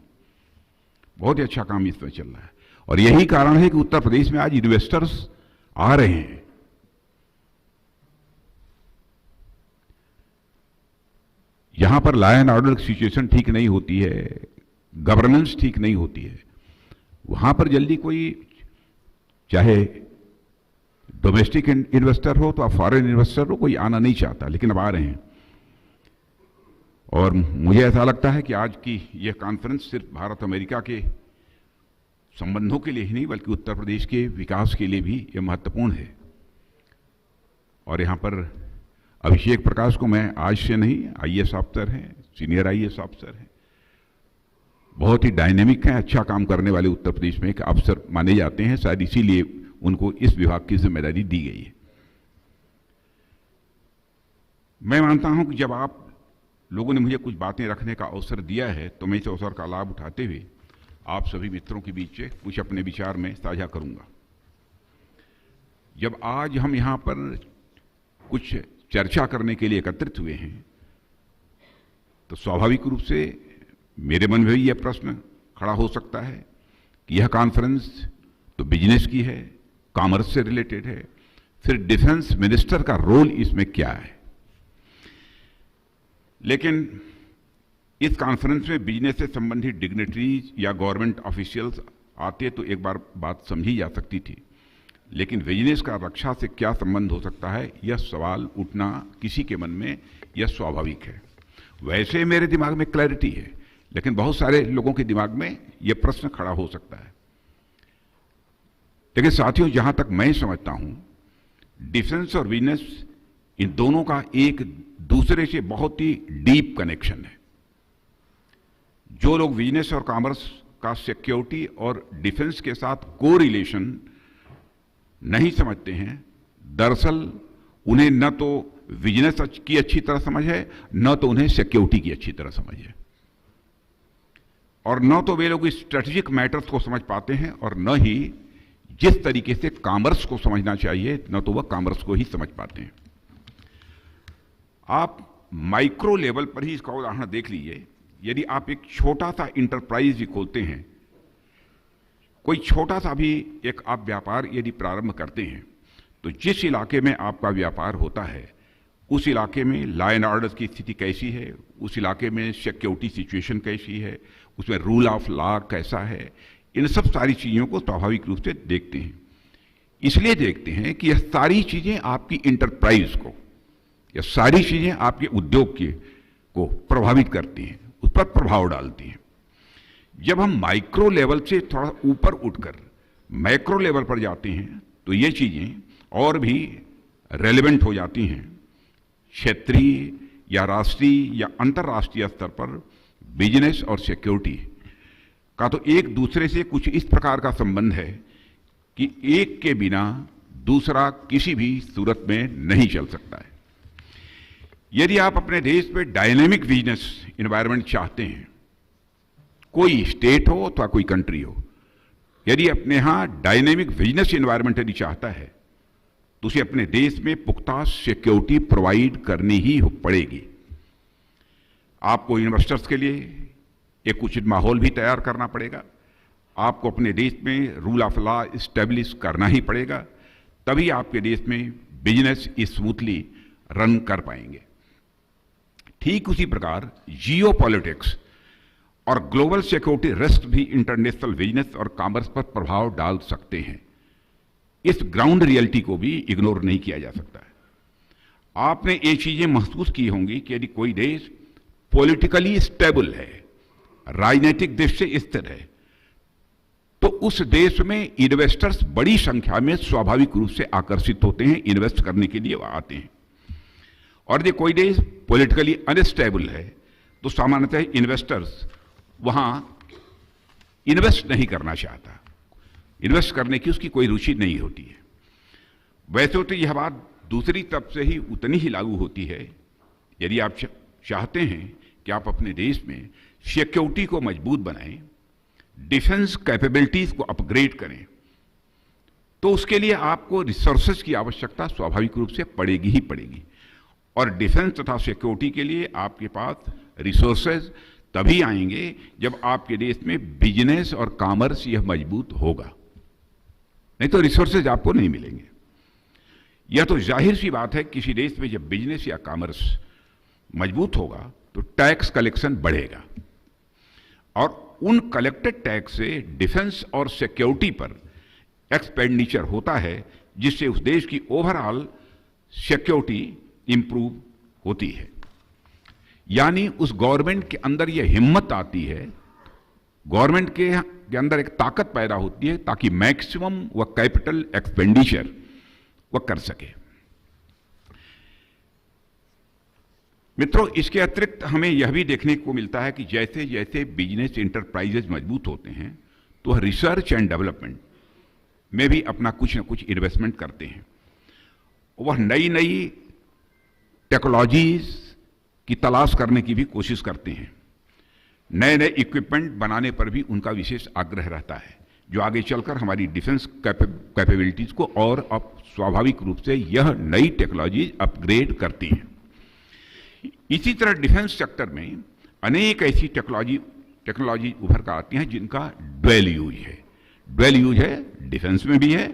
K: बहुत ही अच्छा काम इसमें चल रहा है और यही कारण है कि उत्तर प्रदेश में आज इन्वेस्टर्स आ रहे हैं। यहां पर लॉ एंड ऑर्डर की सिचुएशन ठीक नहीं होती है, गवर्नेंस ठीक नहीं होती है, वहां पर जल्दी कोई, चाहे डोमेस्टिक इन्वेस्टर हो तो फॉरेन इन्वेस्टर हो, कोई आना नहीं चाहता, लेकिन अब आ रहे हैं। और मुझे ऐसा लगता है कि आज की यह कॉन्फ्रेंस सिर्फ भारत अमेरिका के संबंधों के लिए ही नहीं बल्कि उत्तर प्रदेश के विकास के लिए भी यह महत्वपूर्ण है। और यहां पर अभिषेक प्रकाश को मैं आज से नहीं, IAS ऑफिसर हैं, सीनियर IAS ऑफिसर हैं, बहुत ही डायनेमिक हैं, अच्छा काम करने वाले उत्तर प्रदेश में एक अफसर माने जाते हैं, शायद इसीलिए उनको इस विभाग की जिम्मेदारी दी गई है। मैं मानता हूं कि जब आप लोगों ने मुझे कुछ बातें रखने का अवसर दिया है तो मैं इस अवसर का लाभ उठाते हुए आप सभी मित्रों के बीच कुछ अपने विचार में साझा करूंगा। जब आज हम यहां पर कुछ चर्चा करने के लिए एकत्रित हुए हैं तो स्वाभाविक रूप से मेरे मन में भी यह प्रश्न खड़ा हो सकता है कि यह कॉन्फ्रेंस तो बिजनेस की है, कॉमर्स से रिलेटेड है, फिर डिफेंस मिनिस्टर का रोल इसमें क्या है। लेकिन इस कॉन्फ्रेंस में बिजनेस से संबंधित डिग्नेटरीज या गवर्नमेंट ऑफिशियल्स आते तो एक बार बात समझी जा सकती थी, लेकिन बिजनेस का रक्षा से क्या संबंध हो सकता है, यह सवाल उठना किसी के मन में यह स्वाभाविक है। वैसे मेरे दिमाग में क्लैरिटी है, लेकिन बहुत सारे लोगों के दिमाग में यह प्रश्न खड़ा हो सकता है। लेकिन साथियों, जहां तक मैं समझता हूं, डिफेंस और बिजनेस इन दोनों का एक दूसरे से बहुत ही डीप कनेक्शन है। जो लोग बिजनेस और कॉमर्स का सिक्योरिटी और डिफेंस के साथ को रिलेशन नहीं समझते हैं, दरअसल उन्हें न तो बिजनेस की अच्छी तरह समझ है, न तो उन्हें सिक्योरिटी की अच्छी तरह समझ है, और न तो वे लोग स्ट्रेटेजिक मैटर्स को समझ पाते हैं, और न ही जिस तरीके से कॉमर्स को समझना चाहिए, न तो वह कॉमर्स को ही समझ पाते हैं। आप माइक्रो लेवल पर ही इसका उदाहरण देख लीजिए। यदि आप एक छोटा सा इंटरप्राइज भी खोलते हैं, कोई छोटा सा भी एक आप व्यापार यदि प्रारंभ करते हैं, तो जिस इलाके में आपका व्यापार होता है उस इलाके में लॉ एंड ऑर्डर की स्थिति कैसी है, उस इलाके में सिक्योरिटी सिचुएशन कैसी है, उसमें रूल ऑफ लॉ कैसा है, इन सब सारी चीज़ों को स्वाभाविक रूप से देखते हैं। इसलिए देखते हैं कि यह सारी चीज़ें आपकी इंटरप्राइज को, यह सारी चीज़ें आपके उद्योग को प्रभावित करती हैं, उस पर प्रभाव डालती हैं। जब हम माइक्रो लेवल से थोड़ा ऊपर उठकर मैक्रो लेवल पर जाते हैं, तो ये चीज़ें और भी रेलेवेंट हो जाती हैं। क्षेत्रीय या राष्ट्रीय या अंतर्राष्ट्रीय स्तर पर बिजनेस और सिक्योरिटी का तो एक दूसरे से कुछ इस प्रकार का संबंध है कि एक के बिना दूसरा किसी भी सूरत में नहीं चल सकता है। यदि आप अपने देश में डायनेमिक बिजनेस एनवायरनमेंट चाहते हैं, कोई स्टेट हो अथवा कोई कंट्री हो, यदि अपने यहां डायनेमिक बिजनेस एनवायरनमेंट यदि चाहता है, तो उसे अपने देश में पुख्ता सिक्योरिटी प्रोवाइड करनी ही पड़ेगी। आपको इन्वेस्टर्स के लिए एक उचित माहौल भी तैयार करना पड़ेगा। आपको अपने देश में रूल ऑफ लॉ इस्टेब्लिश करना ही पड़ेगा, तभी आपके देश में बिजनेस स्मूथली रन कर पाएंगे। ठीक उसी प्रकार जियो पॉलिटिक्स और ग्लोबल सिक्योरिटी रिस्क भी इंटरनेशनल बिजनेस और कॉमर्स पर प्रभाव डाल सकते हैं। इस ग्राउंड रियलिटी को भी इग्नोर नहीं किया जा सकता है। आपने ये चीजें महसूस की होंगी कि यदि कोई देश पॉलिटिकली स्टेबल है, राजनीतिक दृष्टि से स्थिर है, तो उस देश में इन्वेस्टर्स बड़ी संख्या में स्वाभाविक रूप से आकर्षित होते हैं, इन्वेस्ट करने के लिए आते हैं। और यदि कोई देश पॉलिटिकली अनस्टेबल है, तो सामान्यतः इन्वेस्टर्स वहां इन्वेस्ट नहीं करना चाहता, इन्वेस्ट करने की उसकी कोई रुचि नहीं होती है। वैसे तो यह बात दूसरी तरफ से ही उतनी ही लागू होती है। यदि आप चाहते हैं कि आप अपने देश में सिक्योरिटी को मजबूत बनाएं, डिफेंस कैपेबिलिटीज को अपग्रेड करें, तो उसके लिए आपको रिसोर्सेज की आवश्यकता स्वाभाविक रूप से पड़ेगी ही पड़ेगी। और डिफेंस तथा सिक्योरिटी के लिए आपके पास रिसोर्सेज तभी आएंगे जब आपके देश में बिजनेस और कॉमर्स यह मजबूत होगा, नहीं तो रिसोर्सेज आपको नहीं मिलेंगे। यह तो जाहिर सी बात है, किसी देश में जब बिजनेस या कॉमर्स मजबूत होगा तो टैक्स कलेक्शन बढ़ेगा, और उन कलेक्टेड टैक्स से डिफेंस और सिक्योरिटी पर एक्सपेंडिचर होता है, जिससे उस देश की ओवरऑल सिक्योरिटी इंप्रूव होती है। यानी उस गवर्नमेंट के अंदर यह हिम्मत आती है, गवर्नमेंट के अंदर एक ताकत पैदा होती है, ताकि मैक्सिमम वह कैपिटल एक्सपेंडिचर वह कर सके। मित्रों, इसके अतिरिक्त हमें यह भी देखने को मिलता है कि जैसे जैसे बिजनेस इंटरप्राइजेज मजबूत होते हैं, तो रिसर्च एंड डेवलपमेंट में भी अपना कुछ न कुछ इन्वेस्टमेंट करते हैं। वह नई नई टेक्नोलॉजीज की तलाश करने की भी कोशिश करते हैं। नए नए इक्विपमेंट बनाने पर भी उनका विशेष आग्रह रहता है, जो आगे चलकर हमारी डिफेंस कैपेबिलिटीज को और अब स्वाभाविक रूप से यह नई टेक्नोलॉजी अपग्रेड करती हैं। इसी तरह डिफेंस सेक्टर में अनेक ऐसी टेक्नोलॉजी उभर कर आती हैं जिनका ड्वेल यूज है। ड्वेल यूज है, डिफेंस में भी है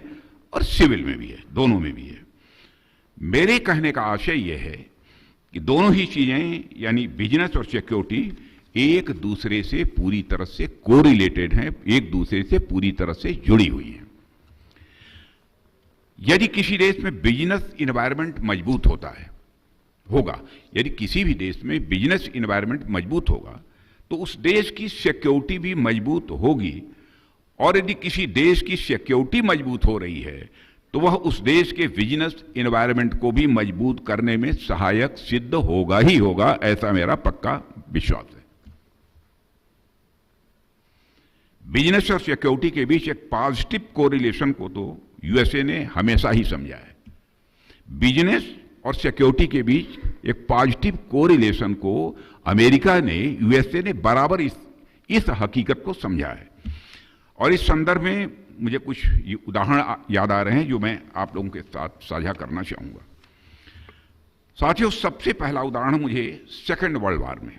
K: और सिविल में भी है, दोनों में भी है। मेरे कहने का आशय यह है कि दोनों ही चीजें, यानी बिजनेस और सिक्योरिटी, एक दूसरे से पूरी तरह से कोरिलेटेड हैं, एक दूसरे से पूरी तरह से जुड़ी हुई हैं। यदि किसी देश में बिजनेस इन्वायरमेंट मजबूत होगा, यदि किसी भी देश में बिजनेस इन्वायरमेंट मजबूत होगा तो उस देश की सिक्योरिटी भी मजबूत होगी, और यदि किसी देश की सिक्योरिटी मजबूत हो रही है तो वह उस देश के बिजनेस इन्वायरमेंट को भी मजबूत करने में सहायक सिद्ध होगा ही होगा, ऐसा मेरा पक्का विश्वास है। बिजनेस और सिक्योरिटी के बीच एक पॉजिटिव कोरिलेशन को तो यूएसए ने हमेशा ही समझा है। बिजनेस और सिक्योरिटी के बीच एक पॉजिटिव कोरिलेशन को अमेरिका ने, यूएसए ने बराबर इस हकीकत को समझा है। और इस संदर्भ में मुझे कुछ उदाहरण याद आ रहे हैं जो मैं आप लोगों के साथ साझा करना चाहूंगा। साथियों, सबसे पहला उदाहरण मुझे सेकेंड वर्ल्ड वार में,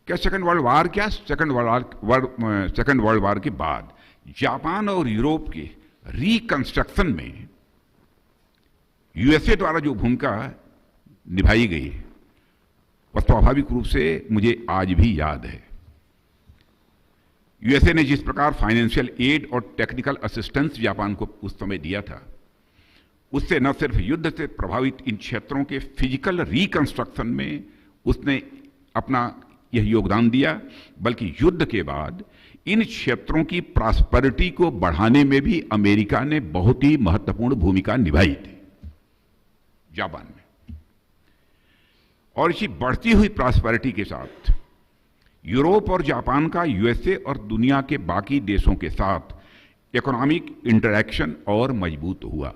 K: सेकेंड वर्ल्ड वार के बाद जापान और यूरोप के रिकंस्ट्रक्शन में यूएसए द्वारा जो भूमिका निभाई गई वह स्वाभाविक रूप से मुझे आज भी याद है। यूएसए ने जिस प्रकार फाइनेंशियल एड और टेक्निकल असिस्टेंस जापान को उस समय दिया था, उससे न सिर्फ युद्ध से प्रभावित इन क्षेत्रों के फिजिकल रिकंस्ट्रक्शन में उसने अपना यह योगदान दिया, बल्कि युद्ध के बाद इन क्षेत्रों की प्रॉस्पेरिटी को बढ़ाने में भी अमेरिका ने बहुत ही महत्वपूर्ण भूमिका निभाई थी जापान में। और इसी बढ़ती हुई प्रॉस्पेरिटी के साथ यूरोप और जापान का यूएसए और दुनिया के बाकी देशों के साथ इकोनॉमिक इंटरैक्शन और मजबूत हुआ।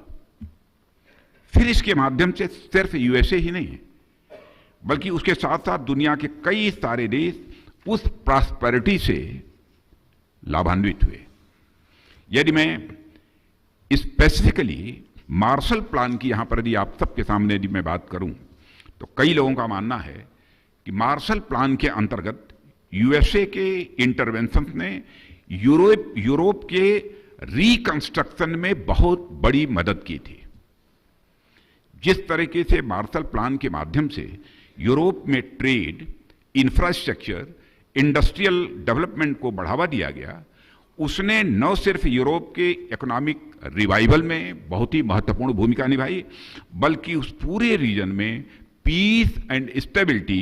K: फिर इसके माध्यम से सिर्फ यूएसए ही नहीं बल्कि उसके साथ साथ दुनिया के कई सारे देश उस प्रॉस्पेरिटी से लाभान्वित हुए। यदि मैं स्पेसिफिकली मार्शल प्लान की यहां पर यदि आप सबके सामने यदि मैं बात करूं तो कई लोगों का मानना है कि मार्शल प्लान के अंतर्गत यूएसए के इंटरवेंशन ने यूरोप के रिकंस्ट्रक्शन में बहुत बड़ी मदद की थी। जिस तरीके से मार्शल प्लान के माध्यम से यूरोप में ट्रेड, इंफ्रास्ट्रक्चर, इंडस्ट्रियल डेवलपमेंट को बढ़ावा दिया गया, उसने न सिर्फ यूरोप के इकोनॉमिक रिवाइवल में बहुत ही महत्वपूर्ण भूमिका निभाई, बल्कि उस पूरे रीजन में पीस एंड स्टेबिलिटी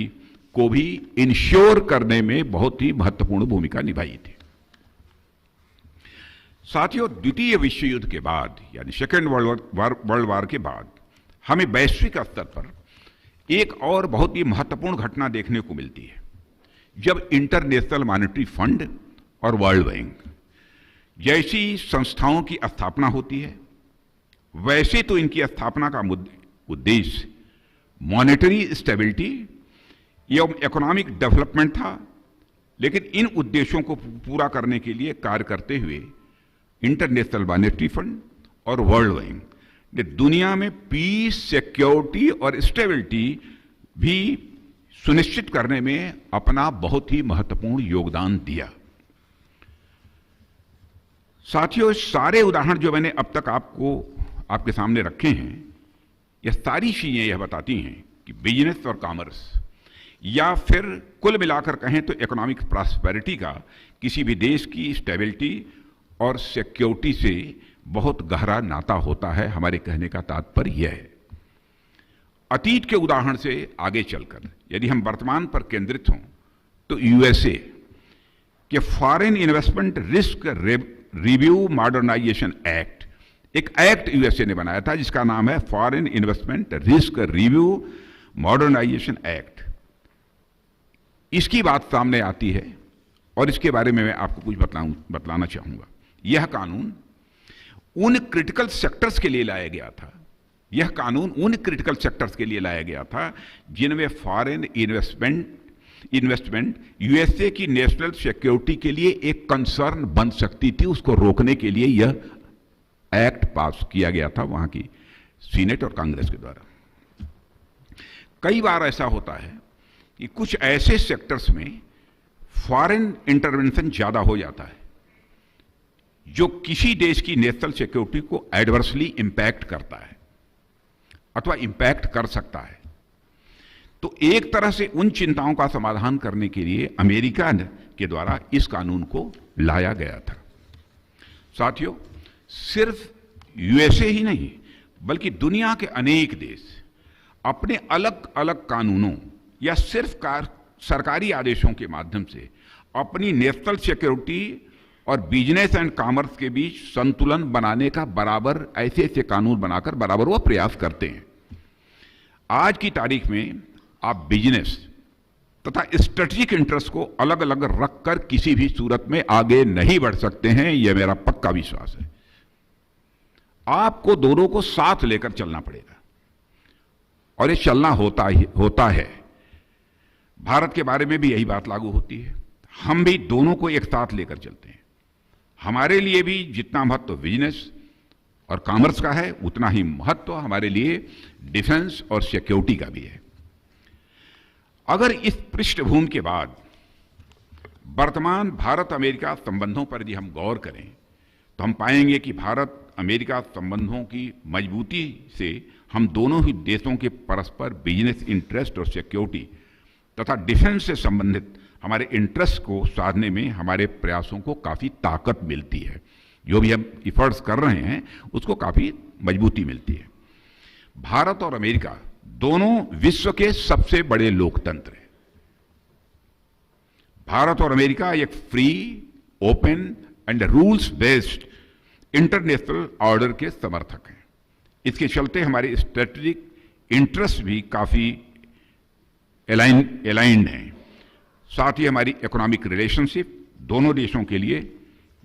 K: को भी इंश्योर करने में बहुत ही महत्वपूर्ण भूमिका निभाई थी। साथियों, द्वितीय विश्व युद्ध के बाद यानी सेकेंड वर्ल्ड वार के बाद हमें वैश्विक स्तर पर एक और बहुत ही महत्वपूर्ण घटना देखने को मिलती है, जब इंटरनेशनल मॉनेटरी फंड और वर्ल्ड बैंक जैसी संस्थाओं की स्थापना होती है। वैसे तो इनकी स्थापना का उद्देश्य मॉनेटरी स्टेबिलिटी एवं इकोनॉमिक डेवलपमेंट था, लेकिन इन उद्देश्यों को पूरा करने के लिए कार्य करते हुए इंटरनेशनल मॉनेटरी फंड और वर्ल्ड बैंक ने दुनिया में पीस, सिक्योरिटी और स्टेबिलिटी भी सुनिश्चित करने में अपना बहुत ही महत्वपूर्ण योगदान दिया। साथियों, सारे उदाहरण जो मैंने अब तक आपके सामने रखे हैं, यह सारी चीजें यह बताती हैं कि बिजनेस और कॉमर्स या फिर कुल मिलाकर कहें तो इकोनॉमिक प्रॉस्पेरिटी का किसी भी देश की स्टेबिलिटी और सिक्योरिटी से बहुत गहरा नाता होता है। हमारे कहने का तात्पर्य यह है। अतीत के उदाहरण से आगे चलकर यदि हम वर्तमान पर केंद्रित हों तो यूएसए के foreign investment risk review modernisation act, एक एक्ट यूएसए ने बनाया था जिसका नाम है foreign investment risk review modernisation act. इसकी बात सामने आती है और इसके बारे में मैं आपको कुछ बतलाना चाहूंगा। यह कानून उन क्रिटिकल सेक्टर्स के लिए लाया गया था, यह कानून उन क्रिटिकल सेक्टर्स के लिए लाया गया था जिनमें फॉरेन इन्वेस्टमेंट यूएसए की नेशनल सिक्योरिटी के लिए एक कंसर्न बन सकती थी। उसको रोकने के लिए यह एक्ट पास किया गया था वहां की सीनेट और कांग्रेस के द्वारा। कई बार ऐसा होता है कि कुछ ऐसे सेक्टर्स में फॉरेन इंटरवेंशन ज्यादा हो जाता है जो किसी देश की नेशनल सिक्योरिटी को एडवर्सली इंपैक्ट करता है अथवा इंपैक्ट कर सकता है। तो एक तरह से उन चिंताओं का समाधान करने के लिए अमेरिका के द्वारा इस कानून को लाया गया था। साथियों, सिर्फ यूएसए ही नहीं बल्कि दुनिया के अनेक देश अपने अलग अलग कानूनों या सिर्फ सरकारी आदेशों के माध्यम से अपनी नेशनल सिक्योरिटी और बिजनेस एंड कॉमर्स के बीच संतुलन बनाने का बराबर ऐसे ऐसे कानून बनाकर बराबर वो प्रयास करते हैं। आज की तारीख में आप बिजनेस तथा स्ट्रेटेजिक इंटरेस्ट को अलग अलग रखकर किसी भी सूरत में आगे नहीं बढ़ सकते हैं, यह मेरा पक्का विश्वास है। आपको दोनों को साथ लेकर चलना पड़ेगा और ये चलना होता है। भारत के बारे में भी यही बात लागू होती है। हम भी दोनों को एक साथ लेकर चलते हैं। हमारे लिए भी जितना महत्व बिजनेस और कॉमर्स का है उतना ही महत्व हमारे लिए डिफेंस और सिक्योरिटी का भी है। अगर इस पृष्ठभूमि के बाद वर्तमान भारत अमेरिका संबंधों पर यदि हम गौर करें तो हम पाएंगे कि भारत अमेरिका संबंधों की मजबूती से हम दोनों ही देशों के परस्पर बिजनेस इंटरेस्ट और सिक्योरिटी तथा डिफेंस से संबंधित हमारे इंटरेस्ट को साधने में हमारे प्रयासों को काफ़ी ताकत मिलती है। जो भी हम इफर्ट्स कर रहे हैं उसको काफ़ी मजबूती मिलती है। भारत और अमेरिका दोनों विश्व के सबसे बड़े लोकतंत्र हैं। भारत और अमेरिका एक free, open and rules based international order के समर्थक हैं। इसके चलते हमारे स्ट्रेटेजिक इंटरेस्ट भी काफ़ी अलाइंड हैं। साथ ही हमारी इकोनॉमिक रिलेशनशिप दोनों देशों के लिए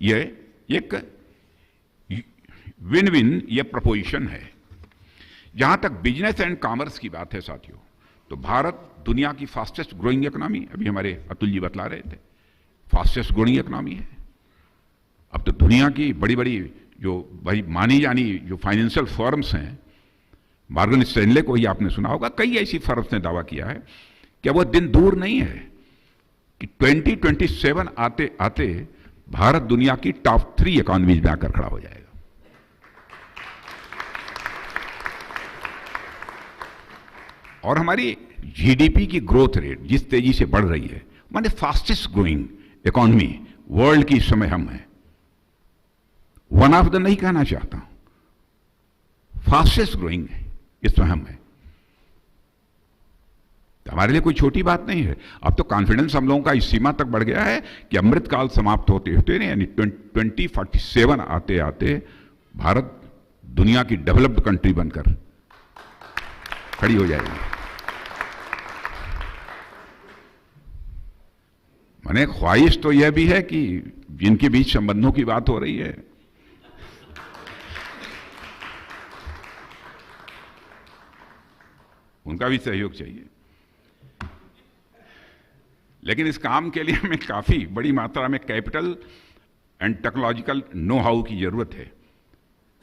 K: यह एक विन विन यह प्रपोजिशन है। जहां तक बिजनेस एंड कॉमर्स की बात है साथियों, तो भारत दुनिया की फास्टेस्ट ग्रोइंग इकोनॉमी, अभी हमारे अतुल जी बतला रहे थे, फास्टेस्ट ग्रोइंग इकोनॉमी है। अब तो दुनिया की बड़ी बड़ी जो भाई मानी जानी जो फाइनेंशियल फर्म्स हैं, मॉर्गन स्टैनले को ही आपने सुना होगा, कई ऐसी फर्म्स ने दावा किया है कि वो दिन दूर नहीं है कि 2027 आते आते भारत दुनिया की टॉप 3 इकोनॉमीज में आकर खड़ा हो जाएगा। और हमारी जीडीपी की ग्रोथ रेट जिस तेजी से बढ़ रही है, माने फास्टेस्ट ग्रोइंग इकोनॉमी वर्ल्ड की इस समय हम हैं। वन ऑफ द नहीं कहना चाहता हूं, फास्टेस्ट ग्रोइंग इस समय हम हैं। हमारे लिए कोई छोटी बात नहीं है। अब तो कॉन्फिडेंस हम लोगों का इस सीमा तक बढ़ गया है कि अमृतकाल समाप्त होते होते यानी 2047 आते आते भारत दुनिया की डेवलप्ड कंट्री बनकर खड़ी हो जाएगी। माने ख्वाहिश तो यह भी है कि जिनके बीच संबंधों की बात हो रही है उनका भी सहयोग चाहिए, लेकिन इस काम के लिए हमें काफी बड़ी मात्रा में capital and technological know how की जरूरत है,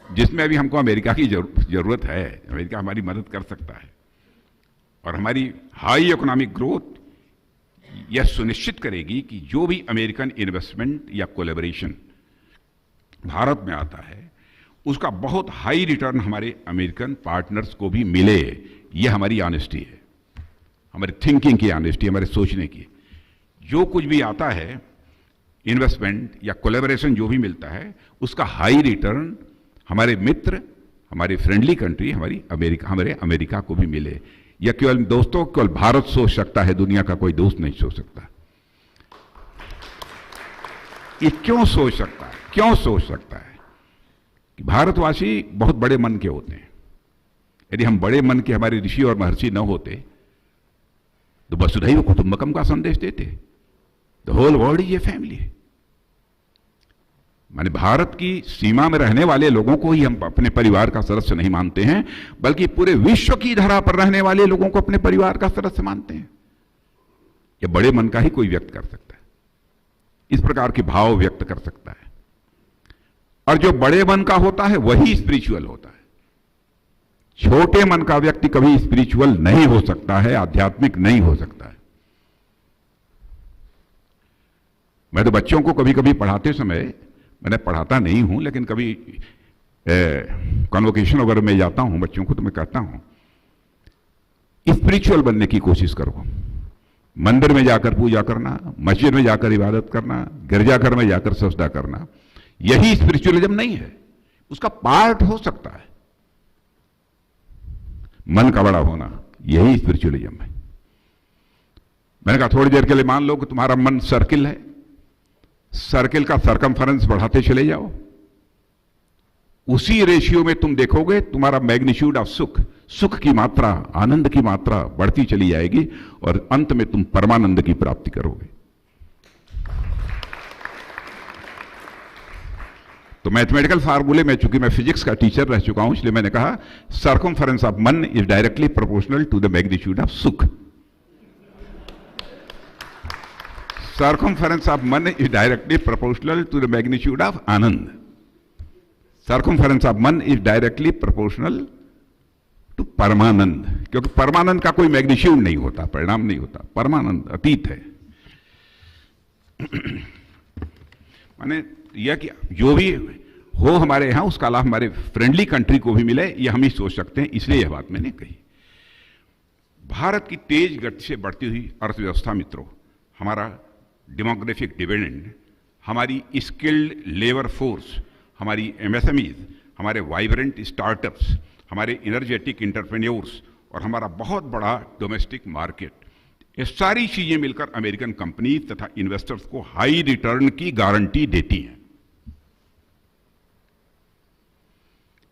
K: जिसमें अभी हमको अमेरिका की जरूरत है। अमेरिका हमारी मदद कर सकता है और हमारी हाई इकोनॉमिक ग्रोथ यह सुनिश्चित करेगी कि जो भी अमेरिकन इन्वेस्टमेंट या कोलैबोरेशन भारत में आता है उसका बहुत हाई रिटर्न हमारे अमेरिकन पार्टनर्स को भी मिले। यह हमारी ऑनेस्टी है, हमारी थिंकिंग की ऑनेस्टी, हमारे सोचने की। जो कुछ भी आता है इन्वेस्टमेंट या कोलैबोरेशन जो भी मिलता है उसका हाई रिटर्न हमारे मित्र, हमारे फ्रेंडली कंट्री, हमारे अमेरिका को भी मिले। यह केवल दोस्तों केवल भारत सोच सकता है, दुनिया का कोई दोस्त नहीं सोच सकता। ये क्यों सोच सकता है? क्यों सोच सकता है कि भारतवासी बहुत बड़े मन के होते हैं। यदि हम बड़े मन के हमारे ऋषि और महर्षि न होते तो वसुधैव कुटुंबकम का संदेश देते, the whole world is a family. माने भारत की सीमा में रहने वाले लोगों को ही हम अपने परिवार का सदस्य नहीं मानते हैं, बल्कि पूरे विश्व की धरा पर रहने वाले लोगों को अपने परिवार का सदस्य मानते हैं। यह बड़े मन का ही कोई व्यक्त कर सकता है, इस प्रकार के भाव व्यक्त कर सकता है। और जो बड़े मन का होता है वही स्पिरिचुअल होता है। छोटे मन का व्यक्ति कभी स्पिरिचुअल नहीं हो सकता है, आध्यात्मिक नहीं हो सकता है। मैं तो बच्चों को कभी कभी पढ़ाते समय, मैंने पढ़ाता नहीं हूं लेकिन कभी कन्वोकेशन वगैरह में जाता हूं बच्चों को, तो मैं कहता हूं स्पिरिचुअल बनने की कोशिश करो। मंदिर में जाकर पूजा करना, मस्जिद में जाकर इबादत करना, गिरजाघर में जाकर सजदा करना, यही स्पिरिचुअलिज्म नहीं है। उसका पार्ट हो सकता है मन का बड़ा होना, यही स्पिरिचुअलिज्म है। मैंने कहा थोड़ी देर के लिए मान लो कि तुम्हारा मन सर्किल है, सर्किल का सरकमफरेंस बढ़ाते चले जाओ, उसी रेशियो में तुम देखोगे तुम्हारा मैग्नीट्यूड ऑफ सुख, सुख की मात्रा, आनंद की मात्रा बढ़ती चली जाएगी और अंत में तुम परमानंद की प्राप्ति करोगे। तो मैथमेटिकल फार्मूले में, चूंकि मैं फिजिक्स का टीचर रह चुका हूं, इसलिए मैंने कहा सर्कमफरेंस ऑफ मन is directly proportional to the magnitude of सुख। Circumference of मन is directly proportional to the magnitude of Anand. Circumference of मन is directly proportional to परमानंद, क्योंकि परमानंद का कोई मैग्नीट्यूड नहीं होता, परिणाम नहीं होता, परमानंद अतीत है। माने यह कि जो भी हो हमारे यहां उसका लाभ हमारे फ्रेंडली कंट्री को भी मिले, यह हम ही सोच सकते हैं, इसलिए यह बात मैंने कही। भारत की तेज गति से बढ़ती हुई अर्थव्यवस्था मित्रों, हमारा डेमोग्राफिक डिविडेंड, हमारी स्किल्ड लेबर फोर्स, हमारी एमएसएमईज, हमारे वाइब्रेंट स्टार्टअप्स, हमारे एनर्जेटिक इंटरप्रेन्योर्स और हमारा बहुत बड़ा डोमेस्टिक मार्केट, ये सारी चीजें मिलकर अमेरिकन कंपनीज तथा इन्वेस्टर्स को हाई रिटर्न की गारंटी देती हैं।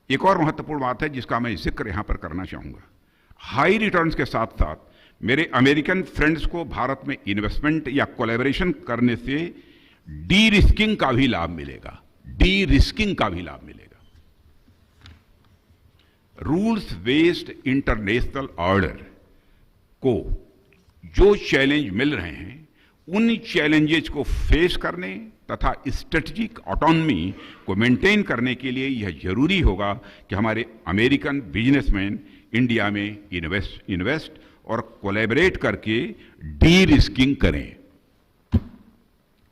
K: एक और महत्वपूर्ण बात है जिसका मैं जिक्र यहां पर करना चाहूंगा। हाई रिटर्न्स के साथ साथ मेरे अमेरिकन फ्रेंड्स को भारत में इन्वेस्टमेंट या कोलैबोरेशन करने से डी रिस्किंग का भी लाभ मिलेगा, डी रिस्किंग का भी लाभ मिलेगा। रूल्स बेस्ड इंटरनेशनल ऑर्डर को जो चैलेंज मिल रहे हैं, उन चैलेंजेस को फेस करने तथा स्ट्रेटेजिक ऑटोनॉमी को मेंटेन करने के लिए यह जरूरी होगा कि हमारे अमेरिकन बिजनेसमैन इंडिया में इन्वेस्ट और कोलैबोरेट करके डी रिस्किंग करें।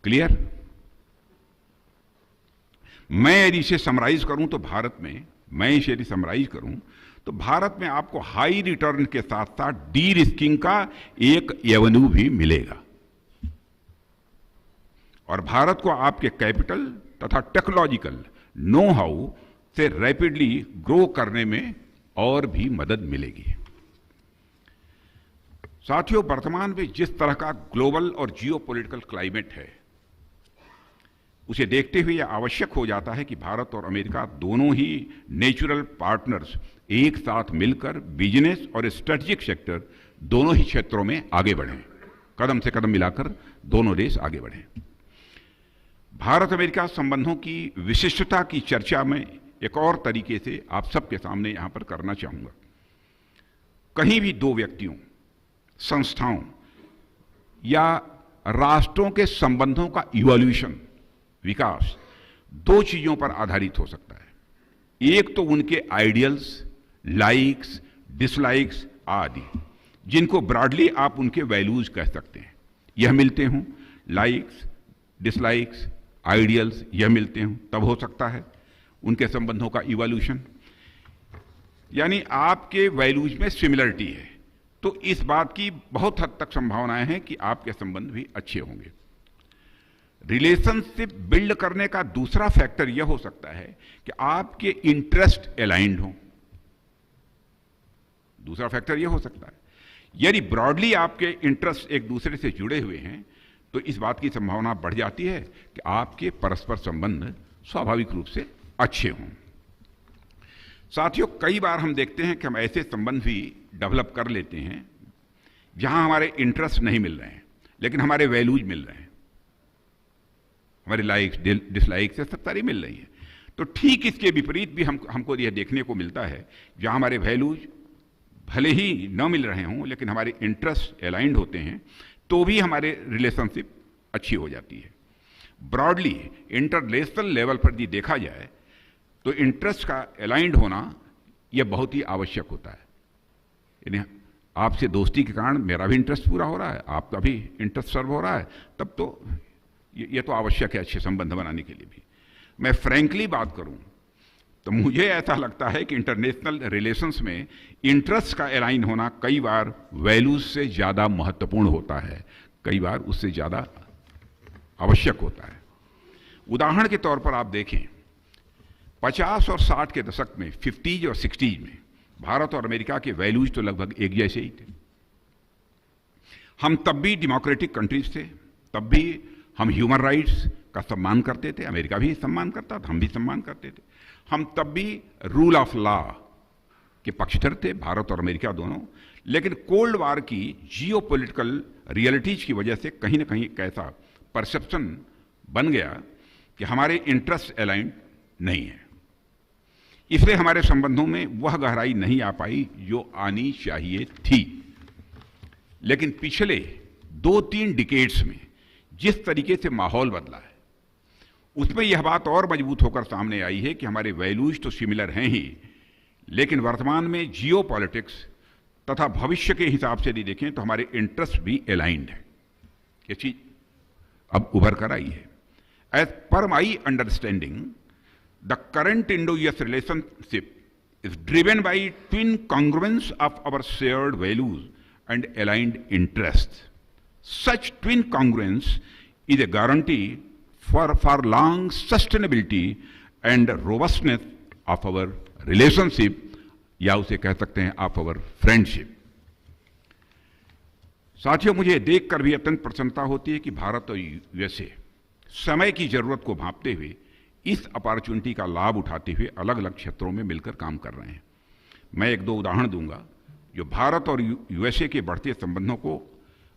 K: क्लियर? मैं यदि इसे समराइज करूं तो भारत में, मैं इसे यदि समराइज करूं तो भारत में आपको हाई रिटर्न के साथ साथ डी रिस्किंग का एक एवेन्यू भी मिलेगा और भारत को आपके कैपिटल तथा टेक्नोलॉजिकल नो हाउ से रैपिडली ग्रो करने में और भी मदद मिलेगी। साथियों, वर्तमान में जिस तरह का ग्लोबल और जियोपॉलिटिकल क्लाइमेट है, उसे देखते हुए यह आवश्यक हो जाता है कि भारत और अमेरिका दोनों ही नेचुरल पार्टनर्स एक साथ मिलकर बिजनेस और स्ट्रेटेजिक सेक्टर दोनों ही क्षेत्रों में आगे बढ़ें, कदम से कदम मिलाकर दोनों देश आगे बढ़ें। भारत अमेरिका संबंधों की विशिष्टता की चर्चा में एक और तरीके से आप सबके सामने यहां पर करना चाहूंगा। कहीं भी दो व्यक्तियों, संस्थाओं या राष्ट्रों के संबंधों का इवोल्यूशन, विकास, दो चीजों पर आधारित हो सकता है। एक तो उनके आइडियल्स, लाइक्स, डिसलाइक्स आदि, जिनको ब्रॉडली आप उनके वैल्यूज कह सकते हैं, यह मिलते हों, लाइक्स, डिसलाइक्स, आइडियल्स यह मिलते हों, तब हो सकता है उनके संबंधों का इवोल्यूशन। यानी आपके वैल्यूज में सिमिलरिटी है, तो इस बात की बहुत हद तक संभावनाएं हैं कि आपके संबंध भी अच्छे होंगे। रिलेशनशिप बिल्ड करने का दूसरा फैक्टर यह हो सकता है कि आपके इंटरेस्ट अलाइंड हो। दूसरा फैक्टर यह हो सकता है, यदि ब्रॉडली आपके इंटरेस्ट एक दूसरे से जुड़े हुए हैं तो इस बात की संभावना बढ़ जाती है कि आपके परस्पर संबंध स्वाभाविक रूप से अच्छे हों। साथियों, कई बार हम देखते हैं कि हम ऐसे संबंध भी डेवलप कर लेते हैं जहां हमारे इंटरेस्ट नहीं मिल रहे हैं लेकिन हमारे वैल्यूज मिल रहे हैं, हमारे लाइक्स डिसलाइक्स सब सारी मिल रही है। तो ठीक इसके विपरीत भी हमको यह देखने को मिलता है, जहां हमारे वैल्यूज भले ही न मिल रहे हों लेकिन हमारे इंटरेस्ट अलाइंड होते हैं, तो भी हमारे रिलेशनशिप अच्छी हो जाती है। ब्रॉडली इंटरनेशनल लेवल पर यदि देखा जाए तो इंटरेस्ट का अलाइंड होना यह बहुत ही आवश्यक होता है। यानी आपसे दोस्ती के कारण मेरा भी इंटरेस्ट पूरा हो रहा है, आपका भी इंटरेस्ट सर्व हो रहा है, तब तो यह तो आवश्यक है अच्छे संबंध बनाने के लिए भी। मैं फ्रैंकली बात करूं तो मुझे ऐसा लगता है कि इंटरनेशनल रिलेशंस में इंटरेस्ट का अलाइन होना कई बार वैल्यूज से ज़्यादा महत्वपूर्ण होता है, कई बार उससे ज़्यादा आवश्यक होता है। उदाहरण के तौर पर आप देखें, 50 और 60 के दशक में, 50s और 60s में भारत और अमेरिका के वैल्यूज तो लगभग एक जैसे ही थे। हम तब भी डेमोक्रेटिक कंट्रीज थे, तब भी हम ह्यूमन राइट्स का सम्मान करते थे, अमेरिका भी सम्मान करता था, हम भी सम्मान करते थे। हम तब भी रूल ऑफ लॉ के पक्षधर थे, भारत और अमेरिका दोनों। लेकिन कोल्ड वार की जियोपॉलिटिकल रियलिटीज की वजह से कहीं ना कहीं एक ऐसा परसेप्शन बन गया कि हमारे इंटरेस्ट अलाइंड नहीं है, इसलिए हमारे संबंधों में वह गहराई नहीं आ पाई जो आनी चाहिए थी। लेकिन पिछले 2-3 डिकेड्स में जिस तरीके से माहौल बदला है, उसमें यह बात और मजबूत होकर सामने आई है कि हमारे वैल्यूज तो सिमिलर हैं ही, लेकिन वर्तमान में जियोपॉलिटिक्स तथा भविष्य के हिसाब से यदि देखें तो हमारे इंटरेस्ट भी अलाइंड है। ये चीज अब उभर कर आई है। As per my understanding, the current Indo-US relationship is driven by twin congruence of our shared values and aligned interests. Such twin congruence is a guarantee for long sustainability and robustness of our relationship, या उसे कह सकते हैं of our friendship. साथियों, मुझे देखकर भी अत्यंत प्रसन्नता होती है कि भारत और यूएसए समय की जरूरत को भांपते हुए इस अपॉर्चुनिटी का लाभ उठाते हुए अलग अलग क्षेत्रों में मिलकर काम कर रहे हैं। मैं 1-2 उदाहरण दूंगा जो भारत और यूएसए के बढ़ते संबंधों को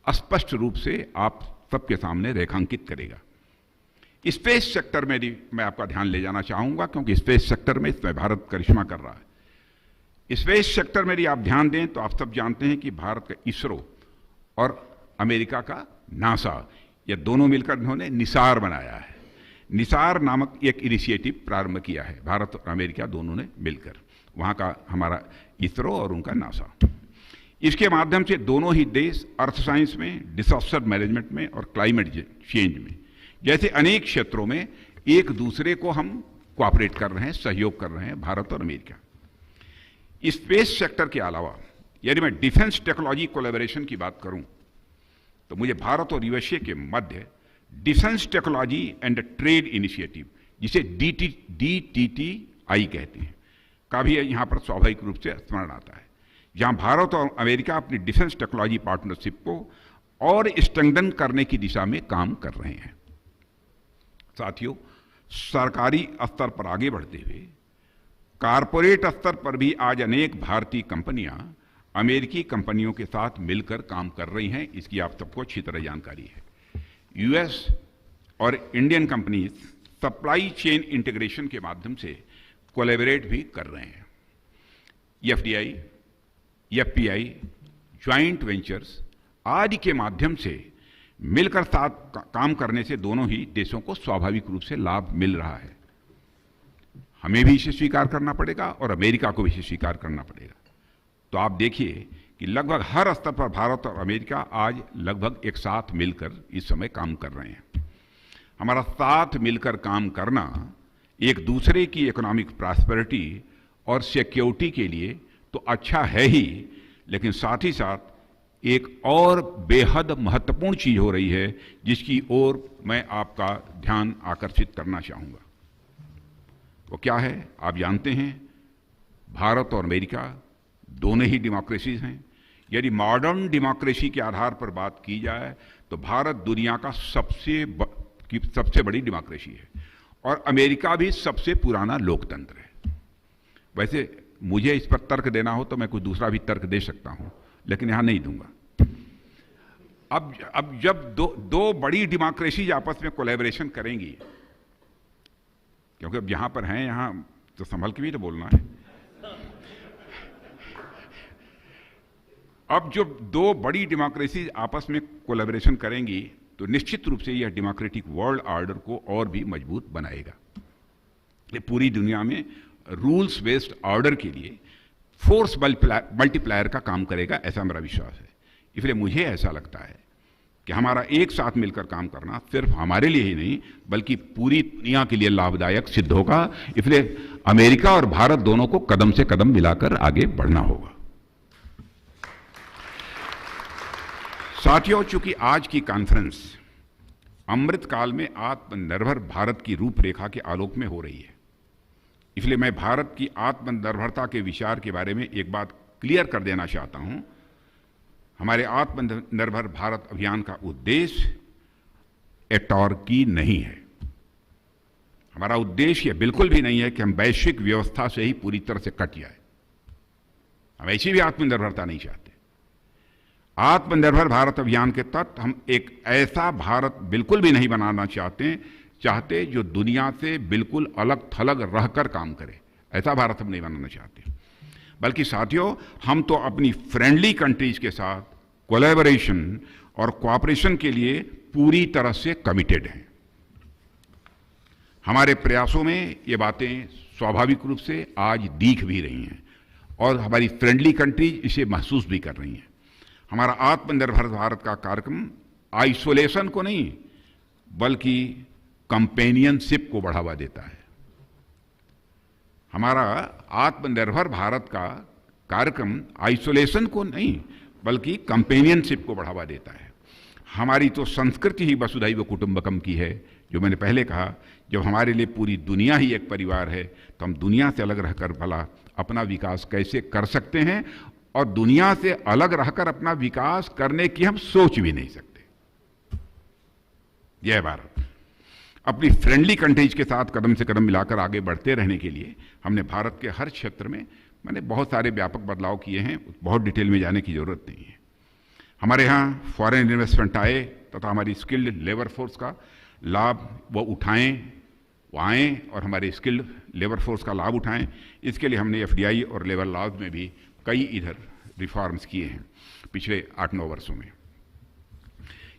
K: स्पष्ट रूप से आप सबके सामने रेखांकित करेगा। स्पेस सेक्टर में भी मैं आपका ध्यान ले जाना चाहूंगा, क्योंकि स्पेस सेक्टर में इसमें भारत करिश्मा कर रहा है। स्पेस सेक्टर में यदि आप ध्यान दें तो आप सब जानते हैं कि भारत का इसरो और अमेरिका का नासा, ये दोनों मिलकर इन्होंने निसार बनाया है। निसार नामक एक इनिशिएटिव प्रारंभ किया है भारत और अमेरिका दोनों ने मिलकर, वहाँ का हमारा इसरो और उनका नासा। इसके माध्यम से दोनों ही देश अर्थ साइंस में, डिजास्टर मैनेजमेंट में और क्लाइमेट चेंज में जैसे अनेक क्षेत्रों में एक दूसरे को हम कोऑपरेट कर रहे हैं, सहयोग कर रहे हैं, भारत और अमेरिका। स्पेस सेक्टर के अलावा यदि मैं डिफेंस टेक्नोलॉजी कोलैबोरेशन की बात करूं तो मुझे भारत और यूएसए के मध्य defence technology and trade initiative, जिसे DTTI कहते हैं, का भी यहां पर स्वाभाविक रूप से स्मरण आता है, जहां भारत और अमेरिका अपनी डिफेंस टेक्नोलॉजी पार्टनरशिप को और स्ट्रेंथन करने की दिशा में काम कर रहे हैं। साथियों, सरकारी स्तर पर आगे बढ़ते हुए कारपोरेट स्तर पर भी आज अनेक भारतीय कंपनियां अमेरिकी कंपनियों के साथ मिलकर काम कर रही हैं, इसकी आप सबको अच्छी तरह जानकारी है। यूएस और Indian companies supply chain integration के माध्यम से कोलैबोरेट भी कर रहे हैं। FDI, FPI, ज्वाइंट वेंचर्स आदि के माध्यम से मिलकर साथ काम करने से दोनों ही देशों को स्वाभाविक रूप से लाभ मिल रहा है। हमें भी इसे स्वीकार करना पड़ेगा और अमेरिका को भी इसे स्वीकार करना पड़ेगा। तो आप देखिए कि लगभग हर स्तर पर भारत और अमेरिका आज लगभग एक साथ मिलकर इस समय काम कर रहे हैं। हमारा साथ मिलकर काम करना एक दूसरे की इकोनॉमिक प्रॉस्पेरिटी और सिक्योरिटी के लिए तो अच्छा है ही, लेकिन साथ ही साथ एक और बेहद महत्वपूर्ण चीज हो रही है जिसकी ओर मैं आपका ध्यान आकर्षित करना चाहूंगा। वो क्या है? आप जानते हैं, भारत और अमेरिका दोनों ही डेमोक्रेसीज हैं। यदि मॉडर्न डेमोक्रेसी के आधार पर बात की जाए तो भारत दुनिया का सबसे बड़ी डेमोक्रेसी है और अमेरिका भी सबसे पुराना लोकतंत्र है। वैसे मुझे इस पर तर्क देना हो तो मैं कोई दूसरा भी तर्क दे सकता हूं, लेकिन यहां नहीं दूंगा। अब जब दो बड़ी डेमोक्रेसी आपस में कोलैबोरेशन करेंगी, क्योंकि अब यहां पर हैं, यहां तो संभल के भी तो बोलना है। अब जो दो बड़ी डेमोक्रेसी आपस में कोलैबोरेशन करेंगी तो निश्चित रूप से यह डेमोक्रेटिक वर्ल्ड ऑर्डर को और भी मजबूत बनाएगा। ये पूरी दुनिया में रूल्स बेस्ड ऑर्डर के लिए फोर्स मल्टीप्लायर का काम करेगा, ऐसा मेरा विश्वास है। इसलिए मुझे ऐसा लगता है कि हमारा एक साथ मिलकर काम करना सिर्फ हमारे लिए ही नहीं बल्कि पूरी दुनिया के लिए लाभदायक सिद्ध होगा। इसलिए अमेरिका और भारत दोनों को कदम से कदम मिलाकर आगे बढ़ना होगा। साथियों, चूंकि आज की कॉन्फ्रेंस अमृतकाल में आत्मनिर्भर भारत की रूपरेखा के आलोक में हो रही है, इसलिए मैं भारत की आत्मनिर्भरता के विचार के बारे में एक बात क्लियर कर देना चाहता हूं। हमारे आत्मनिर्भर भारत अभियान का उद्देश्य एटॉर्की नहीं है। हमारा उद्देश्य बिल्कुल भी नहीं है कि हम वैश्विक व्यवस्था से ही पूरी तरह से कट जाए। हम ऐसी भी आत्मनिर्भरता नहीं चाहते। आत्मनिर्भर भारत अभियान के तहत हम एक ऐसा भारत बिल्कुल भी नहीं बनाना चाहते जो दुनिया से बिल्कुल अलग थलग रहकर काम करे। ऐसा भारत हम नहीं बनाना चाहते, बल्कि साथियों, हम तो अपनी फ्रेंडली कंट्रीज के साथ कोलैबोरेशन और कोऑपरेशन के लिए पूरी तरह से कमिटेड हैं। हमारे प्रयासों में ये बातें स्वाभाविक रूप से आज दिख भी रही हैं और हमारी फ्रेंडली कंट्रीज इसे महसूस भी कर रही हैं। हमारा आत्मनिर्भर भारत का कार्यक्रम आइसोलेशन को नहीं बल्कि कंपेनियनशिप को बढ़ावा देता है। हमारा आत्मनिर्भर भारत का कार्यक्रम आइसोलेशन को नहीं बल्कि कंपेनियनशिप को बढ़ावा देता है। हमारी तो संस्कृति ही वसुधैव कुटुंबकम की है, जो मैंने पहले कहा, जब हमारे लिए पूरी दुनिया ही एक परिवार है तो हम दुनिया से अलग रहकर भला अपना विकास कैसे कर सकते हैं, और दुनिया से अलग रहकर अपना विकास करने की हम सोच भी नहीं सकते। जय भारत। अपनी फ्रेंडली कंट्रीज के साथ कदम से कदम मिलाकर आगे बढ़ते रहने के लिए हमने भारत के हर क्षेत्र में बहुत सारे व्यापक बदलाव किए हैं। बहुत डिटेल में जाने की जरूरत नहीं है। हमारे यहाँ फॉरेन इन्वेस्टमेंट आए तथा हमारी स्किल्ड लेबर फोर्स का लाभ वो आएँ और हमारे स्किल्ड लेबर फोर्स का लाभ उठाएं। इसके लिए हमने FDI और लेबर लॉज में भी कई इधर रिफॉर्म्स किए हैं पिछले 8-9 वर्षों में।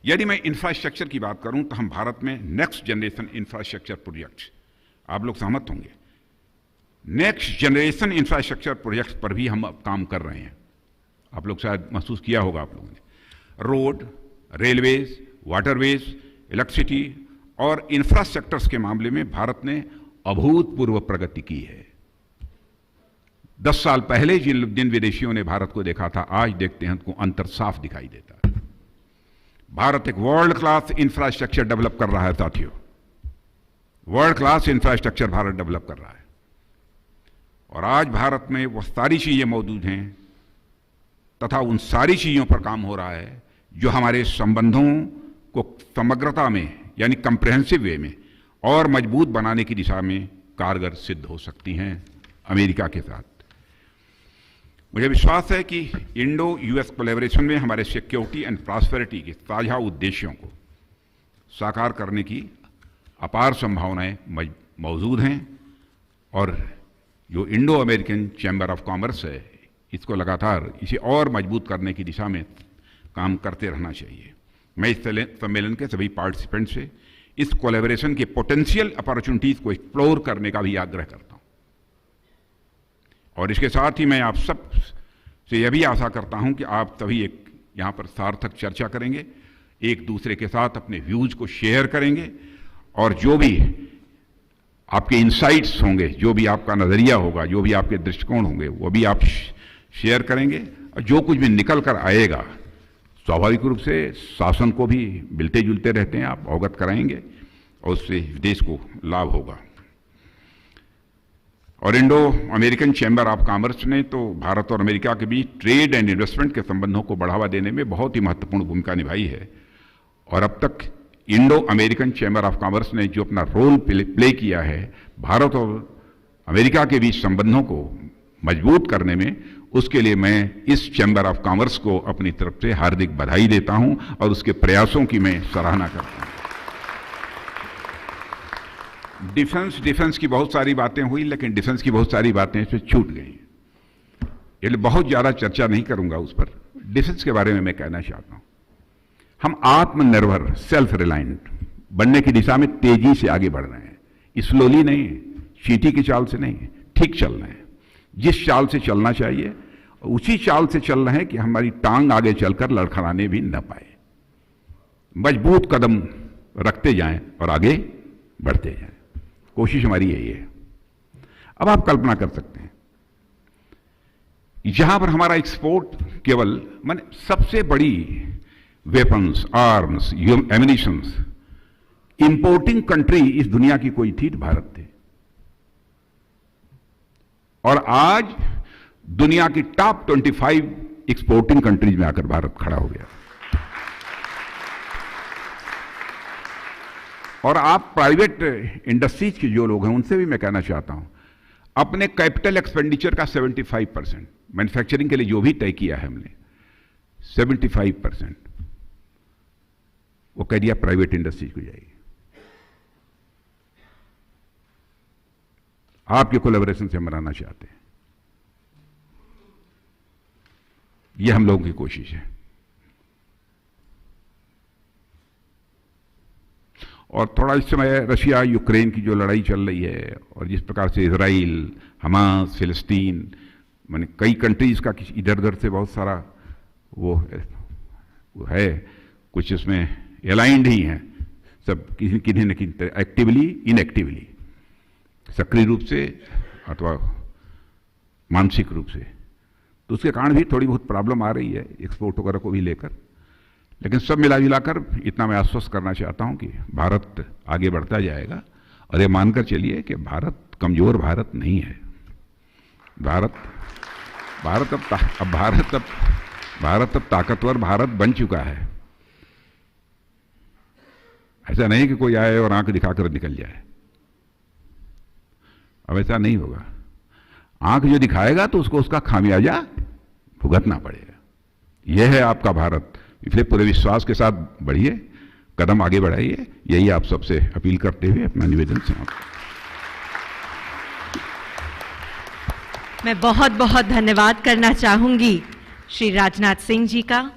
K: यदि मैं इंफ्रास्ट्रक्चर की बात करूं तो हम भारत में नेक्स्ट जनरेशन इंफ्रास्ट्रक्चर प्रोजेक्ट, आप लोग सहमत होंगे, नेक्स्ट जनरेशन इंफ्रास्ट्रक्चर प्रोजेक्ट्स पर भी हम अब काम कर रहे हैं। आप लोग शायद महसूस किया होगा आप लोगों ने। रोड, रेलवेज, वाटरवेज, इलेक्ट्रिसिटी और इंफ्रास्ट्रक्चर्स के मामले में भारत ने अभूतपूर्व प्रगति की है। 10 साल पहले जिन विदेशियों ने भारत को देखा था, आज देखते हैं उनको अंतर साफ दिखाई देता है। भारत एक वर्ल्ड क्लास इंफ्रास्ट्रक्चर डेवलप कर रहा है साथियों। World class infrastructure Bharat develop कर रहा है और आज भारत में वो सारी चीजें मौजूद हैं तथा उन सारी चीजों पर काम हो रहा है जो हमारे संबंधों को समग्रता में यानी कंप्रेहेंसिव वे में और मजबूत बनाने की दिशा में कारगर सिद्ध हो सकती हैं अमेरिका के साथ। मुझे विश्वास है कि इंडो-US कोलैबोरेशन में हमारे सिक्योरिटी एंड प्रॉस्पेरिटी के साझा उद्देश्यों को साकार करने की अपार संभावनाएं मौजूद हैं और जो Indo American chamber of commerce है, इसको लगातार इसे और मजबूत करने की दिशा में काम करते रहना चाहिए। मैं इस सम्मेलन के सभी पार्टिसिपेंट से इस कोलैबोरेशन के पोटेंशियल अपॉर्चुनिटीज को एक्सप्लोर करने का भी आग्रह करता हूं और इसके साथ ही मैं आप सब से यह भी आशा करता हूं कि आप सभी एक यहां पर सार्थक चर्चा करेंगे, एक दूसरे के साथ अपने व्यूज को शेयर करेंगे और जो भी आपके इंसाइट्स होंगे, जो भी आपका नजरिया होगा, जो भी आपके दृष्टिकोण होंगे, वो भी आप शेयर करेंगे और जो कुछ भी निकल कर आएगा स्वाभाविक रूप से शासन को भी मिलते जुलते रहते हैं, आप अवगत कराएंगे और उससे देश को लाभ होगा। और Indo American chamber of commerce ने तो भारत और अमेरिका के बीच ट्रेड एंड इन्वेस्टमेंट के संबंधों को बढ़ावा देने में बहुत ही महत्वपूर्ण भूमिका निभाई है और अब तक Indo American chamber of commerce ने जो अपना रोल प्ले किया है भारत और अमेरिका के बीच संबंधों को मजबूत करने में, उसके लिए मैं इस चैम्बर ऑफ कॉमर्स को अपनी तरफ से हार्दिक बधाई देता हूं और उसके प्रयासों की मैं सराहना करता हूं। डिफेंस की बहुत सारी बातें हुई, लेकिन डिफेंस की बहुत सारी बातें इसमें छूट गई, इसलिए बहुत ज्यादा चर्चा नहीं करूंगा उस पर। डिफेंस के बारे में मैं कहना चाहता हूं, हम आत्मनिर्भर सेल्फ रिलायंट बनने की दिशा में तेजी से आगे बढ़ रहे हैं। स्लोली नहीं, चींटी की चाल से नहीं, ठीक चलना है। जिस चाल से चलना चाहिए उसी चाल से चलना है कि हमारी टांग आगे चलकर लड़खड़ाने भी न पाए। मजबूत कदम रखते जाएं और आगे बढ़ते जाएं। कोशिश हमारी यही है। अब आप कल्पना कर सकते हैं, जहां पर हमारा एक्सपोर्ट केवल माने सबसे बड़ी वेपन्स, आर्म्स, एमिनिशंस इंपोर्टिंग कंट्री इस दुनिया की कोई थी तो भारत थे, और आज दुनिया की टॉप 25 एक्सपोर्टिंग कंट्रीज में आकर भारत खड़ा हो गया। और आप प्राइवेट इंडस्ट्रीज के जो लोग हैं उनसे भी मैं कहना चाहता हूं, अपने कैपिटल एक्सपेंडिचर का 75% मैन्युफैक्चरिंग के लिए जो भी तय किया है हमने, 75% वो कह दिया प्राइवेट इंडस्ट्रीज को जाएगी। आपके कोलैबोरेशन से हम बनाना चाहते हैं, यह हम लोगों की कोशिश है। और थोड़ा इस समय रशिया यूक्रेन की जो लड़ाई चल रही है और जिस प्रकार से इजराइल, हमास, फिलिस्तीन, माने कई कंट्रीज का इधर उधर से बहुत सारा वो है, कुछ इसमें अलाइंड ही हैं सब, किन्हीं न किन्हीं तरह एक्टिवली इनएक्टिवली, सक्रिय रूप से अथवा मानसिक रूप से, तो उसके कारण भी थोड़ी बहुत प्रॉब्लम आ रही है एक्सपोर्ट वगैरह को भी लेकर। लेकिन सब मिला जुलाकर इतना मैं आश्वस्त करना चाहता हूं कि भारत आगे बढ़ता जाएगा, और ये मानकर चलिए कि भारत कमजोर भारत नहीं है। भारत अब ताकतवर भारत बन चुका है। ऐसा नहीं कि कोई आए और आंख दिखाकर निकल जाए, अब ऐसा नहीं होगा। आंख जो दिखाएगा तो उसको उसका खामियाजा भुगतना पड़ेगा। यह है आपका भारत। इसलिए पूरे विश्वास के साथ बढ़िए, कदम आगे बढ़ाइए, यही आप सबसे अपील करते हुए अपना निवेदन समाप्त।
A: मैं बहुत बहुत धन्यवाद करना चाहूंगी श्री राजनाथ सिंह जी का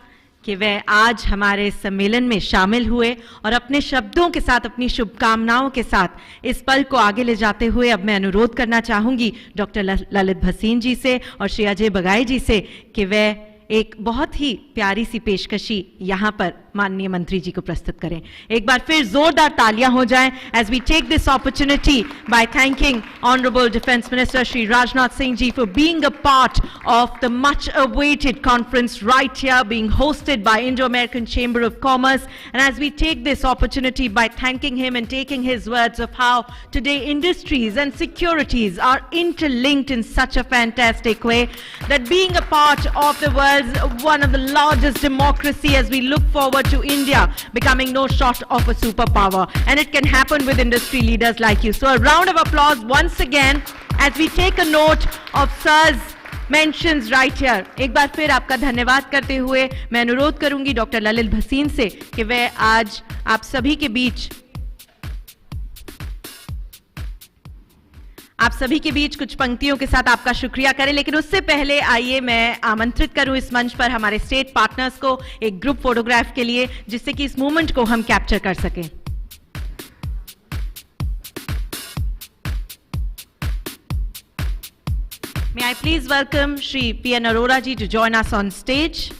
A: कि वह आज हमारे सम्मेलन में शामिल हुए और अपने शब्दों के साथ, अपनी शुभकामनाओं के साथ इस पल को आगे ले जाते हुए अब मैं अनुरोध करना चाहूंगी डॉक्टर ललित भसीन जी से और श्री अजय बगाई जी से कि वह एक बहुत ही प्यारी सी पेशकशी यहां पर माननीय मंत्री जी को प्रस्तुत करें। एक बार फिर जोरदार तालियां हो जाएं as we take this opportunity by thanking honourable defence minister Shri Rajnath Singh ji for being a part of the much awaited conference right here being hosted by Indo-American Chamber of Commerce, and as we take this opportunity by thanking him and taking his words of how today industries and securities are interlinked in such a fantastic way that being a part of the world's one of the largest democracy, as we look forward to India becoming no short of a superpower, and it can happen with industry leaders like you. So a round of applause once again as we take a note of Sir's mentions right here. एक बार फिर आपका धन्यवाद करते हुए मैं अनुरोध करूंगी doctor Lalit Bhasin से कि वह आज आप सभी के बीच कुछ पंक्तियों के साथ आपका शुक्रिया करें। लेकिन उससे पहले आइए मैं आमंत्रित करूं इस मंच पर हमारे स्टेट पार्टनर्स को एक ग्रुप फोटोग्राफ के लिए, जिससे कि इस मोमेंट को हम कैप्चर कर सकें। May I please welcome Shri P.N. Arora ji to join us on stage.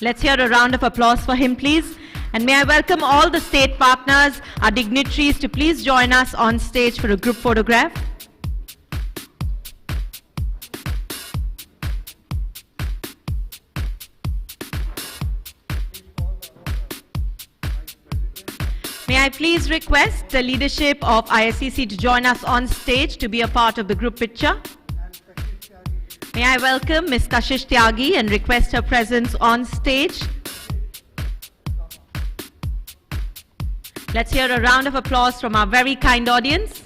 A: Let's hear a round of applause for him, please. And may I welcome all the state partners, our dignitaries, to please join us on stage for a group photograph. May I please request the leadership of ISCC to join us on stage to be a part of the group picture. May I welcome Ms. Kashish Tyagi and request her presence on stage. Let's hear a round of applause from our very kind audience.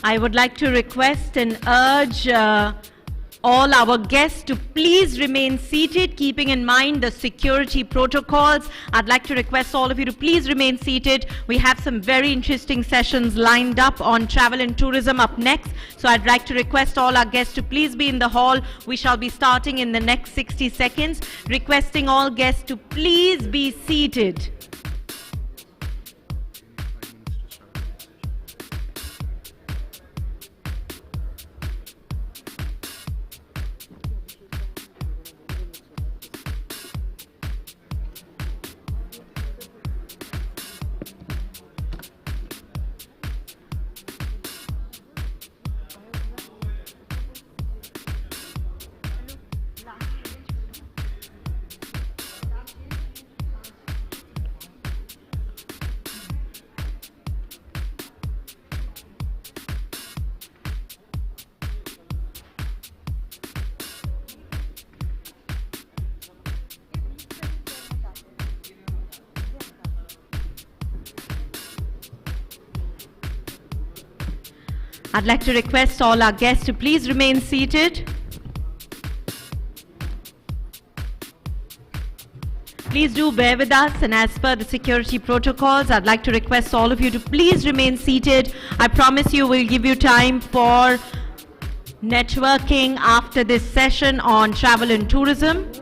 A: I would like to request and urge all our guests to please remain seated, keeping in mind the security protocols. I'd like to request all of you to please remain seated. We have some very interesting sessions lined up on travel and tourism up next. So I'd like to request all our guests to please be in the hall. We shall be starting in the next 60 seconds. Requesting all guests to please be seated. I'd like to request all our guests to please remain seated. Please do bear with us, and as per the security protocols, I'd like to request all of you to please remain seated. I promise you we'll give you time for networking after this session on travel and tourism.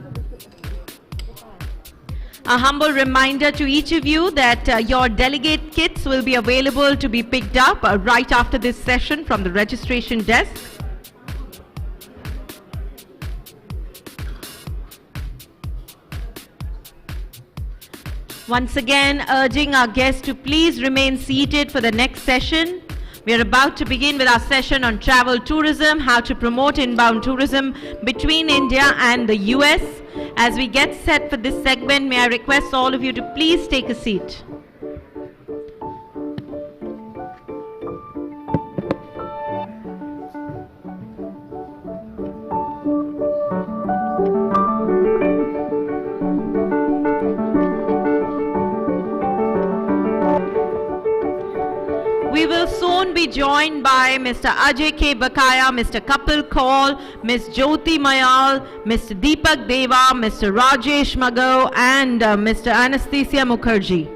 A: A humble reminder to each of you that your delegate kits will be available to be picked up right after this session from the registration desk. Once again, urging our guests to please remain seated for the next session. We are about to begin with our session on travel tourism, how to promote inbound tourism between India and the US. As we get set for this segment, may I request all of you to please take a seat. We will soon be joined by Mr. Ajay K. Bakaya, Mr. Kapil Kaul, Ms. Jyoti Mayal, Mr. Deepak Deva, Mr. Rajesh Magao, and Mr. Anastasia Mukherjee.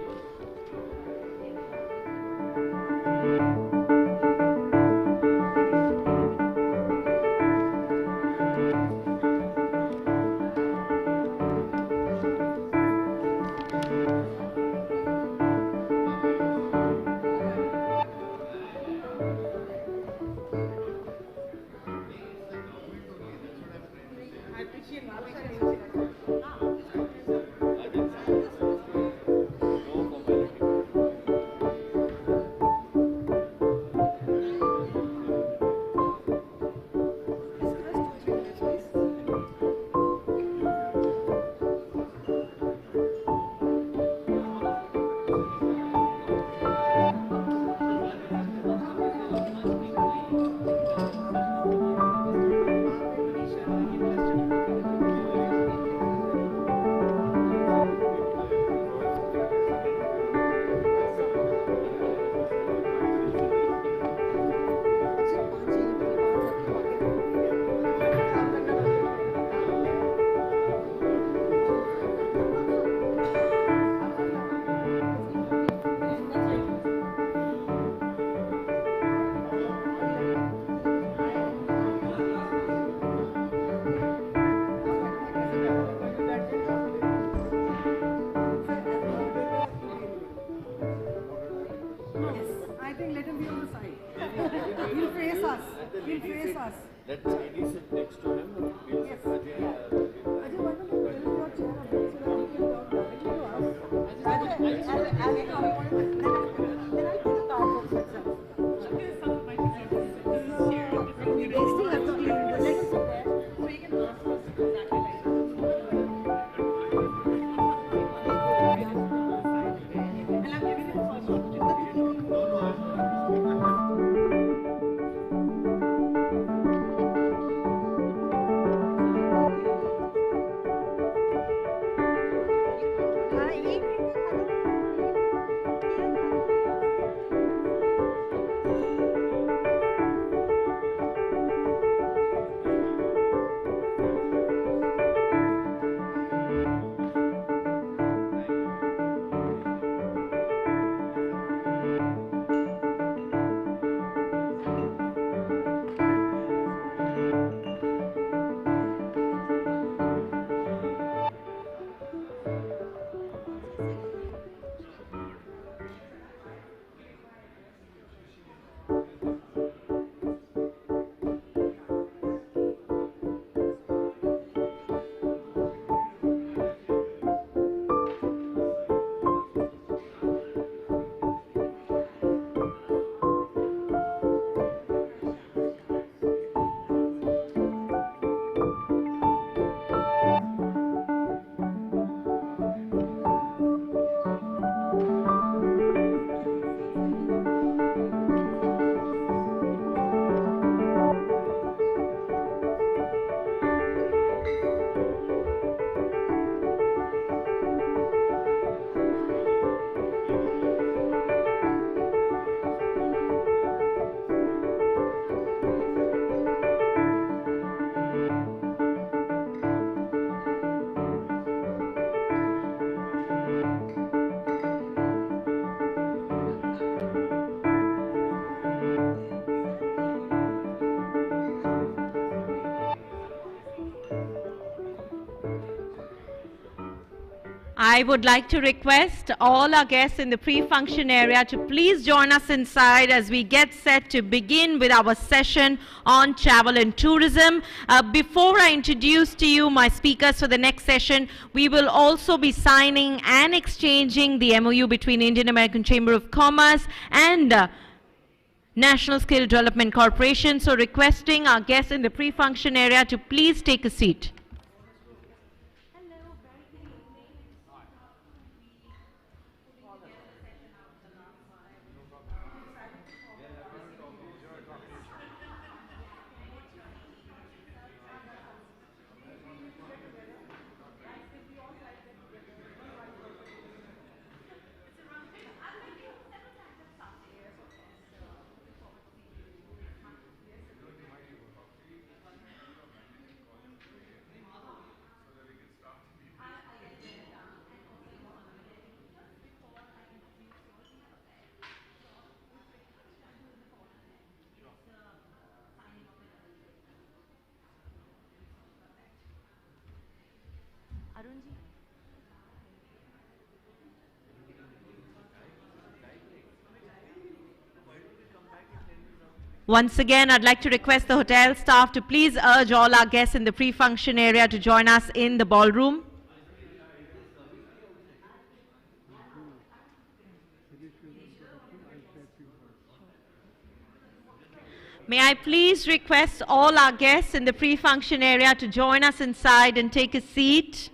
A: I would like to request all our guests in the pre-function area to please join us inside as we get set to begin with our session on travel and tourism. Before I introduce to you my speakers for the next session, we will also be signing and exchanging the MOU between Indian-American Chamber of Commerce and National Skill Development Corporation. So requesting our guests in the pre-function area to please take a seat. Once again, I'd like to request the hotel staff to please urge all our guests in the pre-function area to join us in the ballroom. May I please request all our guests in the pre-function area to join us inside and take a seat.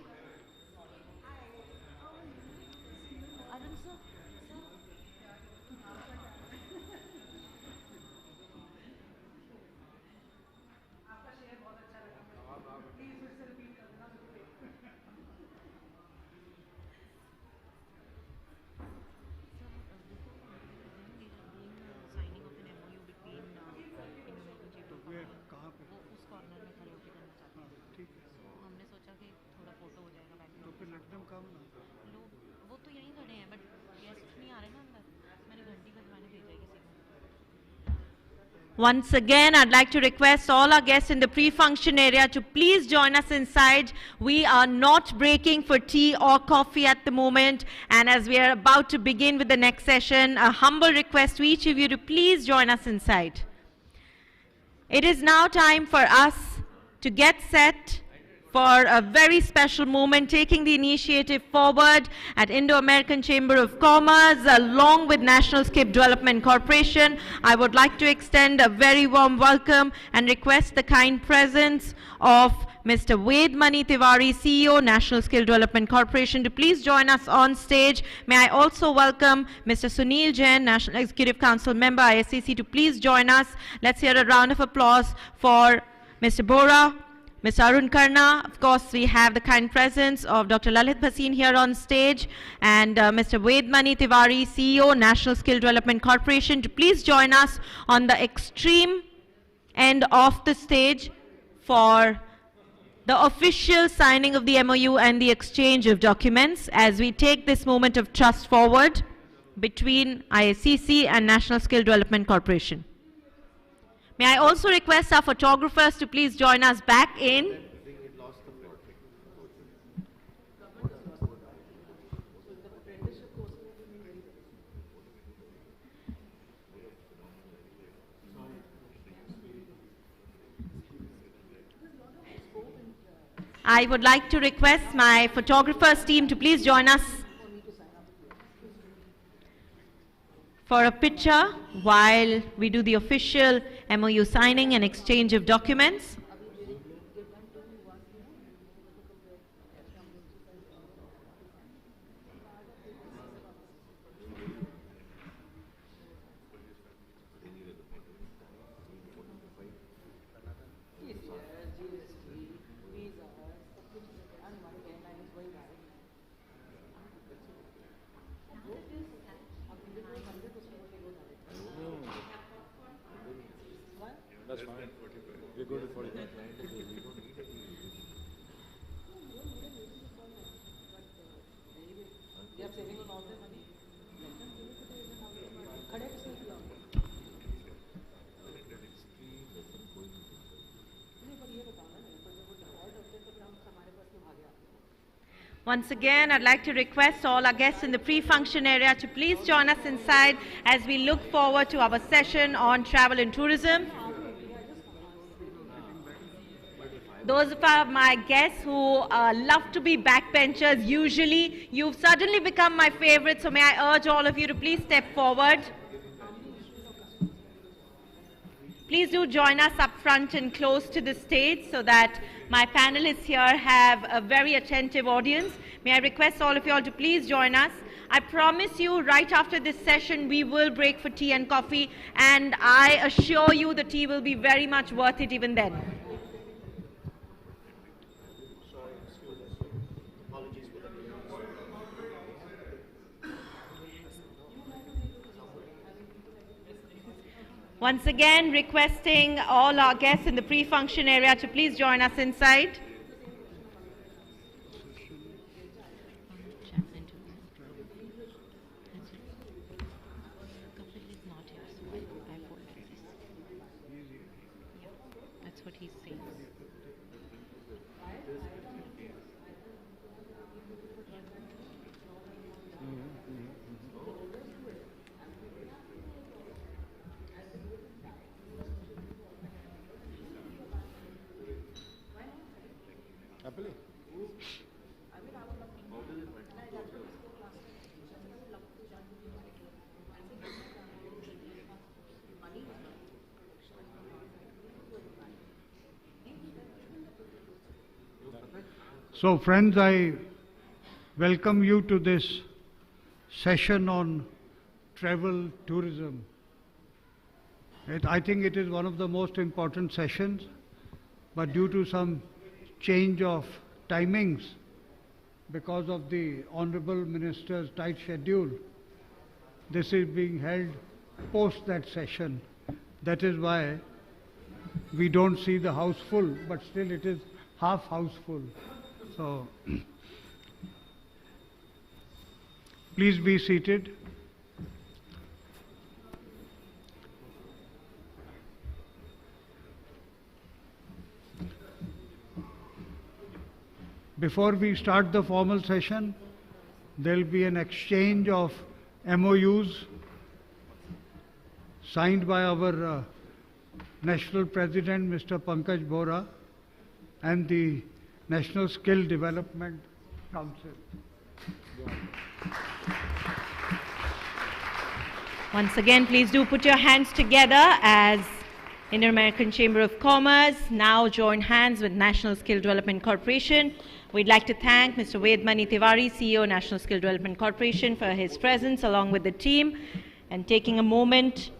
A: Once again, I'd like to request all our guests in the pre-function area to please join us inside. We are not breaking for tea or coffee at the moment, and as we are about to begin with the next session, a humble request to each of you to please join us inside. It is now time for us to get set for a very special moment, taking the initiative forward at Indo-American Chamber of Commerce along with National Skill Development Corporation. I would like to extend a very warm welcome and request the kind presence of Mr. Vedmani Tiwari, CEO, National Skill Development Corporation, to please join us on stage. May I also welcome Mr. Sunil Jain, National Executive Council member, ISCC, to please join us. Let's hear a round of applause for Mr. Bora, Mr. Arun Karna. Of course, we have the kind presence of Dr. Lalit Bhasin here on stage, and Mr. Vedmani Tiwari, CEO, National Skill Development Corporation, to please join us on the extreme end of the stage for the official signing of the MOU and the exchange of documents as we take this moment of trust forward between ISCC and National Skill Development Corporation. May I also request our photographers to please join us back in. I would like to request my photographers team to please join us for a picture while we do the official MOU signing and exchange of documents.
L: That's fine. We're good at 45.
A: Once again, I'd like to request all our guests in the pre-function area to please join us inside as we look forward to our session on travel and tourism. Those of my guests who love to be backbenchers, usually, you've suddenly become my favorite, so may I urge all of you to please step forward. Please do join us up front and close to the stage so that my panelists here have a very attentive audience. May I request all of you all to please join us. I promise you right after this session we will break for tea and coffee, and I assure you the tea will be very much worth it even then. Once again, requesting all our guests in the pre-function area to please join us inside. That's what he's saying.
G: So friends, I welcome you to this session on travel tourism. I think it is one of the most important sessions, but due to some change of timings because of the Honorable Minister's tight schedule, this is being held post that session. That is why we don't see the house full, but still it is half house full. So please be seated. Before we start the formal session, there will be an exchange of MOUs signed by our National President, Mr. Pankaj Bora, and the National Skill Development Council.
A: Once again, please do put your hands together as Indo-American Chamber of Commerce now join hands with National Skill Development Corporation. We'd like to thank Mr. Vedmani Tiwari, CEO, National Skill Development Corporation, for his presence along with the team and taking a moment.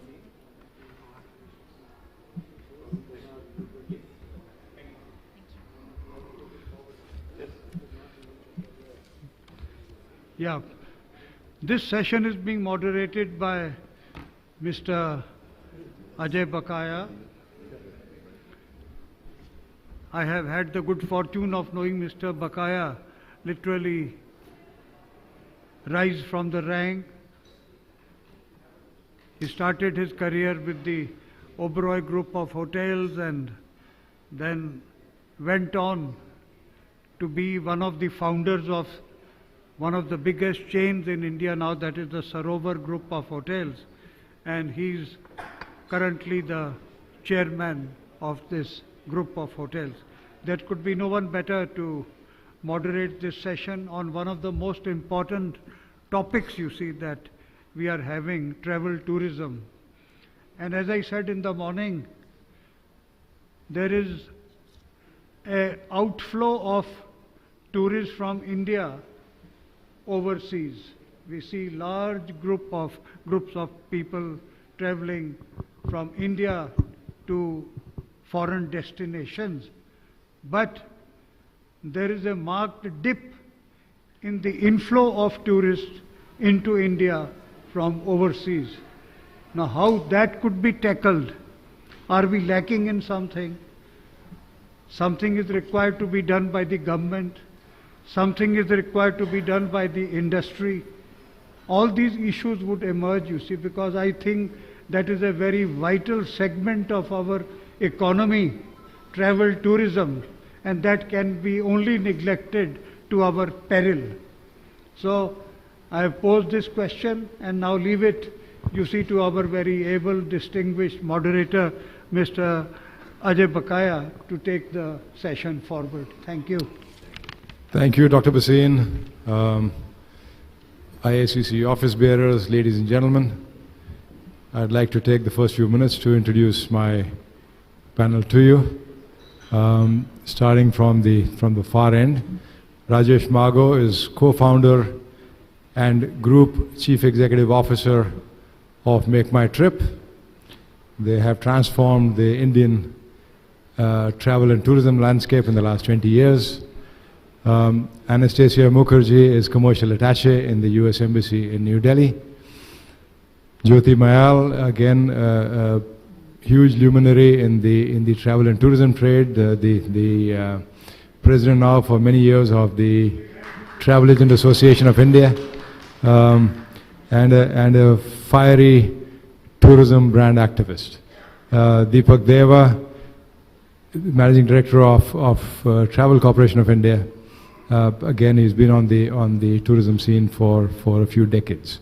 G: Yeah, this session is being moderated by Mr. Ajay Bakaya. I have had the good fortune of knowing Mr. Bakaya literally rise from the rank. He started his career with the Oberoi Group of Hotels and then went on to be one of the founders of one of the biggest chains in India now, that is the Sarovar Group of Hotels, and he's currently the chairman of this group of hotels. There could be no one better to moderate this session on one of the most important topics, you see, that we are having, travel tourism. And as I said in the morning, there is an outflow of tourists from India overseas. We see large groups of people traveling from India to foreign destinations. But there is a marked dip in the inflow of tourists into India from overseas. Now how that could be tackled? Are we lacking in something? Something is required to be done by the government. Something is required to be done by the industry. All these issues would emerge, you see, because I think that is a very vital segment of our economy, travel tourism, and that can be only neglected to our peril. So I have posed this question and now leave it, you see, to our very able, distinguished moderator, Mr. Ajay Bakaya, to take the session forward. Thank you.
L: Thank you, Dr. Bhasin. IACC office bearers, ladies and gentlemen, I'd like to take the first few minutes to introduce my panel to you. Starting from the far end, Rajesh Mago is co-founder and Group Chief Executive Officer of Make My Trip. They have transformed the Indian travel and tourism landscape in the last 20 years. Anastasia Mukherjee is Commercial Attaché in the US Embassy in New Delhi. Jyoti Mayal, again, a huge luminary in the travel and tourism trade, the president now for many years of the Travel Agent Association of India, and a fiery tourism brand activist. Deepak Deva, Managing Director of Travel Corporation of India. Again, he's been on the tourism scene for a few decades.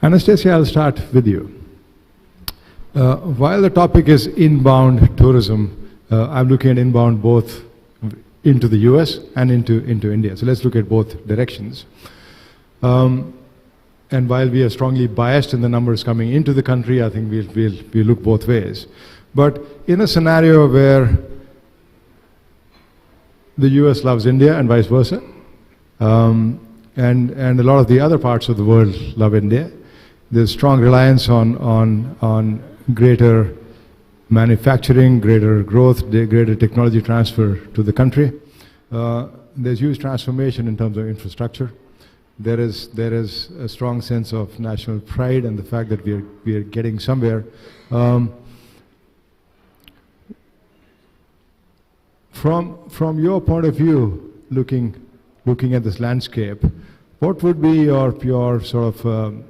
L: Anastasia, I'll start with you. While the topic is inbound tourism, I'm looking at inbound both into the US and into India. So let's look at both directions. And while we are strongly biased in the numbers coming into the country, I think we'll look both ways. But in a scenario where the US loves India and vice versa, and a lot of the other parts of the world love India, there's strong reliance on greater manufacturing, greater growth, greater technology transfer to the country. There's huge transformation in terms of infrastructure. There is a strong sense of national pride and the fact that we are getting somewhere. From your point of view, looking at this landscape, what would be your sort of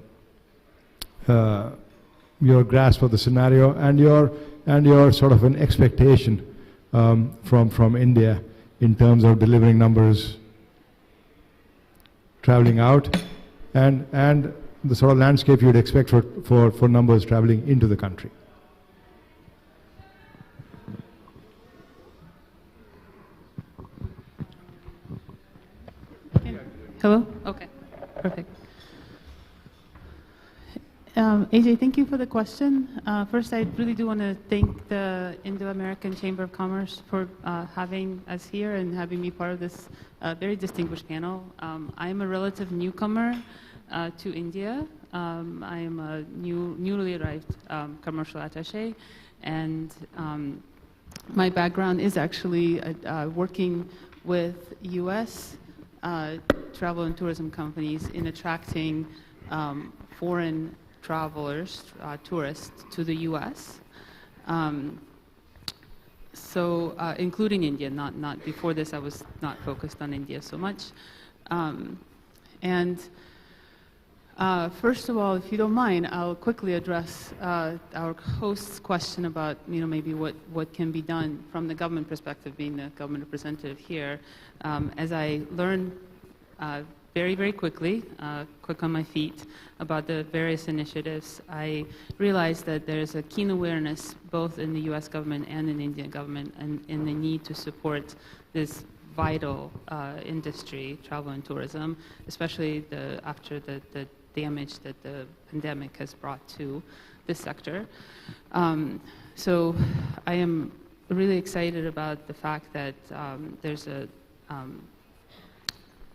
L: your grasp of the scenario and your sort of an expectation from India in terms of delivering numbers, traveling out, and the sort of landscape you'd expect for numbers traveling into the country?
M: Hello? Okay, perfect. AJ, thank you for the question. First, I really do want to thank the Indo-American Chamber of Commerce for having us here and having me part of this very distinguished panel. I am a relative newcomer to India. I am a newly arrived commercial attaché, and my background is actually working with US travel and tourism companies in attracting foreign travelers, tourists to the US. So including India, not before this I was not focused on India so much. First of all, if you don't mind, I'll quickly address our host's question about maybe what can be done from the government perspective, being the government representative here. As I learned very, very quickly, quick on my feet, about the various initiatives, I realized that there's a keen awareness both in the US government and in the Indian government and in the need to support this vital industry, travel and tourism, especially after the damage that the pandemic has brought to this sector. So I am really excited about the fact that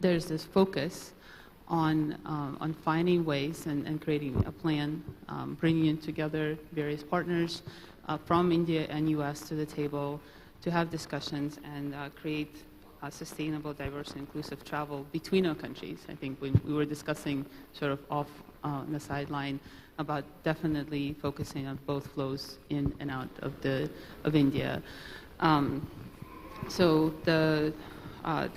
M: there's this focus on finding ways and creating a plan, bringing in together various partners from India and US to the table to have discussions and create sustainable, diverse, and inclusive travel between our countries. I think when we were discussing sort of off on the sideline about definitely focusing on both flows in and out of India. So the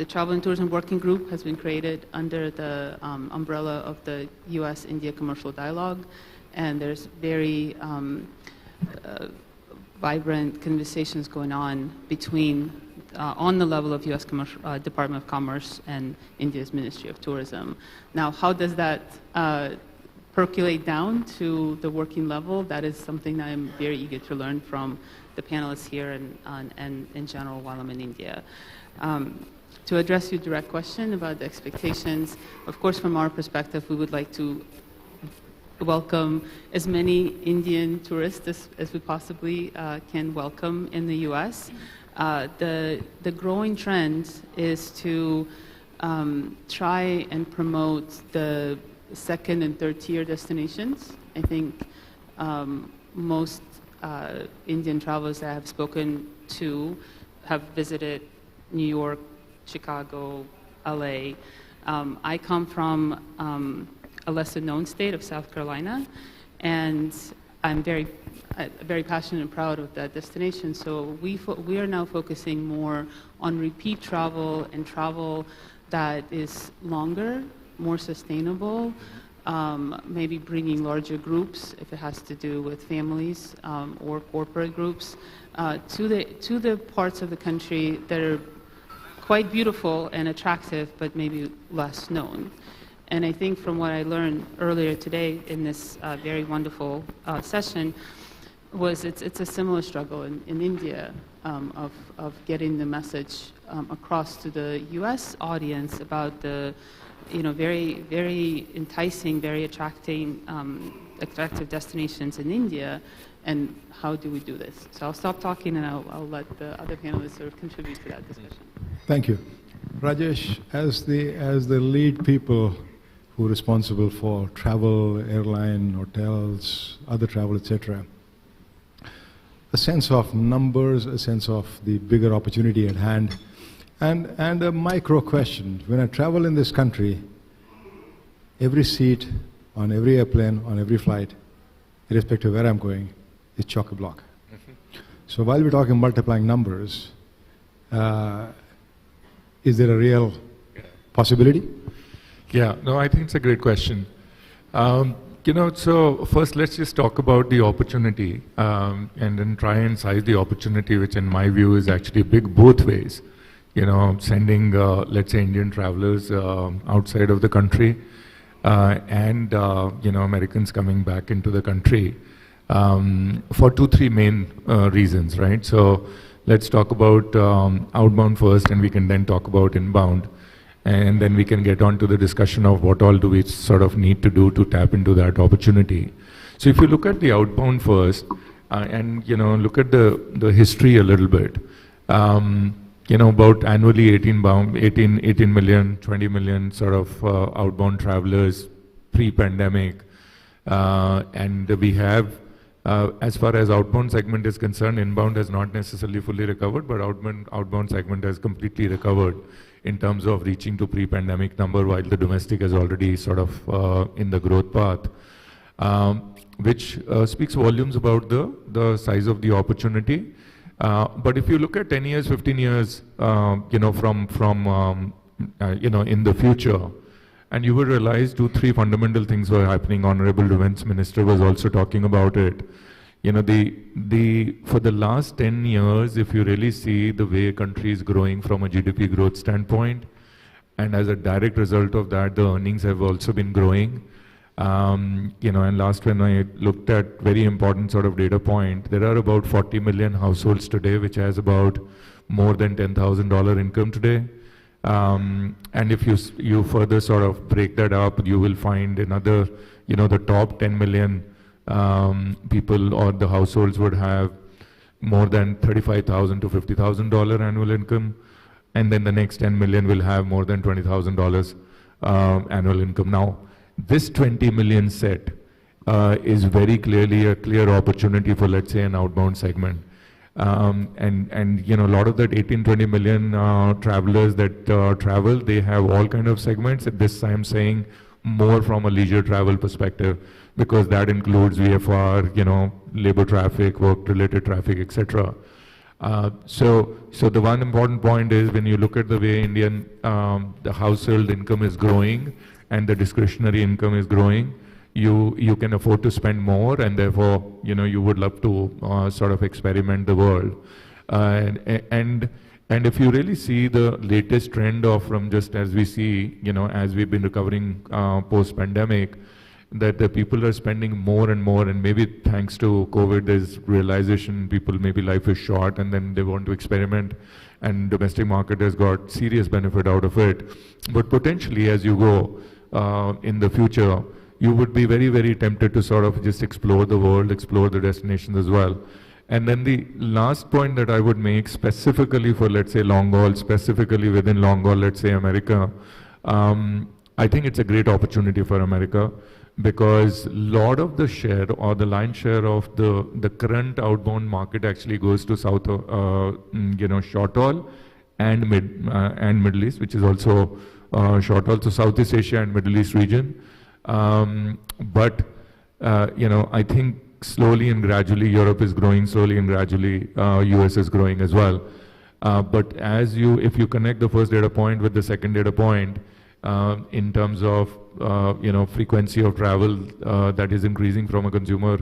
M: Travel and Tourism Working Group has been created under the umbrella of the US-India Commercial Dialogue, and there's very vibrant conversations going on between on the level of U.S. Department of Commerce and India's Ministry of Tourism. Now, how does that percolate down to the working level? That is something that I'm very eager to learn from the panelists here and in general while I'm in India. To address your direct question about the expectations, of course, from our perspective, we would like to welcome as many Indian tourists as we possibly can welcome in the U.S. The growing trend is to try and promote the second and third tier destinations. I think most Indian travelers that I have spoken to have visited New York, Chicago, LA. I come from a lesser known state of South Carolina, and I'm very passionate and proud of that destination. So we are now focusing more on repeat travel and travel that is longer, more sustainable, maybe bringing larger groups if it has to do with families or corporate groups to the parts of the country that are quite beautiful and attractive, but maybe less known. And I think from what I learned earlier today in this very wonderful session was it's a similar struggle in India of getting the message across to the U.S. audience about the very, very enticing, very attractive destinations in India, and how do we do this? So I'll stop talking and I'll let the other panelists sort of contribute to that discussion.
L: Thank you. Rajesh, as the lead people who are responsible for travel, airline, hotels, other travel, etc., a sense of numbers, a sense of the bigger opportunity at hand, and a micro question. When I travel in this country, every seat on every airplane, on every flight, irrespective of where I'm going, is chock-a-block. So while we're talking multiplying numbers, is there a real possibility?
O: Yeah, no, I think it's a great question. So first let's just talk about the opportunity and then try and size the opportunity, which in my view is actually big both ways. Sending, let's say, Indian travelers outside of the country and, Americans coming back into the country for 2-3 main reasons, right? So let's talk about outbound first, and we can then talk about inbound. And then we can get on to the discussion of what all do we sort of need to do to tap into that opportunity. So if you look at the outbound first, and look at the history a little bit, about annually 18 million, 20 million sort of outbound travelers pre-pandemic, and we have, as far as outbound segment is concerned, inbound has not necessarily fully recovered, but outbound segment has completely recovered in terms of reaching to pre-pandemic number, while the domestic is already sort of in the growth path, which speaks volumes about the size of the opportunity. But if you look at 10 years, 15 years, from in the future, and you will realize 2-3 fundamental things were happening. Honorable Defense Minister was also talking about it. For the last 10 years, if you really see the way a country is growing from a GDP growth standpoint, and as a direct result of that, the earnings have also been growing. And last when I looked at very important sort of data point, there are about 40 million households today which has about more than $10,000 income today. And if you further sort of break that up, you will find another, the top 10 million people or the households would have more than $35,000 to $50,000 annual income, and then the next 10 million will have more than $20,000 annual income. Now, this 20 million set is very clearly a clear opportunity for, let's say, an outbound segment. And a lot of that 18-20 million travelers that travel, they have all kind of segments. At this I'm saying more from a leisure travel perspective, because that includes VFR, labor traffic, work-related traffic, etc. So the one important point is when you look at the way the household income is growing and the discretionary income is growing, you can afford to spend more, and therefore you would love to sort of experiment the world. And And if you really see the latest trend of from just as we see, as we've been recovering post-pandemic, that the people are spending more and more, and maybe thanks to COVID, there's realization people maybe life is short and then they want to experiment, and domestic market has got serious benefit out of it. But potentially as you go in the future, you would be very, very tempted to sort of just explore the world, explore the destinations as well. And then the last point that I would make specifically for, let's say, long haul, specifically within long haul, let's say America, I think it's a great opportunity for America, because a lot of the share or the lion's share of the current outbound market actually goes to South, short haul and Middle East, which is also short haul, so Southeast Asia and Middle East region. But I think slowly and gradually Europe is growing, slowly and gradually US is growing as well. But if you connect the first data point with the second data point, in terms of frequency of travel that is increasing from a consumer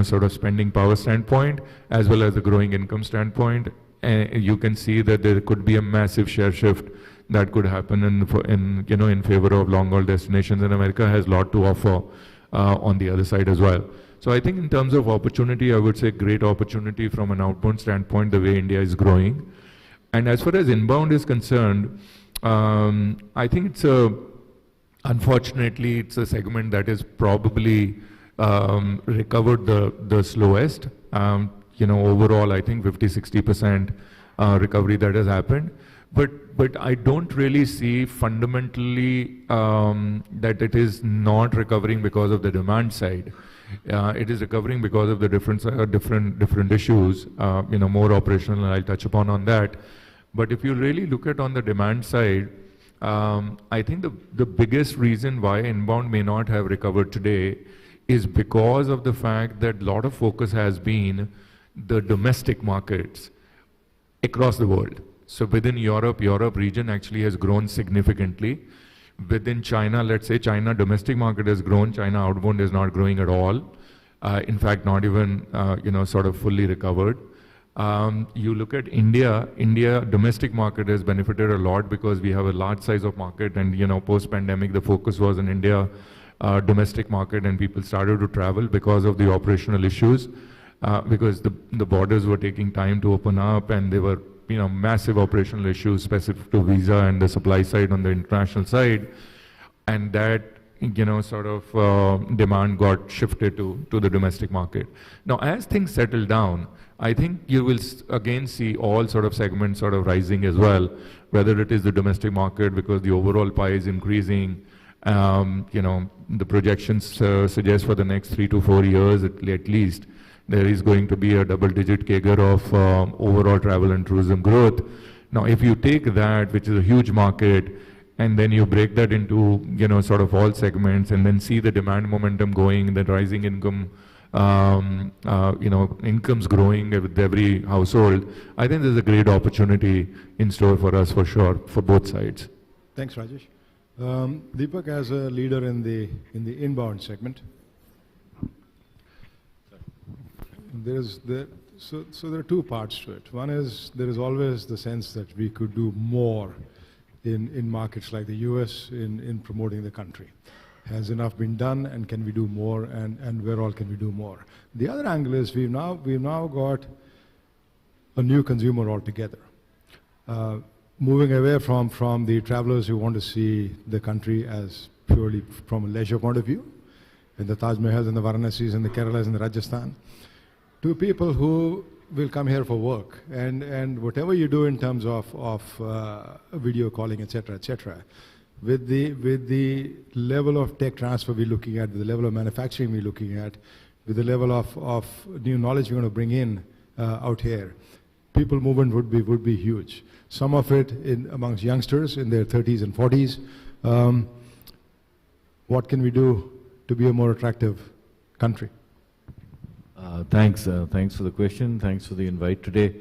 O: sort of spending power standpoint, as well as the growing income standpoint, you can see that there could be a massive share shift that could happen in favor of long haul destinations, and America has a lot to offer on the other side as well. So I think in terms of opportunity, I would say great opportunity from an outbound standpoint, the way India is growing. And as far as inbound is concerned, I think unfortunately, it's a segment that is probably recovered the slowest. Overall, I think 50–60% recovery that has happened. But I don't really see fundamentally that it is not recovering because of the demand side. It is recovering because of the different issues, more operational, and I'll touch upon that. But if you really look at on the demand side, I think the biggest reason why inbound may not have recovered today is because of the fact that a lot of focus has been the domestic markets across the world. So within Europe region actually has grown significantly. Within China, let's say China domestic market has grown, China outbound is not growing at all. In fact, not even, sort of fully recovered. You look at India domestic market has benefited a lot because we have a large size of market, and post-pandemic the focus was in India domestic market, and people started to travel because of the operational issues, because the borders were taking time to open up, and they were massive operational issues specific to visa and the supply side on the international side, and that sort of demand got shifted to the domestic market. Now, as things settle down, I think you will again see all sort of segments sort of rising as well, whether it is the domestic market because the overall pie is increasing. The projections suggest for the next 3 to 4 years at least, there is going to be a double-digit CAGR of overall travel and tourism growth. Now, if you take that, which is a huge market, and then you break that into, sort of all segments, and then see the demand momentum going, the rising income, incomes growing with every household, I think there's a great opportunity in store for us for sure, for both sides.
L: Thanks, Rajesh. Deepak, as a leader in the inbound segment, so there are two parts to it. One is there is always the sense that we could do more in markets like the US in promoting the country. Has enough been done, and can we do more, and where all can we do more? The other angle is we've now got a new consumer altogether. Moving away from the travelers who want to see the country as purely from a leisure point of view, in the Taj Mahals and the Varanasis and the Keralas and the Rajasthan, to people who will come here for work, and whatever you do in terms of video calling, etc., with the level of tech transfer we're looking at, with the level of manufacturing we're looking at, with the level of new knowledge we're going to bring in out here, people movement would be huge. Some of it amongst youngsters in their 30s and 40s. What can we do to be a more attractive country?
N: Thanks for the question. Thanks for the invite today.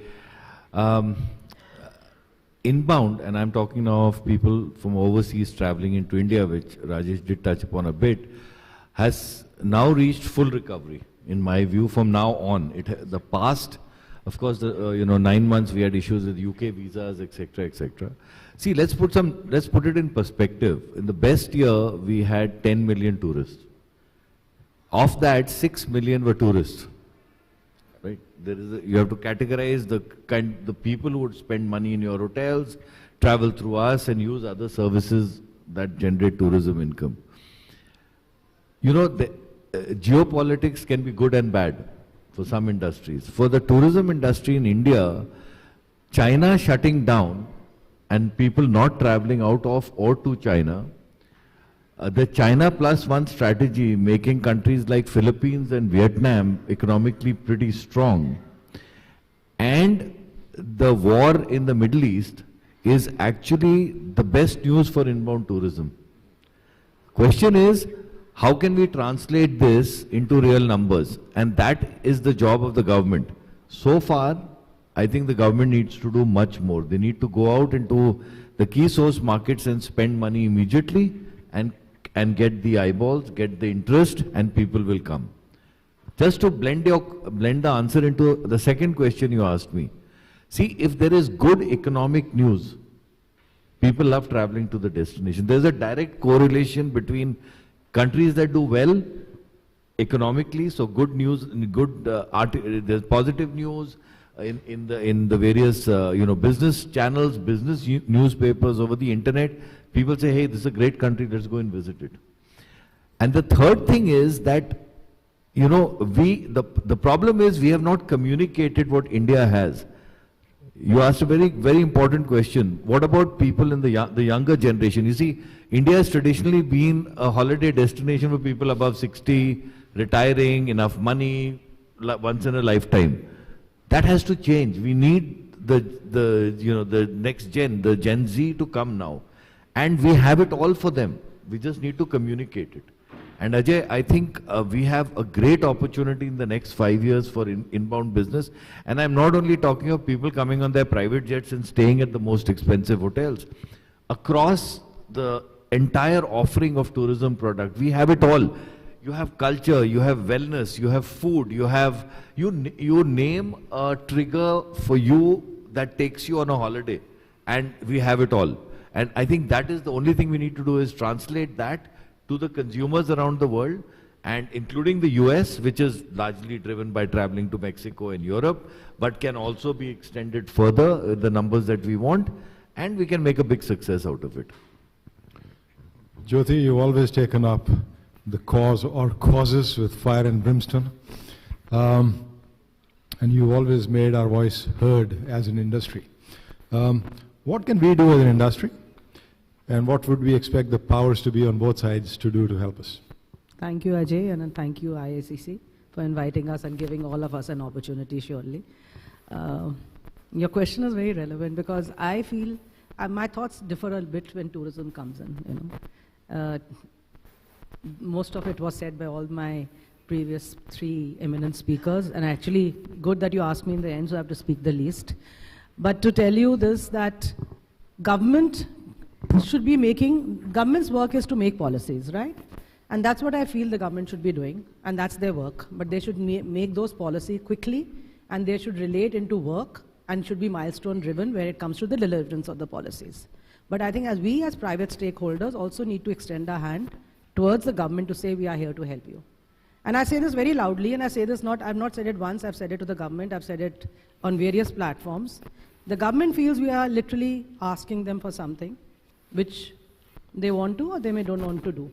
N: Inbound, and I'm talking now of people from overseas traveling into India, which Rajesh did touch upon a bit, has now reached full recovery, in my view, from now on. The past Of course, 9 months we had issues with UK visas, etc., etc. See, let's put it in perspective. In the best year, we had 10 million tourists. Of that, 6 million were tourists. Right? You have to categorize the people who would spend money in your hotels, travel through us, and use other services that generate tourism income. Geopolitics can be good and bad for some industries. For the tourism industry in India, China shutting down and people not traveling out of or to China, the China plus one strategy making countries like Philippines and Vietnam economically pretty strong, and the war in the Middle East is actually the best news for inbound tourism. Question is, how can we translate this into real numbers? And that is the job of the government. So far, I think the government needs to do much more. They need to go out into the key source markets and spend money immediately and get the eyeballs, get the interest, and people will come. Just to blend the answer into the second question you asked me. See, if there is good economic news, people love traveling to the destination. There's a direct correlation between countries that do well economically, so good news, there's positive news in the various business channels, business newspapers, over the internet. People say, hey, this is a great country, let's go and visit it. And the third thing is that the problem is we have not communicated what India has. You asked a very, very important question. What about people in the younger generation? You see, India has traditionally been a holiday destination for people above 60, retiring, enough money, once in a lifetime. That has to change. We need the next gen, the Gen Z to come now. And we have it all for them. We just need to communicate it. And Ajay, I think we have a great opportunity in the next 5 years for inbound business. And I'm not only talking of people coming on their private jets and staying at the most expensive hotels. Across the entire offering of tourism product, we have it all. You have culture, you have wellness, you have food, you name a trigger for you that takes you on a holiday. And we have it all. And I think that is the only thing we need to do, is translate that to the consumers around the world, and including the US, which is largely driven by traveling to Mexico and Europe, but can also be extended further, the numbers that we want, and we can make a big success out of it.
L: Jyoti, you've always taken up the cause or causes with fire and brimstone, and you've always made our voice heard as an industry. What can we do as an industry? And what would we expect the powers to be on both sides to do to help us?
H: Thank you, Ajay, and thank you, IACC, for inviting us and giving all of us an opportunity, surely. Your question is very relevant because I feel my thoughts differ a bit when tourism comes in. Most of it was said by all my previous 3 eminent speakers, and actually good that you asked me in the end, so I have to speak the least. But to tell you this, that government's work is to make policies, right? And that's what I feel the government should be doing, and that's their work. But they should make those policies quickly, and they should relate into work, and should be milestone driven where it comes to the deliverance of the policies. But I think we as private stakeholders also need to extend our hand towards the government to say we are here to help you. And I say this very loudly, and I say this I've not said it once, I've said it to the government, I've said it on various platforms. The government feels we are literally asking them for something which they want to or they may don't want to do.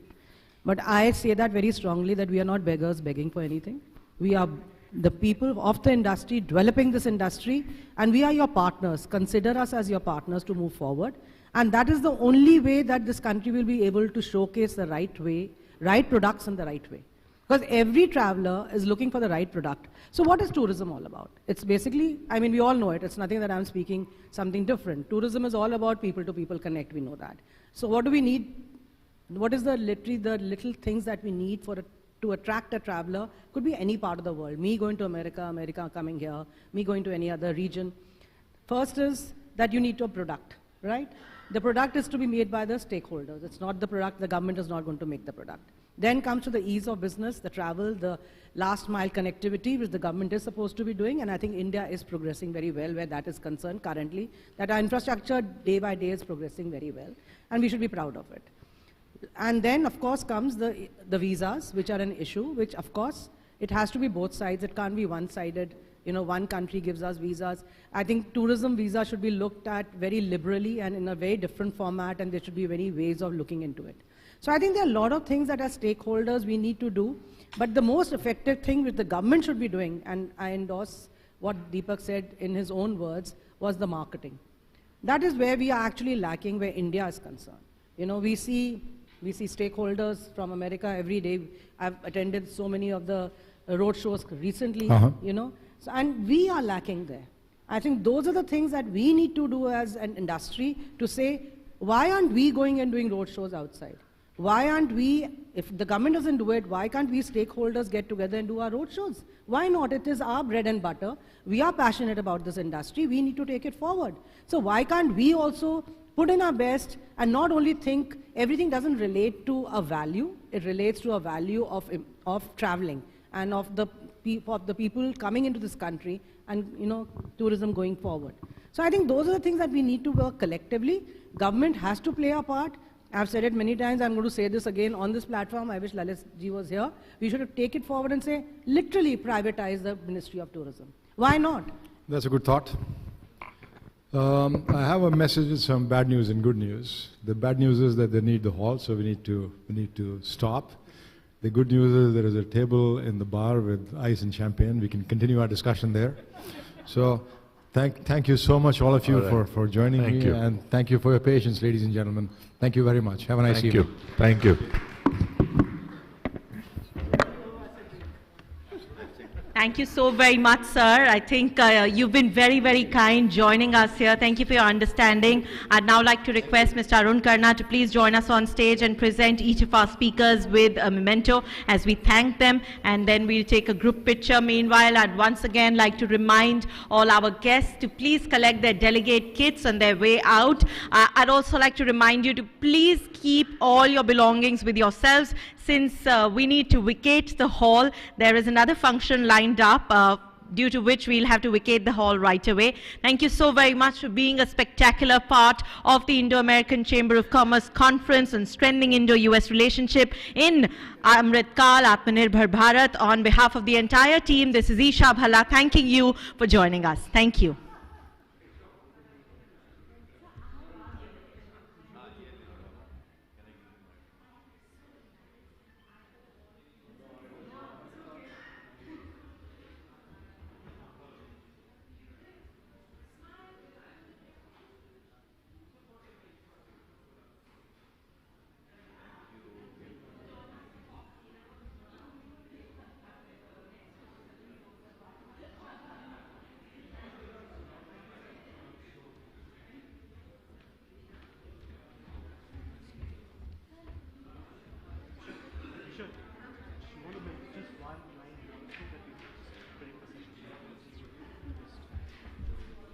H: But I say that very strongly, that we are not beggars begging for anything. We are the people of the industry, developing this industry, and we are your partners. Consider us as your partners to move forward. And that is the only way that this country will be able to showcase the right way, right products in the right way. Because every traveler is looking for the right product. So what is tourism all about? It's basically, I mean, we all know it. It's nothing that I'm speaking something different. Tourism is all about people-to-people connect, we know that. So what do we need? What is the little things that we need to attract a traveler? Could be any part of the world. Me going to America, America coming here, me going to any other region. First is that you need a product, right? The product is to be made by the stakeholders. It's not the product, the government is not going to make the product. Then comes to the ease of business, the travel, the last mile connectivity, which the government is supposed to be doing, and I think India is progressing very well where that is concerned currently, that our infrastructure day by day is progressing very well, and we should be proud of it. And then, of course, comes the visas, which are an issue, which, of course, it has to be both sides. It can't be one-sided. You know, one country gives us visas. I think tourism visa should be looked at very liberally and in a very different format, and there should be many ways of looking into it. So I think there are a lot of things that as stakeholders we need to do, but the most effective thing which the government should be doing, and I endorse what Deepak said in his own words, was the marketing. That is where we are actually lacking, where India is concerned. You know, we see stakeholders from America every day. I've attended so many of the road shows recently, you know, so, and we are lacking there. I think those are the things that we need to do as an industry to say, why aren't we going and doing road shows outside? Why aren't we, if the government doesn't do it, why can't we stakeholders get together and do our road shows? Why not? It is our bread and butter. We are passionate about this industry. We need to take it forward. So why can't we also put in our best and not only think everything doesn't relate to a value, it relates to a value of traveling and of the people coming into this country and, you know, tourism going forward. So I think those are the things that we need to work collectively. Government has to play a part. I've said it many times, I'm going to say this again on this platform. I wish Lalit ji was here. We should take it forward and say, literally privatize the Ministry of Tourism. Why not?
L: That's a good thought. I have a message with some bad news and good news. The bad news is that they need the hall, so we need to stop. The good news is there is a table in the bar with ice and champagne. We can continue our discussion there. So thank you so much, all of you, for joining me. And thank you for your patience, ladies and gentlemen. Thank you very much. Have a nice evening.
O: Thank you.
A: Thank you so very much, sir. I think you've been very, very kind joining us here. Thank you for your understanding. I'd now like to request Mr. Arun Karna to please join us on stage and present each of our speakers with a memento as we thank them, and then we'll take a group picture. Meanwhile, I'd once again like to remind all our guests to please collect their delegate kits on their way out. I'd also like to remind you to please keep all your belongings with yourselves, since we need to vacate the hall. There is another function lined up, due to which we'll have to vacate the hall right away. Thank you so very much for being a spectacular part of the Indo-American Chamber of Commerce Conference on Strengthening Indo-US Relationship in Amritkal-Aatmanirbhar Bharat. On behalf of the entire team, this is Isha Bhalla thanking you for joining us. Thank you.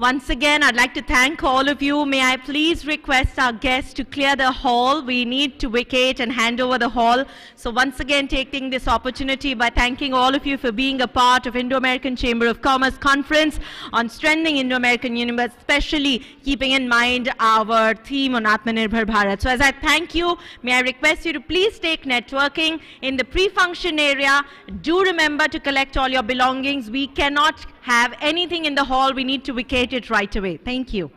A: Once again, I'd like to thank all of you. May I please request our guests to clear the hall. We need to vacate and hand over the hall. So once again, taking this opportunity by thanking all of you for being a part of Indo-American Chamber of Commerce Conference on Strengthening Indo-American Union, especially keeping in mind our theme on Atmanirbhar Bharat. So as I thank you, may I request you to please take networking in the pre-function area. Do remember to collect all your belongings. We cannot have anything in the hall. We need to vacate it right away. Thank you.